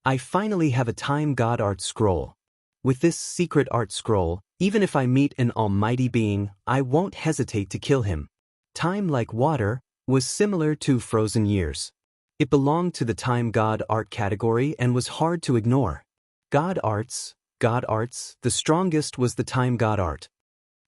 I finally have a Time God Art Scroll. With this secret art scroll, even if I meet an almighty being, I won't hesitate to kill him. Time Like Water was similar to Frozen Years. It belonged to the Time God Art category and was hard to ignore. God Arts, the strongest was the Time God Art.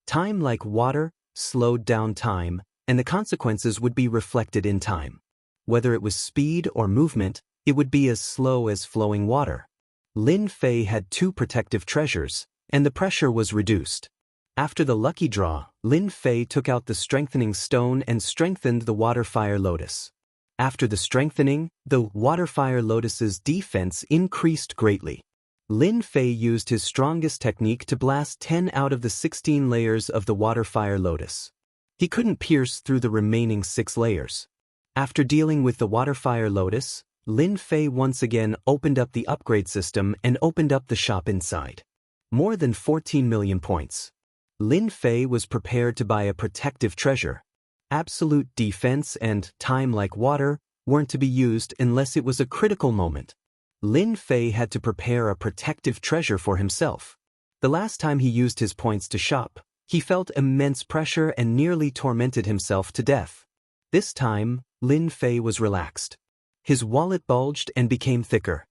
Time Like Water slowed down time, and the consequences would be reflected in time. Whether it was speed or movement, it would be as slow as flowing water. Lin Fei had 2 protective treasures, and the pressure was reduced. After the lucky draw, Lin Fei took out the strengthening stone and strengthened the water fire lotus. After the strengthening, the water fire lotus's defense increased greatly. Lin Fei used his strongest technique to blast 10 out of the 16 layers of the water fire lotus. He couldn't pierce through the remaining 6 layers. After dealing with the water fire lotus, Lin Fei once again opened up the upgrade system and opened up the shop inside. More than 14 million points. Lin Fei was prepared to buy a protective treasure. Absolute defense and Time Like Water weren't to be used unless it was a critical moment. Lin Fei had to prepare a protective treasure for himself. The last time he used his points to shop, he felt immense pressure and nearly tormented himself to death. This time, Lin Fei was relaxed. His wallet bulged and became thicker.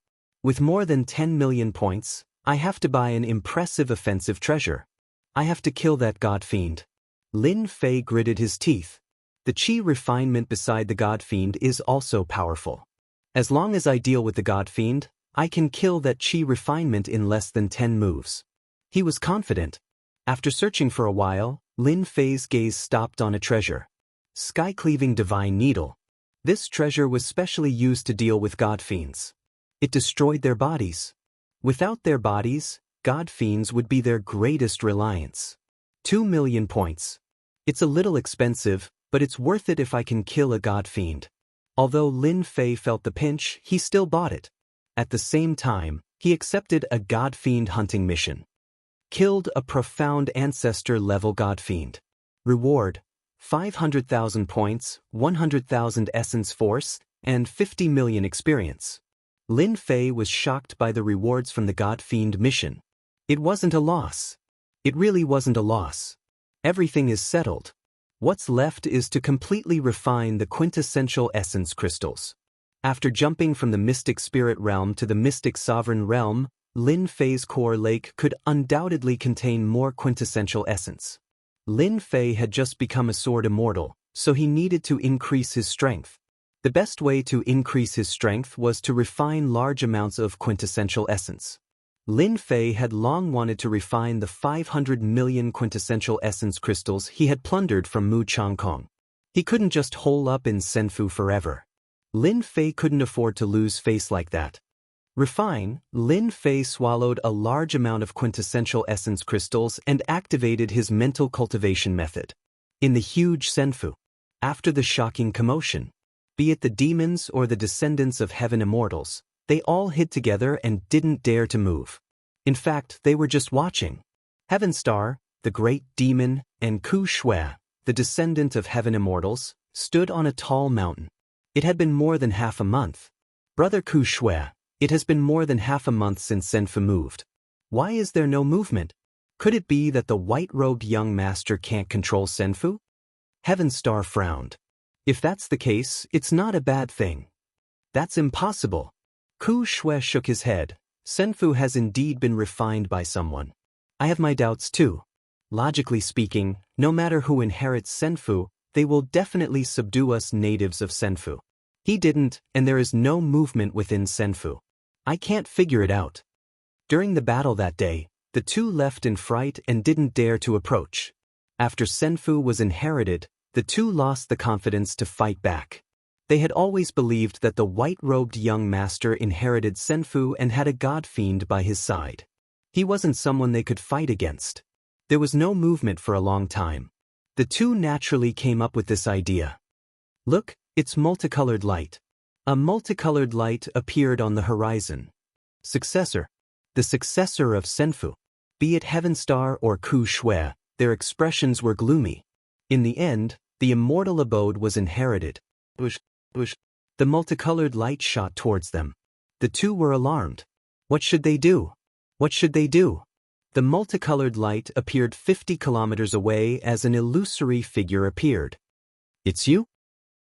With more than 10 million points, I have to buy an impressive offensive treasure. I have to kill that god fiend. Lin Fei gritted his teeth. The chi refinement beside the god fiend is also powerful. As long as I deal with the god fiend, I can kill that chi refinement in less than 10 moves. He was confident. After searching for a while, Lin Fei's gaze stopped on a treasure. Sky-cleaving divine needle. This treasure was specially used to deal with god fiends. It destroyed their bodies. Without their bodies, god fiends would be their greatest reliance. 2 million points. It's a little expensive, but it's worth it if I can kill a god fiend. Although Lin Fei felt the pinch, he still bought it. At the same time, he accepted a god fiend hunting mission. Killed a profound ancestor-level god fiend. Reward: 500,000 points, 100,000 essence force, and 50 million experience. Lin Fei was shocked by the rewards from the god fiend mission. It wasn't a loss. It really wasn't a loss. Everything is settled. What's left is to completely refine the quintessential essence crystals. After jumping from the mystic spirit realm to the mystic sovereign realm, Lin Fei's core lake could undoubtedly contain more quintessential essence. Lin Fei had just become a sword immortal, so he needed to increase his strength. The best way to increase his strength was to refine large amounts of quintessential essence. Lin Fei had long wanted to refine the 500 million quintessential essence crystals he had plundered from Mu Changkong. He couldn't just hole up in Senfu forever. Lin Fei couldn't afford to lose face like that. Refine, Lin Fei swallowed a large amount of quintessential essence crystals and activated his mental cultivation method. In the huge Senfu. After the shocking commotion, be it the demons or the descendants of heaven immortals, they all hid together and didn't dare to move. In fact, they were just watching. Heaven Star, the great demon, and Ku Shui, the the descendant of heaven immortals, stood on a tall mountain. It had been more than half a month. Brother Ku Shui, it has been more than half a month since Senfu moved. Why is there no movement? Could it be that the white-robed young master can't control Senfu? Heaven Star frowned. If that's the case, it's not a bad thing. That's impossible. Ku Shui shook his head. Senfu has indeed been refined by someone. I have my doubts too. Logically speaking, no matter who inherits Senfu, they will definitely subdue us natives of Senfu. He didn't, and there is no movement within Senfu. I can't figure it out. During the battle that day, the two left in fright and didn't dare to approach. After Senfu was inherited, the two lost the confidence to fight back. They had always believed that the white-robed young master inherited Senfu and had a god fiend by his side. He wasn't someone they could fight against. There was no movement for a long time. The two naturally came up with this idea. Look, it's multicolored light. A multicolored light appeared on the horizon. Successor. The successor of Senfu. Be it Heaven Star or Ku Shui, their expressions were gloomy. In the end, the immortal abode was inherited. The multicolored light shot towards them. The two were alarmed. What should they do? What should they do? The multicolored light appeared 50 kilometers away as an illusory figure appeared. It's you?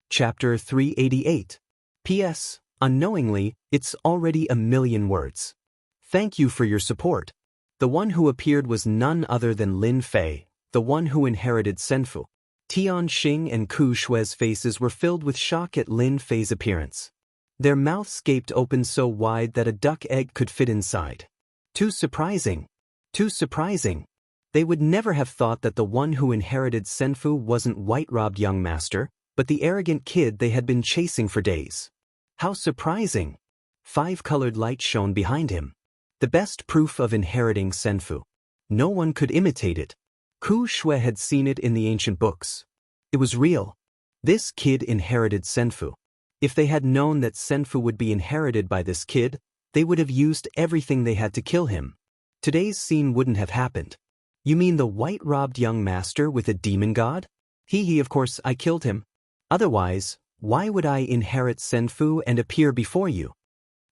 Chapter 388. P.S. Unknowingly, it's already 1,000,000 words. Thank you for your support. The one who appeared was none other than Lin Fei, the one who inherited Senfu. Tian Xing and Ku Shui's faces were filled with shock at Lin Fei's appearance. Their mouths gaped open so wide that a duck egg could fit inside. Too surprising. Too surprising. They would never have thought that the one who inherited Senfu wasn't white-robed young master, but the arrogant kid they had been chasing for days. How surprising. 5 colored light shone behind him. The best proof of inheriting Senfu. No one could imitate it. Ku Shui had seen it in the ancient books. It was real. This kid inherited Senfu. If they had known that Senfu would be inherited by this kid, they would have used everything they had to kill him. Today's scene wouldn't have happened. You mean the white-robed young master with a demon god? Of course I killed him. Otherwise, why would I inherit Senfu and appear before you?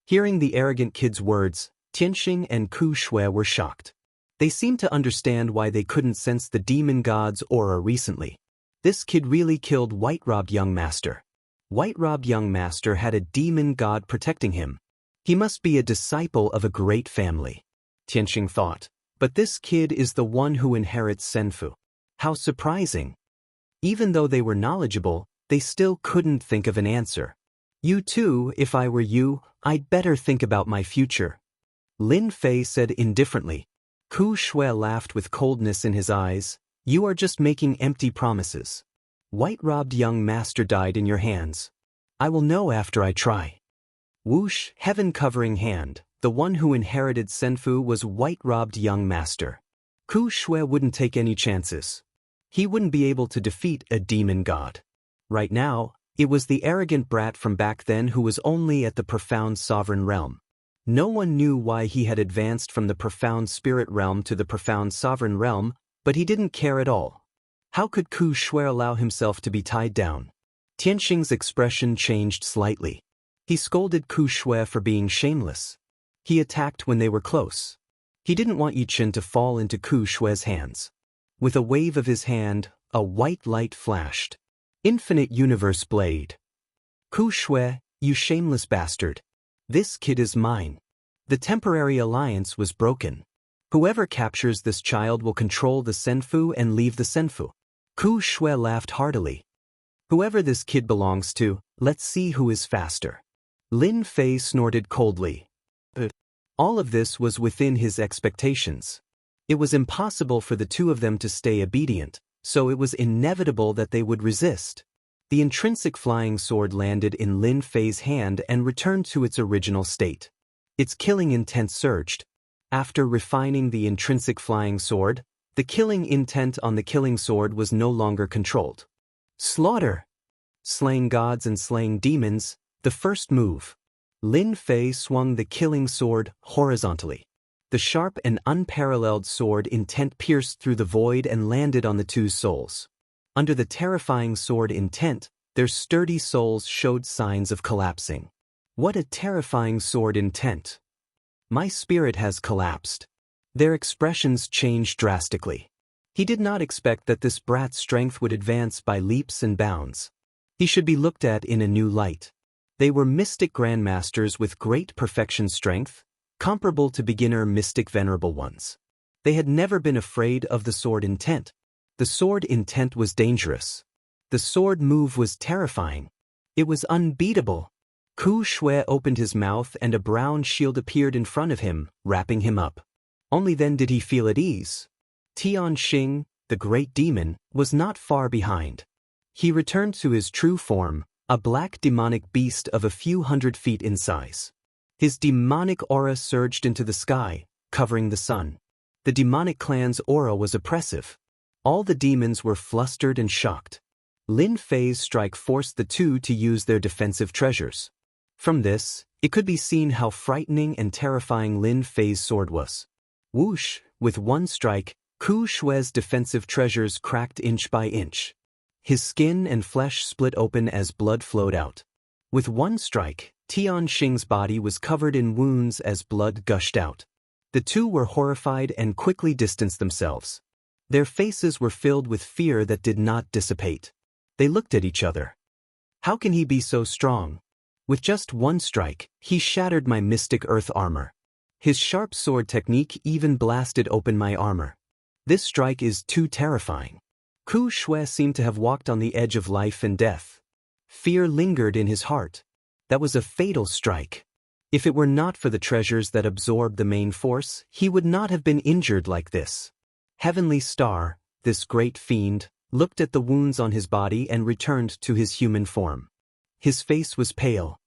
Hearing the arrogant kid's words, Tianxing and Ku Shui were shocked. They seemed to understand why they couldn't sense the demon god's aura recently. This kid really killed white-robed young master. White-robed young master had a demon god protecting him. He must be a disciple of a great family. Tianxing thought, but this kid is the one who inherits Senfu. How surprising. Even though they were knowledgeable, they still couldn't think of an answer. You too, if I were you, I'd better think about my future. Lin Fei said indifferently. Ku Shui laughed with coldness in his eyes. You are just making empty promises. White-robed young master died in your hands. I will know after I try. Whoosh, heaven-covering hand, the one who inherited Senfu was white-robed young master. Ku Shui wouldn't take any chances. He wouldn't be able to defeat a demon god. Right now, it was the arrogant brat from back then who was only at the profound sovereign realm. No one knew why he had advanced from the profound spirit realm to the profound sovereign realm, but he didn't care at all. How could Ku Shui allow himself to be tied down? Tianxing's expression changed slightly. He scolded Ku Shui for being shameless. He attacked when they were close. He didn't want Yichen to fall into Ku Shui's hands. With a wave of his hand, a white light flashed. Infinite Universe Blade. Ku Shui, you shameless bastard. This kid is mine. The temporary alliance was broken. Whoever captures this child will control the Senfu and leave the Senfu. Ku Shui laughed heartily. Whoever this kid belongs to, let's see who is faster. Lin Fei snorted coldly. All of this was within his expectations. It was impossible for the two of them to stay obedient, so it was inevitable that they would resist. The intrinsic flying sword landed in Lin Fei's hand and returned to its original state. Its killing intent surged. After refining the intrinsic flying sword, the killing intent on the killing sword was no longer controlled. Slaughter! Slaying gods and slaying demons, the first move. Lin Fei swung the killing sword horizontally. The sharp and unparalleled sword intent pierced through the void and landed on the two souls. Under the terrifying sword intent, their sturdy souls showed signs of collapsing. What a terrifying sword intent! My spirit has collapsed. Their expressions changed drastically. He did not expect that this brat's strength would advance by leaps and bounds. He should be looked at in a new light. They were mystic grandmasters with great perfection strength, comparable to beginner mystic venerable ones. They had never been afraid of the sword intent. The sword intent was dangerous. The sword move was terrifying. It was unbeatable. Ku Shui opened his mouth and a brown shield appeared in front of him, wrapping him up. Only then did he feel at ease. Xianxia, the great demon, was not far behind. He returned to his true form, a black demonic beast of a few hundred feet in size. His demonic aura surged into the sky, covering the sun. The demonic clan's aura was oppressive. All the demons were flustered and shocked. Lin Fei's strike forced the two to use their defensive treasures. From this, it could be seen how frightening and terrifying Lin Fei's sword was. Whoosh, with one strike, Ku Shui's defensive treasures cracked inch by inch. His skin and flesh split open as blood flowed out. With one strike, Xianxia's body was covered in wounds as blood gushed out. The two were horrified and quickly distanced themselves. Their faces were filled with fear that did not dissipate. They looked at each other. How can he be so strong? With just one strike, he shattered my mystic earth armor. His sharp sword technique even blasted open my armor. This strike is too terrifying. Ku Shui seemed to have walked on the edge of life and death. Fear lingered in his heart. That was a fatal strike. If it were not for the treasures that absorbed the main force, he would not have been injured like this. Heavenly Star, this great fiend, looked at the wounds on his body and returned to his human form. His face was pale.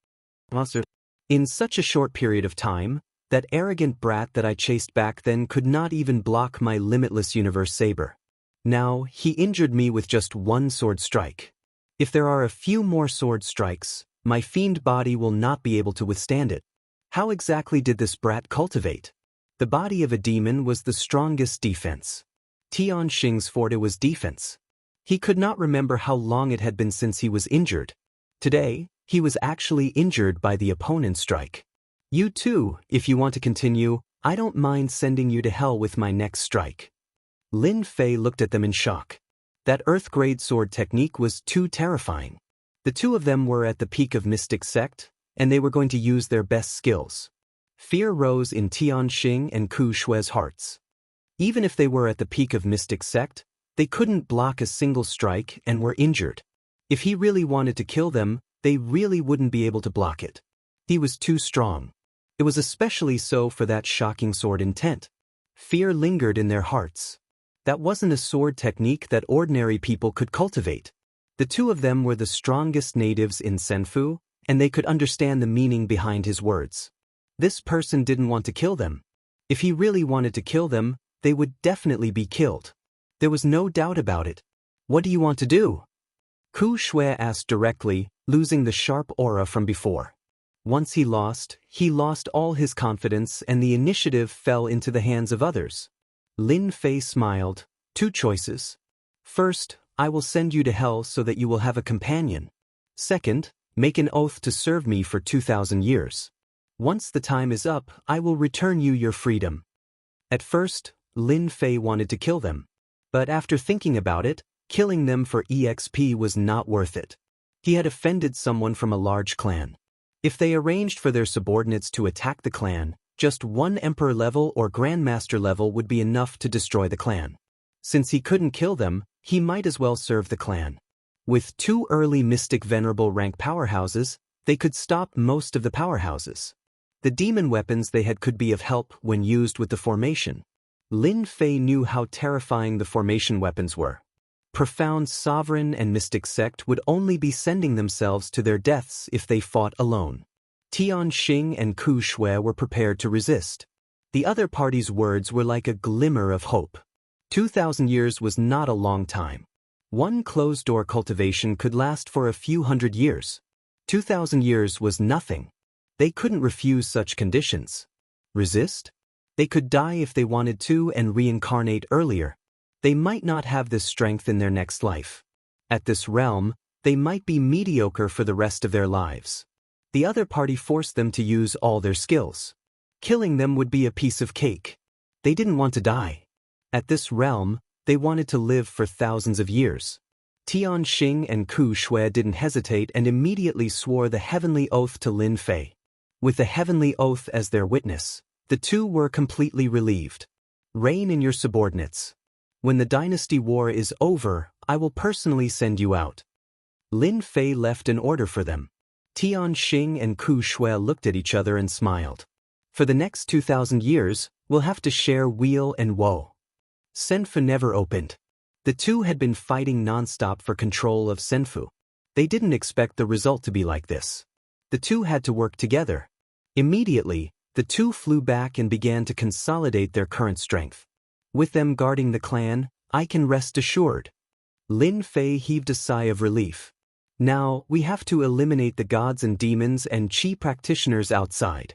Monster. In such a short period of time, that arrogant brat that I chased back then could not even block my limitless universe saber. Now, he injured me with just one sword strike. If there are a few more sword strikes, my fiend body will not be able to withstand it. How exactly did this brat cultivate? The body of a demon was the strongest defense. Xianxia's forte was defense. He could not remember how long it had been since he was injured. Today, he was actually injured by the opponent's strike. You too, if you want to continue, I don't mind sending you to hell with my next strike. Lin Fei looked at them in shock. That earth-grade sword technique was too terrifying. The two of them were at the peak of Mystic Sect, and they were going to use their best skills. Fear rose in Xianxia and Ku Shui's hearts. Even if they were at the peak of Mystic Sect, they couldn't block a single strike and were injured. If he really wanted to kill them, they really wouldn't be able to block it. He was too strong. It was especially so for that shocking sword intent. Fear lingered in their hearts. That wasn't a sword technique that ordinary people could cultivate. The two of them were the strongest natives in Senfu, and they could understand the meaning behind his words. This person didn't want to kill them. If he really wanted to kill them, they would definitely be killed. There was no doubt about it. What do you want to do? Ku Shui asked directly, losing the sharp aura from before. Once he lost all his confidence and the initiative fell into the hands of others. Lin Fei smiled. 2 choices. First, I will send you to hell so that you will have a companion. Second, make an oath to serve me for 2,000 years. Once the time is up, I will return you your freedom. At first, Lin Fei wanted to kill them. But after thinking about it, killing them for EXP was not worth it. He had offended someone from a large clan. If they arranged for their subordinates to attack the clan, just one emperor level or grandmaster level would be enough to destroy the clan. Since he couldn't kill them, he might as well serve the clan. With 2 early mystic venerable rank powerhouses, they could stop most of the powerhouses. The demon weapons they had could be of help when used with the formation. Lin Fei knew how terrifying the formation weapons were. Profound Sovereign and Mystic Sect would only be sending themselves to their deaths if they fought alone. Xianxia and Ku Shui were prepared to resist. The other party's words were like a glimmer of hope. 2,000 years was not a long time. One closed-door cultivation could last for a few hundred years. 2,000 years was nothing. They couldn't refuse such conditions. Resist? They could die if they wanted to and reincarnate earlier. They might not have this strength in their next life. At this realm, they might be mediocre for the rest of their lives. The other party forced them to use all their skills. Killing them would be a piece of cake. They didn't want to die. At this realm, they wanted to live for thousands of years. Tian Xing and Ku Shui didn't hesitate and immediately swore the heavenly oath to Lin Fei. With the heavenly oath as their witness, the two were completely relieved. Reign in your subordinates. When the dynasty war is over, I will personally send you out. Lin Fei left an order for them. Tian Xing and Ku Shui looked at each other and smiled. For the next 2,000 years, we'll have to share weal and woe. Senfu never opened. The two had been fighting nonstop for control of Senfu. They didn't expect the result to be like this. The two had to work together. Immediately, the two flew back and began to consolidate their current strength. With them guarding the clan, I can rest assured. Lin Fei heaved a sigh of relief. Now, we have to eliminate the gods and demons and chi practitioners outside.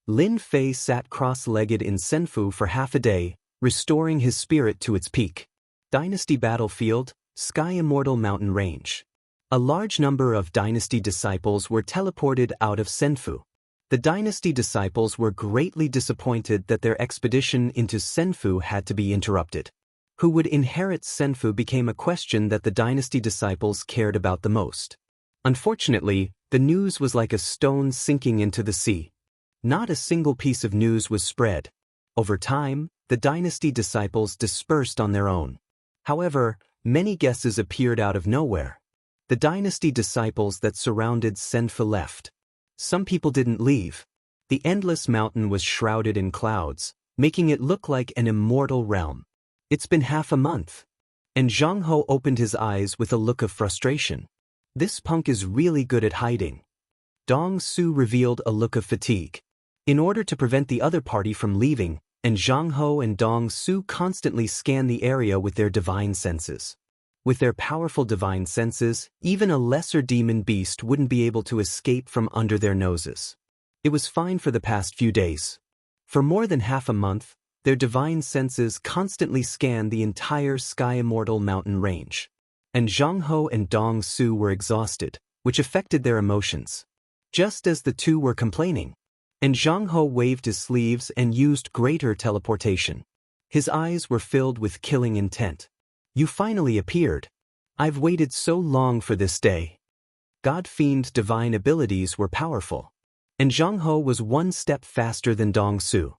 Lin Fei sat cross-legged in Senfu for half a day, restoring his spirit to its peak. Dynasty Battlefield, Sky Immortal Mountain Range. A large number of Dynasty disciples were teleported out of Senfu. The Dynasty disciples were greatly disappointed that their expedition into Senfu had to be interrupted. Who would inherit Senfu became a question that the Dynasty disciples cared about the most. Unfortunately, the news was like a stone sinking into the sea. Not a single piece of news was spread. Over time, the Dynasty disciples dispersed on their own. However, many guesses appeared out of nowhere. The Dynasty disciples that surrounded Senfu left. Some people didn't leave. The endless mountain was shrouded in clouds, making it look like an immortal realm. It's been half a month. And Zhang Ho opened his eyes with a look of frustration. This punk is really good at hiding. Dong Su revealed a look of fatigue. In order to prevent the other party from leaving, and Zhang Ho and Dong Su constantly scanned the area with their divine senses. With their powerful divine senses, even a lesser demon beast wouldn't be able to escape from under their noses. It was fine for the past few days. For more than half a month, their divine senses constantly scanned the entire Sky Immortal mountain range. And Zhang Ho and Dong Su were exhausted, which affected their emotions. Just as the two were complaining. And Zhang Ho waved his sleeves and used greater teleportation. His eyes were filled with killing intent. You finally appeared. I've waited so long for this day. God-fiend divine abilities were powerful. And Zhang Ho was one step faster than Dong Su.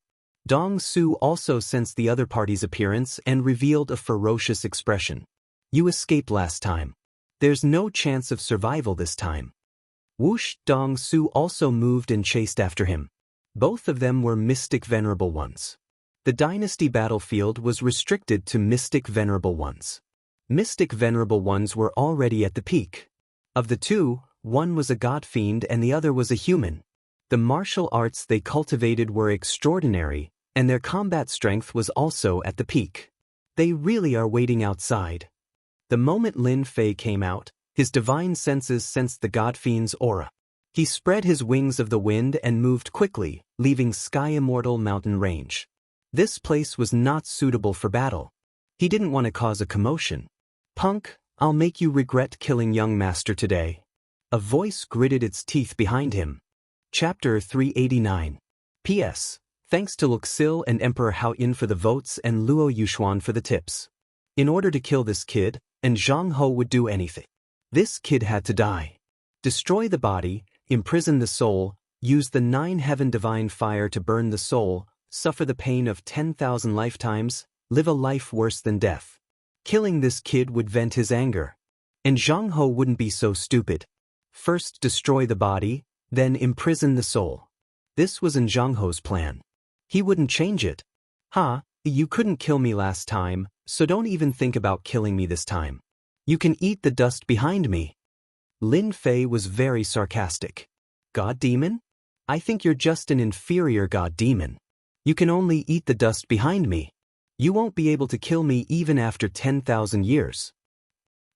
Dong Su also sensed the other party's appearance and revealed a ferocious expression. You escaped last time. There's no chance of survival this time. Whoosh! Dong Su also moved and chased after him. Both of them were mystic venerable ones. The dynasty battlefield was restricted to mystic venerable ones. Mystic venerable ones were already at the peak. Of the two, one was a god fiend and the other was a human. The martial arts they cultivated were extraordinary, and their combat strength was also at the peak. They really are waiting outside. The moment Lin Fei came out, his divine senses sensed the god fiend's aura. He spread his wings of the wind and moved quickly, leaving Sky Immortal mountain range. This place was not suitable for battle. He didn't want to cause a commotion. Punk, I'll make you regret killing young master today. A voice gritted its teeth behind him. Chapter 389. P.S. Thanks to Luxil and Emperor Hao Yin for the votes and Luo Yuxuan for the tips. In order to kill this kid, and Zhang Ho would do anything. This kid had to die. Destroy the body, imprison the soul, use the 9 heaven divine fire to burn the soul, suffer the pain of 10,000 lifetimes, live a life worse than death. Killing this kid would vent his anger. And Zhang Ho wouldn't be so stupid. First destroy the body, then imprison the soul. This was in Zhang Ho's plan. He wouldn't change it. You couldn't kill me last time, so don't even think about killing me this time. You can eat the dust behind me. Lin Fei was very sarcastic. God demon? I think you're just an inferior god demon. You can only eat the dust behind me. You won't be able to kill me even after 10,000 years.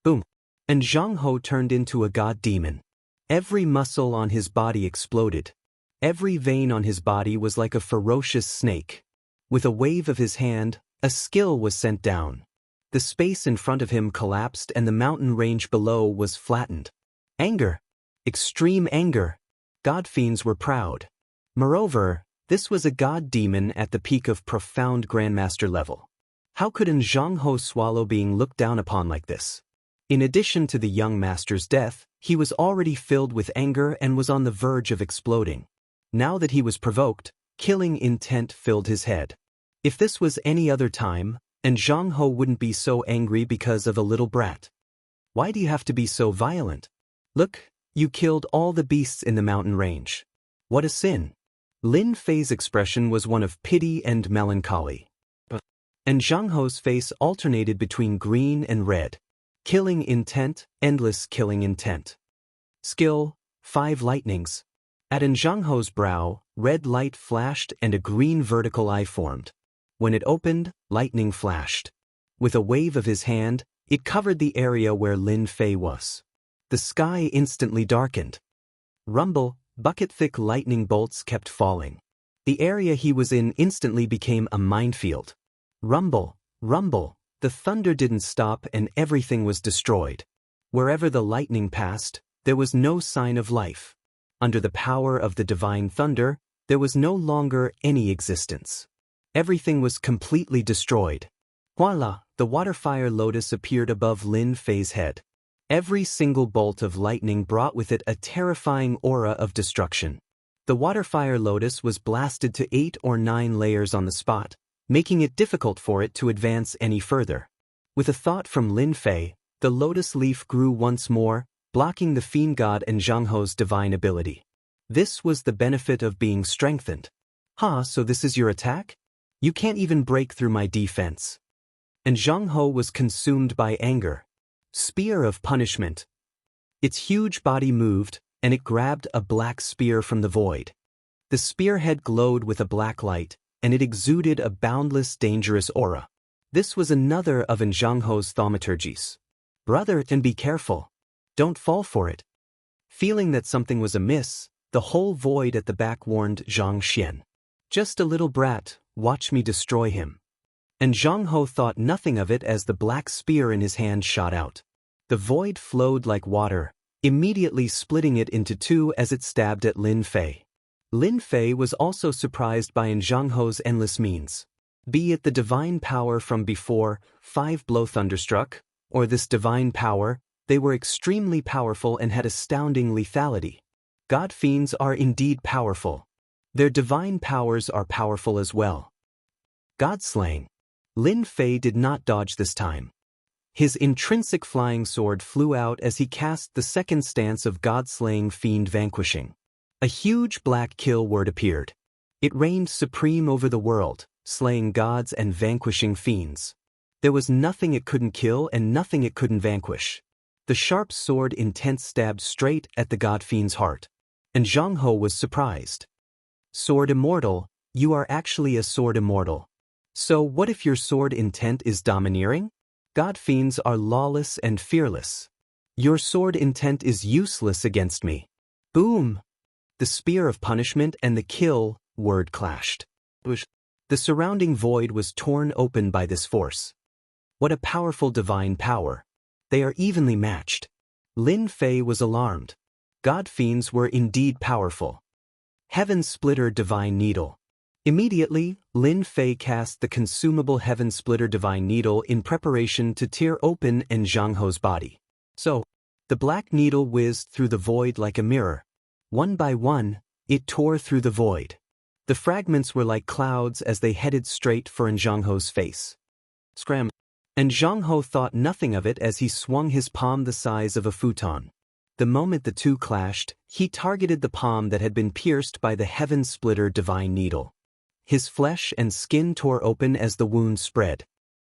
Boom. And Zhang Ho turned into a god demon. Every muscle on his body exploded. Every vein on his body was like a ferocious snake. With a wave of his hand, a skill was sent down. The space in front of him collapsed and the mountain range below was flattened. Anger. Extreme anger. God fiends were proud. Moreover, this was a god demon at the peak of profound grandmaster level. How could an Zhangho swallow being looked down upon like this? In addition to the young master's death, he was already filled with anger and was on the verge of exploding. Now that he was provoked, killing intent filled his head. If this was any other time, and Zhangho wouldn't be so angry because of a little brat. Why do you have to be so violent? Look, you killed all the beasts in the mountain range. What a sin. Lin Fei's expression was one of pity and melancholy. And Zhangho's face alternated between green and red. Killing intent, endless killing intent. Skill, 5 lightnings. At Zhangho's brow, red light flashed and a green vertical eye formed. When it opened, lightning flashed. With a wave of his hand, it covered the area where Lin Fei was. The sky instantly darkened. Rumble, bucket-thick lightning bolts kept falling. The area he was in instantly became a minefield. Rumble, rumble, the thunder didn't stop and everything was destroyed. Wherever the lightning passed, there was no sign of life. Under the power of the divine thunder, there was no longer any existence. Everything was completely destroyed. Voila, the water-fire lotus appeared above Lin Fei's head. Every single bolt of lightning brought with it a terrifying aura of destruction. The water-fire lotus was blasted to 8 or 9 layers on the spot, making it difficult for it to advance any further. With a thought from Lin Fei, the lotus leaf grew once more, blocking the fiend god and Zhangho's divine ability. This was the benefit of being strengthened. So this is your attack? You can't even break through my defense. And Zhangho was consumed by anger. Spear of punishment. Its huge body moved, and it grabbed a black spear from the void. The spearhead glowed with a black light, and it exuded a boundless, dangerous aura. This was another of Zhangho's thaumaturgies. Brother, and be careful. Don't fall for it. Feeling that something was amiss, the whole void at the back warned Zhang Xian. Just a little brat, watch me destroy him. And Zhangho thought nothing of it as the black spear in his hand shot out. The void flowed like water, immediately splitting it into 2 as it stabbed at Lin Fei. Lin Fei was also surprised by Zhangho's endless means. Be it the divine power from before, 5-blow thunderstruck, or this divine power, they were extremely powerful and had astounding lethality. God fiends are indeed powerful. Their divine powers are powerful as well. God-slaying. Lin Fei did not dodge this time. His intrinsic flying sword flew out as he cast the second stance of God-slaying fiend vanquishing. A huge black kill word appeared. It reigned supreme over the world, slaying gods and vanquishing fiends. There was nothing it couldn't kill and nothing it couldn't vanquish. The sharp sword intent stabbed straight at the god fiend's heart. And Zhangho was surprised. Sword immortal, you are actually a sword immortal. So what if your sword intent is domineering? God fiends are lawless and fearless. Your sword intent is useless against me. Boom! The spear of punishment and the kill word clashed. The surrounding void was torn open by this force. What a powerful divine power. They are evenly matched. Lin Fei was alarmed. God fiends were indeed powerful. Heaven Splitter Divine Needle. Immediately, Lin Fei cast the consumable Heaven Splitter Divine Needle in preparation to tear open Zhangho's body. So, the black needle whizzed through the void like a mirror. One by one, it tore through the void. The fragments were like clouds as they headed straight for Zhangho's face. Scram! And Zhangho thought nothing of it as he swung his palm the size of a futon. The moment the two clashed, he targeted the palm that had been pierced by the Heaven Splitter Divine Needle. His flesh and skin tore open as the wound spread.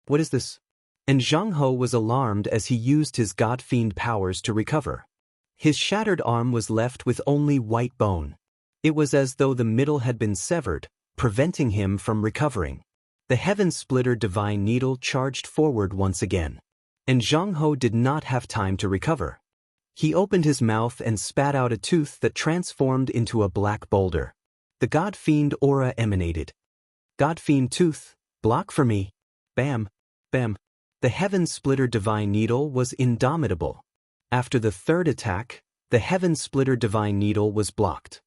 What is this? And Zhangho was alarmed as he used his god fiend powers to recover. His shattered arm was left with only white bone. It was as though the middle had been severed, preventing him from recovering. The Heaven Splitter Divine Needle charged forward once again. And Zhangho did not have time to recover. He opened his mouth and spat out a tooth that transformed into a black boulder. The God Fiend aura emanated. God Fiend tooth, block for me. Bam, bam. The Heaven Splitter Divine Needle was indomitable. After the third attack, the Heaven Splitter Divine Needle was blocked.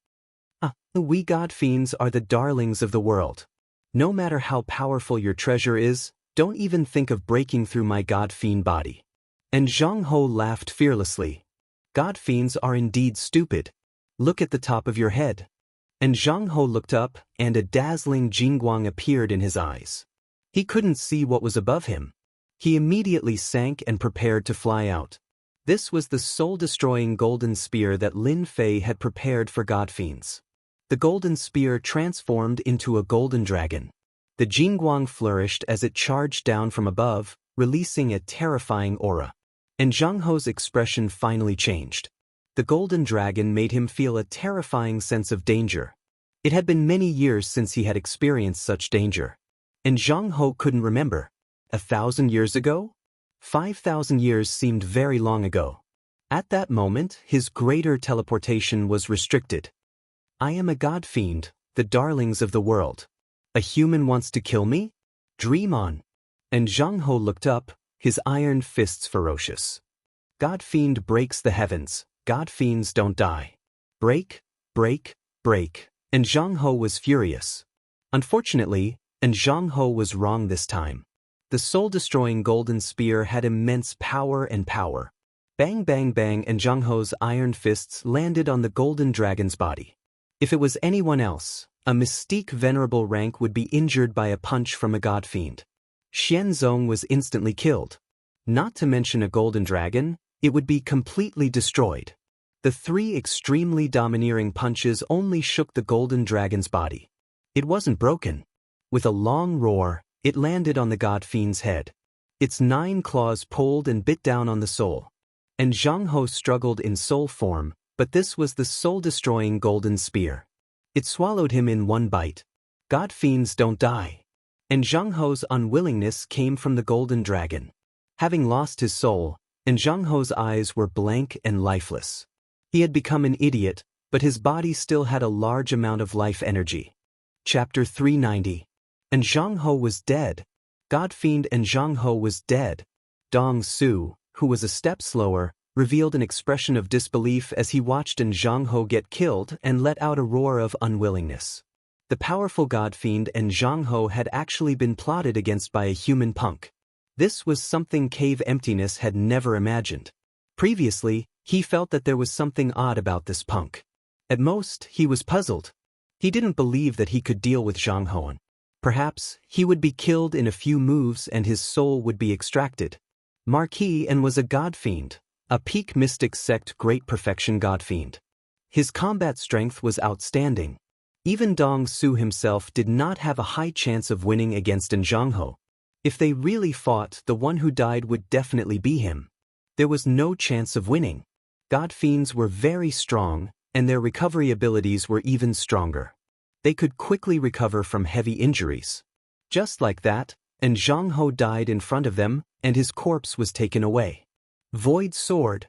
We God Fiends are the darlings of the world. No matter how powerful your treasure is, don't even think of breaking through my God Fiend body. And Zhang Ho laughed fearlessly. God Fiends are indeed stupid. Look at the top of your head. And Zhang Ho looked up, and a dazzling jingguang appeared in his eyes. He couldn't see what was above him. He immediately sank and prepared to fly out. This was the soul-destroying golden spear that Lin Fei had prepared for God Fiends. The golden spear transformed into a golden dragon. The jingguang flourished as it charged down from above, releasing a terrifying aura. And Zhang Ho's expression finally changed. The golden dragon made him feel a terrifying sense of danger. It had been many years since he had experienced such danger. And Zhang Ho couldn't remember. 1,000 years ago? 5,000 years seemed very long ago. At that moment, his greater teleportation was restricted. I am a God Fiend, the darlings of the world. A human wants to kill me? Dream on. And Zhang Ho looked up, his iron fists ferocious. God Fiend breaks the heavens. God Fiends don't die. Break, break, break. And Zhang Ho was furious. Unfortunately, and Zhang Ho was wrong this time. The soul-destroying golden spear had immense power and power. Bang bang bang, and Zhang Ho's iron fists landed on the golden dragon's body. If it was anyone else, a mystique venerable rank would be injured by a punch from a God Fiend. Xianzong was instantly killed. Not to mention a golden dragon, it would be completely destroyed. The three extremely domineering punches only shook the golden dragon's body. It wasn't broken. With a long roar, it landed on the God Fiend's head. Its 9 claws pulled and bit down on the soul. And Zhang Ho struggled in soul form, but this was the soul-destroying golden spear. It swallowed him in one bite. God Fiends don't die. And Zhang Ho's unwillingness came from the golden dragon. Having lost his soul, and Zhang Ho's eyes were blank and lifeless. He had become an idiot, but his body still had a large amount of life energy. Chapter 390. And Zhang Ho was dead. God Fiend and Zhang Ho was dead. Dong Su, who was a step slower, revealed an expression of disbelief as he watched and Zhang Ho get killed and let out a roar of unwillingness. The powerful God Fiend and Zhang Ho had actually been plotted against by a human punk. This was something Cave Emptiness had never imagined. Previously, he felt that there was something odd about this punk. At most, he was puzzled. He didn't believe that he could deal with Zhang Ho. Perhaps he would be killed in a few moves and his soul would be extracted. Marquis and was a God Fiend, a peak mystic sect great perfection God Fiend. His combat strength was outstanding. Even Dong Su himself did not have a high chance of winning against Zhang Ho. If they really fought, the one who died would definitely be him. There was no chance of winning. God Fiends were very strong, and their recovery abilities were even stronger. They could quickly recover from heavy injuries. Just like that, and Zhang Ho died in front of them, and his corpse was taken away. Void Sword.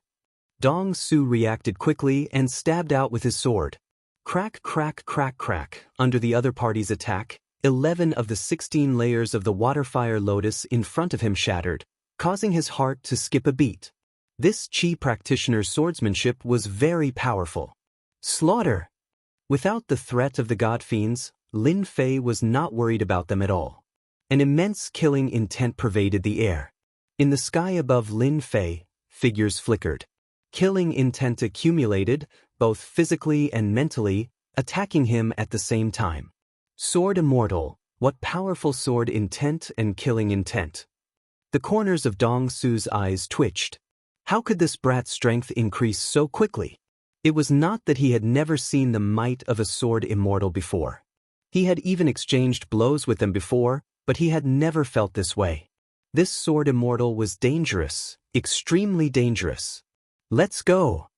Dong Su reacted quickly and stabbed out with his sword. Crack crack crack crack. Under the other party's attack, 11 of the 16 layers of the Waterfire Lotus in front of him shattered, causing his heart to skip a beat. This Qi practitioner's swordsmanship was very powerful. Slaughter! Without the threat of the God Fiends, Lin Fei was not worried about them at all. An immense killing intent pervaded the air. In the sky above Lin Fei, figures flickered. Killing intent accumulated, both physically and mentally, attacking him at the same time. Sword Immortal, what powerful sword intent and killing intent. The corners of Dong Su's eyes twitched. How could this brat's strength increase so quickly? It was not that he had never seen the might of a sword immortal before. He had even exchanged blows with them before, but he had never felt this way. This sword immortal was dangerous, extremely dangerous. Let's go!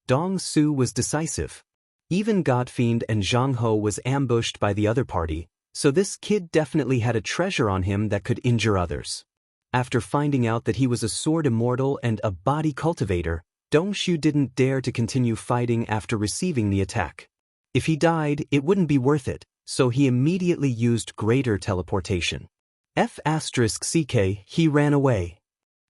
Dong Su was decisive. Even God Fiend and Zhang Ho was ambushed by the other party, so this kid definitely had a treasure on him that could injure others. After finding out that he was a sword immortal and a body cultivator, Dong Su didn't dare to continue fighting after receiving the attack. If he died, it wouldn't be worth it, so he immediately used greater teleportation. F***ck, he ran away.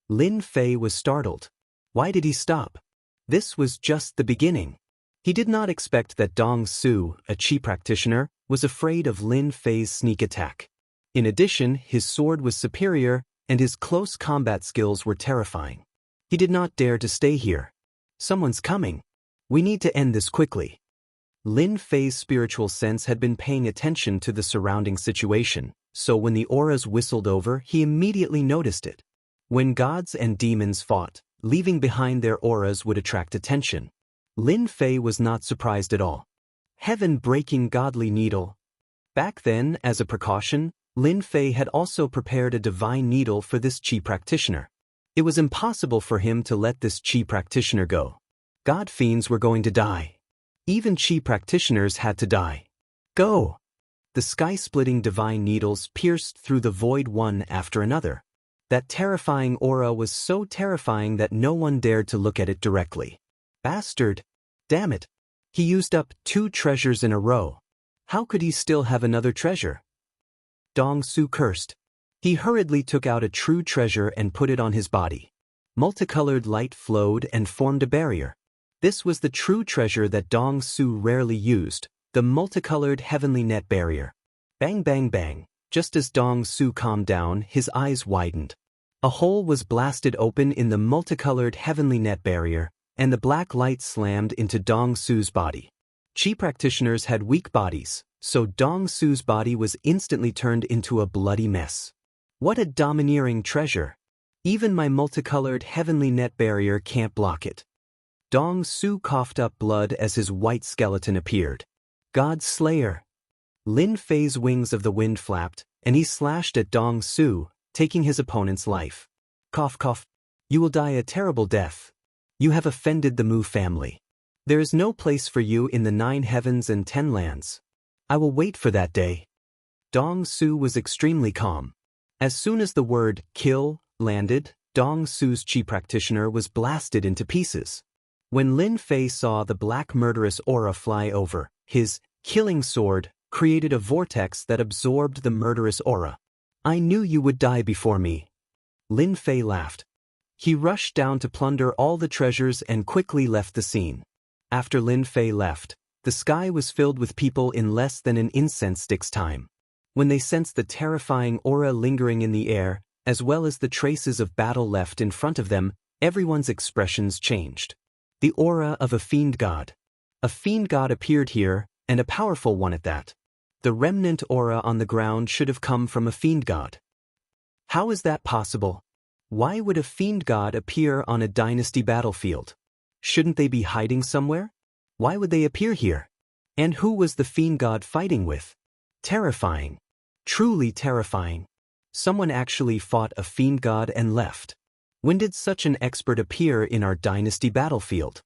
Lin Fei was startled. Why did he stop? This was just the beginning. He did not expect that Dong Su, a chi practitioner, was afraid of Lin Fei's sneak attack. In addition, his sword was superior, and his close combat skills were terrifying. He did not dare to stay here. Someone's coming. We need to end this quickly. Lin Fei's spiritual sense had been paying attention to the surrounding situation, so when the auras whistled over, he immediately noticed it. When gods and demons fought, leaving behind their auras would attract attention. Lin Fei was not surprised at all. Heaven-breaking godly needle. Back then, as a precaution, Lin Fei had also prepared a divine needle for this chi practitioner. It was impossible for him to let this chi practitioner go. God fiends were going to die. Even chi practitioners had to die. Go! The sky-splitting divine needles pierced through the void one after another. That terrifying aura was so terrifying that no one dared to look at it directly. Bastard! Damn it! He used up 2 treasures in a row. How could he still have another treasure? Dong Su cursed. He hurriedly took out a true treasure and put it on his body. Multicolored light flowed and formed a barrier. This was the true treasure that Dong Su rarely used, the multicolored heavenly net barrier. Bang bang bang. Just as Dong Su calmed down, his eyes widened. A hole was blasted open in the multicolored heavenly net barrier, and the black light slammed into Dong Su's body. Chi practitioners had weak bodies, so Dong Su's body was instantly turned into a bloody mess. What a domineering treasure! Even my multicolored heavenly net barrier can't block it. Dong Su coughed up blood as his white skeleton appeared. God's Slayer! Lin Fei's wings of the wind flapped, and he slashed at Dong Su, taking his opponent's life. Cough cough. You will die a terrible death. You have offended the Mu family. There is no place for you in the 9 heavens and 10 lands. I will wait for that day. Dong Su was extremely calm. As soon as the word kill landed, Dong Su's chi practitioner was blasted into pieces. When Lin Fei saw the black murderous aura fly over, his killing sword created a vortex that absorbed the murderous aura. I knew you would die before me. Lin Fei laughed. He rushed down to plunder all the treasures and quickly left the scene. After Lin Fei left, the sky was filled with people in less than an incense stick's time. When they sensed the terrifying aura lingering in the air, as well as the traces of battle left in front of them, everyone's expressions changed. The aura of a fiend god. A fiend god appeared here, and a powerful one at that. The remnant aura on the ground should have come from a fiend god. How is that possible? Why would a fiend god appear on a dynasty battlefield? Shouldn't they be hiding somewhere? Why would they appear here? And who was the fiend god fighting with? Terrifying. Truly terrifying. Someone actually fought a fiend god and left. When did such an expert appear in our dynasty battlefield?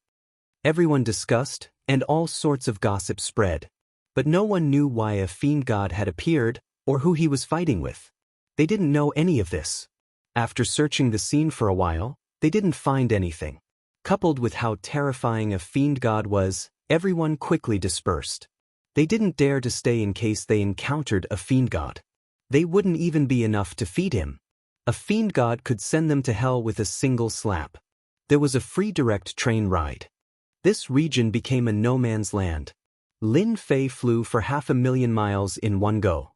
Everyone discussed, and all sorts of gossip spread. But no one knew why a fiend god had appeared, or who he was fighting with. They didn't know any of this. After searching the scene for a while, they didn't find anything. Coupled with how terrifying a fiend god was, everyone quickly dispersed. They didn't dare to stay in case they encountered a fiend god. They wouldn't even be enough to feed him. A fiend god could send them to hell with a single slap. There was a free direct train ride. This region became a no-man's land. Lin Fei flew for 500,000 miles in one go.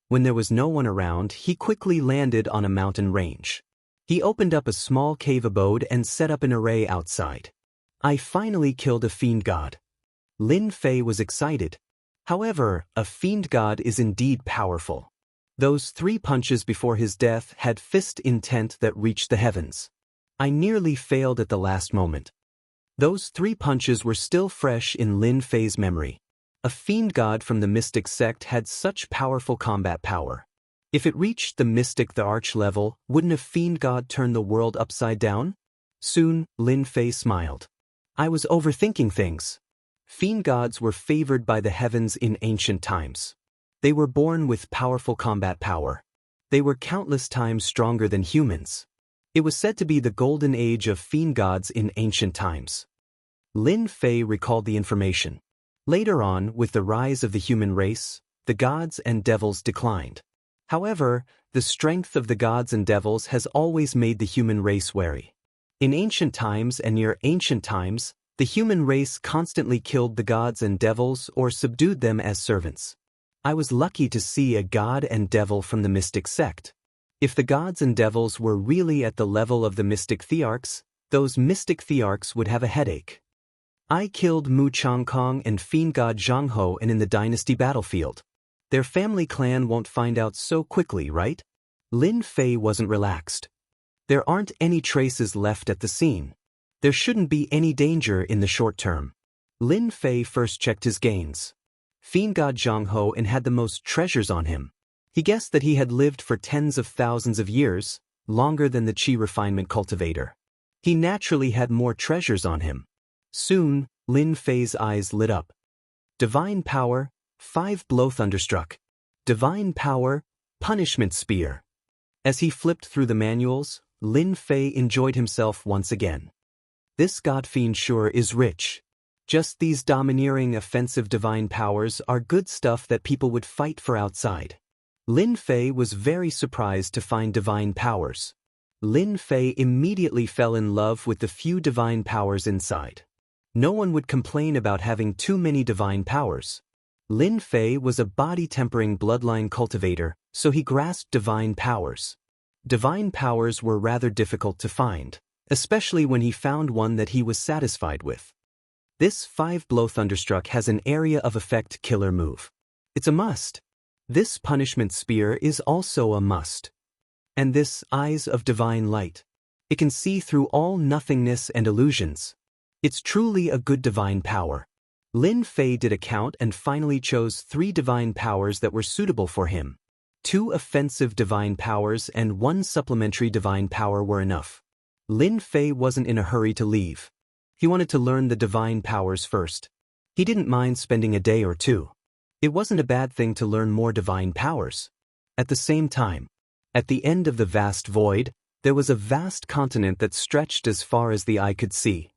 When there was no one around, he quickly landed on a mountain range. He opened up a small cave abode and set up an array outside. I finally killed a fiend god. Lin Fei was excited. However, a fiend god is indeed powerful. Those 3 punches before his death had fist intent that reached the heavens. I nearly failed at the last moment. Those 3 punches were still fresh in Lin Fei's memory. A fiend god from the mystic sect had such powerful combat power. If it reached the mystic the arch level, wouldn't a fiend god turn the world upside down? Soon, Lin Fei smiled. I was overthinking things. Fiend gods were favored by the heavens in ancient times. They were born with powerful combat power. They were countless times stronger than humans. It was said to be the golden age of fiend gods in ancient times. Lin Fei recalled the information. Later on, with the rise of the human race, the gods and devils declined. However, The strength of the gods and devils has always made the human race wary. In ancient times and near ancient times, the human race constantly killed the gods and devils or subdued them as servants. I was lucky to see a god and devil from the mystic sect. If the gods and devils were really at the level of the mystic thearchs, those mystic thearchs would have a headache. I killed Mu Changkong and fiend god Zhang Ho and in the dynasty battlefield. Their family clan won't find out so quickly, right? Lin Fei wasn't relaxed. There aren't any traces left at the scene. There shouldn't be any danger in the short term. Lin Fei first checked his gains. Fiend god Zhang Ho and had the most treasures on him. He guessed that he had lived for tens of thousands of years, longer than the Qi refinement cultivator. He naturally had more treasures on him. Soon, Lin Fei's eyes lit up. Divine power, 5 blow thunderstruck. Divine power, punishment spear. As he flipped through the manuals, Lin Fei enjoyed himself once again. This godfiend sure is rich. Just these domineering offensive divine powers are good stuff that people would fight for outside. Lin Fei was very surprised to find divine powers. Lin Fei immediately fell in love with the few divine powers inside. No one would complain about having too many divine powers. Lin Fei was a body-tempering bloodline cultivator, so he grasped divine powers. Divine powers were rather difficult to find, especially when he found one that he was satisfied with. This 5 blow thunderstruck has an area of effect killer move. It's a must. This punishment spear is also a must. And this eyes of divine light. It can see through all nothingness and illusions. It's truly a good divine power. Lin Fei did a count and finally chose 3 divine powers that were suitable for him. 2 offensive divine powers and 1 supplementary divine power were enough. Lin Fei wasn't in a hurry to leave. He wanted to learn the divine powers first. He didn't mind spending a day or 2. It wasn't a bad thing to learn more divine powers. At the same time, at the end of the vast void, there was a vast continent that stretched as far as the eye could see.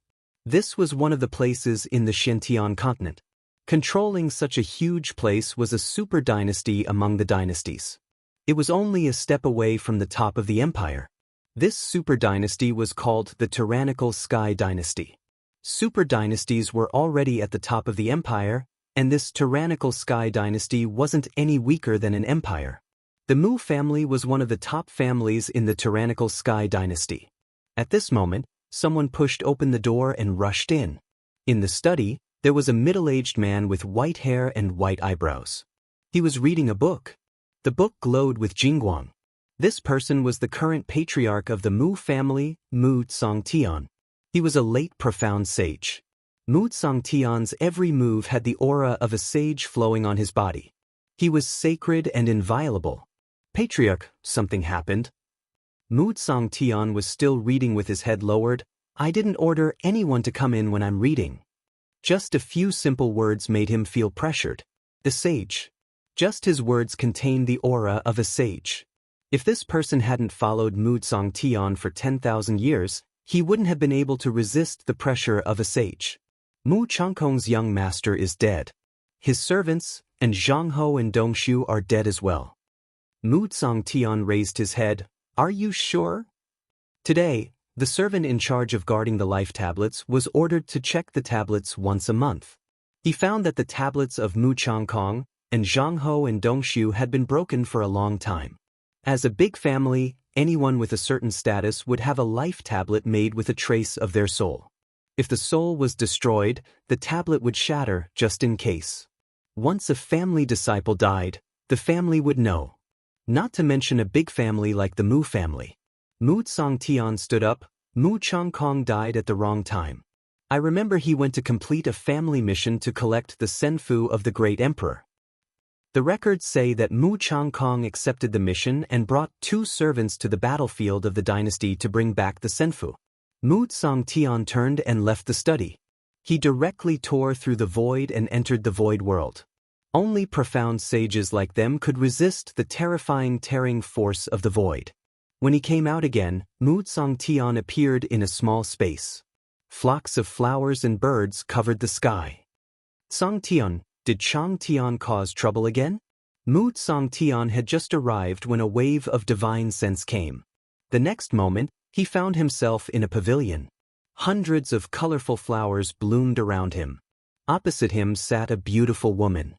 This was one of the places in the Xiantian continent. Controlling such a huge place was a super dynasty among the dynasties. It was only a step away from the top of the empire. This super dynasty was called the Tyrannical Sky Dynasty. Super dynasties were already at the top of the empire, and this Tyrannical Sky Dynasty wasn't any weaker than an empire. The Mu family was one of the top families in the Tyrannical Sky Dynasty. At this moment, someone pushed open the door and rushed in. In the study, there was a middle-aged man with white hair and white eyebrows. He was reading a book. The book glowed with jingguang. This person was the current patriarch of the Mu family, Mu Tsongtian. He was a late profound sage. Mu Tsongtian's every move had the aura of a sage flowing on his body. He was sacred and inviolable. Patriarch, something happened. Mu Tsongtian was still reading with his head lowered. I didn't order anyone to come in when I'm reading. Just a few simple words made him feel pressured. The sage. Just his words contained the aura of a sage. If this person hadn't followed Mu Tsongtian for 10,000 years, he wouldn't have been able to resist the pressure of a sage. Mu Changkong's young master is dead. His servants, and Zhang Ho and Dongshu are dead as well. Mu Tsongtian raised his head. Are you sure? Today, the servant in charge of guarding the life tablets was ordered to check the tablets once a month. He found that the tablets of Mu Changkong and Zhang Ho and Dongshu had been broken for a long time. As a big family, anyone with a certain status would have a life tablet made with a trace of their soul. If the soul was destroyed, the tablet would shatter just in case. Once a family disciple died, the family would know. Not to mention a big family like the Mu family. Mu Tsongtian stood up. Mu Changkong died at the wrong time. I remember he went to complete a family mission to collect the senfu of the great emperor. The records say that Mu Changkong accepted the mission and brought 2 servants to the battlefield of the dynasty to bring back the senfu. Mu Tsongtian turned and left the study. He directly tore through the void and entered the void world. Only profound sages like them could resist the terrifying tearing force of the void. When he came out again, Mu Tsongtian appeared in a small space. Flocks of flowers and birds covered the sky. Tsongtian, did Changtian cause trouble again? Mu Tsangtian had just arrived when a wave of divine sense came. The next moment, he found himself in a pavilion. Hundreds of colorful flowers bloomed around him. Opposite him sat a beautiful woman.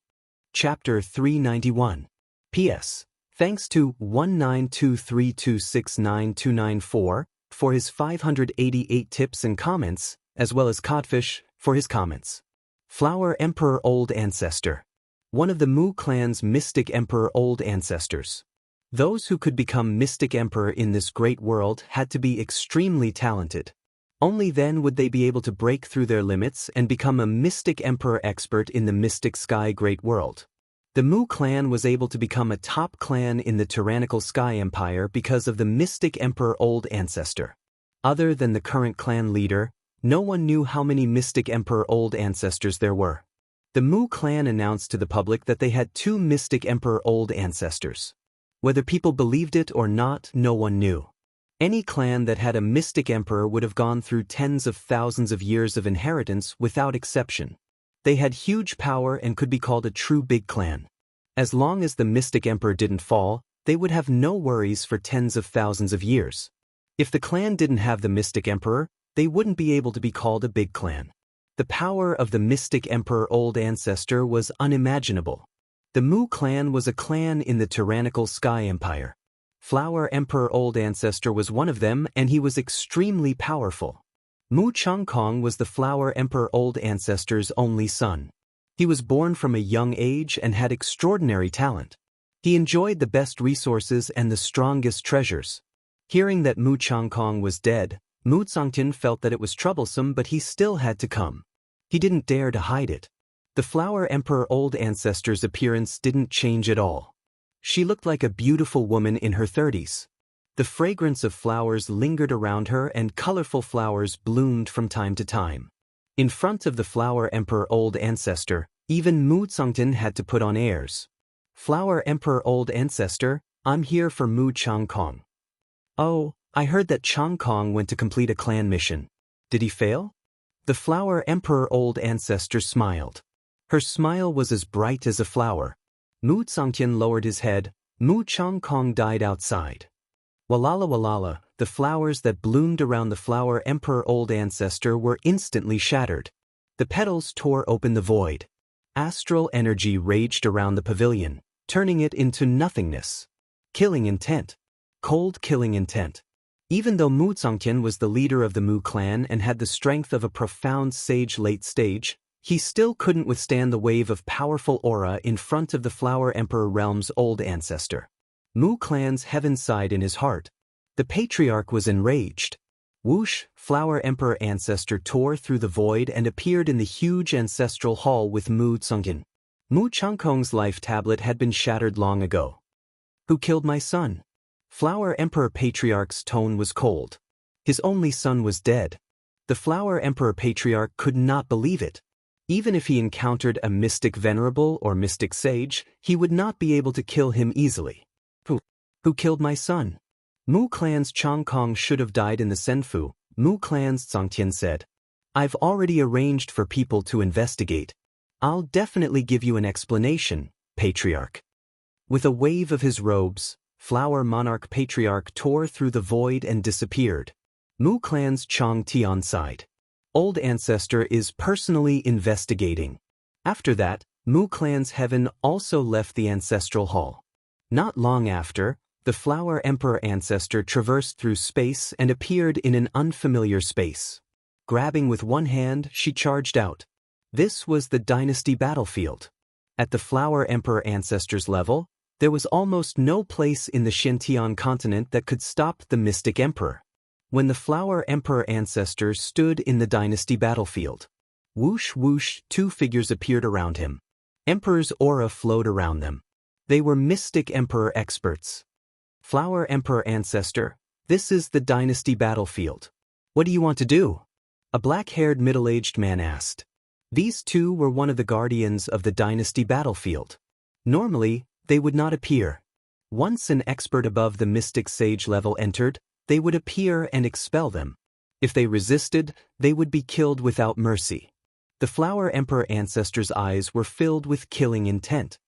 Chapter 391. P.S. Thanks to 19232699294 for his 588 tips and comments, as well as Codfish for his comments. Flower Emperor Old Ancestor. One of the Mu clan's Mystic Emperor Old Ancestors. Those who could become Mystic Emperor in this great world had to be extremely talented. Only then would they be able to break through their limits and become a Mystic Emperor expert in the Mystic Sky Great World. The Mu clan was able to become a top clan in the tyrannical Sky Empire because of the Mystic Emperor Old Ancestor. Other than the current clan leader, no one knew how many Mystic Emperor Old Ancestors there were. The Mu clan announced to the public that they had 2 Mystic Emperor Old Ancestors. Whether people believed it or not, no one knew. Any clan that had a Mystic Emperor would have gone through tens of thousands of years of inheritance without exception. They had huge power and could be called a true big clan. As long as the Mystic Emperor didn't fall, they would have no worries for tens of thousands of years. If the clan didn't have the Mystic Emperor, they wouldn't be able to be called a big clan. The power of the Mystic Emperor Old Ancestor was unimaginable. The Mu clan was a clan in the tyrannical Sky Empire. Flower Emperor Old Ancestor was one of them, and he was extremely powerful. Mu Changkong was the Flower Emperor Old Ancestor's only son. He was born from a young age and had extraordinary talent. He enjoyed the best resources and the strongest treasures. Hearing that Mu Changkong was dead, Mu Tsangtian felt that it was troublesome, but he still had to come. He didn't dare to hide it. The Flower Emperor Old Ancestor's appearance didn't change at all. She looked like a beautiful woman in her 30s. The fragrance of flowers lingered around her and colorful flowers bloomed from time to time. In front of the Flower Emperor Old Ancestor, even Mu Tsangtian had to put on airs. Flower Emperor Old Ancestor, I'm here for Mu Changkong. Oh, I heard that Changkong went to complete a clan mission. Did he fail? The Flower Emperor Old Ancestor smiled. Her smile was as bright as a flower. Mu Tsangtian lowered his head. Mu Changkong died outside. Walala walala, the flowers that bloomed around the Flower Emperor Old Ancestor were instantly shattered. The petals tore open the void. Astral energy raged around the pavilion, turning it into nothingness. Killing intent. Cold killing intent. Even though Mu Tsangtian was the leader of the Mu clan and had the strength of a profound sage late stage, he still couldn't withstand the wave of powerful aura in front of the Flower Emperor realm's Old Ancestor. Mu clan's heaven sighed in his heart. The patriarch was enraged. Whoosh, Flower Emperor Ancestor tore through the void and appeared in the huge ancestral hall with Mu Tsangtian. Mu Changkong's life tablet had been shattered long ago. Who killed my son? Flower Emperor Patriarch's tone was cold. His only son was dead. The Flower Emperor Patriarch could not believe it. Even if he encountered a mystic venerable or mystic sage, he would not be able to kill him easily. Who killed my son? Mu clan's Changkong should have died in the Senfu, Mu clan's Tsangtian said. I've already arranged for people to investigate. I'll definitely give you an explanation, Patriarch. With a wave of his robes, Flower Monarch Patriarch tore through the void and disappeared. Mu clan's Chang Tian sighed. Old Ancestor is personally investigating. After that, Mu clan's heaven also left the ancestral hall. Not long after, the Flower Emperor Ancestor traversed through space and appeared in an unfamiliar space. Grabbing with one hand, she charged out. This was the Dynasty battlefield. At the Flower Emperor Ancestor's level, there was almost no place in the Xiantian continent that could stop the Mystic Emperor. When the Flower Emperor Ancestor stood in the Dynasty battlefield, whoosh whoosh, 2 figures appeared around him. Emperor's aura flowed around them. They were Mystic Emperor experts. Flower Emperor Ancestor, this is the Dynasty battlefield. What do you want to do? A black-haired middle-aged man asked. These 2 were one of the guardians of the Dynasty battlefield. Normally, they would not appear. Once an expert above the Mystic Sage level entered, they would appear and expel them. If they resisted, they would be killed without mercy. The Flower Emperor Ancestor's eyes were filled with killing intent.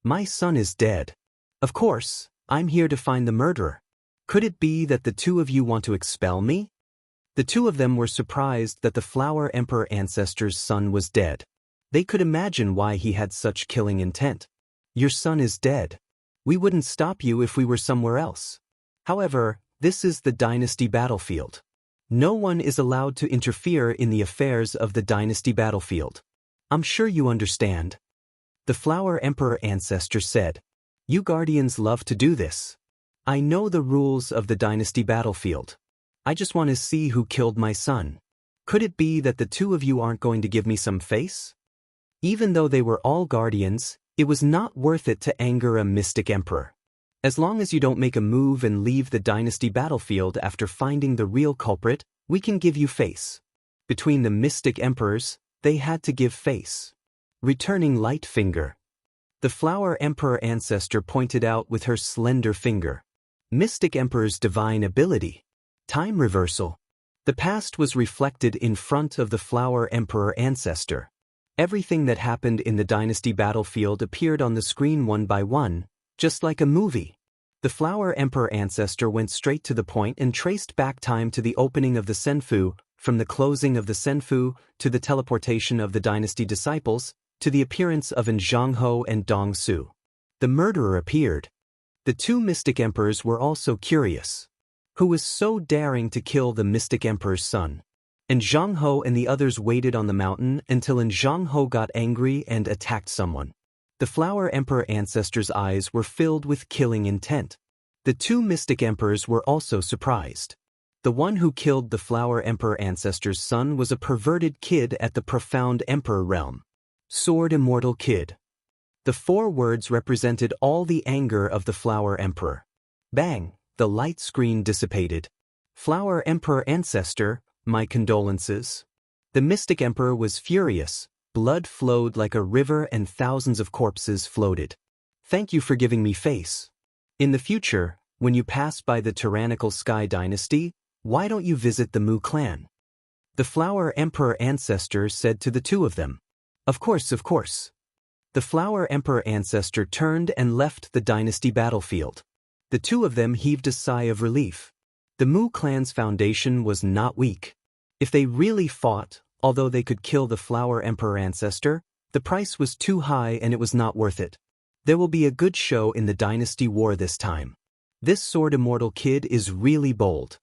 My son is dead. Of course, I'm here to find the murderer. Could it be that the two of you want to expel me? The two of them were surprised that the Flower Emperor ancestor's son was dead. They could imagine why he had such killing intent. Your son is dead. We wouldn't stop you if we were somewhere else. However, this is the dynasty battlefield. No one is allowed to interfere in the affairs of the dynasty battlefield. I'm sure you understand. The Flower Emperor ancestor said, You guardians love to do this. I know the rules of the dynasty battlefield. I just want to see who killed my son. Could it be that the two of you aren't going to give me some face? Even though they were all guardians, it was not worth it to anger a mystic emperor. As long as you don't make a move and leave the dynasty battlefield after finding the real culprit, we can give you face. Between the mystic emperors, they had to give face. Returning light finger. The Flower Emperor ancestor pointed out with her slender finger. Mystic Emperor's divine ability. Time reversal. The past was reflected in front of the Flower Emperor ancestor. Everything that happened in the dynasty battlefield appeared on the screen one by one, just like a movie. The Flower Emperor ancestor went straight to the point and traced back time to the opening of the Senfu, from the closing of the Senfu, to the teleportation of the dynasty disciples, to the appearance of Zhangho and Dong Su. The murderer appeared. The two mystic emperors were also curious. Who was so daring to kill the mystic emperor's son? Zhangho and the others waited on the mountain until Zhangho got angry and attacked someone. The Flower Emperor ancestor's eyes were filled with killing intent. The two mystic emperors were also surprised. The one who killed the Flower Emperor ancestor's son was a perverted kid at the profound emperor realm. Sword Immortal Kid. The 4 words represented all the anger of the Flower Emperor. Bang! The light screen dissipated. Flower Emperor ancestor, my condolences. The mystic emperor was furious. Blood flowed like a river and thousands of corpses floated. Thank you for giving me face. In the future, when you pass by the tyrannical Sky Dynasty, why don't you visit the Mu clan? The Flower Emperor ancestor said to the two of them. Of course, of course. The Flower Emperor ancestor turned and left the dynasty battlefield. The two of them heaved a sigh of relief. The Mu clan's foundation was not weak. If they really fought, although they could kill the Flower Emperor ancestor, the price was too high and it was not worth it. There will be a good show in the dynasty war this time. This Sword Immortal kid is really bold.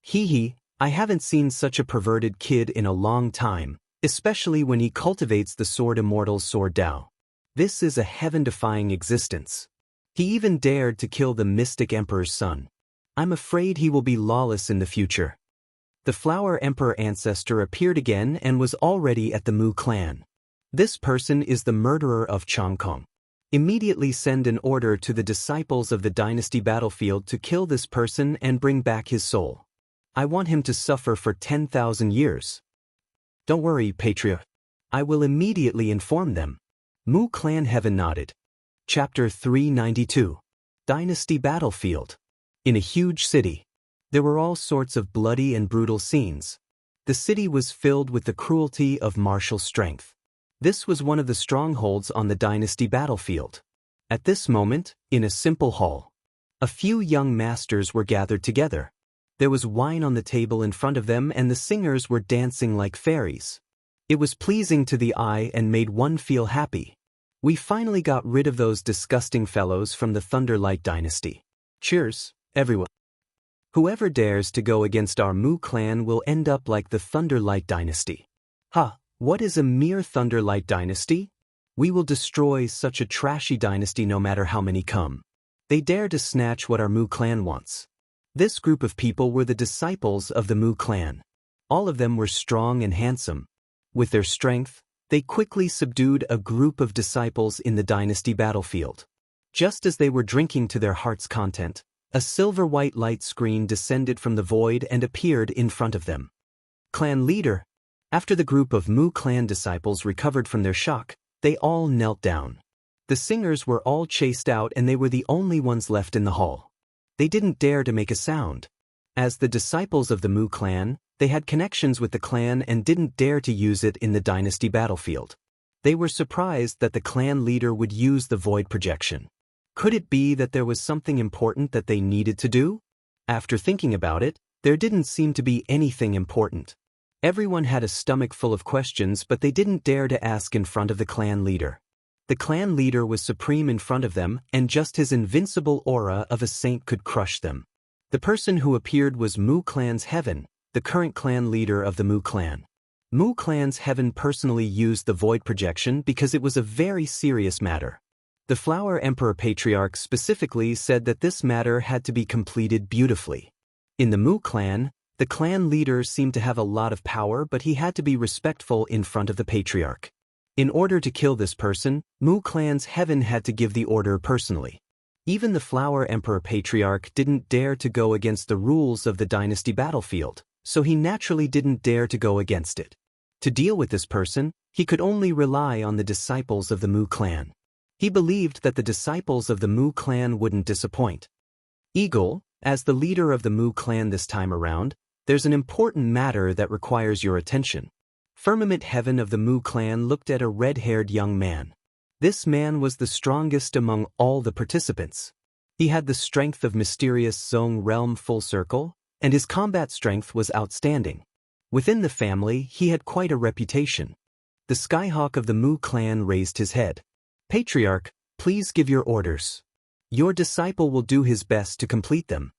Hee, I haven't seen such a perverted kid in a long time, especially when he cultivates the Sword Immortal's Sword Dao. This is a heaven-defying existence. He even dared to kill the Mystic Emperor's son. I'm afraid he will be lawless in the future. The Flower Emperor ancestor appeared again and was already at the Mu clan. This person is the murderer of Changkong. Immediately send an order to the disciples of the dynasty battlefield to kill this person and bring back his soul. I want him to suffer for 10,000 years. Don't worry, Patriarch. I will immediately inform them. Mu clan heaven nodded. Chapter 392. Dynasty Battlefield. In a huge city. There were all sorts of bloody and brutal scenes. The city was filled with the cruelty of martial strength. This was one of the strongholds on the dynasty battlefield. At this moment, in a simple hall, a few young masters were gathered together. There was wine on the table in front of them and the singers were dancing like fairies. It was pleasing to the eye and made one feel happy. We finally got rid of those disgusting fellows from the Thunderlight dynasty. Cheers, everyone. Whoever dares to go against our Mu clan will end up like the Thunderlight dynasty. Ha, what is a mere Thunderlight dynasty? We will destroy such a trashy dynasty no matter how many come. They dare to snatch what our Mu clan wants. This group of people were the disciples of the Mu clan. All of them were strong and handsome. With their strength, they quickly subdued a group of disciples in the dynasty battlefield. Just as they were drinking to their heart's content, a silver-white light screen descended from the void and appeared in front of them. Clan leader. After the group of Mu clan disciples recovered from their shock, they all knelt down. The singers were all chased out and they were the only ones left in the hall. They didn't dare to make a sound. As the disciples of the Mu clan, they had connections with the clan and didn't dare to use it in the dynasty battlefield. They were surprised that the clan leader would use the void projection. Could it be that there was something important that they needed to do? After thinking about it, there didn't seem to be anything important. Everyone had a stomach full of questions, but they didn't dare to ask in front of the clan leader. The clan leader was supreme in front of them, and just his invincible aura of a saint could crush them. The person who appeared was Mu Clan's Heaven, the current clan leader of the Mu Clan. Mu Clan's Heaven personally used the void projection because it was a very serious matter. The Flower Emperor Patriarch specifically said that this matter had to be completed beautifully. In the Mu Clan, the clan leader seemed to have a lot of power, but he had to be respectful in front of the Patriarch. In order to kill this person, Mu Clan's Heaven had to give the order personally. Even the Flower Emperor Patriarch didn't dare to go against the rules of the dynasty battlefield, so he naturally didn't dare to go against it. To deal with this person, he could only rely on the disciples of the Mu Clan. He believed that the disciples of the Mu Clan wouldn't disappoint. Eagle, as the leader of the Mu Clan this time around, there's an important matter that requires your attention. Firmament Heaven of the Mu Clan looked at a red-haired young man. This man was the strongest among all the participants. He had the strength of mysterious Zong realm full circle, and his combat strength was outstanding. Within the family, he had quite a reputation. The Skyhawk of the Mu Clan raised his head. Patriarch, please give your orders. Your disciple will do his best to complete them.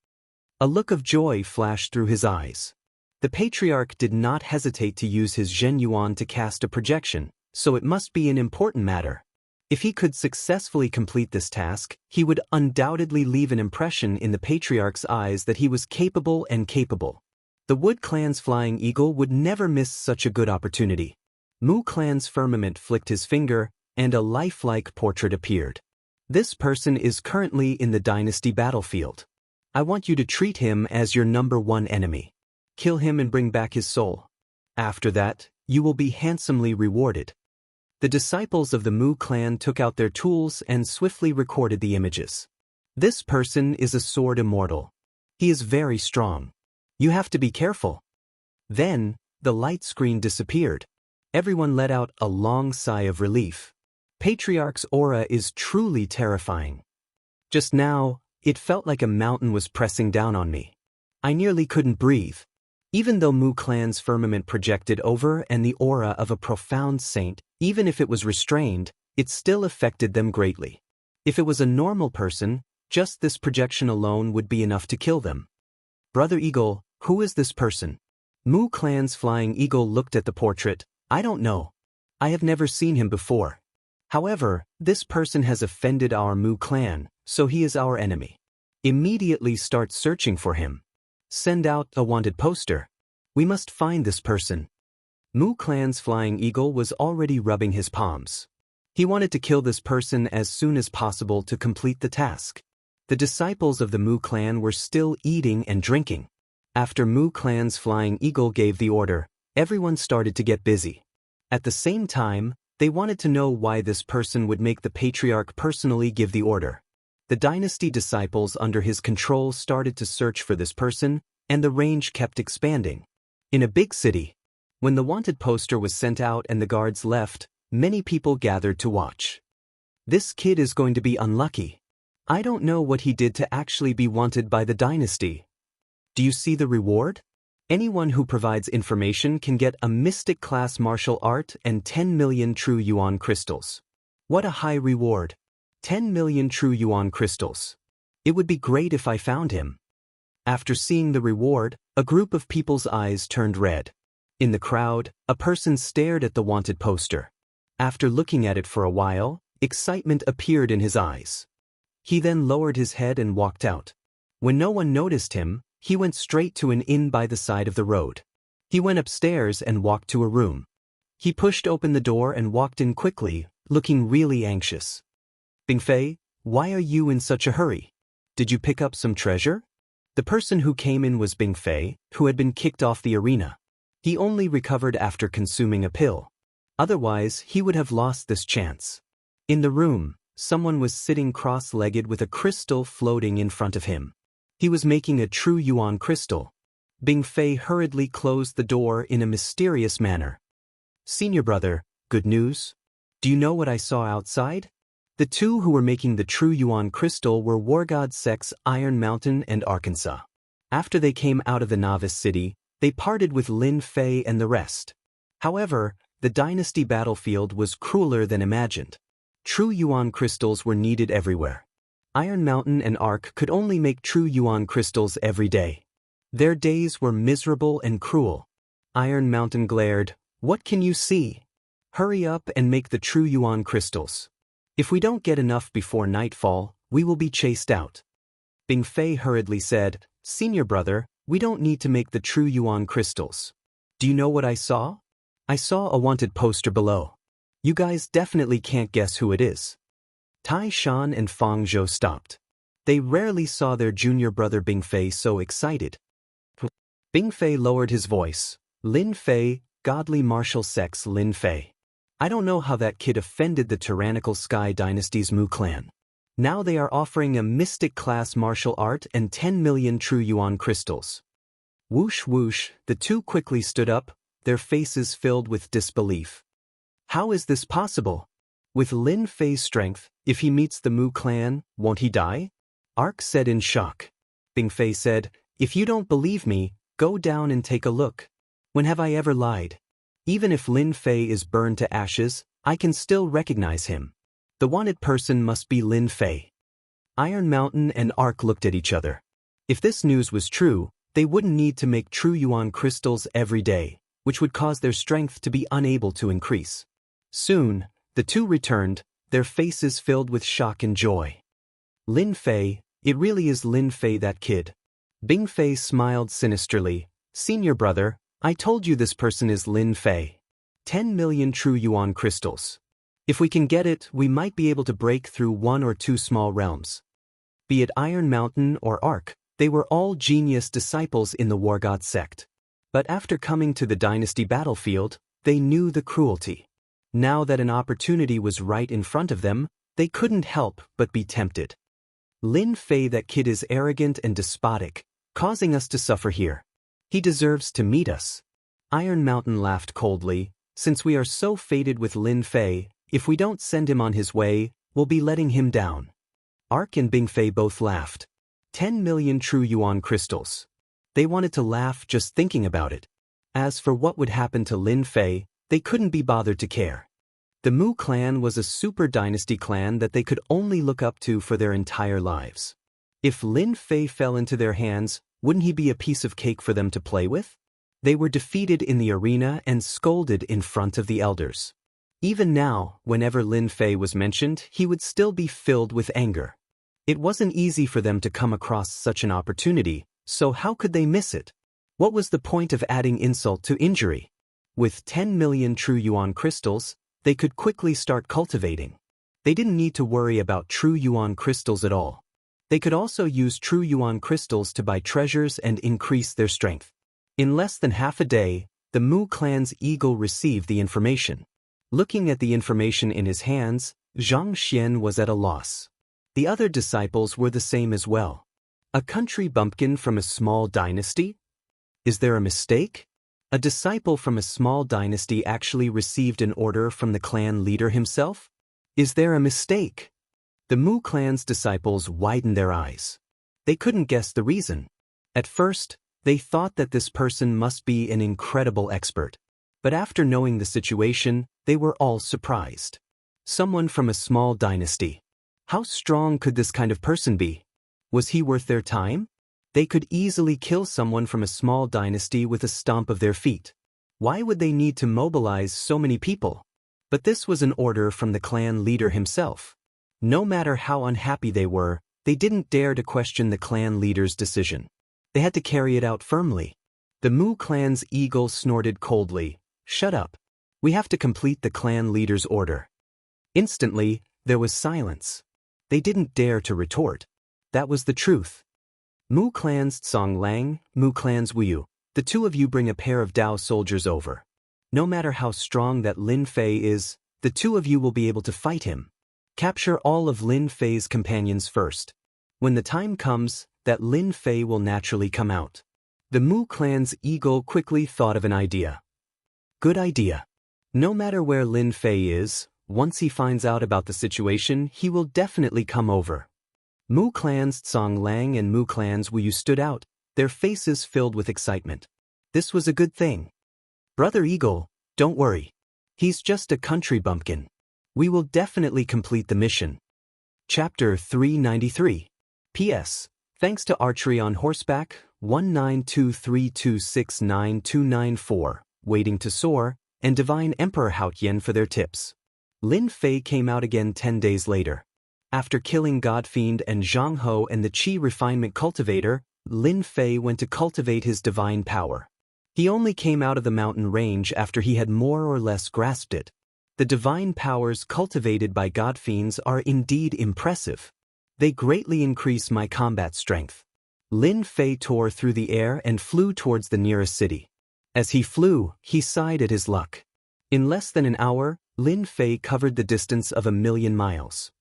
A look of joy flashed through his eyes. The Patriarch did not hesitate to use his Zhen Yuan to cast a projection, so it must be an important matter. If he could successfully complete this task, he would undoubtedly leave an impression in the Patriarch's eyes that he was capable and capable. The Wood Clan's Flying Eagle would never miss such a good opportunity. Mu Clan's Firmament flicked his finger, and a lifelike portrait appeared. This person is currently in the dynasty battlefield. I want you to treat him as your #1 enemy. Kill him and bring back his soul. After that, you will be handsomely rewarded. The disciples of the Mu Clan took out their tools and swiftly recorded the images. This person is a sword immortal. He is very strong. You have to be careful. Then, the light screen disappeared. Everyone let out a long sigh of relief. Patriarch's aura is truly terrifying. Just now, it felt like a mountain was pressing down on me. I nearly couldn't breathe. Even though Mu Clan's firmament projected over and the aura of a profound saint, even if it was restrained, it still affected them greatly. If it was a normal person, just this projection alone would be enough to kill them. Brother Eagle, who is this person? Mu Clan's Flying Eagle looked at the portrait. I don't know. I have never seen him before. However, this person has offended our Mu Clan, so he is our enemy. Immediately start searching for him. Send out a wanted poster. We must find this person. Mu Clan's Flying Eagle was already rubbing his palms. He wanted to kill this person as soon as possible to complete the task. The disciples of the Mu Clan were still eating and drinking. After Mu Clan's Flying Eagle gave the order, everyone started to get busy. At the same time, they wanted to know why this person would make the Patriarch personally give the order. The dynasty disciples under his control started to search for this person, and the range kept expanding. In a big city, when the wanted poster was sent out and the guards left, many people gathered to watch. This kid is going to be unlucky. I don't know what he did to actually be wanted by the dynasty. Do you see the reward? Anyone who provides information can get a mystic class martial art and 10 million true yuan crystals. What a high reward. 10 million true yuan crystals. It would be great if I found him. After seeing the reward, a group of people's eyes turned red. In the crowd, a person stared at the wanted poster. After looking at it for a while, excitement appeared in his eyes. He then lowered his head and walked out. When no one noticed him, he went straight to an inn by the side of the road. He went upstairs and walked to a room. He pushed open the door and walked in quickly, looking really anxious. Bingfei, why are you in such a hurry? Did you pick up some treasure? The person who came in was Bingfei, who had been kicked off the arena. He only recovered after consuming a pill. Otherwise, he would have lost this chance. In the room, someone was sitting cross-legged with a crystal floating in front of him. He was making a true yuan crystal. Bingfei hurriedly closed the door in a mysterious manner. Senior brother, good news? Do you know what I saw outside? The two who were making the true Yuan crystal were war god sects Iron Mountain and Arkansas. After they came out of the novice city, they parted with Lin Fei and the rest. However, the dynasty battlefield was crueler than imagined. True Yuan crystals were needed everywhere. Iron Mountain and Ark could only make true Yuan crystals every day. Their days were miserable and cruel. Iron Mountain glared, "What can you see? Hurry up and make the true Yuan crystals. If we don't get enough before nightfall, we will be chased out." Bing Fei hurriedly said, "Senior brother, we don't need to make the true Yuan crystals. Do you know what I saw? I saw a wanted poster below. You guys definitely can't guess who it is." Tai Shan and Fang Zhou stopped. They rarely saw their junior brother Bing Fei so excited. Bing Fei lowered his voice. "Lin Fei, godly martial sex Lin Fei. I don't know how that kid offended the tyrannical Sky Dynasty's Mu clan. Now they are offering a mystic class martial art and 10 million true Yuan crystals." Whoosh whoosh, the two quickly stood up, their faces filled with disbelief. "How is this possible? With Lin Fei's strength, if he meets the Mu clan, won't he die?" Ark said in shock. Bing Fei said, "If you don't believe me, go down and take a look. When have I ever lied? Even if Lin Fei is burned to ashes, I can still recognize him. The wanted person must be Lin Fei." Iron Mountain and Ark looked at each other. If this news was true, they wouldn't need to make true Yuan crystals every day, which would cause their strength to be unable to increase. Soon, the two returned, their faces filled with shock and joy. "Lin Fei, it really is Lin Fei, that kid." Bing Fei smiled sinisterly. "Senior brother, I told you this person is Lin Fei. 10 million true Yuan crystals. If we can get it, we might be able to break through one or two small realms." Be it Iron Mountain or Ark, they were all genius disciples in the War God sect. But after coming to the dynasty battlefield, they knew the cruelty. Now that an opportunity was right in front of them, they couldn't help but be tempted. "Lin Fei, that kid is arrogant and despotic, causing us to suffer here. He deserves to meet us." Iron Mountain laughed coldly. "Since we are so fated with Lin Fei, if we don't send him on his way, we'll be letting him down." Ark and Bing Fei both laughed. 10 million true Yuan crystals. They wanted to laugh just thinking about it. As for what would happen to Lin Fei, they couldn't be bothered to care. The Mu clan was a super dynasty clan that they could only look up to for their entire lives. If Lin Fei fell into their hands, wouldn't he be a piece of cake for them to play with? They were defeated in the arena and scolded in front of the elders. Even now, whenever Lin Fei was mentioned, he would still be filled with anger. It wasn't easy for them to come across such an opportunity, so how could they miss it? What was the point of adding insult to injury? With 10 million true Yuan crystals, they could quickly start cultivating. They didn't need to worry about true Yuan crystals at all. They could also use true Yuan crystals to buy treasures and increase their strength. In less than half a day, the Mu clan's eagle received the information. Looking at the information in his hands, Zhang Xian was at a loss. The other disciples were the same as well. A country bumpkin from a small dynasty? Is there a mistake? A disciple from a small dynasty actually received an order from the clan leader himself? Is there a mistake? The Mu clan's disciples widened their eyes. They couldn't guess the reason. At first, they thought that this person must be an incredible expert. But after knowing the situation, they were all surprised. Someone from a small dynasty. How strong could this kind of person be? Was he worth their time? They could easily kill someone from a small dynasty with a stomp of their feet. Why would they need to mobilize so many people? But this was an order from the clan leader himself. No matter how unhappy they were, they didn't dare to question the clan leader's decision. They had to carry it out firmly. The Mu clan's eagle snorted coldly. "Shut up. We have to complete the clan leader's order." Instantly, there was silence. They didn't dare to retort. That was the truth. "Mu clan's Tsong Lang, Mu clan's Wuyu, the two of you bring a pair of Dao soldiers over. No matter how strong that Lin Fei is, the two of you will be able to fight him. Capture all of Lin Fei's companions first. When the time comes, that Lin Fei will naturally come out." The Mu clan's eagle quickly thought of an idea. "Good idea. No matter where Lin Fei is, Once he finds out about the situation, he will definitely come over. Mu Clan's Tsong Lang and Mu Clan's Wu Yu stood out, their faces filled with excitement. This was a good thing. Brother Eagle, don't worry. He's just a country bumpkin. We will definitely complete the mission. Chapter 393. P.S. Thanks to Archery on Horseback, 1923269294, Waiting to Soar, and Divine Emperor Haotian for their tips. Lin Fei came out again 10 days later. After killing Godfiend and Zhang Ho and the Qi Refinement Cultivator, Lin Fei went to cultivate his divine power. He only came out of the mountain range after he had more or less grasped it. The divine powers cultivated by Godfiends are indeed impressive. They greatly increase my combat strength. Lin Fei tore through the air and flew towards the nearest city. As he flew, he sighed at his luck. In less than an hour, Lin Fei covered the distance of 1,000,000 miles.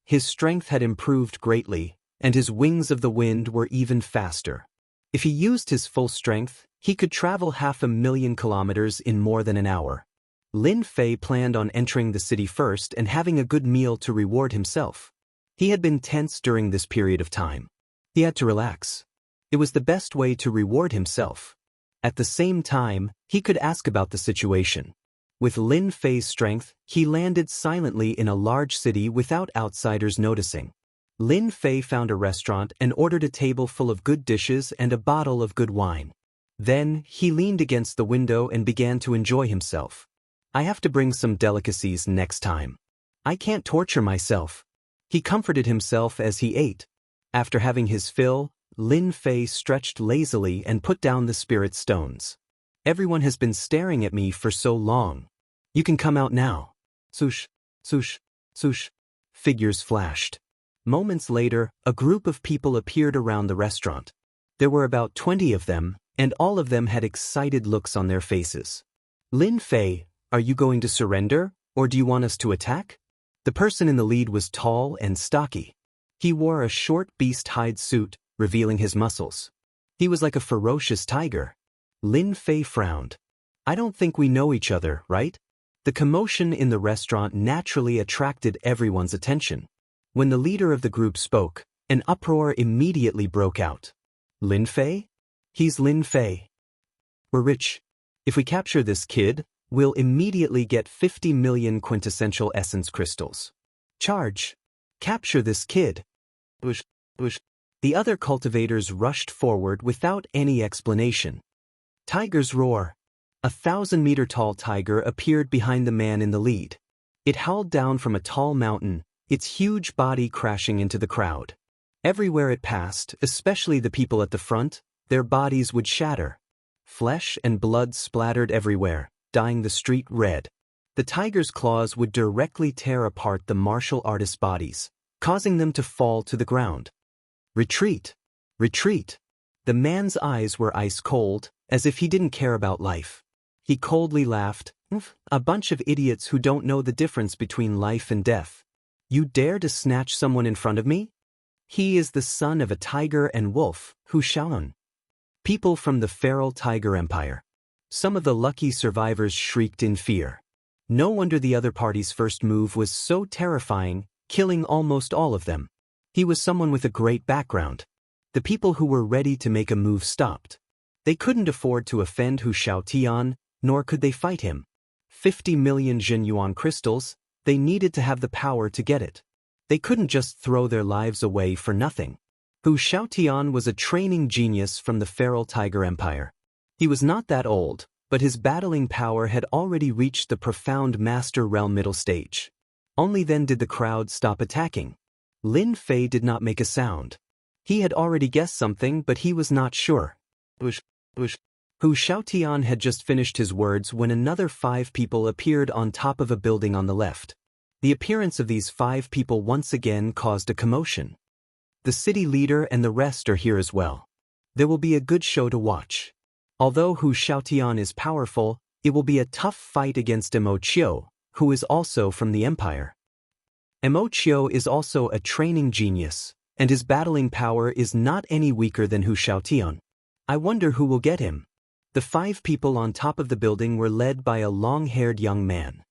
His strength had improved greatly, and his wings of the wind were even faster. If he used his full strength, he could travel 500,000 kilometers in more than an hour. Lin Fei planned on entering the city first and having a good meal to reward himself. He had been tense during this period of time. He had to relax. It was the best way to reward himself. At the same time, he could ask about the situation. With Lin Fei's strength, he landed silently in a large city without outsiders noticing. Lin Fei found a restaurant and ordered a table full of good dishes and a bottle of good wine. Then, he leaned against the window and began to enjoy himself. I have to bring some delicacies next time. I can't torture myself. He comforted himself as he ate. After having his fill, Lin Fei stretched lazily and put down the spirit stones. Everyone has been staring at me for so long. You can come out now. Swoosh, swoosh, swoosh. Figures flashed. Moments later, a group of people appeared around the restaurant. There were about 20 of them, and all of them had excited looks on their faces. Lin Fei, are you going to surrender, or do you want us to attack? The person in the lead was tall and stocky. He wore a short beast hide suit, revealing his muscles. He was like a ferocious tiger. Lin Fei frowned. I don't think we know each other, right? The commotion in the restaurant naturally attracted everyone's attention. When the leader of the group spoke, an uproar immediately broke out. Lin Fei? He's Lin Fei. We're rich. If we capture this kid, we'll immediately get 50 million quintessential essence crystals. Charge. Capture this kid. Whoosh, whoosh. The other cultivators rushed forward without any explanation. Tiger's roar. A 1,000-meter-tall tiger appeared behind the man in the lead. It howled down from a tall mountain, its huge body crashing into the crowd. Everywhere it passed, especially the people at the front, their bodies would shatter. Flesh and blood splattered everywhere, dyeing the street red. The tiger's claws would directly tear apart the martial artists' bodies, causing them to fall to the ground. Retreat! Retreat! The man's eyes were ice cold, as if he didn't care about life. He coldly laughed. A bunch of idiots who don't know the difference between life and death. You dare to snatch someone in front of me? He is the son of a tiger and wolf, Hu Shaolun. People from the feral tiger empire. Some of the lucky survivors shrieked in fear. No wonder the other party's first move was so terrifying, killing almost all of them. He was someone with a great background. The people who were ready to make a move stopped. They couldn't afford to offend Hu Shaotian, nor could they fight him. 50 million Jin Yuan crystals, they needed to have the power to get it. They couldn't just throw their lives away for nothing. Hu Shaotian was a training genius from the feral tiger empire. He was not that old, but his battling power had already reached the profound master realm middle stage. Only then did the crowd stop attacking. Lin Fei did not make a sound. He had already guessed something, but he was not sure. Whoosh, whoosh. Hu Shaotian had just finished his words when another 5 people appeared on top of a building on the left. The appearance of these 5 people once again caused a commotion. The city leader and the rest are here as well. There will be a good show to watch. Although Hu Shaotian is powerful, it will be a tough fight against Immortal, who is also from the empire. Immortal is also a training genius, and his battling power is not any weaker than Hu Shaotian. I wonder who will get him. The 5 people on top of the building were led by a long-haired young man.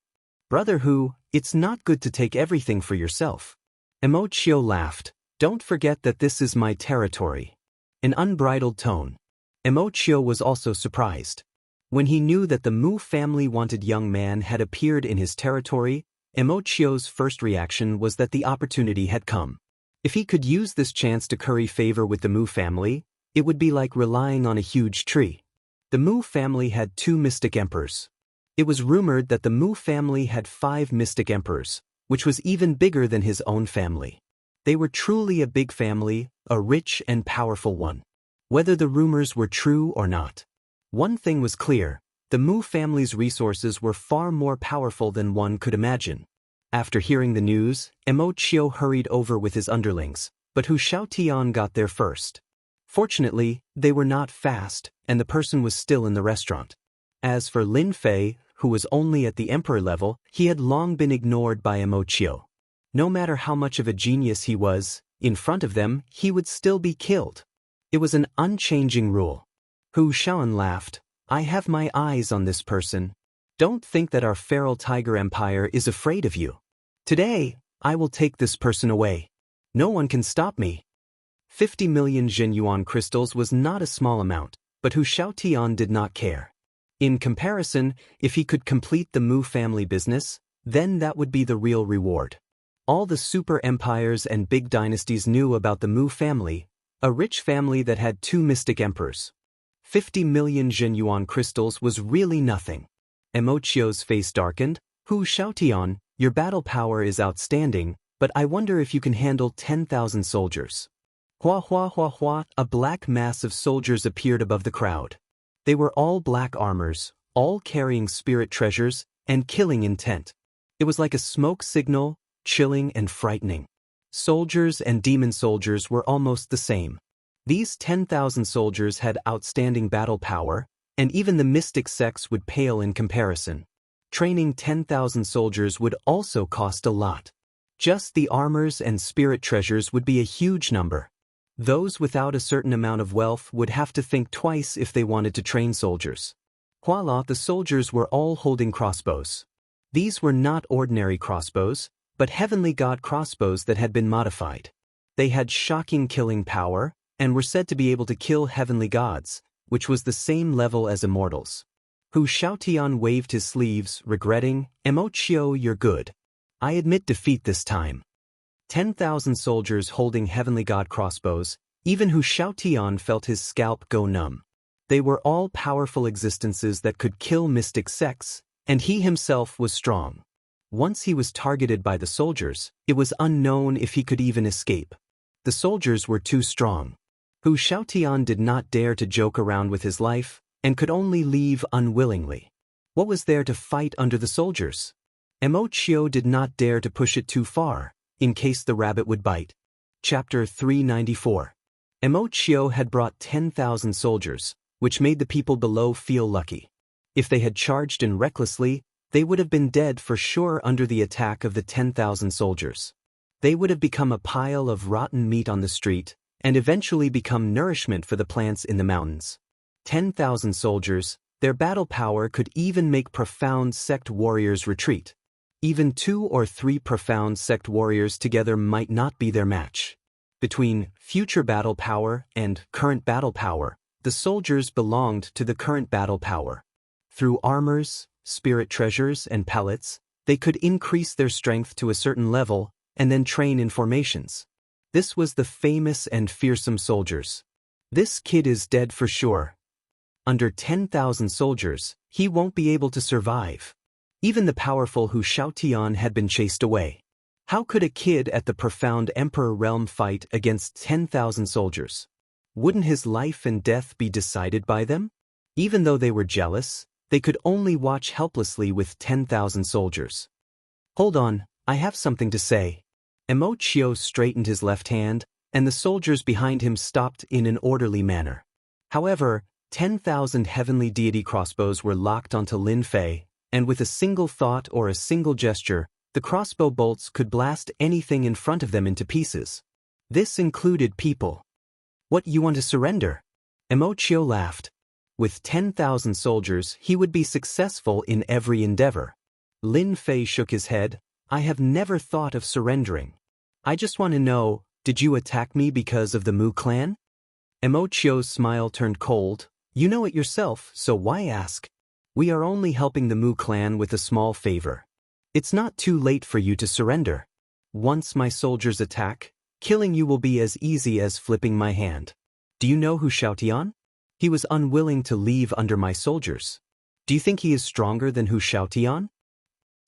Brother Hu, It's not good to take everything for yourself. Immortal laughed. Don't forget that this is my territory. An unbridled tone. Immortal was also surprised. When he knew that the Mu family wanted young man had appeared in his territory, Immortal's first reaction was that the opportunity had come. If he could use this chance to curry favor with the Mu family, it would be like relying on a huge tree. The Mu family had 2 mystic emperors. It was rumored that the Mu family had 5 mystic emperors, which was even bigger than his own family. They were truly a big family, a rich and powerful one. Whether the rumors were true or not, one thing was clear: the Mu family's resources were far more powerful than one could imagine. After hearing the news, Immortal hurried over with his underlings, but Hu Xiaotian got there first. Fortunately, they were not fast, and the person was still in the restaurant. As for Lin Fei, who was only at the emperor level, he had long been ignored by Immortal. No matter how much of a genius he was, in front of them, he would still be killed. It was an unchanging rule. Hu Xiaoan laughed. I have my eyes on this person. Don't think that our feral tiger empire is afraid of you. Today, I will take this person away. No one can stop me. 50 million Zhenyuan crystals was not a small amount, but Hu Xiaotian did not care. In comparison, if he could complete the Mu family business, then that would be the real reward. All the super empires and big dynasties knew about the Mu family, a rich family that had 2 mystic emperors. 50 million Zhenyuan crystals was really nothing. Immortal's face darkened. Hu Xiaotian, your battle power is outstanding, but I wonder if you can handle 10,000 soldiers. Hua hua hua hua, a black mass of soldiers appeared above the crowd. They were all black armors, all carrying spirit treasures, and killing intent. It was like a smoke signal, chilling and frightening. Soldiers and demon soldiers were almost the same. These 10,000 soldiers had outstanding battle power, and even the mystic sects would pale in comparison. Training 10,000 soldiers would also cost a lot. Just the armors and spirit treasures would be a huge number. Those without a certain amount of wealth would have to think twice if they wanted to train soldiers. Voila, the soldiers were all holding crossbows. These were not ordinary crossbows, but heavenly god crossbows that had been modified. They had shocking killing power, and were said to be able to kill heavenly gods, which was the same level as immortals. Hu Xiaotian waved his sleeves, regretting, Immortal, you're good. I admit defeat this time. 10,000 soldiers holding heavenly god crossbows, even Hu Xiaotian felt his scalp go numb. They were all powerful existences that could kill mystic sects, and he himself was strong. Once he was targeted by the soldiers, it was unknown if he could even escape. The soldiers were too strong. Hu Xiaotian did not dare to joke around with his life, and could only leave unwillingly. What was there to fight under the soldiers? Immortal did not dare to push it too far, in case the rabbit would bite. Chapter 394. Immortal had brought 10,000 soldiers, which made the people below feel lucky. If they had charged in recklessly, they would have been dead for sure under the attack of the 10,000 soldiers. They would have become a pile of rotten meat on the street, and eventually become nourishment for the plants in the mountains. 10,000 soldiers, their battle power could even make profound sect warriors retreat. Even 2 or 3 profound sect warriors together might not be their match. Between future battle power and current battle power, the soldiers belonged to the current battle power. Through armors, spirit treasures, and pellets, they could increase their strength to a certain level and then train in formations. This was the famous and fearsome soldiers. This kid is dead for sure. Under 10,000 soldiers, he won't be able to survive. Even the powerful Hu Xiaotian had been chased away. How could a kid at the profound emperor realm fight against 10,000 soldiers? Wouldn't his life and death be decided by them? Even though they were jealous, they could only watch helplessly with 10,000 soldiers. Hold on, I have something to say. Immortal straightened his left hand, and the soldiers behind him stopped in an orderly manner. However, 10,000 heavenly deity crossbows were locked onto Lin Fei, and with a single thought or a single gesture, the crossbow bolts could blast anything in front of them into pieces. This included people. What, you want to surrender? Immortal laughed. With 10,000 soldiers, he would be successful in every endeavor. Lin Fei shook his head. I have never thought of surrendering. I just want to know, did you attack me because of the Mu clan? Emochio's smile turned cold. You know it yourself, so why ask? We are only helping the Mu clan with a small favor. It's not too late for you to surrender. Once my soldiers attack, killing you will be as easy as flipping my hand. Do you know who Xiaotian? He was unwilling to leave under my soldiers. Do you think he is stronger than Hu Xiaotian?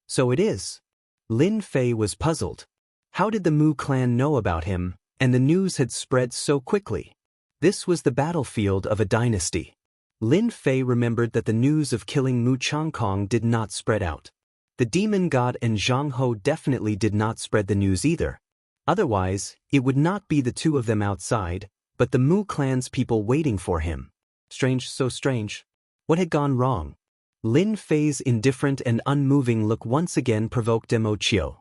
So it is. Lin Fei was puzzled. How did the Mu clan know about him, and the news had spread so quickly? This was the battlefield of a dynasty. Lin Fei remembered that the news of killing Mu Changkong did not spread out. The demon god and Zhang Ho definitely did not spread the news either. Otherwise, it would not be the two of them outside, but the Mu clan's people waiting for him. Strange, so strange. What had gone wrong? Lin Fei's indifferent and unmoving look once again provoked Emochio.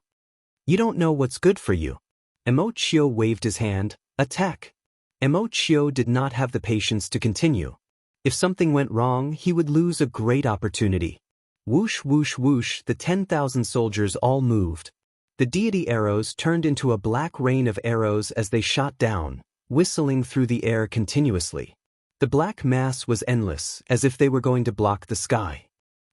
You don't know what's good for you. Emochio waved his hand. Attack. Emochio did not have the patience to continue. If something went wrong, he would lose a great opportunity. Whoosh whoosh whoosh, the 10,000 soldiers all moved. The deity arrows turned into a black rain of arrows as they shot down, whistling through the air continuously. The black mass was endless, as if they were going to block the sky.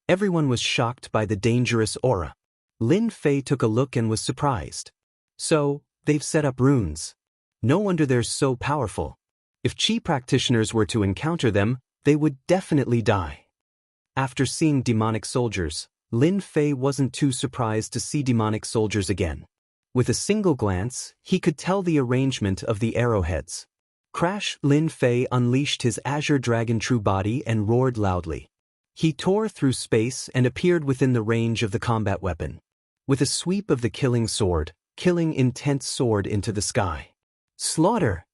Everyone was shocked by the dangerous aura. Lin Fei took a look and was surprised. So, they've set up runes. No wonder they're so powerful. If Qi practitioners were to encounter them, they would definitely die. After seeing demonic soldiers, Lin Fei wasn't too surprised to see demonic soldiers again. With a single glance, he could tell the arrangement of the arrowheads. Crash! Lin Fei unleashed his azure dragon true body and roared loudly. He tore through space and appeared within the range of the combat weapon. With a sweep of the killing sword, killing intense sword into the sky. Slaughter!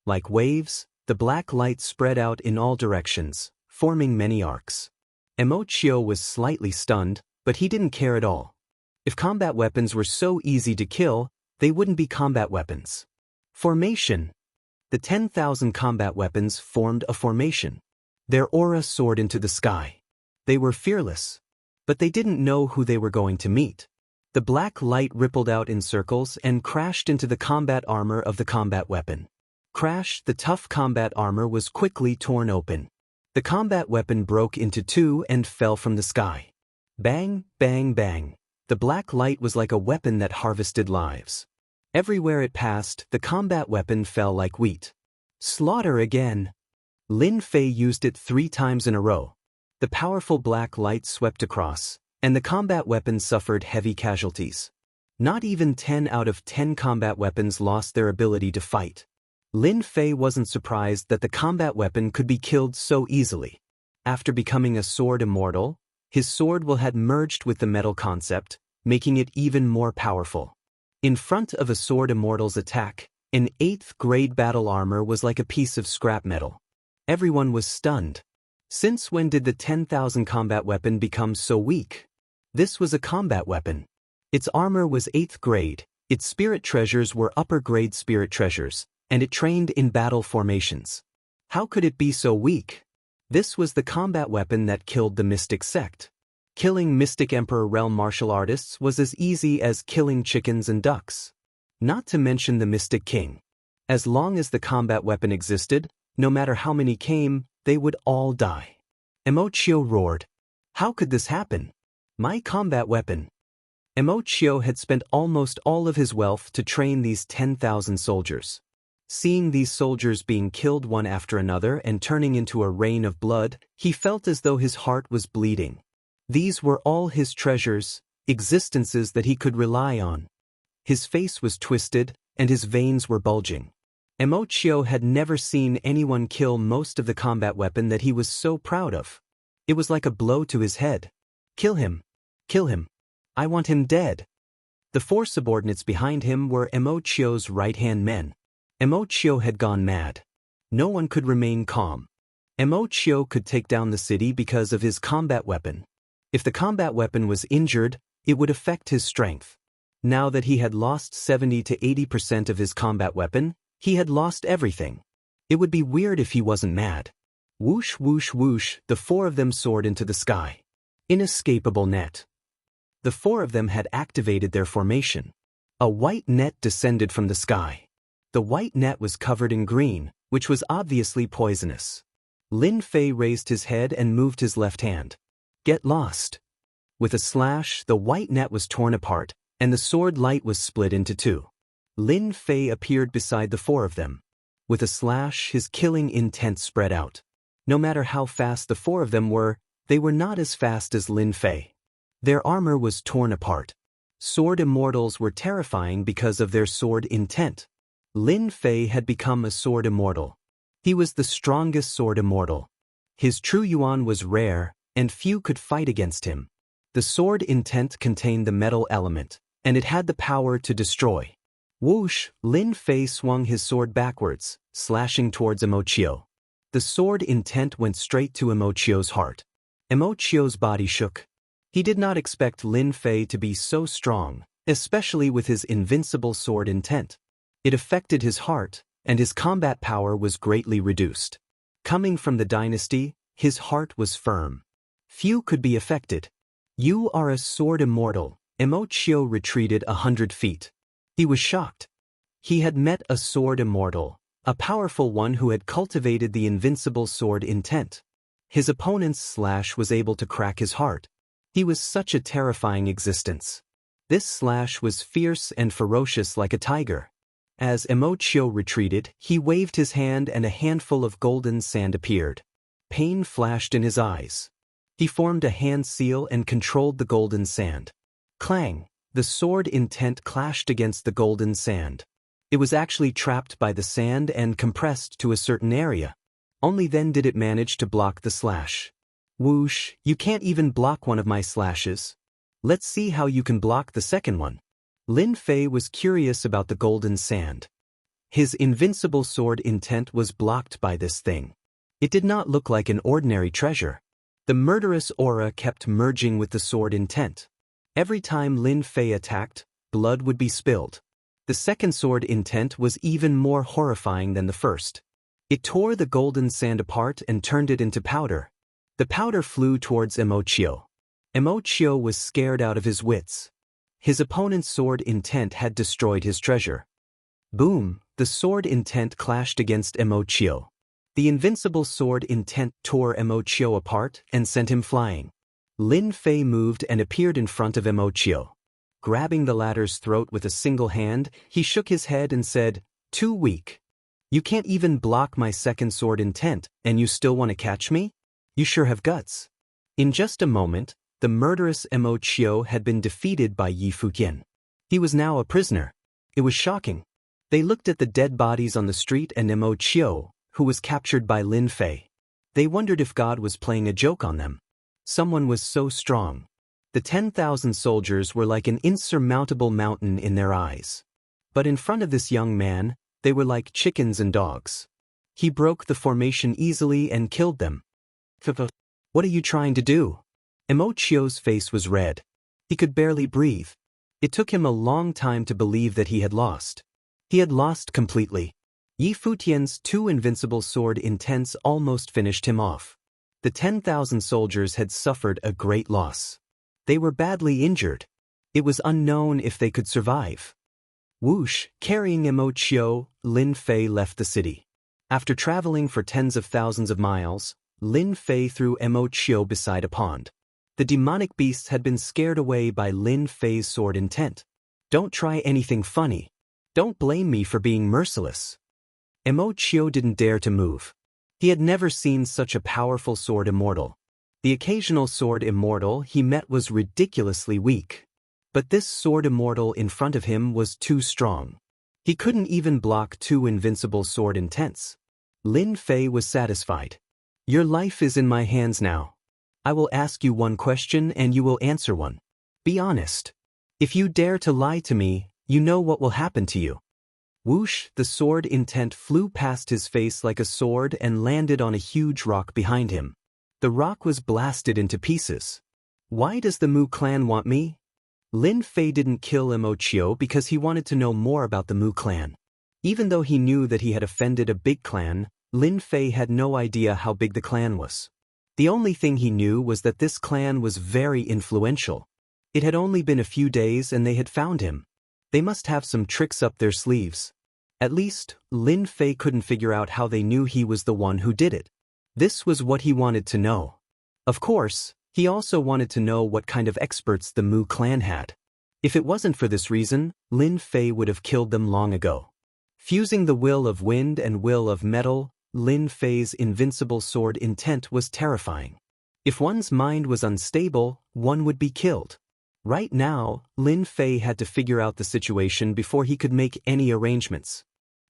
Like waves, the black light spread out in all directions, forming many arcs. Emochio was slightly stunned, but he didn't care at all. If combat weapons were so easy to kill, they wouldn't be combat weapons. Formation. The 10,000 combat weapons formed a formation. Their aura soared into the sky. They were fearless. But they didn't know who they were going to meet. The black light rippled out in circles and crashed into the combat armor of the combat weapon. Crash! The tough combat armor was quickly torn open. The combat weapon broke into two and fell from the sky. Bang, bang, bang. The black light was like a weapon that harvested lives. Everywhere it passed, the combat weapon fell like wheat. Slaughter again. Lin Fei used it 3 times in a row. The powerful black light swept across, and the combat weapon suffered heavy casualties. Not even 10 out of 10 combat weapons lost their ability to fight. Lin Fei wasn't surprised that the combat weapon could be killed so easily. After becoming a sword immortal, his sword will had merged with the metal concept, making it even more powerful. In front of a sword immortal's attack, an 8th grade battle armor was like a piece of scrap metal. Everyone was stunned. Since when did the 10,000 combat weapon become so weak? This was a combat weapon. Its armor was 8th grade, its spirit treasures were upper grade spirit treasures, and it trained in battle formations. How could it be so weak? This was the combat weapon that killed the Mystic Sect. Killing Mystic Emperor realm martial artists was as easy as killing chickens and ducks. Not to mention the Mystic King. As long as the combat weapon existed, no matter how many came, they would all die. Emochio roared. How could this happen? My combat weapon. Emochio had spent almost all of his wealth to train these 10,000 soldiers. Seeing these soldiers being killed one after another and turning into a rain of blood, he felt as though his heart was bleeding. These were all his treasures, existences that he could rely on. His face was twisted, and his veins were bulging. Emochio had never seen anyone kill most of the combat weapon that he was so proud of. It was like a blow to his head. Kill him. Kill him. I want him dead. The 4 subordinates behind him were Emochio's right-hand men. Emochio had gone mad. No one could remain calm. Emochio could take down the city because of his combat weapon. If the combat weapon was injured, it would affect his strength. Now that he had lost 70 to 80% of his combat weapon, he had lost everything. It would be weird if he wasn't mad. Whoosh whoosh whoosh, the 4 of them soared into the sky. Inescapable net. The four of them had activated their formation. A white net descended from the sky. The white net was covered in green, which was obviously poisonous. Lin Fei raised his head and moved his left hand. Get lost. With a slash, the white net was torn apart, and the sword light was split into two. Lin Fei appeared beside the four of them. With a slash, his killing intent spread out. No matter how fast the four of them were, they were not as fast as Lin Fei. Their armor was torn apart. Sword immortals were terrifying because of their sword intent. Lin Fei had become a sword immortal. He was the strongest sword immortal. His true yuan was rare, and few could fight against him. The sword intent contained the metal element, and it had the power to destroy. Whoosh! Lin Fei swung his sword backwards, slashing towards Immortal. The sword intent went straight to Immortal's heart. Immortal's body shook. He did not expect Lin Fei to be so strong, especially with his invincible sword intent. It affected his heart, and his combat power was greatly reduced. Coming from the dynasty, his heart was firm. Few could be affected. You are a sword immortal. Immortal retreated 100 feet. He was shocked. He had met a sword immortal, a powerful one who had cultivated the invincible sword intent. His opponent's slash was able to crack his heart. He was such a terrifying existence. This slash was fierce and ferocious like a tiger. As Immortal retreated, he waved his hand and a handful of golden sand appeared. Pain flashed in his eyes. He formed a hand seal and controlled the golden sand. Clang! The sword intent clashed against the golden sand. It was actually trapped by the sand and compressed to a certain area. Only then did it manage to block the slash. Whoosh! You can't even block one of my slashes. Let's see how you can block the second one. Lin Fei was curious about the golden sand. His invincible sword intent was blocked by this thing. It did not look like an ordinary treasure. The murderous aura kept merging with the sword intent. Every time Lin Fei attacked, blood would be spilled. The second sword intent was even more horrifying than the first. It tore the golden sand apart and turned it into powder. The powder flew towards Immortal. Immortal was scared out of his wits. His opponent's sword intent had destroyed his treasure. Boom! The sword intent clashed against Immortal. The invincible sword intent tore Immortal apart and sent him flying. Lin Fei moved and appeared in front of Immortal. Grabbing the latter's throat with a single hand, he shook his head and said, "Too weak. You can't even block my second sword intent, and you still want to catch me? You sure have guts." In just a moment, the murderous Immortal had been defeated by Yi Fuqian. He was now a prisoner. It was shocking. They looked at the dead bodies on the street and Immortal, who was captured by Lin Fei. They wondered if God was playing a joke on them. Someone was so strong. The 10,000 soldiers were like an insurmountable mountain in their eyes. But in front of this young man, they were like chickens and dogs. He broke the formation easily and killed them. What are you trying to do? Immortal's face was red. He could barely breathe. It took him a long time to believe that he had lost. He had lost completely. Yi Fuqian's two invincible sword intents almost finished him off. The 10,000 soldiers had suffered a great loss. They were badly injured. It was unknown if they could survive. Whoosh! Carrying Immortal, Lin Fei left the city. After traveling for tens of thousands of miles, Lin Fei threw Immortal beside a pond. The demonic beasts had been scared away by Lin Fei's sword intent. Don't try anything funny. Don't blame me for being merciless. Immortal didn't dare to move. He had never seen such a powerful sword immortal. The occasional sword immortal he met was ridiculously weak. But this sword immortal in front of him was too strong. He couldn't even block two invincible sword intents. Lin Fei was satisfied. Your life is in my hands now. I will ask you one question and you will answer one. Be honest. If you dare to lie to me, you know what will happen to you. Whoosh! The sword intent flew past his face like a sword and landed on a huge rock behind him. The rock was blasted into pieces. Why does the Mu clan want me? Lin Fei didn't kill Immortal because he wanted to know more about the Mu clan. Even though he knew that he had offended a big clan, Lin Fei had no idea how big the clan was. The only thing he knew was that this clan was very influential. It had only been a few days and they had found him. They must have some tricks up their sleeves. At least, Lin Fei couldn't figure out how they knew he was the one who did it. This was what he wanted to know. Of course, he also wanted to know what kind of experts the Mu clan had. If it wasn't for this reason, Lin Fei would have killed them long ago. Fusing the will of wind and will of metal, Lin Fei's invincible sword intent was terrifying. If one's mind was unstable, one would be killed. Right now, Lin Fei had to figure out the situation before he could make any arrangements.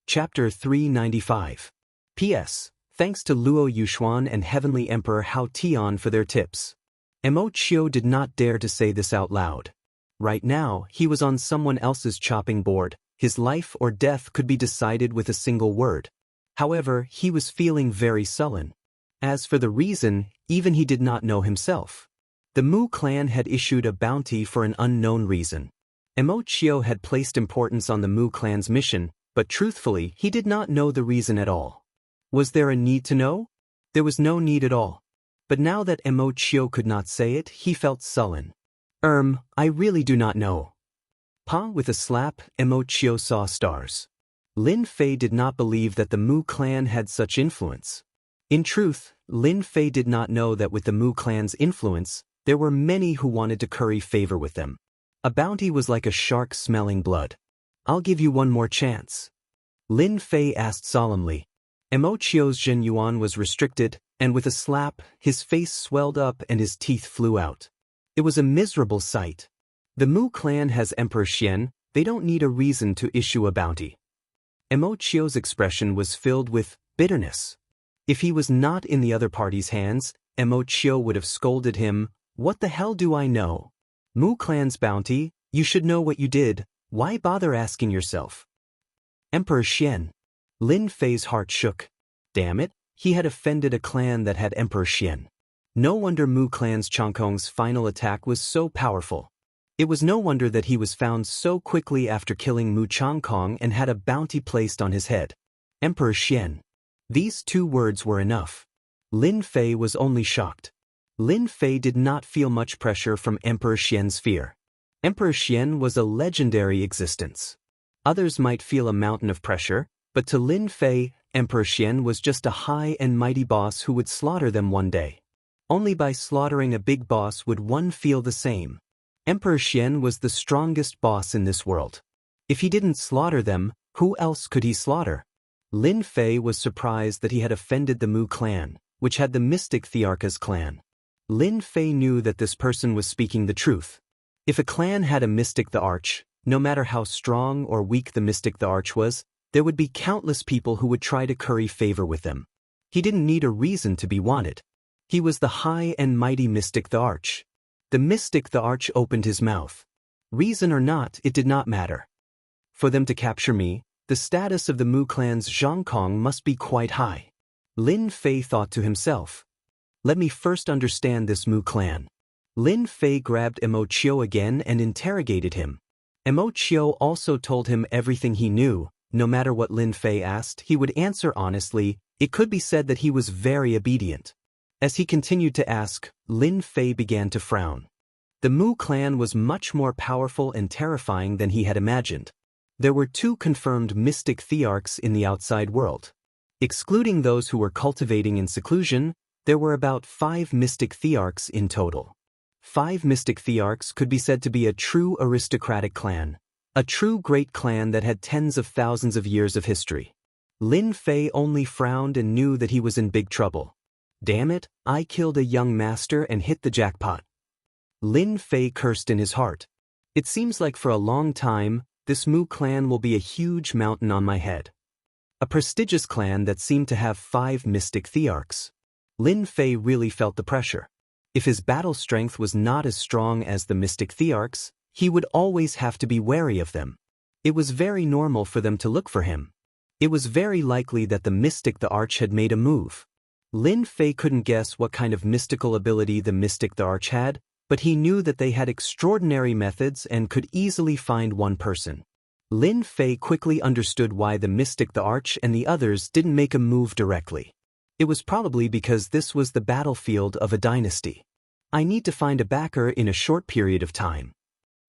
Chapter 395. P.S. Thanks to Luo Yuxuan and Heavenly Emperor Hao Tian for their tips. Mo Chiu did not dare to say this out loud. Right now, he was on someone else's chopping board. His life or death could be decided with a single word. However, he was feeling very sullen. As for the reason, even he did not know himself. The Mu clan had issued a bounty for an unknown reason. Mo Chiu had placed importance on the Mu clan's mission, but truthfully, he did not know the reason at all. Was there a need to know? There was no need at all. But now that Mo Chiu could not say it, he felt sullen. I really do not know. With a slap, Mo Chiu saw stars. Lin Fei did not believe that the Mu clan had such influence. In truth, Lin Fei did not know that with the Mu clan's influence, there were many who wanted to curry favor with them. A bounty was like a shark smelling blood. I'll give you one more chance. Lin Fei asked solemnly. Mo Chiu's Zhen Yuan was restricted, and with a slap, his face swelled up and his teeth flew out. It was a miserable sight. The Mu clan has Emperor Xian, they don't need a reason to issue a bounty. Mo Chiu's expression was filled with bitterness. If he was not in the other party's hands, Mo Chiu would have scolded him. What the hell do I know? Mu clan's bounty, you should know what you did, why bother asking yourself? Emperor Xian. Lin Fei's heart shook. Damn it, he had offended a clan that had Emperor Xian. No wonder Mu clan's Changkong's final attack was so powerful. It was no wonder that he was found so quickly after killing Mu Changkong and had a bounty placed on his head. Emperor Xian. These two words were enough. Lin Fei was only shocked. Lin Fei did not feel much pressure from Emperor Xian's fear. Emperor Xian was a legendary existence. Others might feel a mountain of pressure, but to Lin Fei, Emperor Xian was just a high and mighty boss who would slaughter them one day. Only by slaughtering a big boss would one feel the same. Emperor Xian was the strongest boss in this world. If he didn't slaughter them, who else could he slaughter? Lin Fei was surprised that he had offended the Mu clan, which had the mystic Thearchas clan. Lin Fei knew that this person was speaking the truth. If a clan had a mystic the Arch, no matter how strong or weak the mystic the Arch was, there would be countless people who would try to curry favor with them. He didn't need a reason to be wanted. He was the high and mighty mystic the Arch. The mystic the Arch opened his mouth. Reason or not, it did not matter. For them to capture me, the status of the Mu clan's Zhangkong must be quite high. Lin Fei thought to himself. Let me first understand this Mu clan. Lin Fei grabbed Mo Chiu again and interrogated him. Mo Chiu also told him everything he knew. No matter what Lin Fei asked, he would answer honestly. It could be said that he was very obedient. As he continued to ask, Lin Fei began to frown. The Mu clan was much more powerful and terrifying than he had imagined. There were 2 confirmed mystic thearchs in the outside world. Excluding those who were cultivating in seclusion, there were about 5 mystic thearchs in total. 5 mystic thearchs could be said to be a true aristocratic clan, a true great clan that had tens of thousands of years of history. Lin Fei only frowned and knew that he was in big trouble. Damn it, I killed a young master and hit the jackpot. Lin Fei cursed in his heart. It seems like for a long time, this Mu clan will be a huge mountain on my head. A prestigious clan that seemed to have 5 mystic thearchs. Lin Fei really felt the pressure. If his battle strength was not as strong as the mystic thearchs, he would always have to be wary of them. It was very normal for them to look for him. It was very likely that the mystic the Arch had made a move. Lin Fei couldn't guess what kind of mystical ability the mystic the Arch had, but he knew that they had extraordinary methods and could easily find one person. Lin Fei quickly understood why the mystic the Arch and the others didn't make a move directly. It was probably because this was the battlefield of a dynasty. I need to find a backer in a short period of time.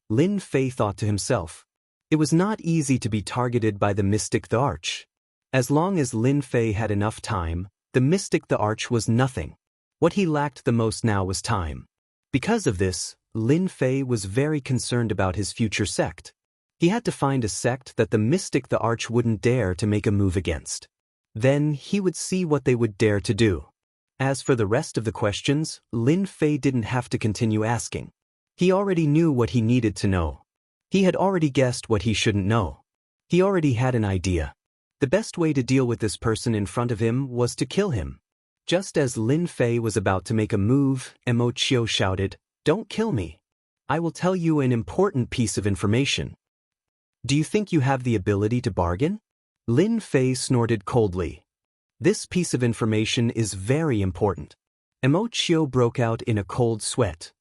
Lin Fei thought to himself. It was not easy to be targeted by the mystic the Arch. As long as Lin Fei had enough time, the mystic the Arch was nothing. What he lacked the most now was time. Because of this, Lin Fei was very concerned about his future sect. He had to find a sect that the mystic the Arch wouldn't dare to make a move against. Then he would see what they would dare to do. As for the rest of the questions, Lin Fei didn't have to continue asking. He already knew what he needed to know. He had already guessed what he shouldn't know. He already had an idea. The best way to deal with this person in front of him was to kill him. Just as Lin Fei was about to make a move, Immortal shouted, "Don't kill me. I will tell you an important piece of information." "Do you think you have the ability to bargain?" Lin Fei snorted coldly. "This piece of information is very important." Immortal broke out in a cold sweat.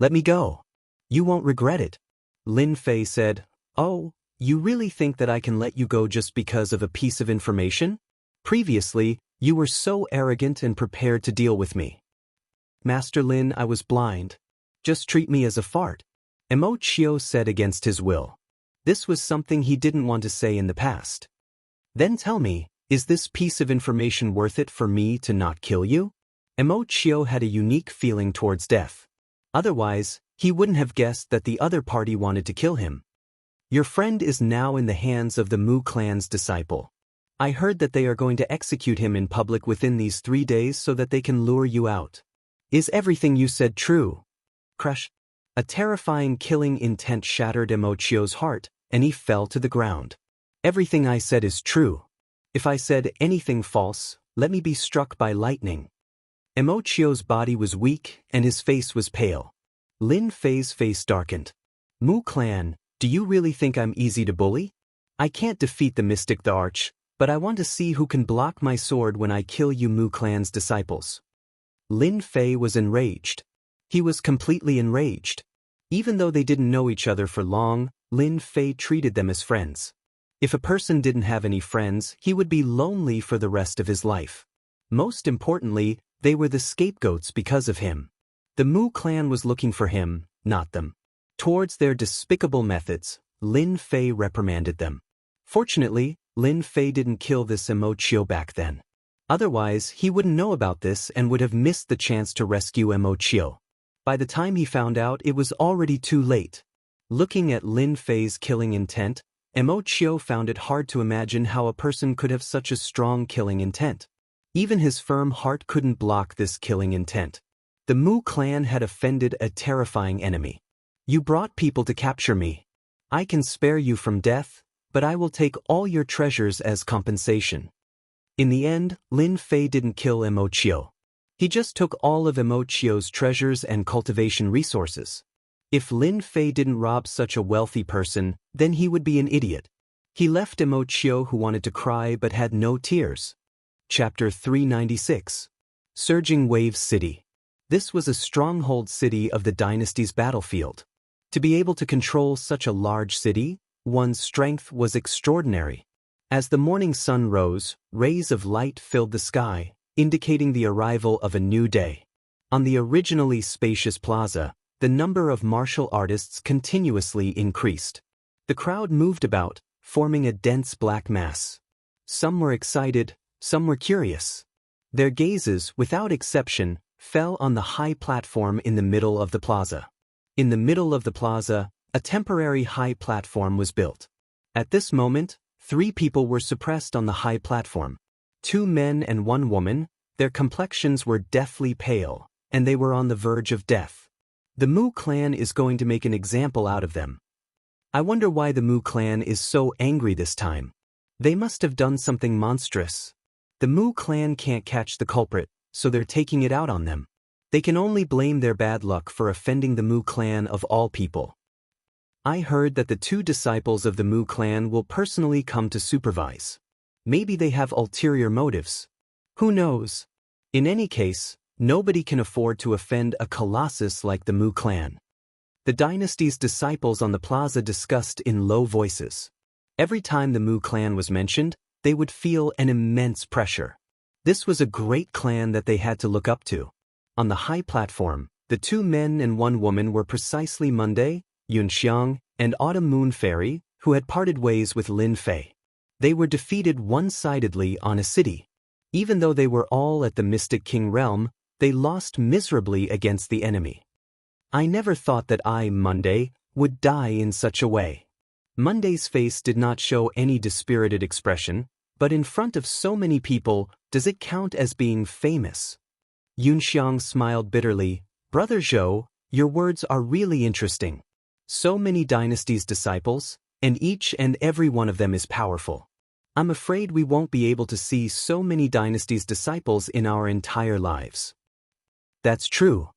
"Let me go. You won't regret it." Lin Fei said, "Oh, you really think that I can let you go just because of a piece of information? Previously, you were so arrogant and prepared to deal with me." "Master Lin, I was blind. Just treat me as a fart," Immortal said against his will. This was something he didn't want to say in the past. "Then tell me, is this piece of information worth it for me to not kill you?" Immortal had a unique feeling towards death. Otherwise, he wouldn't have guessed that the other party wanted to kill him. "Your friend is now in the hands of the Mu clan's disciple. I heard that they are going to execute him in public within these 3 days so that they can lure you out. Is everything you said true?" Crush. A terrifying killing intent shattered Immortal's heart, and he fell to the ground. "Everything I said is true. If I said anything false, let me be struck by lightning." Immortal's body was weak, and his face was pale. Lin Fei's face darkened. "Mu clan, do you really think I'm easy to bully? I can't defeat the mystic the Arch, but I want to see who can block my sword when I kill you Mu clan's disciples." Lin Fei was enraged. He was completely enraged. Even though they didn't know each other for long, Lin Fei treated them as friends. If a person didn't have any friends, he would be lonely for the rest of his life. Most importantly, they were the scapegoats because of him. The Mu clan was looking for him, not them. Towards their despicable methods, Lin Fei reprimanded them. Fortunately, Lin Fei didn't kill this Immortal back then. Otherwise, he wouldn't know about this and would have missed the chance to rescue Immortal. By the time he found out, it was already too late. Looking at Lin Fei's killing intent, Immortal found it hard to imagine how a person could have such a strong killing intent. Even his firm heart couldn't block this killing intent. The Mu clan had offended a terrifying enemy. "You brought people to capture me. I can spare you from death, but I will take all your treasures as compensation." In the end, Lin Fei didn't kill Immortal. He just took all of Immortal's treasures and cultivation resources. If Lin Fei didn't rob such a wealthy person, then he would be an idiot. He left Immortal who wanted to cry but had no tears. Chapter 396. Surging Waves City. This was a stronghold city of the dynasty's battlefield. To be able to control such a large city, one's strength was extraordinary. As the morning sun rose, rays of light filled the sky, indicating the arrival of a new day. On the originally spacious plaza, the number of martial artists continuously increased. The crowd moved about, forming a dense black mass. Some were excited, some were curious. Their gazes, without exception, fell on the high platform in the middle of the plaza. In the middle of the plaza, a temporary high platform was built. At this moment, 3 people were suppressed on the high platform. 2 men and 1 woman, their complexions were deathly pale, and they were on the verge of death. The Mu clan is going to make an example out of them. I wonder why the Mu clan is so angry this time. They must have done something monstrous. The Mu clan can't catch the culprit, so they're taking it out on them. They can only blame their bad luck for offending the Mu clan of all people. I heard that the 2 disciples of the Mu clan will personally come to supervise. Maybe they have ulterior motives. Who knows? In any case, nobody can afford to offend a colossus like the Mu clan. The dynasty's disciples on the plaza discussed in low voices. Every time the Mu clan was mentioned, they would feel an immense pressure. This was a great clan that they had to look up to. On the high platform, the 2 men and 1 woman were precisely Monday, Xianxia, and Autumn Moon Fairy, who had parted ways with Lin Fei. They were defeated one-sidedly on a city. Even though they were all at the Mystic King realm, they lost miserably against the enemy. I never thought that I, Monday, would die in such a way. Monday's face did not show any dispirited expression, but in front of so many people, does it count as being famous? Yunxiang smiled bitterly. Brother Zhou, your words are really interesting. So many dynasties' disciples, and each and every one of them is powerful. I'm afraid we won't be able to see so many dynasties' disciples in our entire lives. That's true.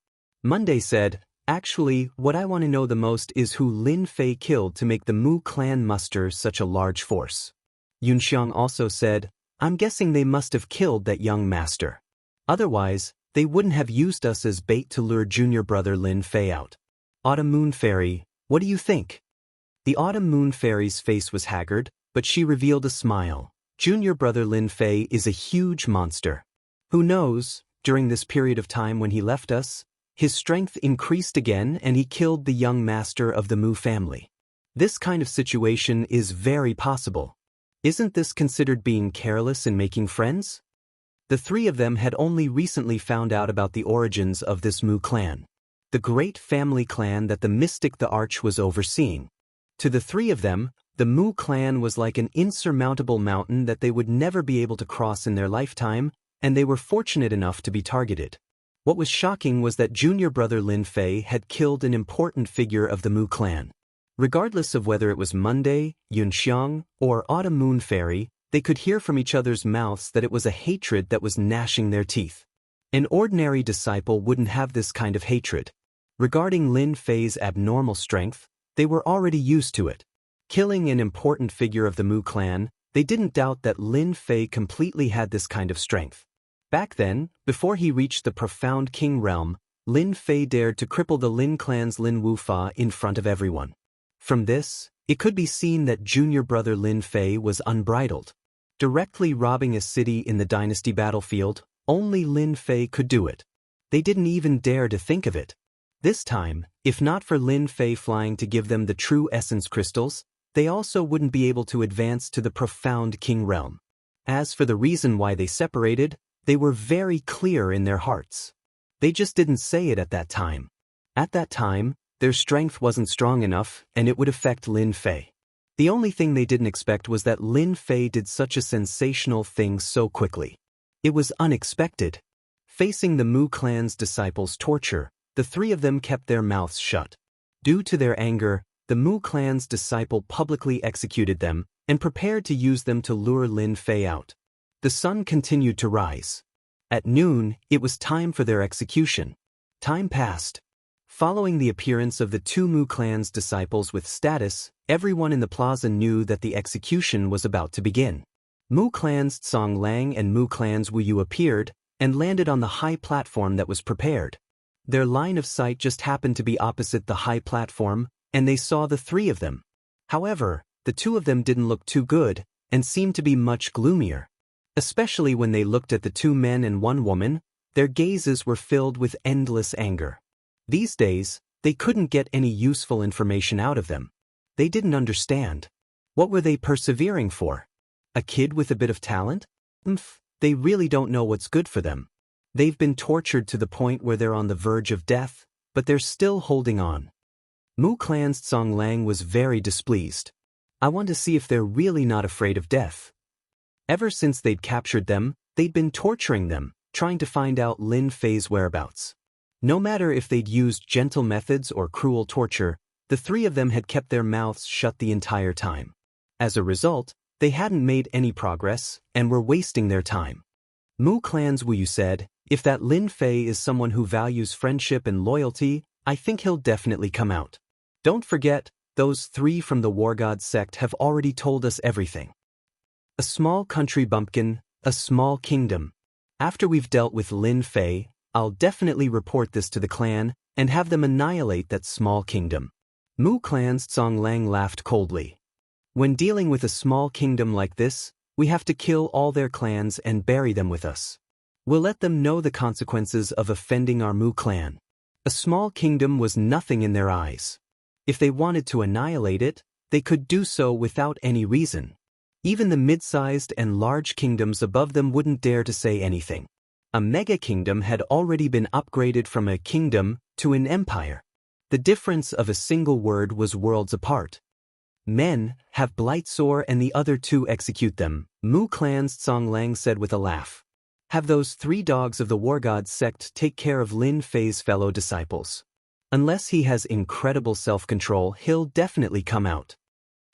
Monday said, actually, what I want to know the most is who Lin Fei killed to make the Mu clan muster such a large force. Yunxiang also said, I'm guessing they must have killed that young master. Otherwise, they wouldn't have used us as bait to lure junior brother Lin Fei out. Autumn Moon Fairy, what do you think? The Autumn Moon Fairy's face was haggard, but she revealed a smile. Junior brother Lin Fei is a huge monster. Who knows, during this period of time when he left us, his strength increased again and he killed the young master of the Mu family. This kind of situation is very possible. Isn't this considered being careless in making friends? The three of them had only recently found out about the origins of this Mu clan, the great family clan that the mystic the Arch was overseeing. To the three of them, the Mu clan was like an insurmountable mountain that they would never be able to cross in their lifetime, and they were fortunate enough to be targeted. What was shocking was that junior brother Lin Fei had killed an important figure of the Mu clan. Regardless of whether it was Monday, Yunxiang, or Autumn Moon Fairy, they could hear from each other's mouths that it was a hatred that was gnashing their teeth. An ordinary disciple wouldn't have this kind of hatred. Regarding Lin Fei's abnormal strength, they were already used to it. Killing an important figure of the Mu clan, they didn't doubt that Lin Fei completely had this kind of strength. Back then, before he reached the profound king realm, Lin Fei dared to cripple the Lin clan's Lin Wufa in front of everyone. From this, it could be seen that junior brother Lin Fei was unbridled. Directly robbing a city in the dynasty battlefield, only Lin Fei could do it. They didn't even dare to think of it. This time, if not for Lin Fei flying to give them the true essence crystals, they also wouldn't be able to advance to the profound king realm. As for the reason why they separated, they were very clear in their hearts. They just didn't say it at that time. At that time, their strength wasn't strong enough, and it would affect Lin Fei. The only thing they didn't expect was that Lin Fei did such a sensational thing so quickly. It was unexpected. Facing the Mu clan's disciples' torture, the three of them kept their mouths shut. Due to their anger, the Mu clan's disciple publicly executed them and prepared to use them to lure Lin Fei out. The sun continued to rise. At noon, it was time for their execution. Time passed. Following the appearance of the two Mu clan's disciples with status, everyone in the plaza knew that the execution was about to begin. Mu clan's Song Lang and Mu clan's Wu Yu appeared and landed on the high platform that was prepared. Their line of sight just happened to be opposite the high platform, and they saw the three of them. However, the two of them didn't look too good and seemed to be much gloomier. Especially when they looked at the two men and one woman, their gazes were filled with endless anger. These days, they couldn't get any useful information out of them. They didn't understand. What were they persevering for? A kid with a bit of talent? They really don't know what's good for them. They've been tortured to the point where they're on the verge of death, but they're still holding on. Mu clan's Song Lang was very displeased. I want to see if they're really not afraid of death. Ever since they'd captured them, they'd been torturing them, trying to find out Lin Fei's whereabouts. No matter if they'd used gentle methods or cruel torture, the three of them had kept their mouths shut the entire time. As a result, they hadn't made any progress and were wasting their time. Mu clan's Wu Yu said, if that Lin Fei is someone who values friendship and loyalty, I think he'll definitely come out. Don't forget, those three from the War God sect have already told us everything. A small country bumpkin, a small kingdom. After we've dealt with Lin Fei, I'll definitely report this to the clan and have them annihilate that small kingdom. Mu clan's Song Lang laughed coldly. When dealing with a small kingdom like this, we have to kill all their clans and bury them with us. We'll let them know the consequences of offending our Mu clan. A small kingdom was nothing in their eyes. If they wanted to annihilate it, they could do so without any reason. Even the mid-sized and large kingdoms above them wouldn't dare to say anything. A mega-kingdom had already been upgraded from a kingdom to an empire. The difference of a single word was worlds apart. Men, have Blightsore and the other two execute them, Mu Clan's Tsonglang said with a laugh. Have those 3 dogs of the War God sect take care of Lin Fei's fellow disciples. Unless he has incredible self-control, he'll definitely come out.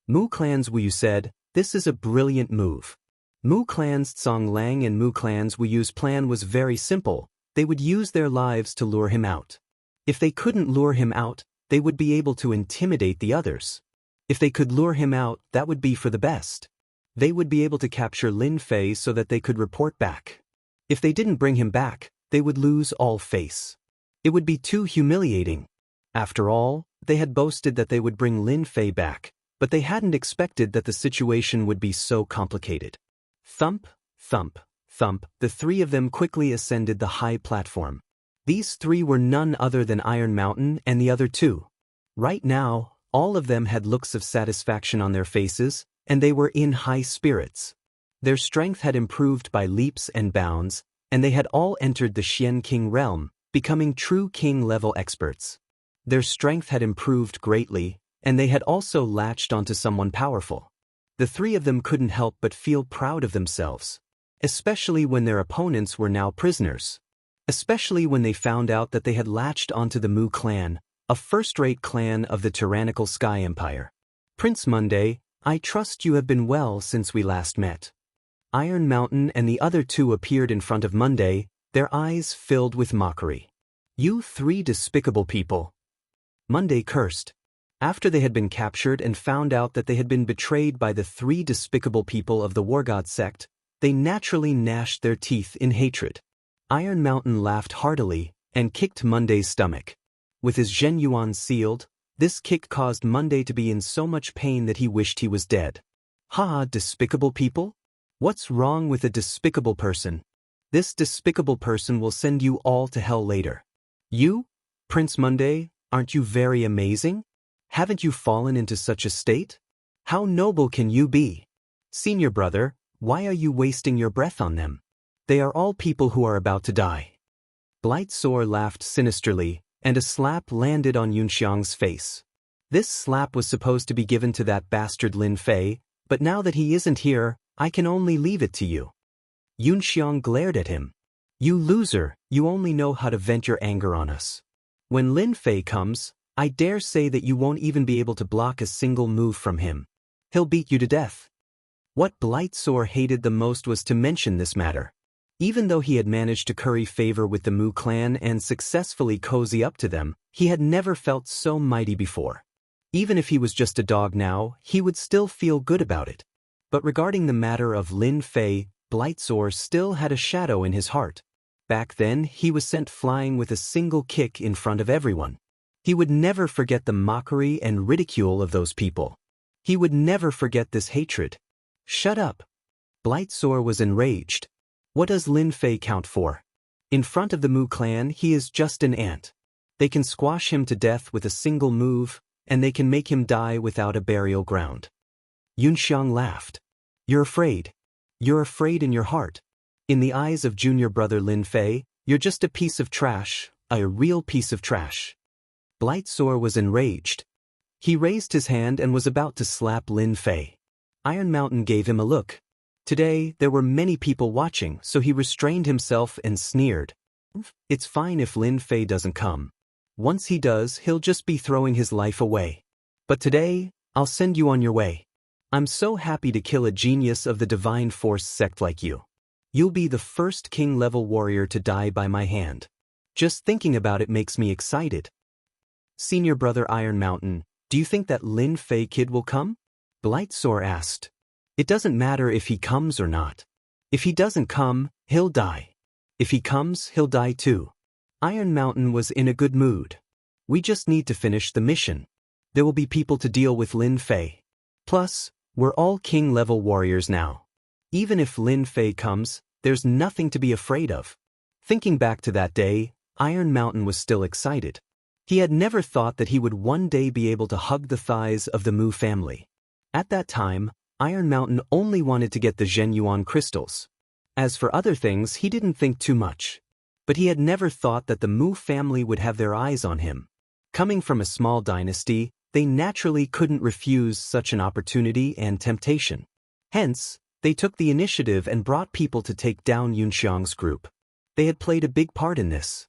Mu Clan's Wuyu said, this is a brilliant move. Mu Clan's Tsonglang and Mu Clan's Wuyu's plan was very simple. They would use their lives to lure him out. If they couldn't lure him out, they would be able to intimidate the others. If they could lure him out, that would be for the best. They would be able to capture Lin Fei so that they could report back. If they didn't bring him back, they would lose all face. It would be too humiliating. After all, they had boasted that they would bring Lin Fei back, but they hadn't expected that the situation would be so complicated. Thump, thump, thump, the 3 of them quickly ascended the high platform. These 3 were none other than Iron Mountain and the other 2. Right now, all of them had looks of satisfaction on their faces, and they were in high spirits. Their strength had improved by leaps and bounds, and they had all entered the Xian King realm, becoming true king-level experts. Their strength had improved greatly, and they had also latched onto someone powerful. The 3 of them couldn't help but feel proud of themselves. Especially when their opponents were now prisoners. Especially when they found out that they had latched onto the Mu clan, a first-rate clan of the tyrannical Sky Empire. Prince Monday, I trust you have been well since we last met. Iron Mountain and the other 2 appeared in front of Monday, their eyes filled with mockery. You 3 despicable people. Monday cursed. After they had been captured and found out that they had been betrayed by the 3 despicable people of the War God sect, they naturally gnashed their teeth in hatred. Iron Mountain laughed heartily and kicked Monday's stomach. With his Zhen Yuan sealed, this kick caused Monday to be in so much pain that he wished he was dead. Ha, despicable people? What's wrong with a despicable person? This despicable person will send you all to hell later. You, Prince Monday, aren't you very amazing? Haven't you fallen into such a state? How noble can you be? Senior brother, why are you wasting your breath on them? They are all people who are about to die. Blightsore laughed sinisterly, and a slap landed on Yunxiang's face. This slap was supposed to be given to that bastard Lin Fei, but now that he isn't here, I can only leave it to you. Yunxiang glared at him. You loser, you only know how to vent your anger on us. When Lin Fei comes, I dare say that you won't even be able to block a single move from him. He'll beat you to death. What Blightsore hated the most was to mention this matter. Even though he had managed to curry favor with the Mu clan and successfully cozy up to them, he had never felt so mighty before. Even if he was just a dog now, he would still feel good about it. But regarding the matter of Lin Fei, Blightsore still had a shadow in his heart. Back then, he was sent flying with a single kick in front of everyone. He would never forget the mockery and ridicule of those people. He would never forget this hatred. Shut up. Blightsore was enraged. What does Lin Fei count for? In front of the Mu clan, he is just an ant. They can squash him to death with a single move, and they can make him die without a burial ground. Yunxiang laughed. You're afraid. You're afraid in your heart. In the eyes of junior brother Lin Fei, you're just a piece of trash, a real piece of trash. Blightsore was enraged. He raised his hand and was about to slap Lin Fei. Iron Mountain gave him a look. Today, there were many people watching, so he restrained himself and sneered. It's fine if Lin Fei doesn't come. Once he does, he'll just be throwing his life away. But today, I'll send you on your way. I'm so happy to kill a genius of the Divine Force sect like you. You'll be the first king-level warrior to die by my hand. Just thinking about it makes me excited. Senior brother Iron Mountain, do you think that Lin Fei kid will come? Blightsore asked. It doesn't matter if he comes or not. If he doesn't come, he'll die. If he comes, he'll die too. Iron Mountain was in a good mood. We just need to finish the mission. There will be people to deal with Lin Fei. Plus, we're all king-level warriors now. Even if Lin Fei comes, there's nothing to be afraid of. Thinking back to that day, Iron Mountain was still excited. He had never thought that he would one day be able to hug the thighs of the Mu family. At that time, Iron Mountain only wanted to get the Zhenyuan crystals. As for other things, he didn't think too much. But he had never thought that the Mu family would have their eyes on him. Coming from a small dynasty, they naturally couldn't refuse such an opportunity and temptation. Hence, they took the initiative and brought people to take down Yunxiang's group. They had played a big part in this.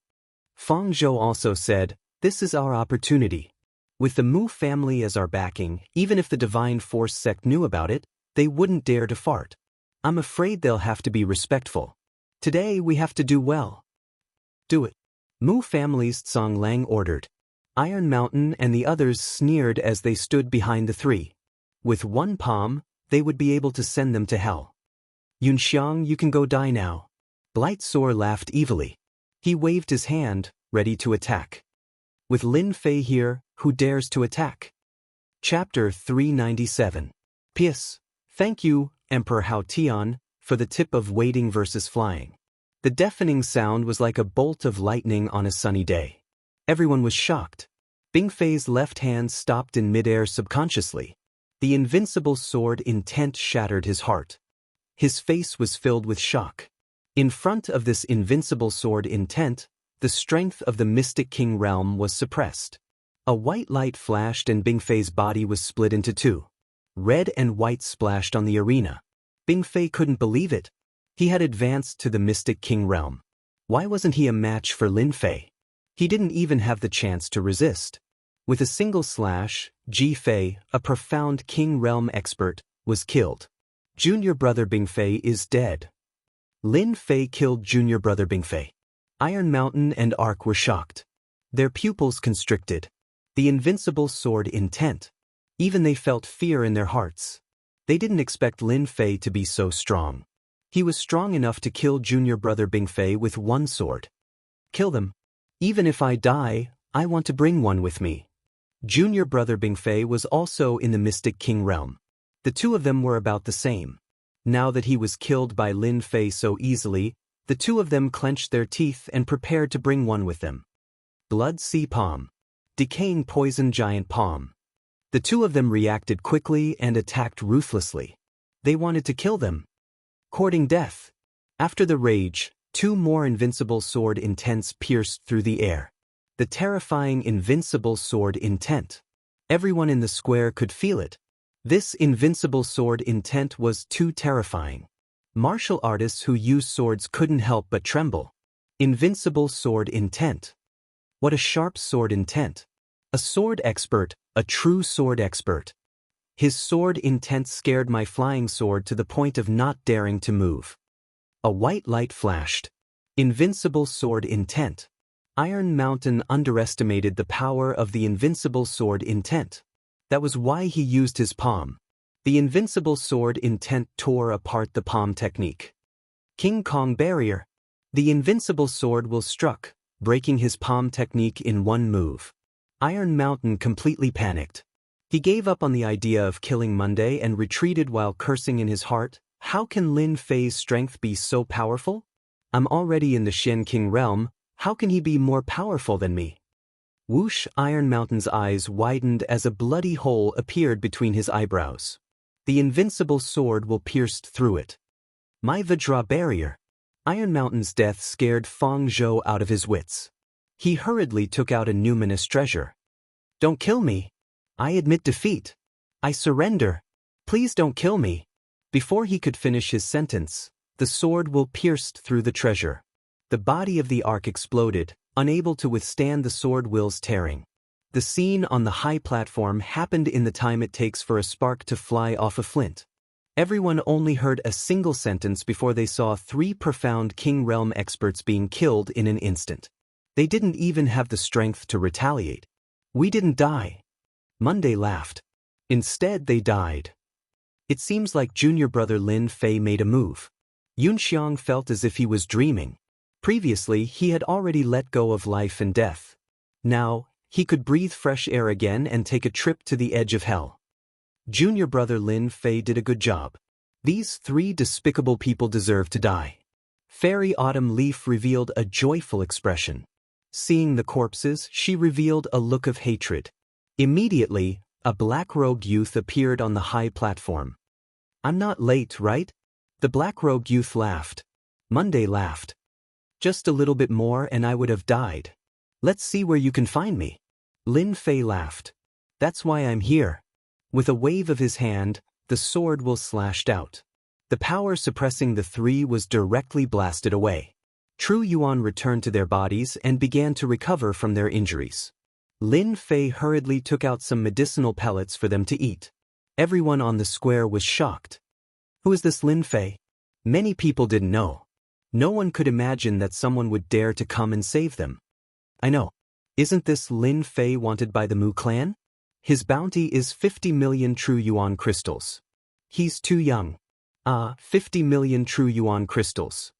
Feng Zhou also said, "This is our opportunity. With the Mu family as our backing, even if the Divine Force sect knew about it, they wouldn't dare to fart. I'm afraid they'll have to be respectful. Today we have to do well." "Do it." Mu family's Tsang Lang ordered. Iron Mountain and the others sneered as they stood behind the three. With one palm, they would be able to send them to hell. "Yunxiang, you can go die now." Blight Soar laughed evilly. He waved his hand, ready to attack. With Lin Fei here, who dares to attack? Chapter 397. P.S. Thank you, Emperor Hao Tian, for the tip of waiting versus flying. The deafening sound was like a bolt of lightning on a sunny day. Everyone was shocked. Bing Fei's left hand stopped in midair subconsciously. The invincible sword intent shattered his heart. His face was filled with shock. In front of this invincible sword intent, the strength of the Mystic King realm was suppressed. A white light flashed and Bing Fei's body was split into two. Red and white splashed on the arena. Bing Fei couldn't believe it. He had advanced to the Mystic King realm. Why wasn't he a match for Lin Fei? He didn't even have the chance to resist. With a single slash, Ji Fei, a profound King realm expert, was killed. Junior brother Bing Fei is dead. Lin Fei killed junior brother Bing Fei. Iron Mountain and Ark were shocked. Their pupils constricted. The invincible sword intent. Even they felt fear in their hearts. They didn't expect Lin Fei to be so strong. He was strong enough to kill junior brother Bing Fei with one sword. "Kill them. Even if I die, I want to bring one with me." Junior brother Bing Fei was also in the Mystic King realm. The two of them were about the same. Now that he was killed by Lin Fei so easily, the two of them clenched their teeth and prepared to bring one with them. Blood Sea Palm. Decaying Poison Giant Palm. The two of them reacted quickly and attacked ruthlessly. They wanted to kill them. Courting death. After the rage, two more invincible sword intents pierced through the air. The terrifying invincible sword intent. Everyone in the square could feel it. This invincible sword intent was too terrifying. Martial artists who used swords couldn't help but tremble. Invincible sword intent. What a sharp sword intent. A sword expert, a true sword expert. His sword intent scared my flying sword to the point of not daring to move. A white light flashed. Invincible sword intent. Iron Mountain underestimated the power of the invincible sword intent. That was why he used his palm. The invincible sword intent tore apart the palm technique. King Kong barrier. The invincible sword will struck, breaking his palm technique in one move. Iron Mountain completely panicked. He gave up on the idea of killing Monday and retreated while cursing in his heart. How can Lin Fei's strength be so powerful? I'm already in the Shen King realm, how can he be more powerful than me? Whoosh! Iron Mountain's eyes widened as a bloody hole appeared between his eyebrows. The invincible sword will pierce through it. My Vajra barrier. Iron Mountain's death scared Feng Zhou out of his wits. He hurriedly took out a numinous treasure. Don't kill me. I admit defeat. I surrender. Please don't kill me. Before he could finish his sentence, the sword will pierced through the treasure. The body of the ark exploded, unable to withstand the sword will's tearing. The scene on the high platform happened in the time it takes for a spark to fly off a flint. Everyone only heard a single sentence before they saw three profound King Realm experts being killed in an instant. They didn't even have the strength to retaliate. We didn't die. Monday laughed. Instead they died. It seems like junior brother Lin Fei made a move. Yunxiang felt as if he was dreaming. Previously he had already let go of life and death. Now, he could breathe fresh air again and take a trip to the edge of hell. Junior brother Lin Fei did a good job. These three despicable people deserve to die. Fairy Autumn Leaf revealed a joyful expression. Seeing the corpses, she revealed a look of hatred. Immediately, a black-robed youth appeared on the high platform. "I'm not late, right?" The black-robed youth laughed. Monday laughed. "Just a little bit more and I would have died. Let's see where you can find me." Lin Fei laughed. "That's why I'm here." With a wave of his hand, the sword was slashed out. The power suppressing the three was directly blasted away. True Yuan returned to their bodies and began to recover from their injuries. Lin Fei hurriedly took out some medicinal pellets for them to eat. Everyone on the square was shocked. Who is this Lin Fei? Many people didn't know. No one could imagine that someone would dare to come and save them. I know. Isn't this Lin Fei wanted by the Mu clan? His bounty is 50 million true yuan crystals. He's too young. 50 million true yuan crystals.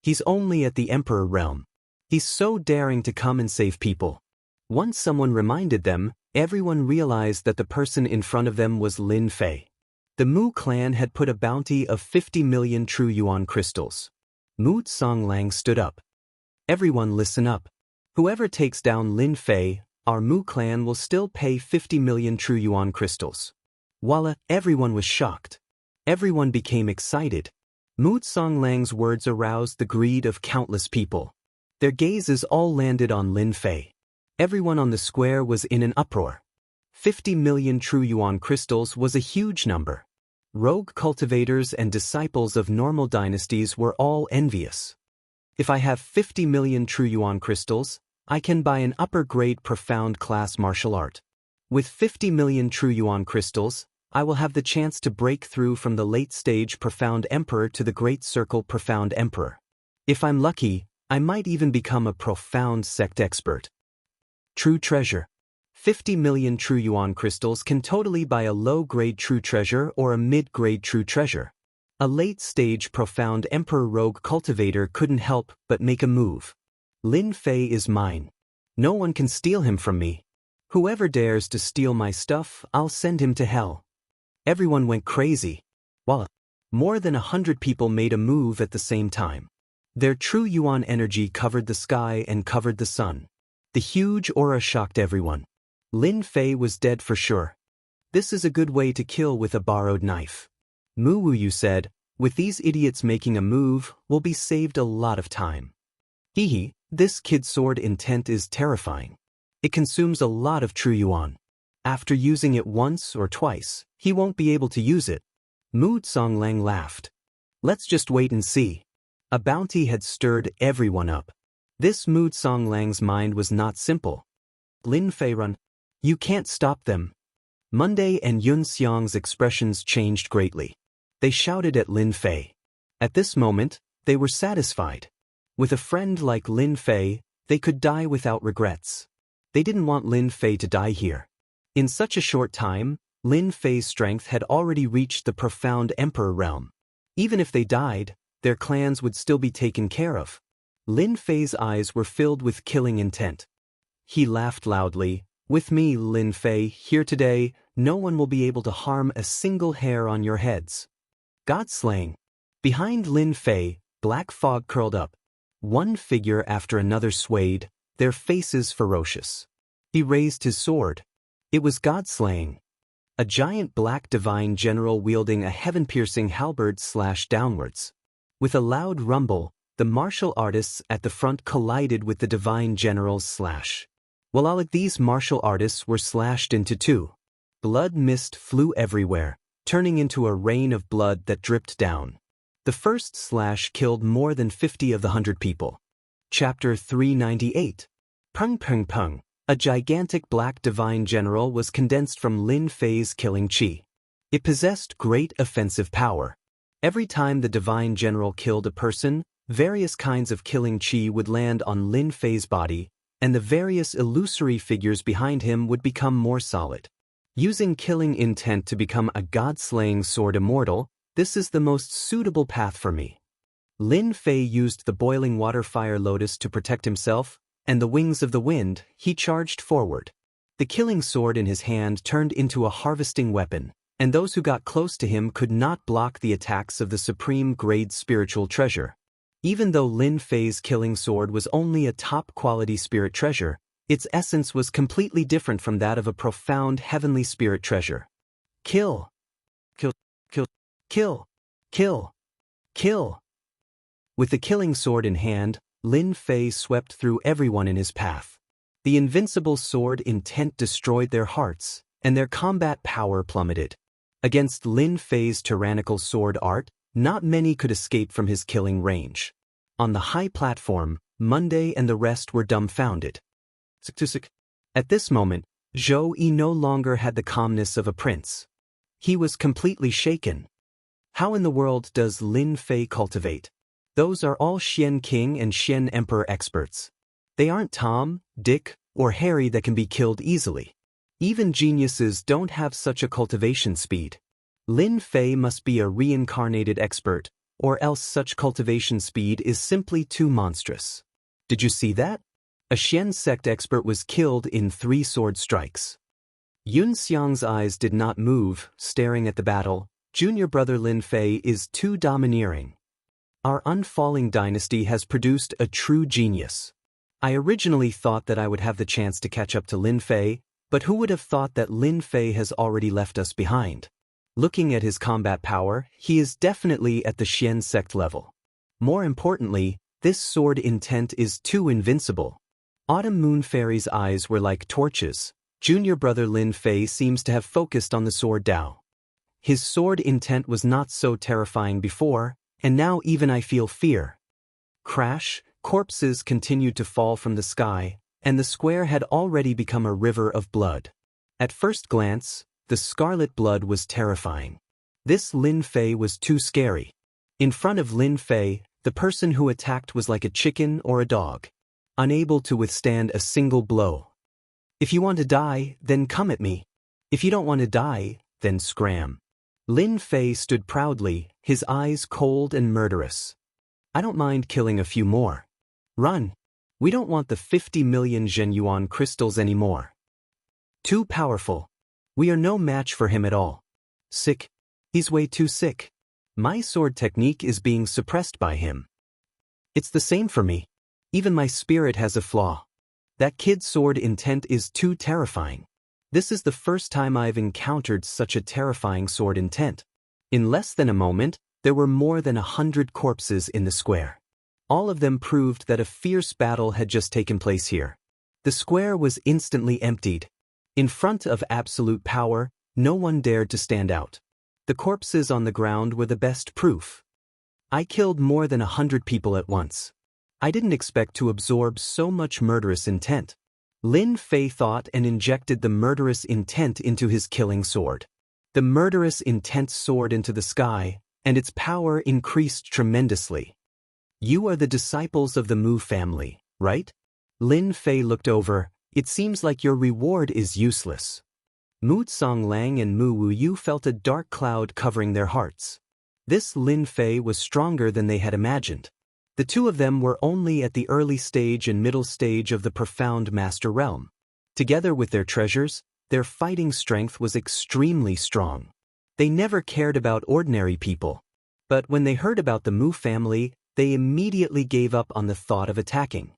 He's only at the Emperor realm. He's so daring to come and save people. Once someone reminded them, everyone realized that the person in front of them was Lin Fei. The Mu clan had put a bounty of 50 million true yuan crystals. Mu Songlang stood up. "Everyone listen up. Whoever takes down Lin Fei, our Mu clan will still pay 50 million true yuan crystals." Voila, everyone was shocked. Everyone became excited. Mu Songlang's words aroused the greed of countless people. Their gazes all landed on Lin Fei. Everyone on the square was in an uproar. 50 million true yuan crystals was a huge number. Rogue cultivators and disciples of normal dynasties were all envious. If I have 50 million true yuan crystals, I can buy an upper-grade profound class martial art. With 50 million true yuan crystals, I will have the chance to break through from the late-stage profound emperor to the great circle profound emperor. If I'm lucky, I might even become a profound sect expert. True treasure. 50 million true yuan crystals can totally buy a low-grade true treasure or a mid-grade true treasure. A late-stage profound emperor rogue cultivator couldn't help but make a move. Lin Fei is mine. No one can steal him from me. Whoever dares to steal my stuff, I'll send him to hell. Everyone went crazy. Voila. More than 100 people made a move at the same time. Their true yuan energy covered the sky and covered the sun. The huge aura shocked everyone. Lin Fei was dead for sure. This is a good way to kill with a borrowed knife. Mu Wuyu said, "With these idiots making a move, we'll be saved a lot of time." Hehe, this kid's sword intent is terrifying. It consumes a lot of true yuan. After using it once or twice, he won't be able to use it. Mu Songlang laughed. "Let's just wait and see." A bounty had stirred everyone up. This Mu Songlang's mind was not simple. Lin Fei run. You can't stop them. Monday and Yun Xiang's expressions changed greatly. They shouted at Lin Fei. At this moment, they were satisfied. With a friend like Lin Fei, they could die without regrets. They didn't want Lin Fei to die here. In such a short time, Lin Fei's strength had already reached the profound emperor realm. Even if they died, their clans would still be taken care of. Lin Fei's eyes were filled with killing intent. He laughed loudly. "With me, Lin Fei, here today, no one will be able to harm a single hair on your heads." God-slaying. Behind Lin Fei, black fog curled up. One figure after another swayed, their faces ferocious. He raised his sword. It was God-slaying. A giant black divine general wielding a heaven-piercing halberd slashed downwards. With a loud rumble, the martial artists at the front collided with the divine general's slash. While all of these martial artists were slashed into two. Blood mist flew everywhere, turning into a rain of blood that dripped down. The first slash killed more than 50 of the 100 people. Chapter 398. Peng Peng Peng. A gigantic black divine general was condensed from Lin Fei's killing chi. It possessed great offensive power. Every time the divine general killed a person, various kinds of killing chi would land on Lin Fei's body, and the various illusory figures behind him would become more solid. Using killing intent to become a god-slaying sword immortal, this is the most suitable path for me. Lin Fei used the boiling water fire lotus to protect himself, and the wings of the wind, he charged forward. The killing sword in his hand turned into a harvesting weapon, and those who got close to him could not block the attacks of the supreme grade spiritual treasure. Even though Lin Fei's killing sword was only a top-quality spirit treasure, its essence was completely different from that of a profound heavenly spirit treasure. Kill. Kill. Kill. Kill. Kill. Kill. With the killing sword in hand, Lin Fei swept through everyone in his path. The invincible sword intent destroyed their hearts, and their combat power plummeted. Against Lin Fei's tyrannical sword art, not many could escape from his killing range. On the high platform, Monday and the rest were dumbfounded. At this moment, Zhou Yi no longer had the calmness of a prince. He was completely shaken. How in the world does Lin Fei cultivate? Those are all Xian King and Xian Emperor experts. They aren't Tom, Dick, or Harry that can be killed easily. Even geniuses don't have such a cultivation speed. Lin Fei must be a reincarnated expert, or else such cultivation speed is simply too monstrous. Did you see that? A Xian sect expert was killed in 3 sword strikes. Yun Xiang's eyes did not move, staring at the battle. Junior brother Lin Fei is too domineering. Our unfalling dynasty has produced a true genius. I originally thought that I would have the chance to catch up to Lin Fei, but who would have thought that Lin Fei has already left us behind? Looking at his combat power, he is definitely at the Xian sect level. More importantly, this sword intent is too invincible. Autumn Moon Fairy's eyes were like torches. Junior brother Lin Fei seems to have focused on the sword Dao. His sword intent was not so terrifying before, and now even I feel fear. Crash, corpses continued to fall from the sky, and the square had already become a river of blood. At first glance, the scarlet blood was terrifying. This Lin Fei was too scary. In front of Lin Fei, the person who attacked was like a chicken or a dog, unable to withstand a single blow. If you want to die, then come at me. If you don't want to die, then scram. Lin Fei stood proudly, his eyes cold and murderous. I don't mind killing a few more. Run. We don't want the 50 million Zhenyuan crystals anymore. Too powerful. We are no match for him at all. Sick. He's way too sick. My sword technique is being suppressed by him. It's the same for me. Even my spirit has a flaw. That kid's sword intent is too terrifying. This is the first time I've encountered such a terrifying sword intent. In less than a moment, there were more than 100 corpses in the square. All of them proved that a fierce battle had just taken place here. The square was instantly emptied. In front of absolute power, no one dared to stand out. The corpses on the ground were the best proof. I killed more than 100 people at once. I didn't expect to absorb so much murderous intent. Lin Fei thought and injected the murderous intent into his killing sword. The murderous intent soared into the sky, and its power increased tremendously. You are the disciples of the Mu family, right? Lin Fei looked over. It seems like your reward is useless. Mu Songlang and Mu Wuyu felt a dark cloud covering their hearts. This Lin Fei was stronger than they had imagined. The two of them were only at the early stage and middle stage of the profound master realm. Together with their treasures, their fighting strength was extremely strong. They never cared about ordinary people. But when they heard about the Mu family, they immediately gave up on the thought of attacking.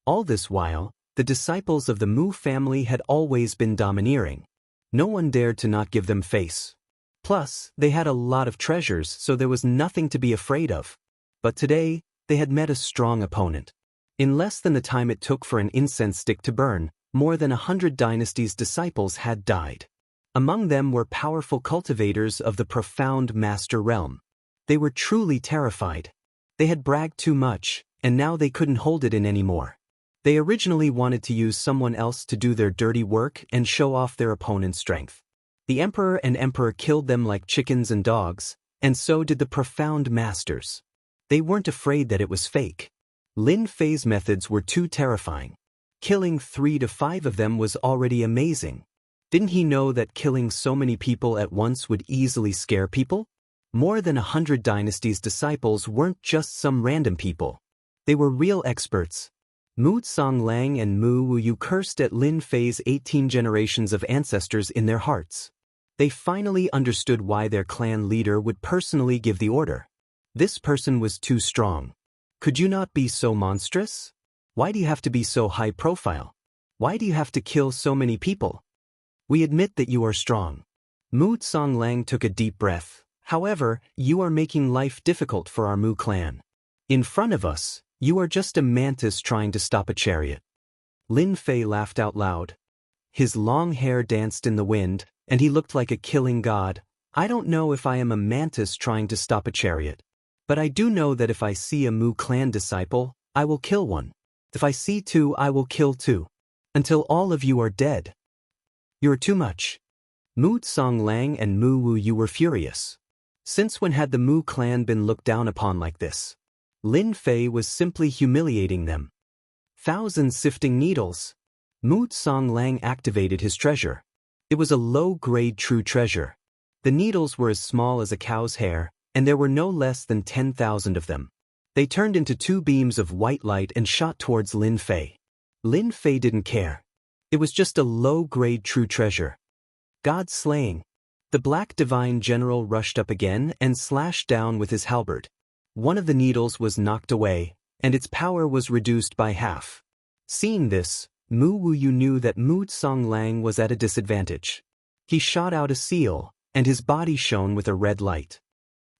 All this while, the disciples of the Mu family had always been domineering. No one dared to not give them face. Plus, they had a lot of treasures, so there was nothing to be afraid of. But today, they had met a strong opponent. In less than the time it took for an incense stick to burn, more than 100 dynasties' disciples had died. Among them were powerful cultivators of the profound master realm. They were truly terrified. They had bragged too much, and now they couldn't hold it in anymore. They originally wanted to use someone else to do their dirty work and show off their opponent's strength. The emperor and emperor killed them like chickens and dogs, and so did the profound masters. They weren't afraid that it was fake. Lin Fei's methods were too terrifying. Killing 3 to 5 of them was already amazing. Didn't he know that killing so many people at once would easily scare people? More than 100 dynasties' disciples weren't just some random people. They were real experts. Mu Songlang and Mu Wuyu cursed at Lin Fei's 18 generations of ancestors in their hearts. They finally understood why their clan leader would personally give the order. This person was too strong. Could you not be so monstrous? Why do you have to be so high profile? Why do you have to kill so many people? We admit that you are strong. Mu Songlang took a deep breath. However, you are making life difficult for our Mu clan. In front of us, you are just a mantis trying to stop a chariot. Lin Fei laughed out loud. His long hair danced in the wind, and he looked like a killing god. I don't know if I am a mantis trying to stop a chariot. But I do know that if I see a Mu clan disciple, I will kill one. If I see two, I will kill two. Until all of you are dead. You're too much. Mu Songlang and Mu Wuyu were furious. Since when had the Mu clan been looked down upon like this? Lin Fei was simply humiliating them. Thousand sifting needles. Mu Songlang activated his treasure. It was a low-grade true treasure. The needles were as small as a cow's hair, and there were no less than 10,000 of them. They turned into two beams of white light and shot towards Lin Fei. Lin Fei didn't care. It was just a low-grade true treasure. God slaying. The Black Divine General rushed up again and slashed down with his halberd. One of the needles was knocked away, and its power was reduced by half. Seeing this, Mu Wuyu knew that Mu Songlang was at a disadvantage. He shot out a seal, and his body shone with a red light.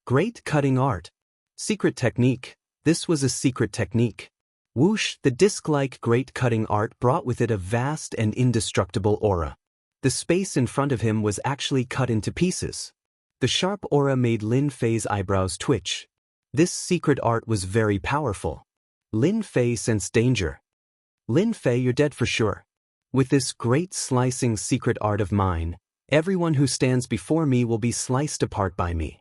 Great cutting art. Secret technique. This was a secret technique. Whoosh, the disc-like great cutting art brought with it a vast and indestructible aura. The space in front of him was actually cut into pieces. The sharp aura made Lin Fei's eyebrows twitch. This secret art was very powerful. Lin Fei sensed danger. Lin Fei, you're dead for sure. With this great slicing secret art of mine, everyone who stands before me will be sliced apart by me.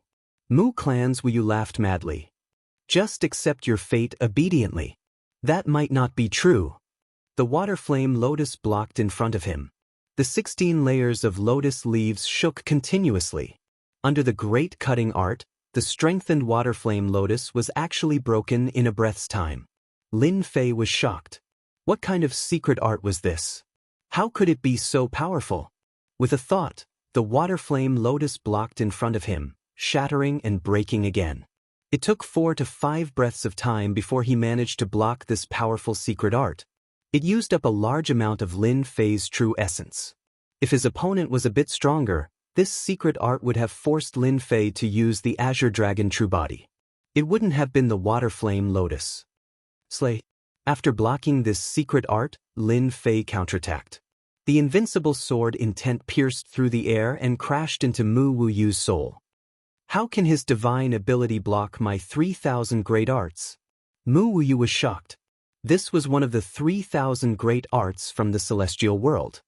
Mu clans Wuyu laughed madly. Just accept your fate obediently. That might not be true. The water flame lotus blocked in front of him. The 16 layers of lotus leaves shook continuously. Under the great cutting art, the strengthened water flame lotus was actually broken in a breath's time. Lin Fei was shocked. What kind of secret art was this? How could it be so powerful? With a thought, the water flame lotus blocked in front of him, shattering and breaking again. It took 4 to 5 breaths of time before he managed to block this powerful secret art. It used up a large amount of Lin Fei's true essence. If his opponent was a bit stronger, this secret art would have forced Lin Fei to use the Azure Dragon True Body. It wouldn't have been the Water Flame Lotus. Slay. After blocking this secret art, Lin Fei counterattacked. The invincible sword intent pierced through the air and crashed into Mu Wuyu's soul. How can his divine ability block my 3,000 great arts? Mu Wuyu was shocked. This was one of the 3,000 great arts from the celestial world.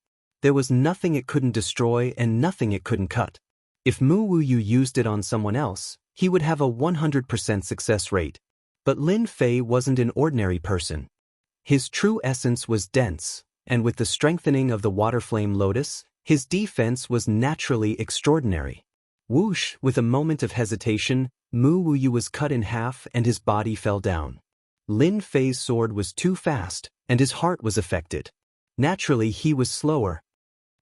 There was nothing it couldn't destroy and nothing it couldn't cut. If Mu Wuyu used it on someone else, he would have a 100% success rate. But Lin Fei wasn't an ordinary person. His true essence was dense, and with the strengthening of the water flame lotus, his defense was naturally extraordinary. Whoosh, with a moment of hesitation, Mu Wuyu was cut in half and his body fell down. Lin Fei's sword was too fast, and his heart was affected. Naturally, he was slower.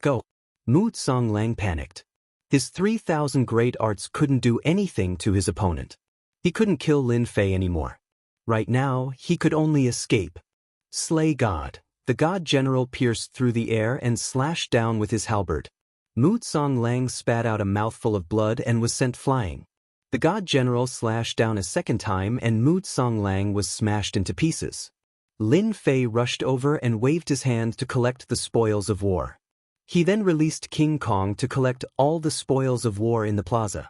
Go. Mu Songlang panicked. His 3,000 great arts couldn't do anything to his opponent. He couldn't kill Lin Fei anymore. Right now, he could only escape. Slay God. The God General pierced through the air and slashed down with his halberd. Mu Songlang spat out a mouthful of blood and was sent flying. The God General slashed down a second time and Mu Songlang was smashed into pieces. Lin Fei rushed over and waved his hand to collect the spoils of war. He then released King Kong to collect all the spoils of war in the plaza.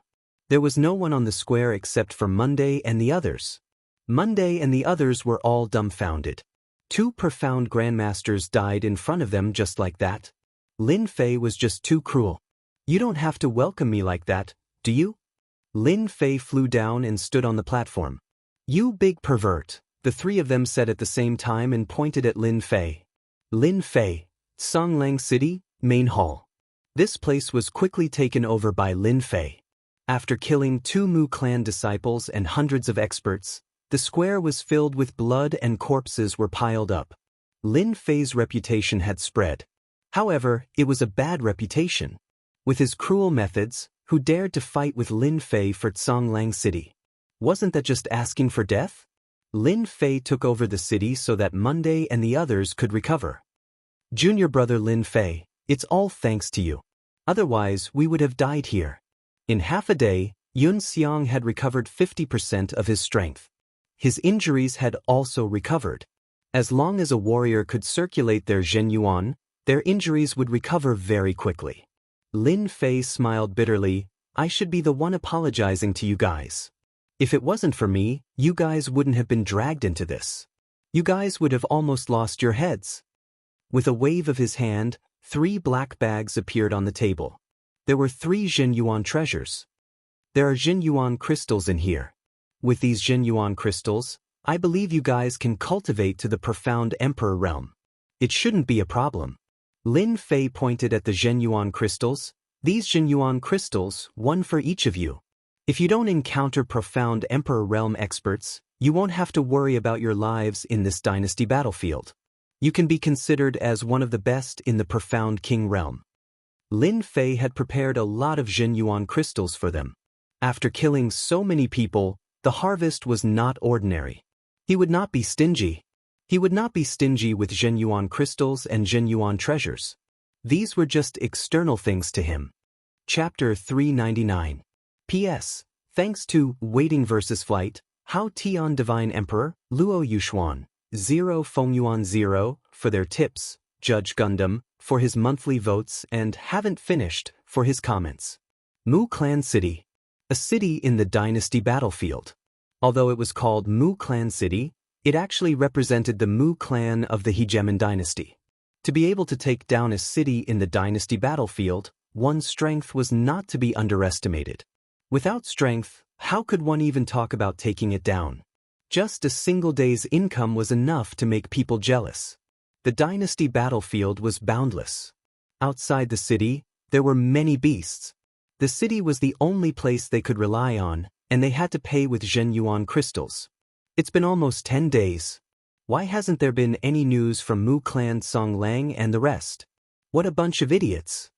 There was no one on the square except for Monday and the others. Monday and the others were all dumbfounded. 2 profound grandmasters died in front of them just like that. Lin Fei was just too cruel. You don't have to welcome me like that, do you? Lin Fei flew down and stood on the platform. You big pervert, the 3 of them said at the same time and pointed at Lin Fei. Lin Fei, Songlang City, Main Hall. This place was quickly taken over by Lin Fei. After killing 2 Mu clan disciples and hundreds of experts, the square was filled with blood and corpses were piled up. Lin Fei's reputation had spread. However, it was a bad reputation. With his cruel methods, who dared to fight with Lin Fei for Songlang City? Wasn't that just asking for death? Lin Fei took over the city so that Monday and the others could recover. Junior brother Lin Fei, it's all thanks to you. Otherwise, we would have died here. In half a day, Yun Xiang had recovered 50% of his strength. His injuries had also recovered. As long as a warrior could circulate their Zhenyuan, their injuries would recover very quickly. Lin Fei smiled bitterly. I should be the one apologizing to you guys. If it wasn't for me, you guys wouldn't have been dragged into this. You guys would have almost lost your heads. With a wave of his hand, 3 black bags appeared on the table. There were 3 Zhenyuan treasures. There are Zhenyuan crystals in here. With these Zhenyuan crystals, I believe you guys can cultivate to the profound emperor realm. It shouldn't be a problem. Lin Fei pointed at the Zhenyuan crystals. These Zhenyuan crystals, one for each of you. If you don't encounter profound emperor realm experts, you won't have to worry about your lives in this dynasty battlefield. You can be considered as one of the best in the profound king realm. Lin Fei had prepared a lot of Zhenyuan crystals for them. After killing so many people, the harvest was not ordinary. He would not be stingy. He would not be stingy with Zhenyuan crystals and Zhenyuan treasures. These were just external things to him. Chapter 399. P.S. Thanks to Waiting vs. Flight, How Tian Divine Emperor, Luo Yuxuan, 0 Fengyuan 0, for their tips, Judge Gundam, for his monthly votes, and Haven't Finished, for his comments. Mu Clan City. A city in the dynasty battlefield. Although it was called Mu Clan City, it actually represented the Mu clan of the Hegemon dynasty. To be able to take down a city in the dynasty battlefield, one's strength was not to be underestimated. Without strength, how could one even talk about taking it down? Just a single day's income was enough to make people jealous. The dynasty battlefield was boundless. Outside the city, there were many beasts. The city was the only place they could rely on, and they had to pay with Zhenyuan crystals. It's been almost 10 days. Why hasn't there been any news from Mu Clan Song Lang and the rest? What a bunch of idiots.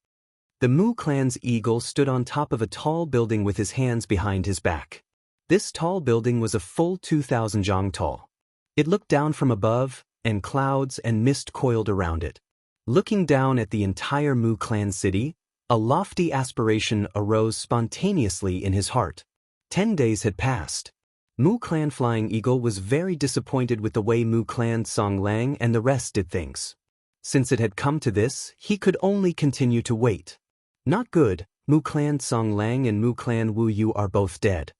The Mu clan's eagle stood on top of a tall building with his hands behind his back. This tall building was a full 2,000 zhang tall. It looked down from above, and clouds and mist coiled around it. Looking down at the entire Mu clan city, a lofty aspiration arose spontaneously in his heart. 10 days had passed. Mu Clan Flying Eagle was very disappointed with the way Mu Clan Song Lang and the rest did things. Since it had come to this, he could only continue to wait. Not good, Mu Clan Song Lang and Mu Clan Wu Yu are both dead.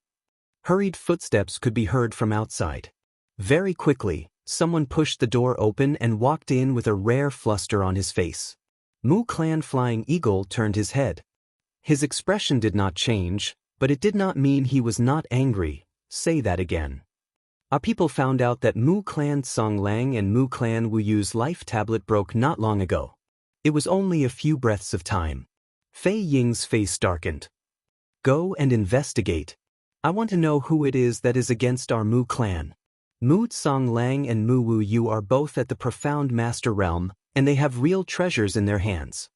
Hurried footsteps could be heard from outside. Very quickly, someone pushed the door open and walked in with a rare fluster on his face. Mu Clan Flying Eagle turned his head. His expression did not change, but it did not mean he was not angry. Say that again. Our people found out that Mu Clan Song Lang and Mu Clan Wu Yu's life tablet broke not long ago. It was only a few breaths of time. Fei Ying's face darkened. Go and investigate. I want to know who it is that is against our Mu clan. Mu Song Lang and Mu Wu Yu are both at the profound master realm, and they have real treasures in their hands.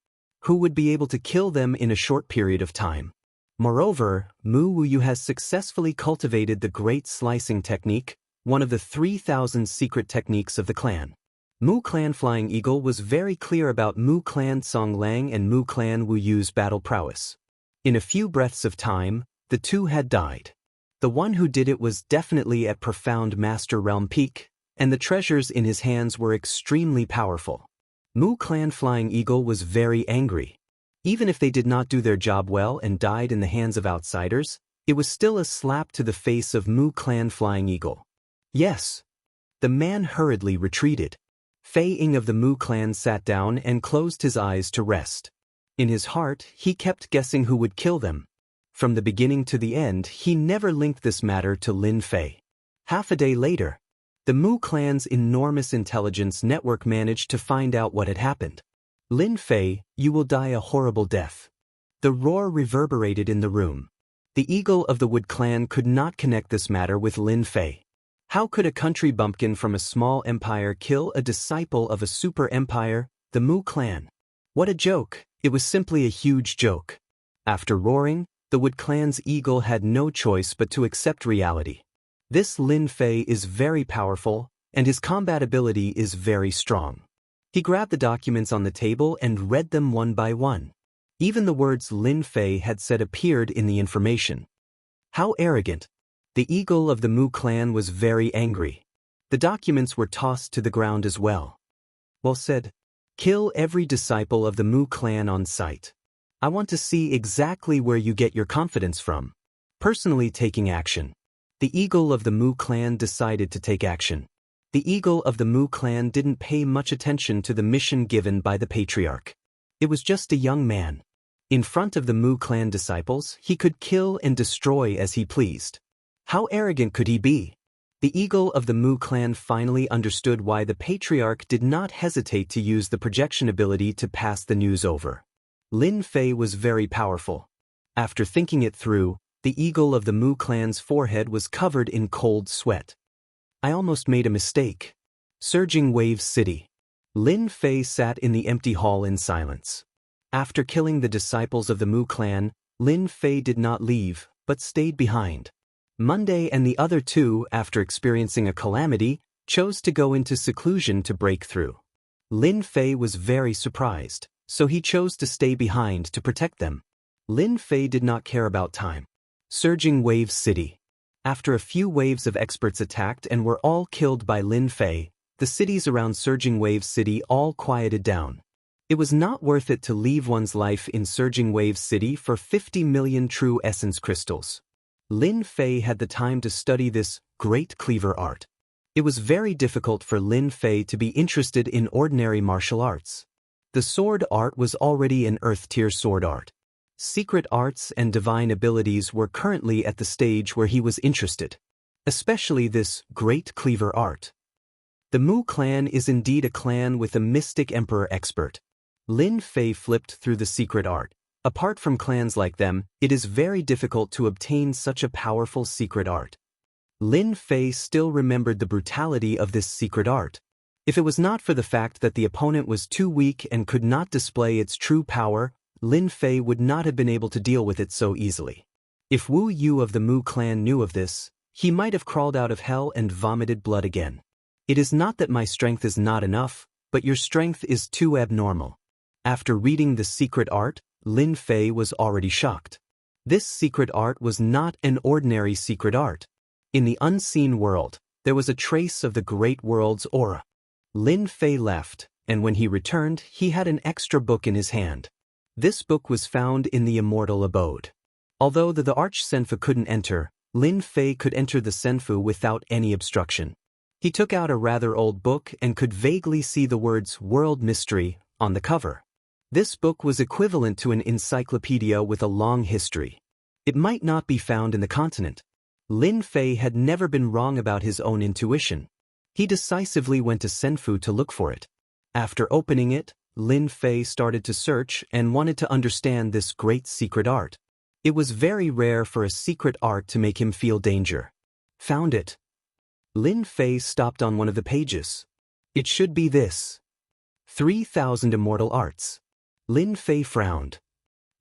Who would be able to kill them in a short period of time? Moreover, Mu Wu Yu has successfully cultivated the great slicing technique, one of the 3,000 secret techniques of the clan. Mu Clan Flying Eagle was very clear about Mu Clan Song Lang and Mu Clan Wu Yu's battle prowess. In a few breaths of time, the two had died. The one who did it was definitely at profound master realm peak, and the treasures in his hands were extremely powerful. Mu Clan Flying Eagle was very angry. Even if they did not do their job well and died in the hands of outsiders, it was still a slap to the face of Mu Clan Flying Eagle. Yes. The man hurriedly retreated. Fei Ying of the Mu clan sat down and closed his eyes to rest. In his heart, he kept guessing who would kill them. From the beginning to the end, he never linked this matter to Lin Fei. Half a day later, the Mu clan's enormous intelligence network managed to find out what had happened. Lin Fei, you will die a horrible death. The roar reverberated in the room. The Eagle of the Wood clan could not connect this matter with Lin Fei. How could a country bumpkin from a small empire kill a disciple of a super empire, the Mu clan? What a joke! It was simply a huge joke. After roaring, the Wood clan's eagle had no choice but to accept reality. This Lin Fei is very powerful, and his combat ability is very strong. He grabbed the documents on the table and read them one by one. Even the words Lin Fei had said appeared in the information. How arrogant! The eagle of the Mu clan was very angry. The documents were tossed to the ground as well. Well said. Kill every disciple of the Mu clan on sight. I want to see exactly where you get your confidence from. Personally taking action. The eagle of the Mu clan decided to take action. The eagle of the Mu clan didn't pay much attention to the mission given by the patriarch. It was just a young man. In front of the Mu clan disciples, he could kill and destroy as he pleased. How arrogant could he be? The eagle of the Mu clan finally understood why the patriarch did not hesitate to use the projection ability to pass the news over. Lin Fei was very powerful. After thinking it through, the eagle of the Mu clan's forehead was covered in cold sweat. I almost made a mistake. Surging Wave City. Lin Fei sat in the empty hall in silence. After killing the disciples of the Mu clan, Lin Fei did not leave, but stayed behind. Monday and the other two, after experiencing a calamity, chose to go into seclusion to break through. Lin Fei was very surprised, so he chose to stay behind to protect them. Lin Fei did not care about time. Surging Wave City. After a few waves of experts attacked and were all killed by Lin Fei, the cities around Surging Wave City all quieted down. It was not worth it to leave one's life in Surging Wave City for 50 million true essence crystals. Lin Fei had the time to study this great cleaver art. It was very difficult for Lin Fei to be interested in ordinary martial arts. The sword art was already an earth-tier sword art. Secret arts and divine abilities were currently at the stage where he was interested. Especially this great cleaver art. The Mu clan is indeed a clan with a mystic emperor expert. Lin Fei flipped through the secret art. Apart from clans like them, it is very difficult to obtain such a powerful secret art. Lin Fei still remembered the brutality of this secret art. If it was not for the fact that the opponent was too weak and could not display its true power, Lin Fei would not have been able to deal with it so easily. If Wu Yu of the Mu clan knew of this, he might have crawled out of hell and vomited blood again. It is not that my strength is not enough, but your strength is too abnormal. After reading the secret art, Lin Fei was already shocked. This secret art was not an ordinary secret art. In the unseen world, there was a trace of the great world's aura. Lin Fei left, and when he returned, he had an extra book in his hand. This book was found in the Immortal abode. Although the Arch-Senfu couldn't enter, Lin Fei could enter the Senfu without any obstruction. He took out a rather old book and could vaguely see the words World Mystery on the cover. This book was equivalent to an encyclopedia with a long history. It might not be found in the continent. Lin Fei had never been wrong about his own intuition. He decisively went to Senfu to look for it. After opening it, Lin Fei started to search and wanted to understand this great secret art. It was very rare for a secret art to make him feel danger. Found it. Lin Fei stopped on one of the pages. It should be this. 3,000 Immortal Arts. Lin Fei frowned.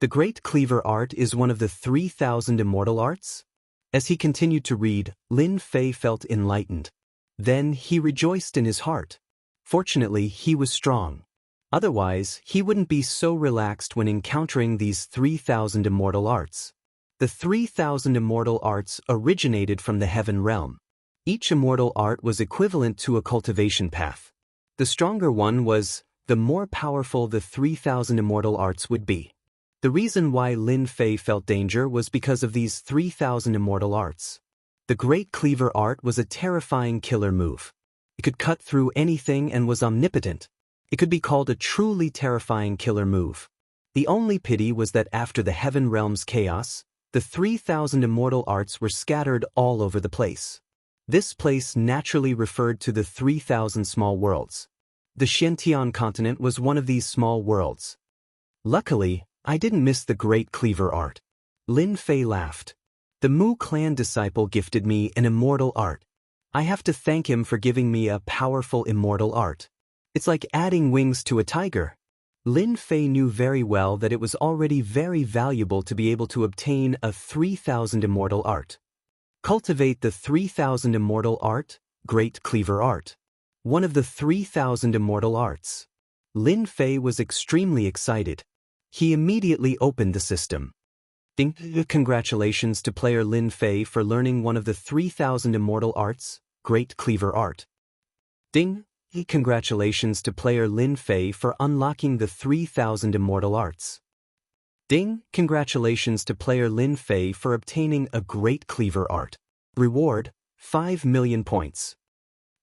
The Great Cleaver Art is one of the 3,000 Immortal Arts? As he continued to read, Lin Fei felt enlightened. Then he rejoiced in his heart. Fortunately, he was strong. Otherwise, he wouldn't be so relaxed when encountering these 3,000 Immortal Arts. The 3,000 Immortal Arts originated from the Heaven Realm. Each Immortal Art was equivalent to a cultivation path. The stronger one was, the more powerful the 3,000 Immortal Arts would be. The reason why Lin Fei felt danger was because of these 3,000 Immortal Arts. The Great Cleaver Art was a terrifying killer move. It could cut through anything and was omnipotent. It could be called a truly terrifying killer move. The only pity was that after the Heaven Realm's chaos, the 3,000 Immortal Arts were scattered all over the place. This place naturally referred to the 3,000 small worlds. The Xiantian continent was one of these small worlds. Luckily, I didn't miss the Great Cleaver Art. Lin Fei laughed. The Mu clan disciple gifted me an immortal art. I have to thank him for giving me a powerful immortal art. It's like adding wings to a tiger. Lin Fei knew very well that it was already very valuable to be able to obtain a 3,000 immortal art. Cultivate the 3000 immortal art, great cleaver art. One of the 3000 immortal arts. Lin Fei was extremely excited. He immediately opened the system. Ding! Congratulations to player Lin Fei for learning one of the 3000 immortal arts, great cleaver art. Ding! Congratulations to player Lin Fei for unlocking the 3000 immortal arts. Ding! Congratulations to player Lin Fei for obtaining a great cleaver art. Reward, 5 million points.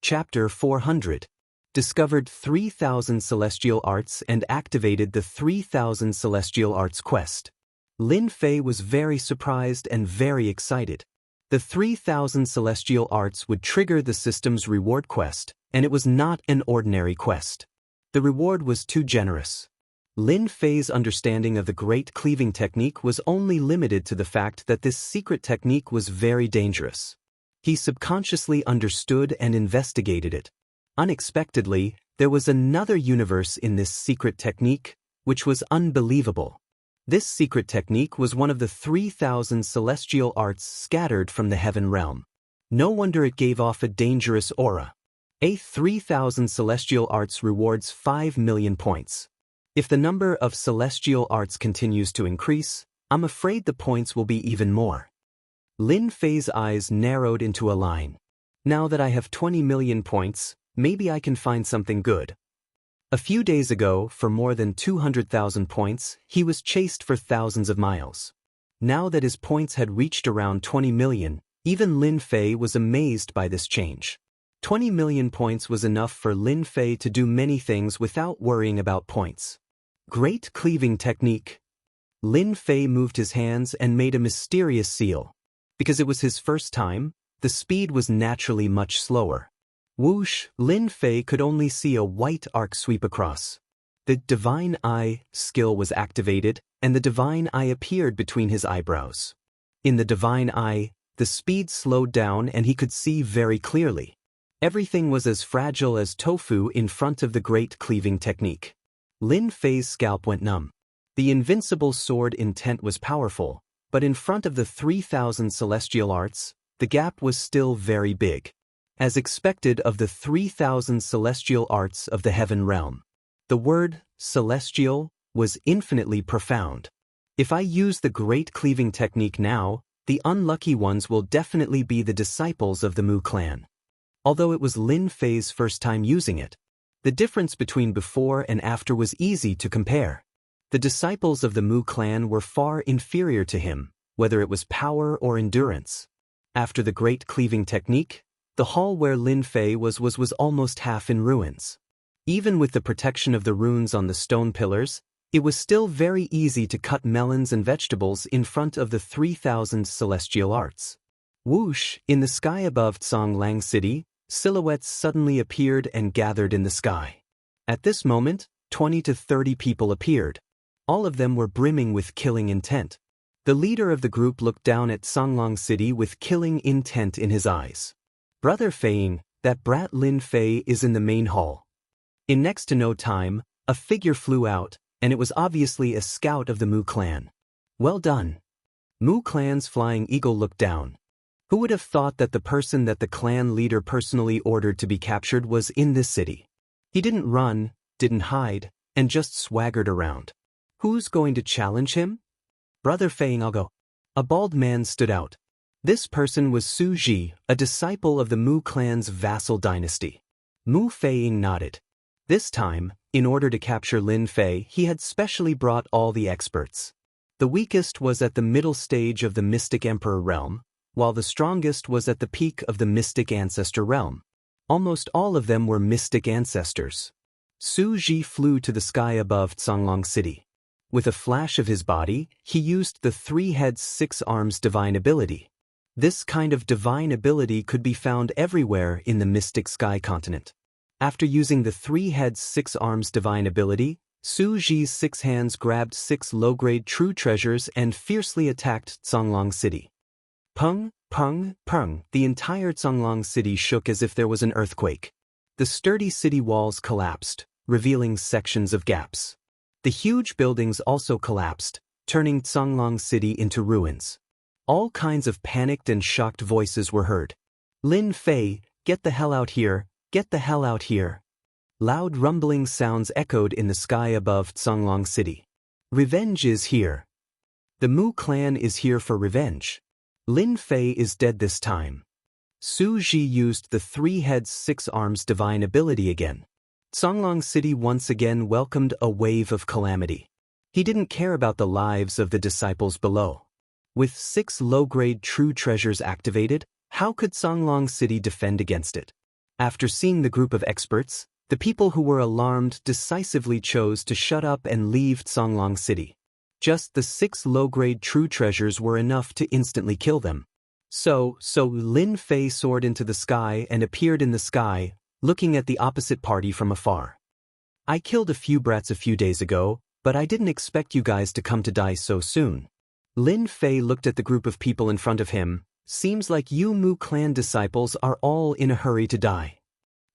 Chapter 400. Discovered 3000 celestial arts and activated the 3000 celestial arts quest. Lin Fei was very surprised and very excited. The 3000 celestial arts would trigger the system's reward quest, and it was not an ordinary quest. The reward was too generous. Lin Fei's understanding of the great cleaving technique was only limited to the fact that this secret technique was very dangerous. He subconsciously understood and investigated it. Unexpectedly, there was another universe in this secret technique, which was unbelievable. This secret technique was one of the 3000 celestial arts scattered from the heaven realm. No wonder it gave off a dangerous aura. A 3000 celestial arts rewards 5 million points. If the number of celestial arts continues to increase, I'm afraid the points will be even more. Lin Fei's eyes narrowed into a line. Now that I have 20 million points, maybe I can find something good. A few days ago, for more than 200,000 points, he was chased for thousands of miles. Now that his points had reached around 20 million, even Lin Fei was amazed by this change. 20 million points was enough for Lin Fei to do many things without worrying about points. Great cleaving technique. Lin Fei moved his hands and made a mysterious seal. Because it was his first time, the speed was naturally much slower. Whoosh! Lin Fei could only see a white arc sweep across. The Divine Eye skill was activated, and the Divine Eye appeared between his eyebrows. In the Divine Eye, the speed slowed down and he could see very clearly. Everything was as fragile as tofu in front of the great cleaving technique. Lin Fei's scalp went numb. The invincible sword intent was powerful, but in front of the 3000 celestial arts, the gap was still very big. As expected of the 3000 celestial arts of the heaven realm. The word, celestial, was infinitely profound. If I use the great cleaving technique now, the unlucky ones will definitely be the disciples of the Mu clan. Although it was Lin Fei's first time using it, the difference between before and after was easy to compare. The disciples of the Mu clan were far inferior to him, whether it was power or endurance. After the great cleaving technique, the hall where Lin Fei was almost half in ruins. Even with the protection of the runes on the stone pillars, it was still very easy to cut melons and vegetables in front of the 3000 celestial arts. Whoosh! In the sky above Zhonglang City, silhouettes suddenly appeared and gathered in the sky. At this moment, 20 to 30 people appeared. All of them were brimming with killing intent. The leader of the group looked down at Zhonglang City with killing intent in his eyes. Brother Feiying, that brat Lin Fei is in the main hall. In next to no time, a figure flew out, and it was obviously a scout of the Mu clan. Well done. Mu clan's flying eagle looked down. Who would have thought that the person that the clan leader personally ordered to be captured was in this city? He didn't run, didn't hide, and just swaggered around. Who's going to challenge him? Brother Feiying, I'll go. A bald man stood out. This person was Su Ji, a disciple of the Mu clan's vassal dynasty. Mu Feiying nodded. This time, in order to capture Lin Fei, he had specially brought all the experts. The weakest was at the middle stage of the Mystic Emperor realm, while the strongest was at the peak of the Mystic Ancestor realm. Almost all of them were Mystic Ancestors. Su Ji flew to the sky above Zhonglang City. With a flash of his body, he used the 3 heads 6 arms divine ability. This kind of divine ability could be found everywhere in the Mystic Sky continent. After using the 3 heads 6 arms divine ability, Su Ji's 6 hands grabbed 6 low-grade true treasures and fiercely attacked Zhonglang City. Pung, pung, pung, the entire Zhonglang City shook as if there was an earthquake. The sturdy city walls collapsed, revealing sections of gaps. The huge buildings also collapsed, turning Zhonglang City into ruins. All kinds of panicked and shocked voices were heard. Lin Fei, get the hell out here, get the hell out here. Loud rumbling sounds echoed in the sky above Songlong City. Revenge is here. The Mu clan is here for revenge. Lin Fei is dead this time. Su Ji used the 3 heads 6 arms divine ability again. Songlong City once again welcomed a wave of calamity. He didn't care about the lives of the disciples below. With 6 low-grade true treasures activated, how could Songlong City defend against it? After seeing the group of experts, the people who were alarmed decisively chose to shut up and leave Songlong City. Just the 6 low-grade true treasures were enough to instantly kill them. So Lin Fei soared into the sky and appeared in the sky, looking at the opposite party from afar. I killed a few brats a few days ago, but I didn't expect you guys to come to die so soon. Lin Fei looked at the group of people in front of him. Seems like you Mu clan disciples are all in a hurry to die.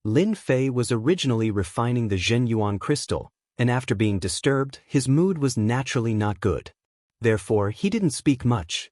Lin Fei was originally refining the Zhenyuan crystal, and after being disturbed, his mood was naturally not good. Therefore, he didn't speak much.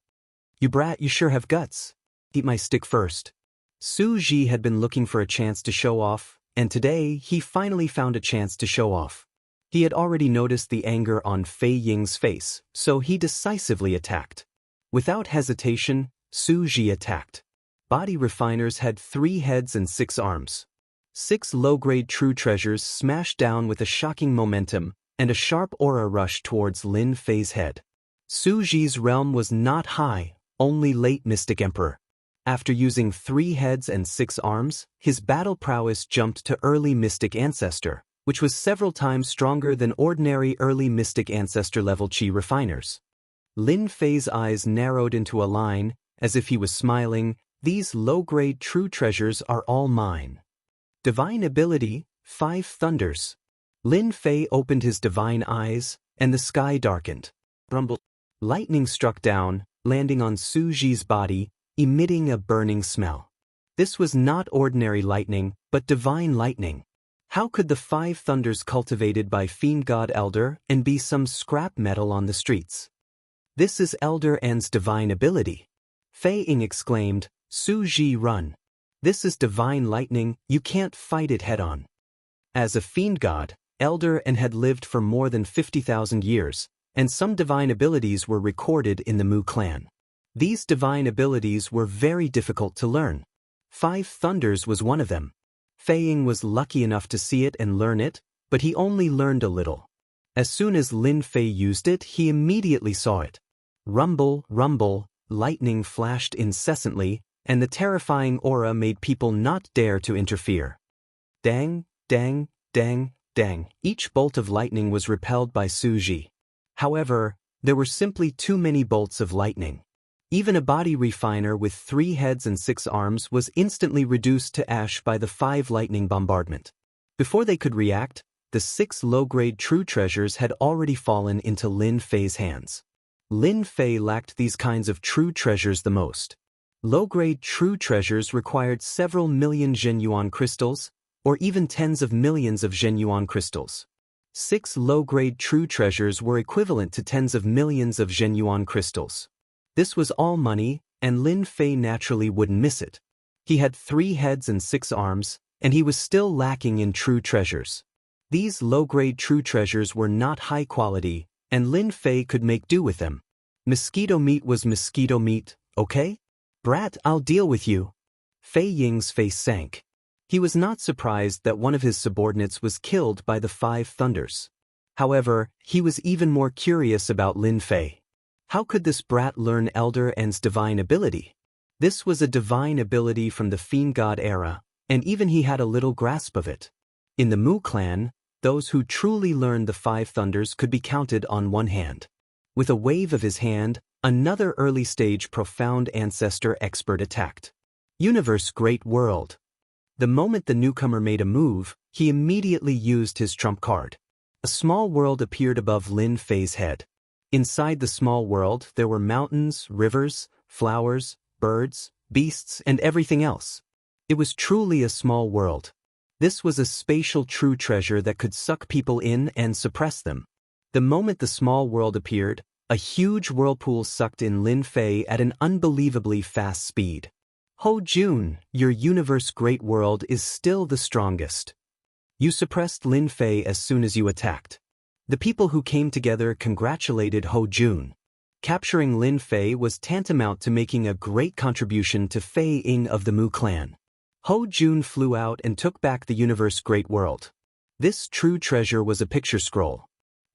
You brat, you sure have guts. Eat my stick first. Su Ji had been looking for a chance to show off, and today he finally found a chance to show off. He had already noticed the anger on Fei Ying's face, so he decisively attacked. Without hesitation, Su Ji attacked. Body refiners had 3 heads and 6 arms. 6 low-grade true treasures smashed down with a shocking momentum, and a sharp aura rushed towards Lin Fei's head. Su Ji's realm was not high, only late Mystic Emperor. After using 3 heads and 6 arms, his battle prowess jumped to early Mystic Ancestor, which was several times stronger than ordinary early Mystic Ancestor level Qi refiners. Lin Fei's eyes narrowed into a line, as if he was smiling. These low-grade true treasures are all mine. Divine ability, 5 thunders. Lin Fei opened his divine eyes, and the sky darkened. Rumble. Lightning struck down, landing on Su Ji's body, emitting a burning smell. This was not ordinary lightning, but divine lightning. How could the 5 thunders cultivated by Fiend God Elder and be some scrap metal on the streets? This is Elder N's divine ability. Fei Ying exclaimed, Su Ji, run. This is divine lightning, you can't fight it head-on. As a fiend god, Elder N had lived for more than 50,000 years, and some divine abilities were recorded in the Mu clan. These divine abilities were very difficult to learn. 5 thunders was one of them. Fei Ying was lucky enough to see it and learn it, but he only learned a little. As soon as Lin Fei used it, he immediately saw it. Rumble, rumble, lightning flashed incessantly, and the terrifying aura made people not dare to interfere. Dang, dang, dang, dang. Each bolt of lightning was repelled by Su Ji. However, there were simply too many bolts of lightning. Even a body refiner with 3 heads and 6 arms was instantly reduced to ash by the 5 lightning bombardment. Before they could react, the 6 low-grade true treasures had already fallen into Lin Fei's hands. Lin Fei lacked these kinds of true treasures the most. Low-grade true treasures required several million Zhenyuan crystals, or even tens of millions of Zhenyuan crystals. 6 low-grade true treasures were equivalent to tens of millions of Zhenyuan crystals. This was all money, and Lin Fei naturally wouldn't miss it. He had 3 heads and 6 arms, and he was still lacking in true treasures. These low-grade true treasures were not high quality, and Lin Fei could make do with them. Mosquito meat was mosquito meat, okay? Brat, I'll deal with you. Fei Ying's face sank. He was not surprised that one of his subordinates was killed by the 5 thunders. However, he was even more curious about Lin Fei. How could this brat learn Elder N's divine ability? This was a divine ability from the Fiend God era, and even he had a little grasp of it. In the Mu clan, those who truly learned the 5 thunders could be counted on one hand. With a wave of his hand, another early-stage profound ancestor expert attacked. Universe Great World. The moment the newcomer made a move, he immediately used his trump card. A small world appeared above Lin Fei's head. Inside the small world, there were mountains, rivers, flowers, birds, beasts, and everything else. It was truly a small world. This was a spatial true treasure that could suck people in and suppress them. The moment the small world appeared, A huge whirlpool sucked in Lin Fei at an unbelievably fast speed. Ho Jun, your universe great world is still the strongest. You suppressed Lin Fei as soon as you attacked. The people who came together congratulated Ho Jun. Capturing Lin Fei was tantamount to making a great contribution to Fei Ying of the Mu clan. Ho Jun flew out and took back the universe great world. This true treasure was a picture scroll.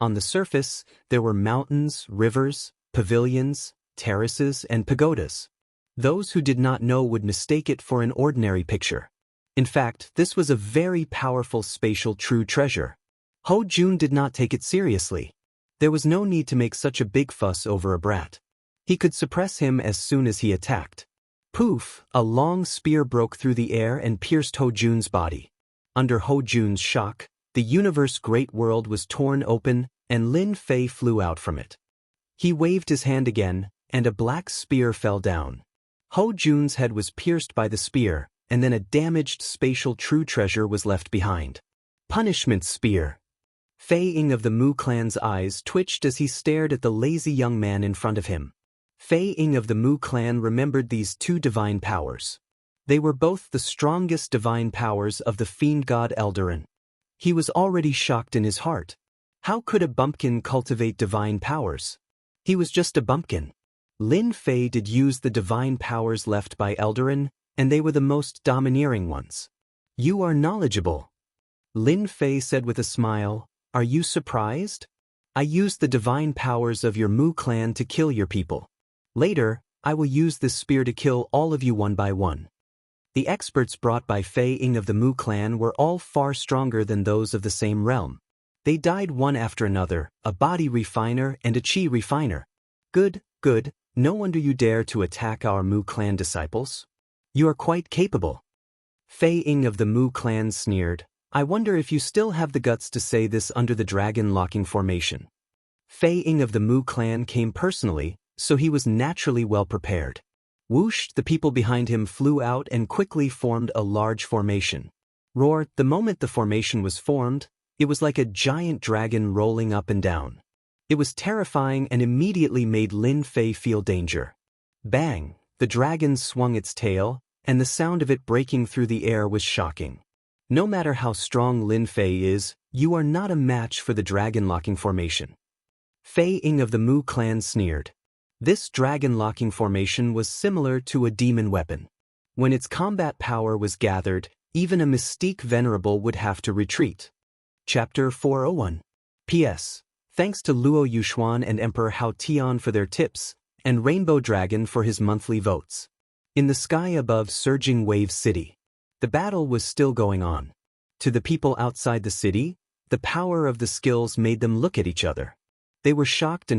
On the surface, there were mountains, rivers, pavilions, terraces, and pagodas. Those who did not know would mistake it for an ordinary picture. In fact, this was a very powerful spatial true treasure. Ho Jun did not take it seriously. There was no need to make such a big fuss over a brat. He could suppress him as soon as he attacked. Poof! A long spear broke through the air and pierced Ho Jun's body. Under Ho Jun's shock, the universe great world was torn open, and Lin Fei flew out from it. He waved his hand again, and a black spear fell down. Ho Jun's head was pierced by the spear, and then a damaged spatial true treasure was left behind. Punishment spear. Fei Ying of the Mu clan's eyes twitched as he stared at the lazy young man in front of him. Fei Ying of the Mu clan remembered these two divine powers. They were both the strongest divine powers of the fiend god Eldarin. He was already shocked in his heart. How could a bumpkin cultivate divine powers? He was just a bumpkin. Lin Fei did use the divine powers left by Eldarin, and they were the most domineering ones. You are knowledgeable. Lin Fei said with a smile, are you surprised? I used the divine powers of your Mu clan to kill your people. Later, I will use this spear to kill all of you one by one. The experts brought by Fei Ying of the Mu clan were all far stronger than those of the same realm. They died one after another, a body refiner and a chi refiner. Good, good, no wonder you dare to attack our Mu clan disciples. You are quite capable. Fei Ying of the Mu clan sneered. I wonder if you still have the guts to say this under the dragon locking formation. Fei Ying of the Mu clan came personally, so he was naturally well prepared. Whoosh, the people behind him flew out and quickly formed a large formation. Roar, the moment the formation was formed, it was like a giant dragon rolling up and down. It was terrifying and immediately made Lin Fei feel danger. Bang, the dragon swung its tail, and the sound of it breaking through the air was shocking. No matter how strong Lin Fei is, you are not a match for the dragon-locking formation. Fei Ying of the Mu clan sneered. This dragon-locking formation was similar to a demon weapon. When its combat power was gathered, even a mystique venerable would have to retreat. Chapter 401. P.S. Thanks to Luo Yuxuan and Emperor Hao Tian for their tips, and Rainbow Dragon for his monthly votes. In the sky above Surging Wave City, the battle was still going on. To the people outside the city, the power of the skills made them look at each other. They were shocked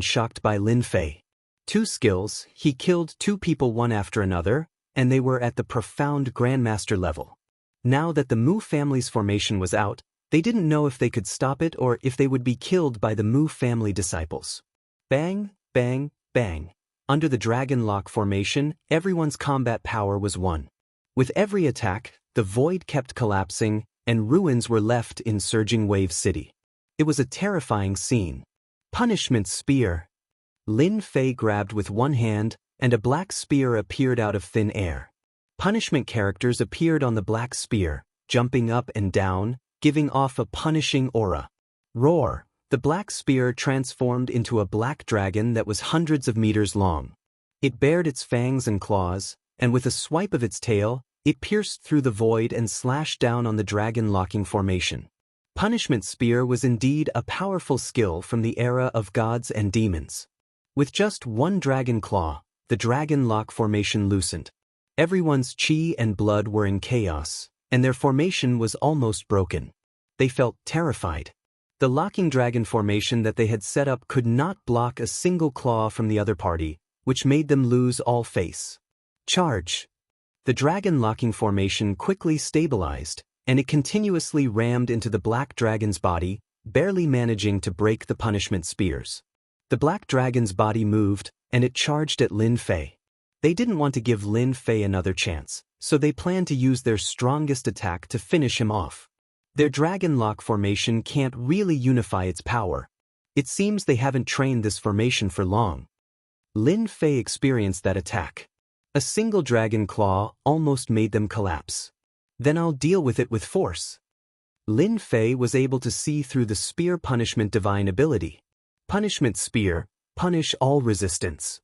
by Lin Fei. 2 skills, he killed 2 people one after another, and they were at the profound grandmaster level. Now that the Mu family's formation was out, they didn't know if they could stop it or if they would be killed by the Mu family disciples. Bang, bang, bang. Under the dragon lock formation, everyone's combat power was 1. With every attack, the void kept collapsing, and ruins were left in Surging Wave City. It was a terrifying scene. Punishment spear. Lin Fei grabbed with one hand, and a black spear appeared out of thin air. Punishment characters appeared on the black spear, jumping up and down, giving off a punishing aura. Roar! The black spear transformed into a black dragon that was hundreds of meters long. It bared its fangs and claws, and with a swipe of its tail, it pierced through the void and slashed down on the dragon-locking formation. Punishment spear was indeed a powerful skill from the era of gods and demons. With just one dragon claw, the dragon lock formation loosened. Everyone's chi and blood were in chaos, and their formation was almost broken. They felt terrified. The locking dragon formation that they had set up could not block a single claw from the other party, which made them lose all face. Charge! The dragon locking formation quickly stabilized, and it continuously rammed into the black dragon's body, barely managing to break the punishment spears. The black dragon's body moved, and it charged at Lin Fei. They didn't want to give Lin Fei another chance, so they planned to use their strongest attack to finish him off. Their dragon lock formation can't really unify its power. It seems they haven't trained this formation for long. Lin Fei experienced that attack. A single dragon claw almost made them collapse. Then I'll deal with it with force. Lin Fei was able to see through the spear punishment divine ability. Punishment spear, punish all resistance.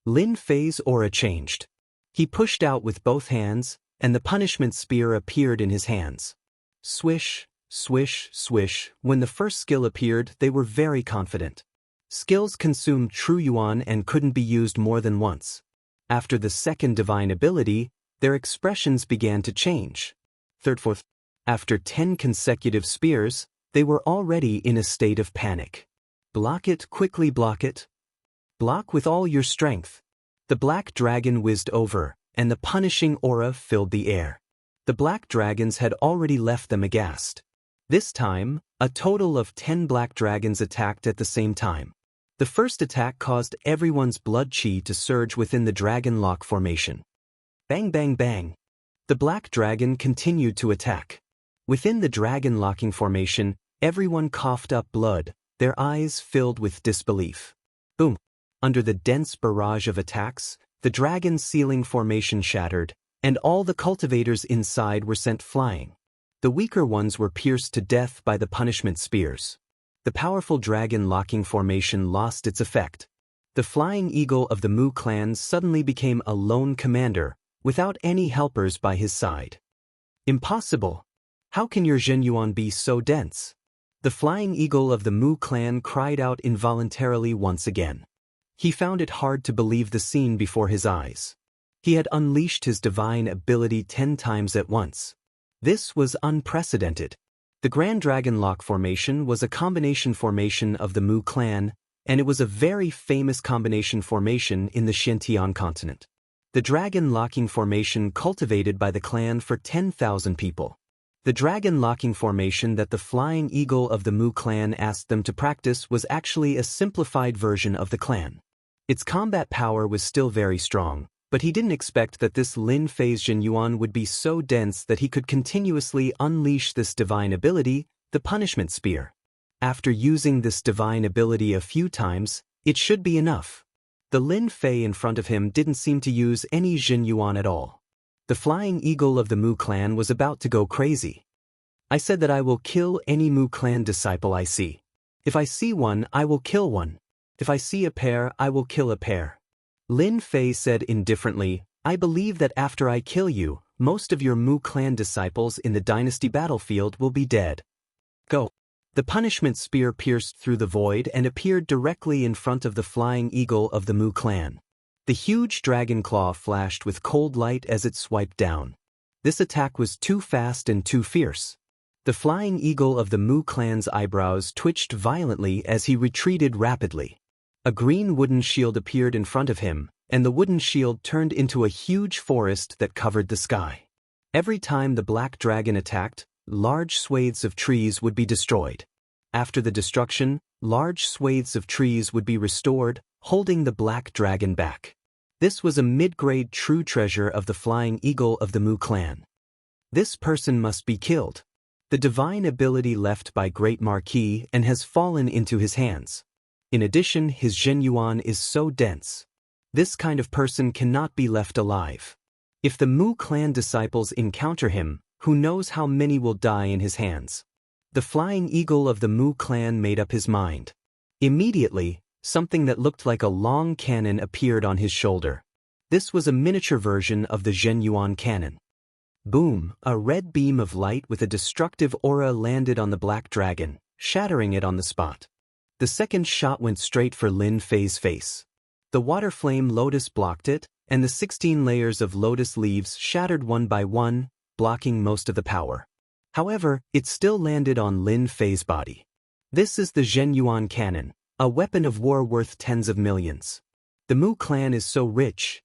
Lin Fei's aura changed. He pushed out with both hands, and the punishment spear appeared in his hands. Swish, swish, swish. When the first skill appeared, they were very confident. Skills consumed true yuan and couldn't be used more than once. After the second divine ability, their expressions began to change. Third, fourth. After 10 consecutive spears, they were already in a state of panic. Block it, quickly block it. Block with all your strength. The black dragon whizzed over, and the punishing aura filled the air. The black dragons had already left them aghast. This time, a total of 10 black dragons attacked at the same time. The first attack caused everyone's blood chi to surge within the dragon lock formation. Bang bang bang. The black dragon continued to attack. Within the dragon locking formation, everyone coughed up blood, their eyes filled with disbelief. Boom. Under the dense barrage of attacks, the dragon ceiling formation shattered, and all the cultivators inside were sent flying. The weaker ones were pierced to death by the punishment spears. The powerful dragon locking formation lost its effect. The flying eagle of the Mu clan suddenly became a lone commander, without any helpers by his side. Impossible! How can your Zhenyuan be so dense? The flying eagle of the Mu clan cried out involuntarily once again. He found it hard to believe the scene before his eyes. He had unleashed his divine ability 10 times at once. This was unprecedented. The Grand Dragon Lock formation was a combination formation of the Mu clan, and it was a very famous combination formation in the Xiantian continent. The dragon locking formation cultivated by the clan for 10,000 people. The dragon locking formation that the flying eagle of the Mu clan asked them to practice was actually a simplified version of the clan. Its combat power was still very strong, but he didn't expect that this Lin Fei's Zhenyuan would be so dense that he could continuously unleash this divine ability, the punishment spear. After using this divine ability a few times, it should be enough. The Lin Fei in front of him didn't seem to use any Zhenyuan at all. The flying eagle of the Mu clan was about to go crazy. I said that I will kill any Mu clan disciple I see. If I see one, I will kill one. If I see a pair, I will kill a pair. Lin Fei said indifferently, I believe that after I kill you, most of your Mu clan disciples in the dynasty battlefield will be dead. Go. The punishment spear pierced through the void and appeared directly in front of the flying eagle of the Mu clan. The huge dragon claw flashed with cold light as it swiped down. This attack was too fast and too fierce. The flying eagle of the Mu clan's eyebrows twitched violently as he retreated rapidly. A green wooden shield appeared in front of him, and the wooden shield turned into a huge forest that covered the sky. Every time the black dragon attacked, large swathes of trees would be destroyed. After the destruction, large swathes of trees would be restored, holding the black dragon back. This was a mid-grade true treasure of the flying eagle of the Mu clan. This person must be killed. The divine ability left by Great Marquis and has fallen into his hands. In addition, his Zhenyuan is so dense. This kind of person cannot be left alive. If the Mu clan disciples encounter him, who knows how many will die in his hands. The flying eagle of the Mu clan made up his mind. Immediately, something that looked like a long cannon appeared on his shoulder. This was a miniature version of the Zhenyuan cannon. Boom! A red beam of light with a destructive aura landed on the black dragon, shattering it on the spot. The second shot went straight for Lin Fei's face. The water flame lotus blocked it, and the 16 layers of lotus leaves shattered one by one, blocking most of the power. However, it still landed on Lin Fei's body. This is the Zhenyuan cannon, a weapon of war worth tens of millions. The Mu clan is so rich.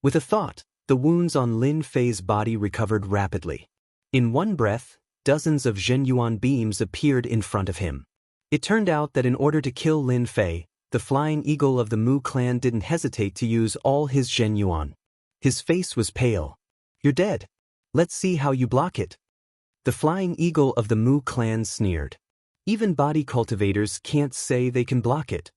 With a thought, the wounds on Lin Fei's body recovered rapidly. In one breath, dozens of Zhenyuan beams appeared in front of him. It turned out that in order to kill Lin Fei, the flying eagle of the Mu clan didn't hesitate to use all his Zhenyuan. His face was pale. You're dead. Let's see how you block it. The flying eagle of the Mu clan sneered. Even body cultivators can't say they can block it.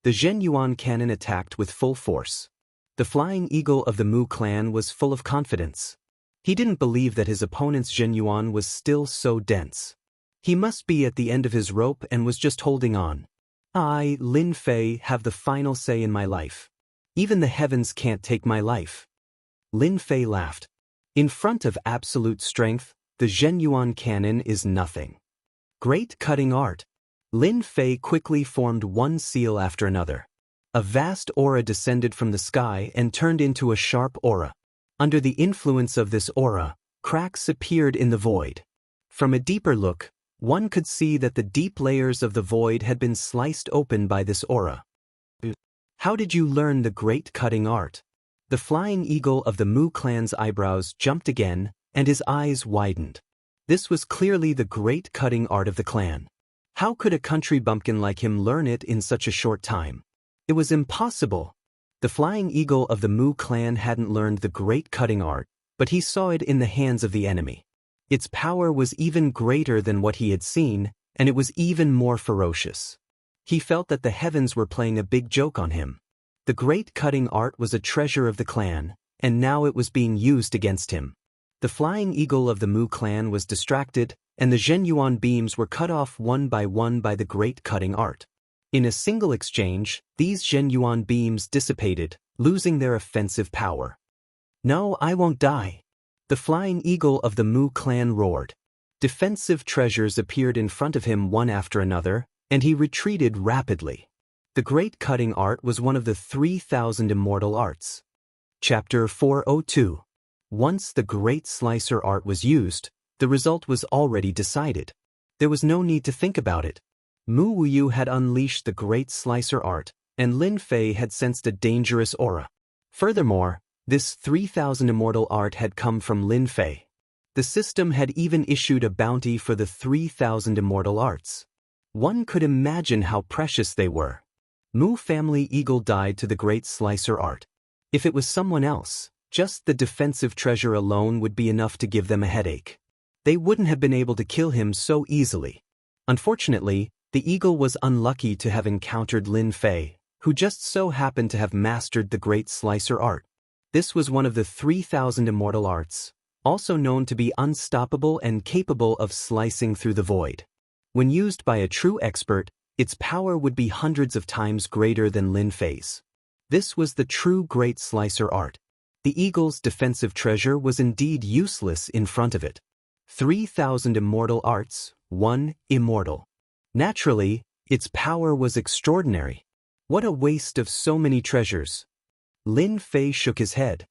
The Zhenyuan cannon attacked with full force. The flying eagle of the Mu clan was full of confidence. He didn't believe that his opponent's Zhenyuan was still so dense. He must be at the end of his rope and was just holding on. I, Lin Fei, have the final say in my life. Even the heavens can't take my life. Lin Fei laughed. In front of absolute strength, the Zhenyuan cannon is nothing. Great cutting art. Lin Fei quickly formed one seal after another. A vast aura descended from the sky and turned into a sharp aura. Under the influence of this aura, cracks appeared in the void. From a deeper look, one could see that the deep layers of the void had been sliced open by this aura. How did you learn the great cutting art? The flying eagle of the Mu clan's eyebrows jumped again, and his eyes widened. This was clearly the great cutting art of the clan. How could a country bumpkin like him learn it in such a short time? It was impossible. The flying eagle of the Mu clan hadn't learned the great cutting art, but he saw it in the hands of the enemy. Its power was even greater than what he had seen, and it was even more ferocious. He felt that the heavens were playing a big joke on him. The great cutting art was a treasure of the clan, and now it was being used against him. The flying eagle of the Mu clan was distracted, and the Zhenyuan beams were cut off one by the great cutting art. In a single exchange, these Zhenyuan beams dissipated, losing their offensive power. No, I won't die. The flying eagle of the Mu clan roared. Defensive treasures appeared in front of him one after another, and he retreated rapidly. The great cutting art was one of the 3,000 immortal arts. Chapter 402. Once the great slicer art was used, the result was already decided. There was no need to think about it. Mu Wuyu had unleashed the great slicer art, and Lin Fei had sensed a dangerous aura. Furthermore, this 3,000 immortal art had come from Lin Fei. The system had even issued a bounty for the 3,000 immortal arts. One could imagine how precious they were. Mu family eagle died to the great slicer art. If it was someone else, just the defensive treasure alone would be enough to give them a headache. They wouldn't have been able to kill him so easily. Unfortunately, the eagle was unlucky to have encountered Lin Fei, who just so happened to have mastered the great slicer art. This was one of the 3,000 immortal arts, also known to be unstoppable and capable of slicing through the void. When used by a true expert, its power would be hundreds of times greater than Lin Fei's. This was the true great slicer art. The eagle's defensive treasure was indeed useless in front of it. 3,000 immortal arts, 1 immortal. Naturally, its power was extraordinary. What a waste of so many treasures. Lin Fei shook his head.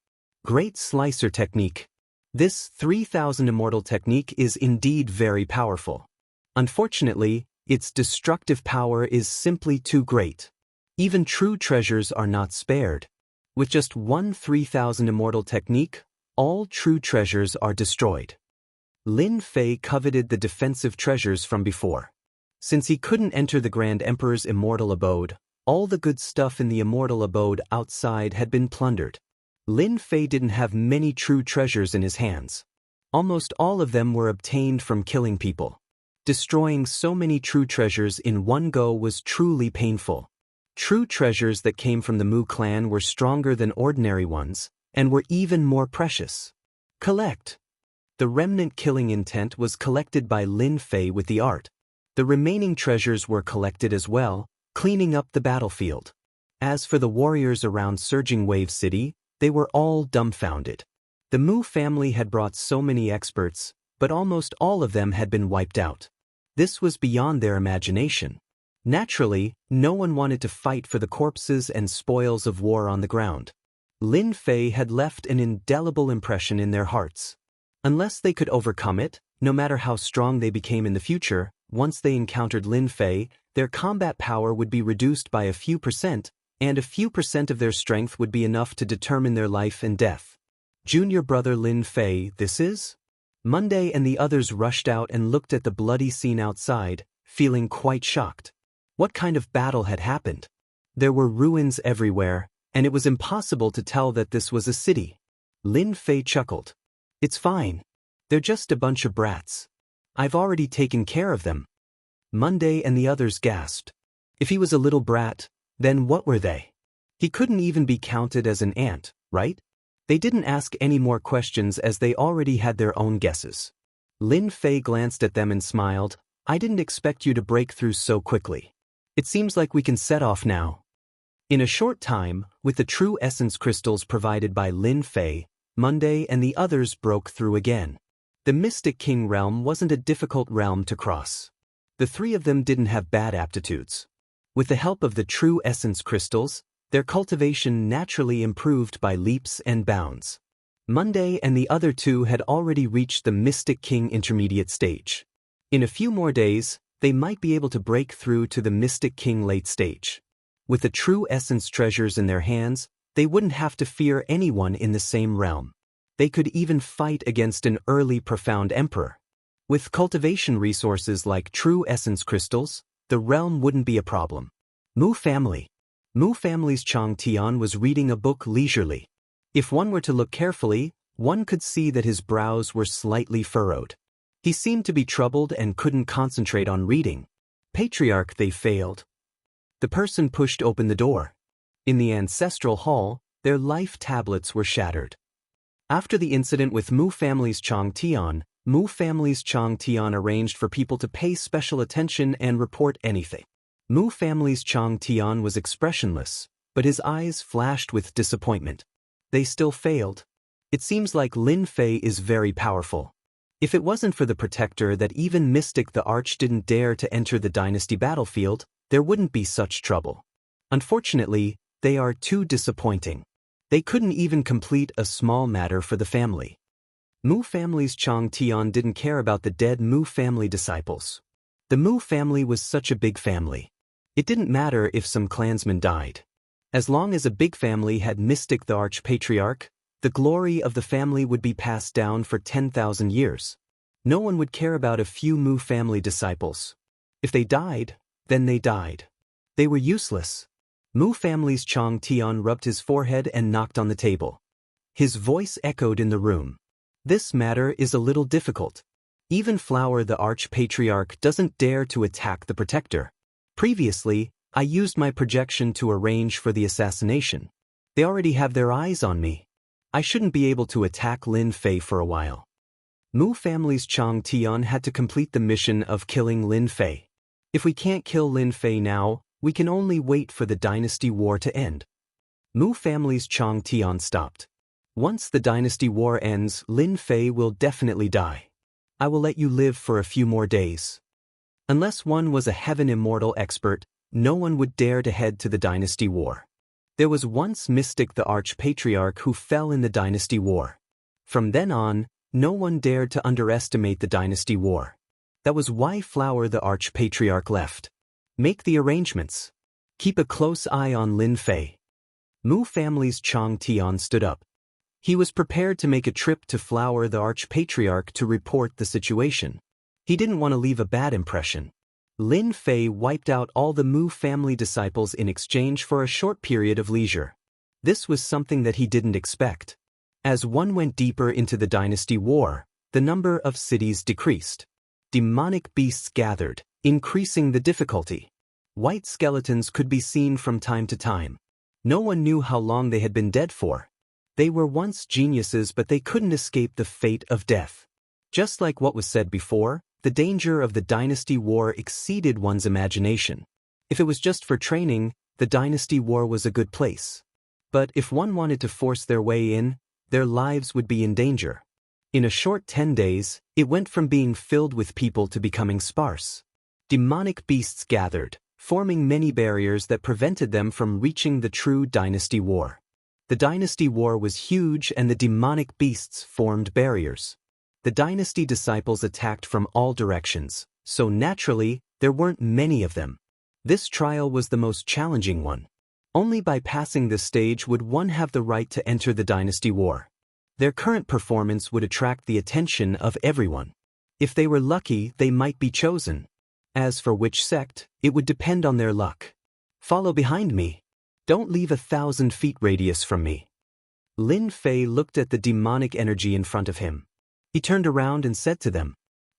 Great slicer technique. This 3,000 immortal technique is indeed very powerful. Unfortunately, its destructive power is simply too great. Even true treasures are not spared. With just one 3,000 immortal technique, all true treasures are destroyed. Lin Fei coveted the defensive treasures from before. Since he couldn't enter the Grand Emperor's immortal abode, all the good stuff in the immortal abode outside had been plundered. Lin Fei didn't have many true treasures in his hands. Almost all of them were obtained from killing people. Destroying so many true treasures in one go was truly painful. True treasures that came from the Mu clan were stronger than ordinary ones, and were even more precious. Collect. The remnant killing intent was collected by Lin Fei with the art. The remaining treasures were collected as well, cleaning up the battlefield. As for the warriors around Surging Wave City, they were all dumbfounded. The Mu family had brought so many experts, but almost all of them had been wiped out. This was beyond their imagination. Naturally, no one wanted to fight for the corpses and spoils of war on the ground. Lin Fei had left an indelible impression in their hearts. Unless they could overcome it, no matter how strong they became in the future, once they encountered Lin Fei, their combat power would be reduced by a few percent, and a few percent of their strength would be enough to determine their life and death. Junior brother Lin Fei, this is? Monday and the others rushed out and looked at the bloody scene outside, feeling quite shocked. What kind of battle had happened? There were ruins everywhere, and it was impossible to tell that this was a city. Lin Fei chuckled. It's fine. They're just a bunch of brats. I've already taken care of them. Monday and the others gasped. If he was a little brat, then what were they? He couldn't even be counted as an ant, right? They didn't ask any more questions as they already had their own guesses. Lin Fei glanced at them and smiled. I didn't expect you to break through so quickly. It seems like we can set off now. In a short time, with the true essence crystals provided by Lin Fei, Monday and the others broke through again. The Mystic King realm wasn't a difficult realm to cross. The three of them didn't have bad aptitudes. With the help of the true essence crystals, their cultivation naturally improved by leaps and bounds. Monday and the other two had already reached the Mystic King intermediate stage. In a few more days, they might be able to break through to the Mystic King late stage. With the true essence treasures in their hands, they wouldn't have to fear anyone in the same realm. They could even fight against an early profound emperor. With cultivation resources like true essence crystals, the realm wouldn't be a problem. Mu family. Mu family's Chang Tian was reading a book leisurely. If one were to look carefully, one could see that his brows were slightly furrowed. He seemed to be troubled and couldn't concentrate on reading. Patriarch, they failed. The person pushed open the door. In the ancestral hall, their life tablets were shattered. After the incident with Mu family's Chang Tian arranged for people to pay special attention and report anything. Mu family's Chang Tian was expressionless, but his eyes flashed with disappointment. They still failed. It seems like Lin Fei is very powerful. If it wasn't for the protector that even Mystic the Arch didn't dare to enter the dynasty battlefield, there wouldn't be such trouble. Unfortunately, they are too disappointing. They couldn't even complete a small matter for the family. Mu family's Chang Tian didn't care about the dead Mu family disciples. The Mu family was such a big family. It didn't matter if some clansmen died. As long as a big family had Mystic the Arch-Patriarch, the glory of the family would be passed down for 10,000 years. No one would care about a few Mu family disciples. If they died, then they died. They were useless. Mu family's Chang Tian rubbed his forehead and knocked on the table. His voice echoed in the room. This matter is a little difficult. Even Flower the Arch-Patriarch doesn't dare to attack the protector. Previously, I used my projection to arrange for the assassination. They already have their eyes on me. I shouldn't be able to attack Lin Fei for a while. Mu family's Chang Tian had to complete the mission of killing Lin Fei. If we can't kill Lin Fei now, we can only wait for the dynasty war to end. Mu family's Chang Tian stopped. Once the dynasty war ends, Lin Fei will definitely die. I will let you live for a few more days. Unless one was a heaven immortal expert, no one would dare to head to the dynasty war. There was once Mystic the Arch-Patriarch who fell in the dynasty war. From then on, no one dared to underestimate the dynasty war. That was why Flower the Arch-Patriarch left. Make the arrangements. Keep a close eye on Lin Fei. Mu family's Chang Tian stood up. He was prepared to make a trip to Flower the Arch-Patriarch to report the situation. He didn't want to leave a bad impression. Lin Fei wiped out all the Mu family disciples in exchange for a short period of leisure. This was something that he didn't expect. As one went deeper into the dynasty war, the number of cities decreased. Demonic beasts gathered, increasing the difficulty. White skeletons could be seen from time to time. No one knew how long they had been dead for. They were once geniuses, but they couldn't escape the fate of death. Just like what was said before, the danger of the dynasty war exceeded one's imagination. If it was just for training, the dynasty war was a good place. But if one wanted to force their way in, their lives would be in danger. In a short 10 days, it went from being filled with people to becoming sparse. Demonic beasts gathered, forming many barriers that prevented them from reaching the true dynasty war. The dynasty war was huge and the demonic beasts formed barriers. The dynasty disciples attacked from all directions, so naturally, there weren't many of them. This trial was the most challenging one. Only by passing this stage would one have the right to enter the dynasty war. Their current performance would attract the attention of everyone. If they were lucky, they might be chosen. As for which sect, it would depend on their luck. Follow behind me. Don't leave 1,000 feet radius from me. Lin Fei looked at the demonic energy in front of him. He turned around and said to them,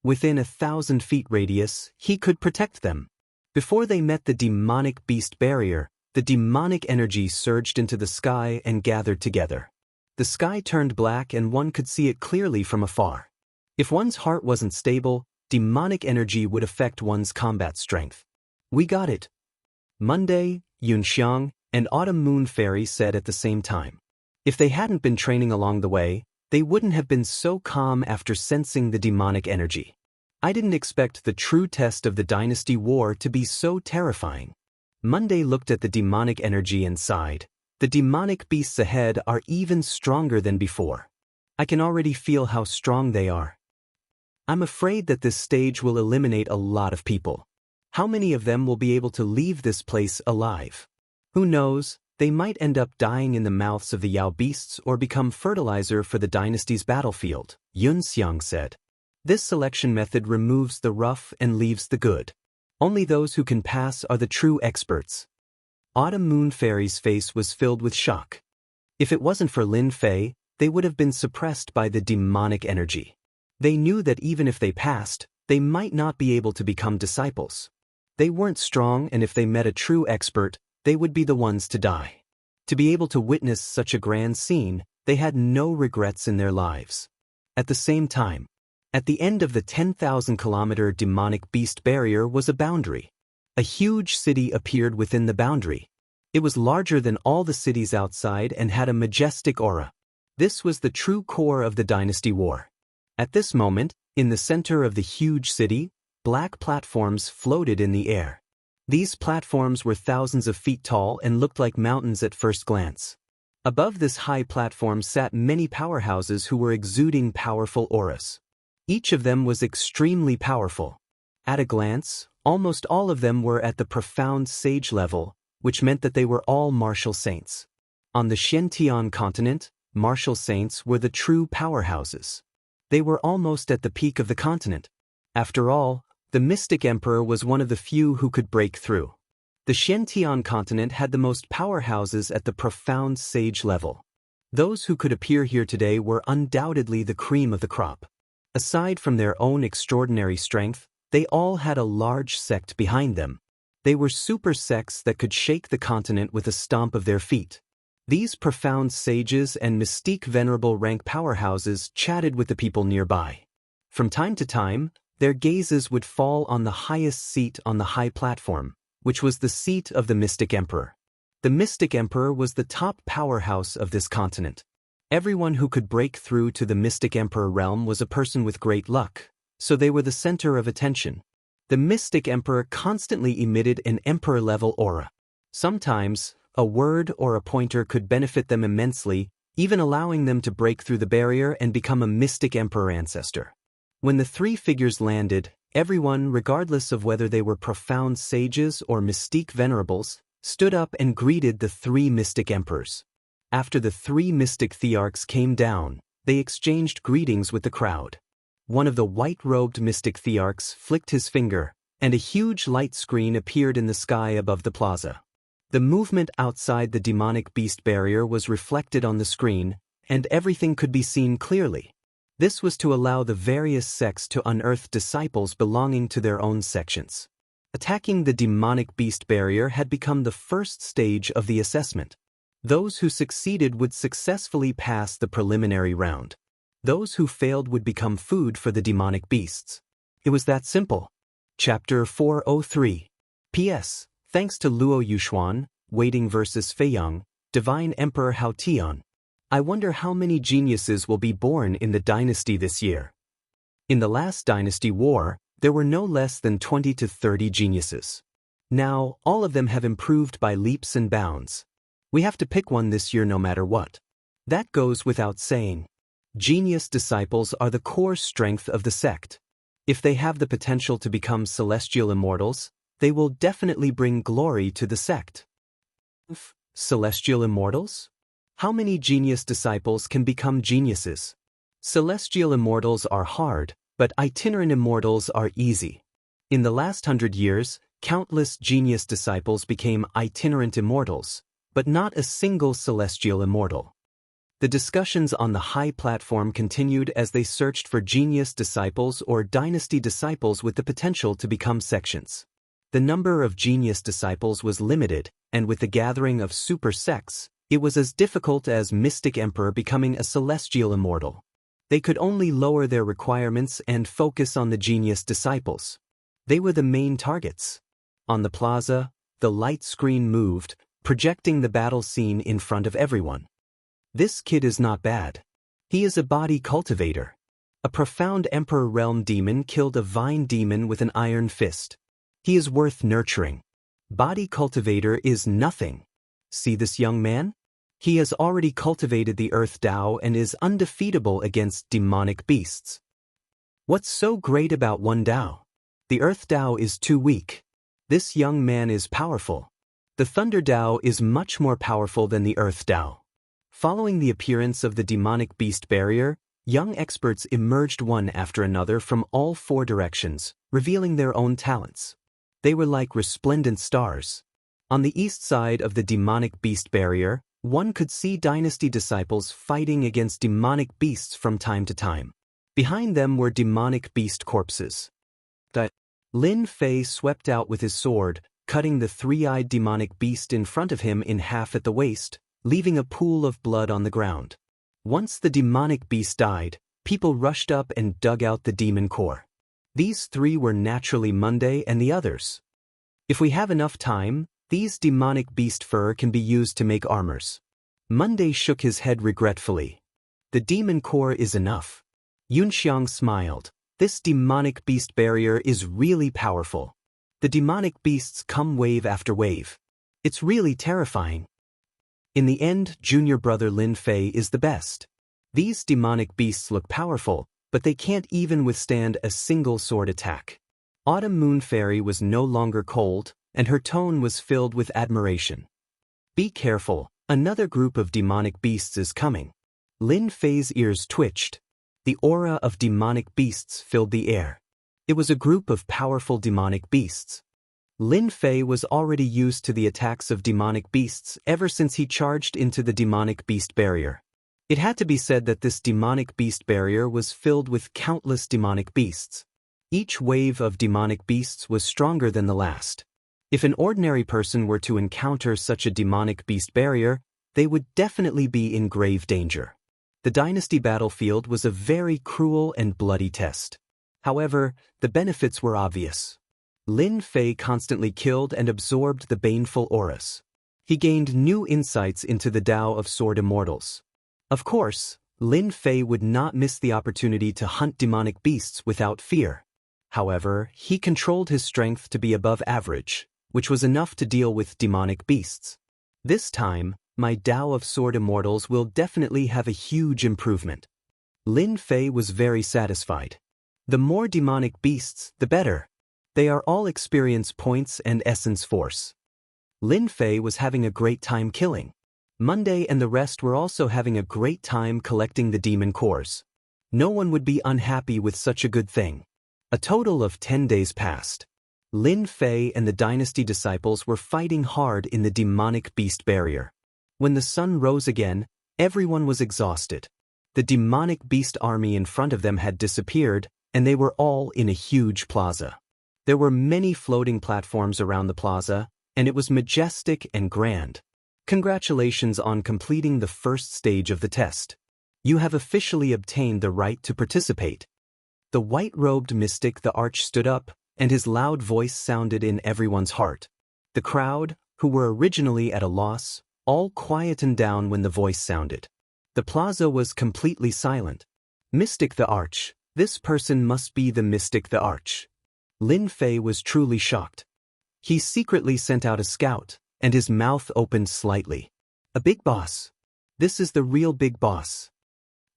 Within 1,000 feet radius, he could protect them. Before they met the demonic beast barrier, the demonic energy surged into the sky and gathered together. The sky turned black and one could see it clearly from afar. If one's heart wasn't stable, demonic energy would affect one's combat strength. "We got it," Monday, Yunxiang, and Autumn Moon Fairy said at the same time. If they hadn't been training along the way, they wouldn't have been so calm after sensing the demonic energy. "I didn't expect the true test of the Dynasty War to be so terrifying." Monday looked at the demonic energy and sighed. "The demonic beasts ahead are even stronger than before. I can already feel how strong they are. I'm afraid that this stage will eliminate a lot of people. How many of them will be able to leave this place alive? Who knows, they might end up dying in the mouths of the Yao beasts or become fertilizer for the dynasty's battlefield," Yunxiang said. "This selection method removes the rough and leaves the good. Only those who can pass are the true experts." Autumn Moon Fairy's face was filled with shock. If it wasn't for Lin Fei, they would have been suppressed by the demonic energy. They knew that even if they passed, they might not be able to become disciples. They weren't strong, and if they met a true expert, they would be the ones to die. To be able to witness such a grand scene, they had no regrets in their lives. At the same time, at the end of the 10,000-kilometer demonic beast barrier was a boundary. A huge city appeared within the boundary. It was larger than all the cities outside and had a majestic aura. This was the true core of the Dynasty War. At this moment, in the center of the huge city, black platforms floated in the air. These platforms were thousands of feet tall and looked like mountains at first glance. Above this high platform sat many powerhouses who were exuding powerful auras. Each of them was extremely powerful. At a glance, almost all of them were at the profound sage level, which meant that they were all martial saints. On the Xiantian continent, martial saints were the true powerhouses. They were almost at the peak of the continent. After all, the Mystic Emperor was one of the few who could break through. The Xiantian continent had the most powerhouses at the profound sage level. Those who could appear here today were undoubtedly the cream of the crop. Aside from their own extraordinary strength, they all had a large sect behind them. They were super sects that could shake the continent with a stomp of their feet. These profound sages and mystique venerable rank powerhouses chatted with the people nearby. From time to time, their gazes would fall on the highest seat on the high platform, which was the seat of the Mystic Emperor. The Mystic Emperor was the top powerhouse of this continent. Everyone who could break through to the Mystic Emperor realm was a person with great luck, so they were the center of attention. The Mystic Emperor constantly emitted an emperor-level aura. Sometimes, a word or a pointer could benefit them immensely, even allowing them to break through the barrier and become a Mystic Emperor ancestor. When the three figures landed, everyone, regardless of whether they were profound sages or mystique venerables, stood up and greeted the three Mystic Emperors. After the three Mystic Thearchs came down, they exchanged greetings with the crowd. One of the white-robed Mystic Thearchs flicked his finger, and a huge light screen appeared in the sky above the plaza. The movement outside the demonic beast barrier was reflected on the screen, and everything could be seen clearly. This was to allow the various sects to unearth disciples belonging to their own sections. Attacking the demonic beast barrier had become the first stage of the assessment. Those who succeeded would successfully pass the preliminary round. Those who failed would become food for the demonic beasts. It was that simple. Chapter 403. P.S. Thanks to Luo Yuxuan, Waiting vs. Feiyang, Divine Emperor Hao Tian. I wonder how many geniuses will be born in the dynasty this year. In the last dynasty war, there were no less than 20 to 30 geniuses. Now, all of them have improved by leaps and bounds. We have to pick one this year no matter what. That goes without saying. Genius disciples are the core strength of the sect. If they have the potential to become celestial immortals, they will definitely bring glory to the sect. Celestial immortals? How many genius disciples can become geniuses? Celestial immortals are hard, but itinerant immortals are easy. In the last 100 years, countless genius disciples became itinerant immortals, but not a single celestial immortal. The discussions on the high platform continued as they searched for genius disciples or dynasty disciples with the potential to become sections. The number of genius disciples was limited, and with the gathering of super sects, it was as difficult as Mystic Emperor becoming a celestial immortal. They could only lower their requirements and focus on the genius disciples. They were the main targets. On the plaza, the light screen moved, projecting the battle scene in front of everyone. This kid is not bad. He is a body cultivator. A profound Emperor Realm demon killed a vine demon with an iron fist. He is worth nurturing. Body cultivator is nothing. See this young man? He has already cultivated the Earth Dao and is undefeatable against demonic beasts. What's so great about one Dao? The Earth Dao is too weak. This young man is powerful. The Thunder Dao is much more powerful than the Earth Dao. Following the appearance of the demonic beast barrier, young experts emerged one after another from all four directions, revealing their own talents. They were like resplendent stars. On the east side of the demonic beast barrier, one could see dynasty disciples fighting against demonic beasts from time to time. Behind them were demonic beast corpses. Lin Fei swept out with his sword, cutting the three-eyed demonic beast in front of him in half at the waist, leaving a pool of blood on the ground. Once the demonic beast died, people rushed up and dug out the demon core. These three were naturally Monday and the others. If we have enough time, these demonic beast fur can be used to make armors. Monday shook his head regretfully. The demon core is enough. Yunxiang smiled. This demonic beast barrier is really powerful. The demonic beasts come wave after wave. It's really terrifying. In the end, junior brother Lin Fei is the best. These demonic beasts look powerful, but they can't even withstand a single sword attack. Autumn Moon Fairy was no longer cold, and her tone was filled with admiration. Be careful, another group of demonic beasts is coming. Lin Fei's ears twitched. The aura of demonic beasts filled the air. It was a group of powerful demonic beasts. Lin Fei was already used to the attacks of demonic beasts ever since he charged into the demonic beast barrier. It had to be said that this demonic beast barrier was filled with countless demonic beasts. Each wave of demonic beasts was stronger than the last. If an ordinary person were to encounter such a demonic beast barrier, they would definitely be in grave danger. The dynasty battlefield was a very cruel and bloody test. However, the benefits were obvious. Lin Fei constantly killed and absorbed the baneful auras. He gained new insights into the Tao of Sword Immortals. Of course, Lin Fei would not miss the opportunity to hunt demonic beasts without fear. However, he controlled his strength to be above average, which was enough to deal with demonic beasts. This time, my Tao of Sword Immortals will definitely have a huge improvement. Lin Fei was very satisfied. The more demonic beasts, the better. They are all experience points and essence force. Lin Fei was having a great time killing. Monday and the rest were also having a great time collecting the demon cores. No one would be unhappy with such a good thing. A total of 10 days passed. Lin Fei and the dynasty disciples were fighting hard in the demonic beast barrier. When the sun rose again, everyone was exhausted. The demonic beast army in front of them had disappeared, and they were all in a huge plaza. There were many floating platforms around the plaza, and it was majestic and grand. Congratulations on completing the first stage of the test. You have officially obtained the right to participate. The white-robed mystic the Arch stood up, and his loud voice sounded in everyone's heart. The crowd, who were originally at a loss, all quietened down when the voice sounded. The plaza was completely silent. Mystic the Arch, this person must be the Mystic the Arch. Lin Fei was truly shocked. He secretly sent out a scout, and his mouth opened slightly. A big boss. This is the real big boss.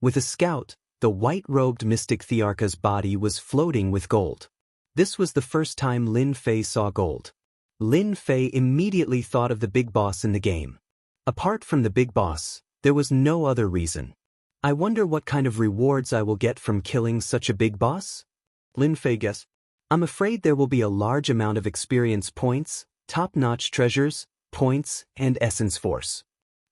With a scout, the white-robed mystic Thearcha's body was floating with gold. This was the first time Lin Fei saw gold. Lin Fei immediately thought of the big boss in the game. Apart from the big boss, there was no other reason. I wonder what kind of rewards I will get from killing such a big boss? Lin Fei guessed. I'm afraid there will be a large amount of experience points, top-notch treasures, points, and essence force.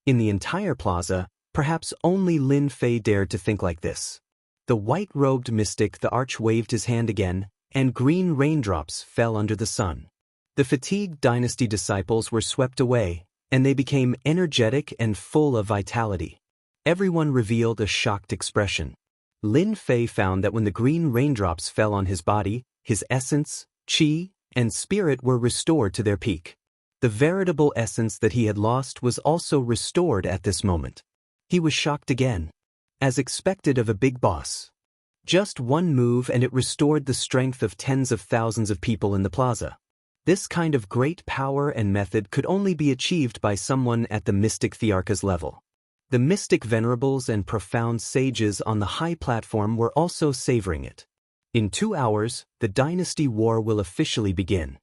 In the entire plaza, Perhaps only Lin Fei dared to think like this. The white-robed mystic the arch waved his hand again, and green raindrops fell under the sun. The fatigued dynasty disciples were swept away, and they became energetic and full of vitality. Everyone revealed a shocked expression. Lin Fei found that when the green raindrops fell on his body, his essence, qi, and spirit were restored to their peak. The veritable essence that he had lost was also restored at this moment. He was shocked again, as expected of a big boss. Just one move and it restored the strength of tens of thousands of people in the plaza. This kind of great power and method could only be achieved by someone at the mystic Thearcha's level. The mystic venerables and profound sages on the high platform were also savoring it. In 2 hours, the dynasty war will officially begin.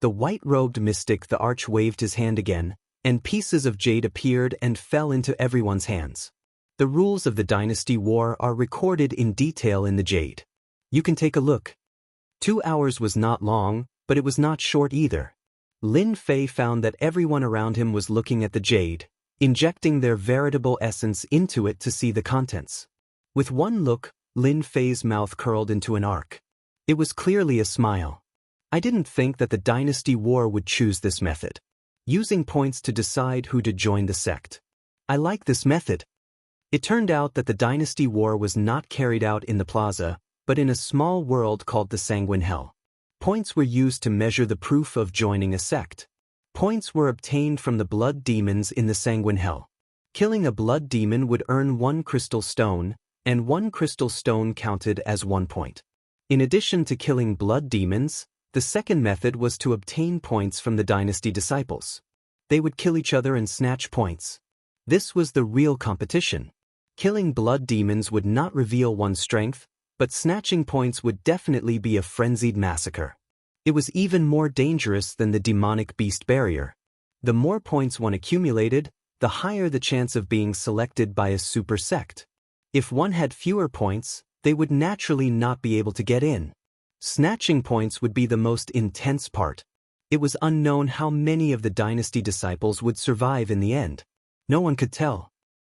The white-robed mystic the arch waved his hand again, and pieces of jade appeared and fell into everyone's hands. The rules of the dynasty war are recorded in detail in the jade. You can take a look. 2 hours was not long, but it was not short either. Lin Fei found that everyone around him was looking at the jade, injecting their veritable essence into it to see the contents. With one look, Lin Fei's mouth curled into an arc. It was clearly a smile. I didn't think that the dynasty war would choose this method. Using points to decide who to join the sect. I like this method. It turned out that the dynasty war was not carried out in the plaza, but in a small world called the Sanguine Hell. Points were used to measure the proof of joining a sect. Points were obtained from the blood demons in the Sanguine Hell. Killing a blood demon would earn 1 crystal stone, and 1 crystal stone counted as 1 point. In addition to killing blood demons, the second method was to obtain points from the dynasty disciples. They would kill each other and snatch points. This was the real competition. Killing blood demons would not reveal one's strength, but snatching points would definitely be a frenzied massacre. It was even more dangerous than the demonic beast barrier. The more points one accumulated, the higher the chance of being selected by a super sect. If one had fewer points, they would naturally not be able to get in. Snatching points would be the most intense part. It was unknown how many of the dynasty disciples would survive in the end. No one could tell.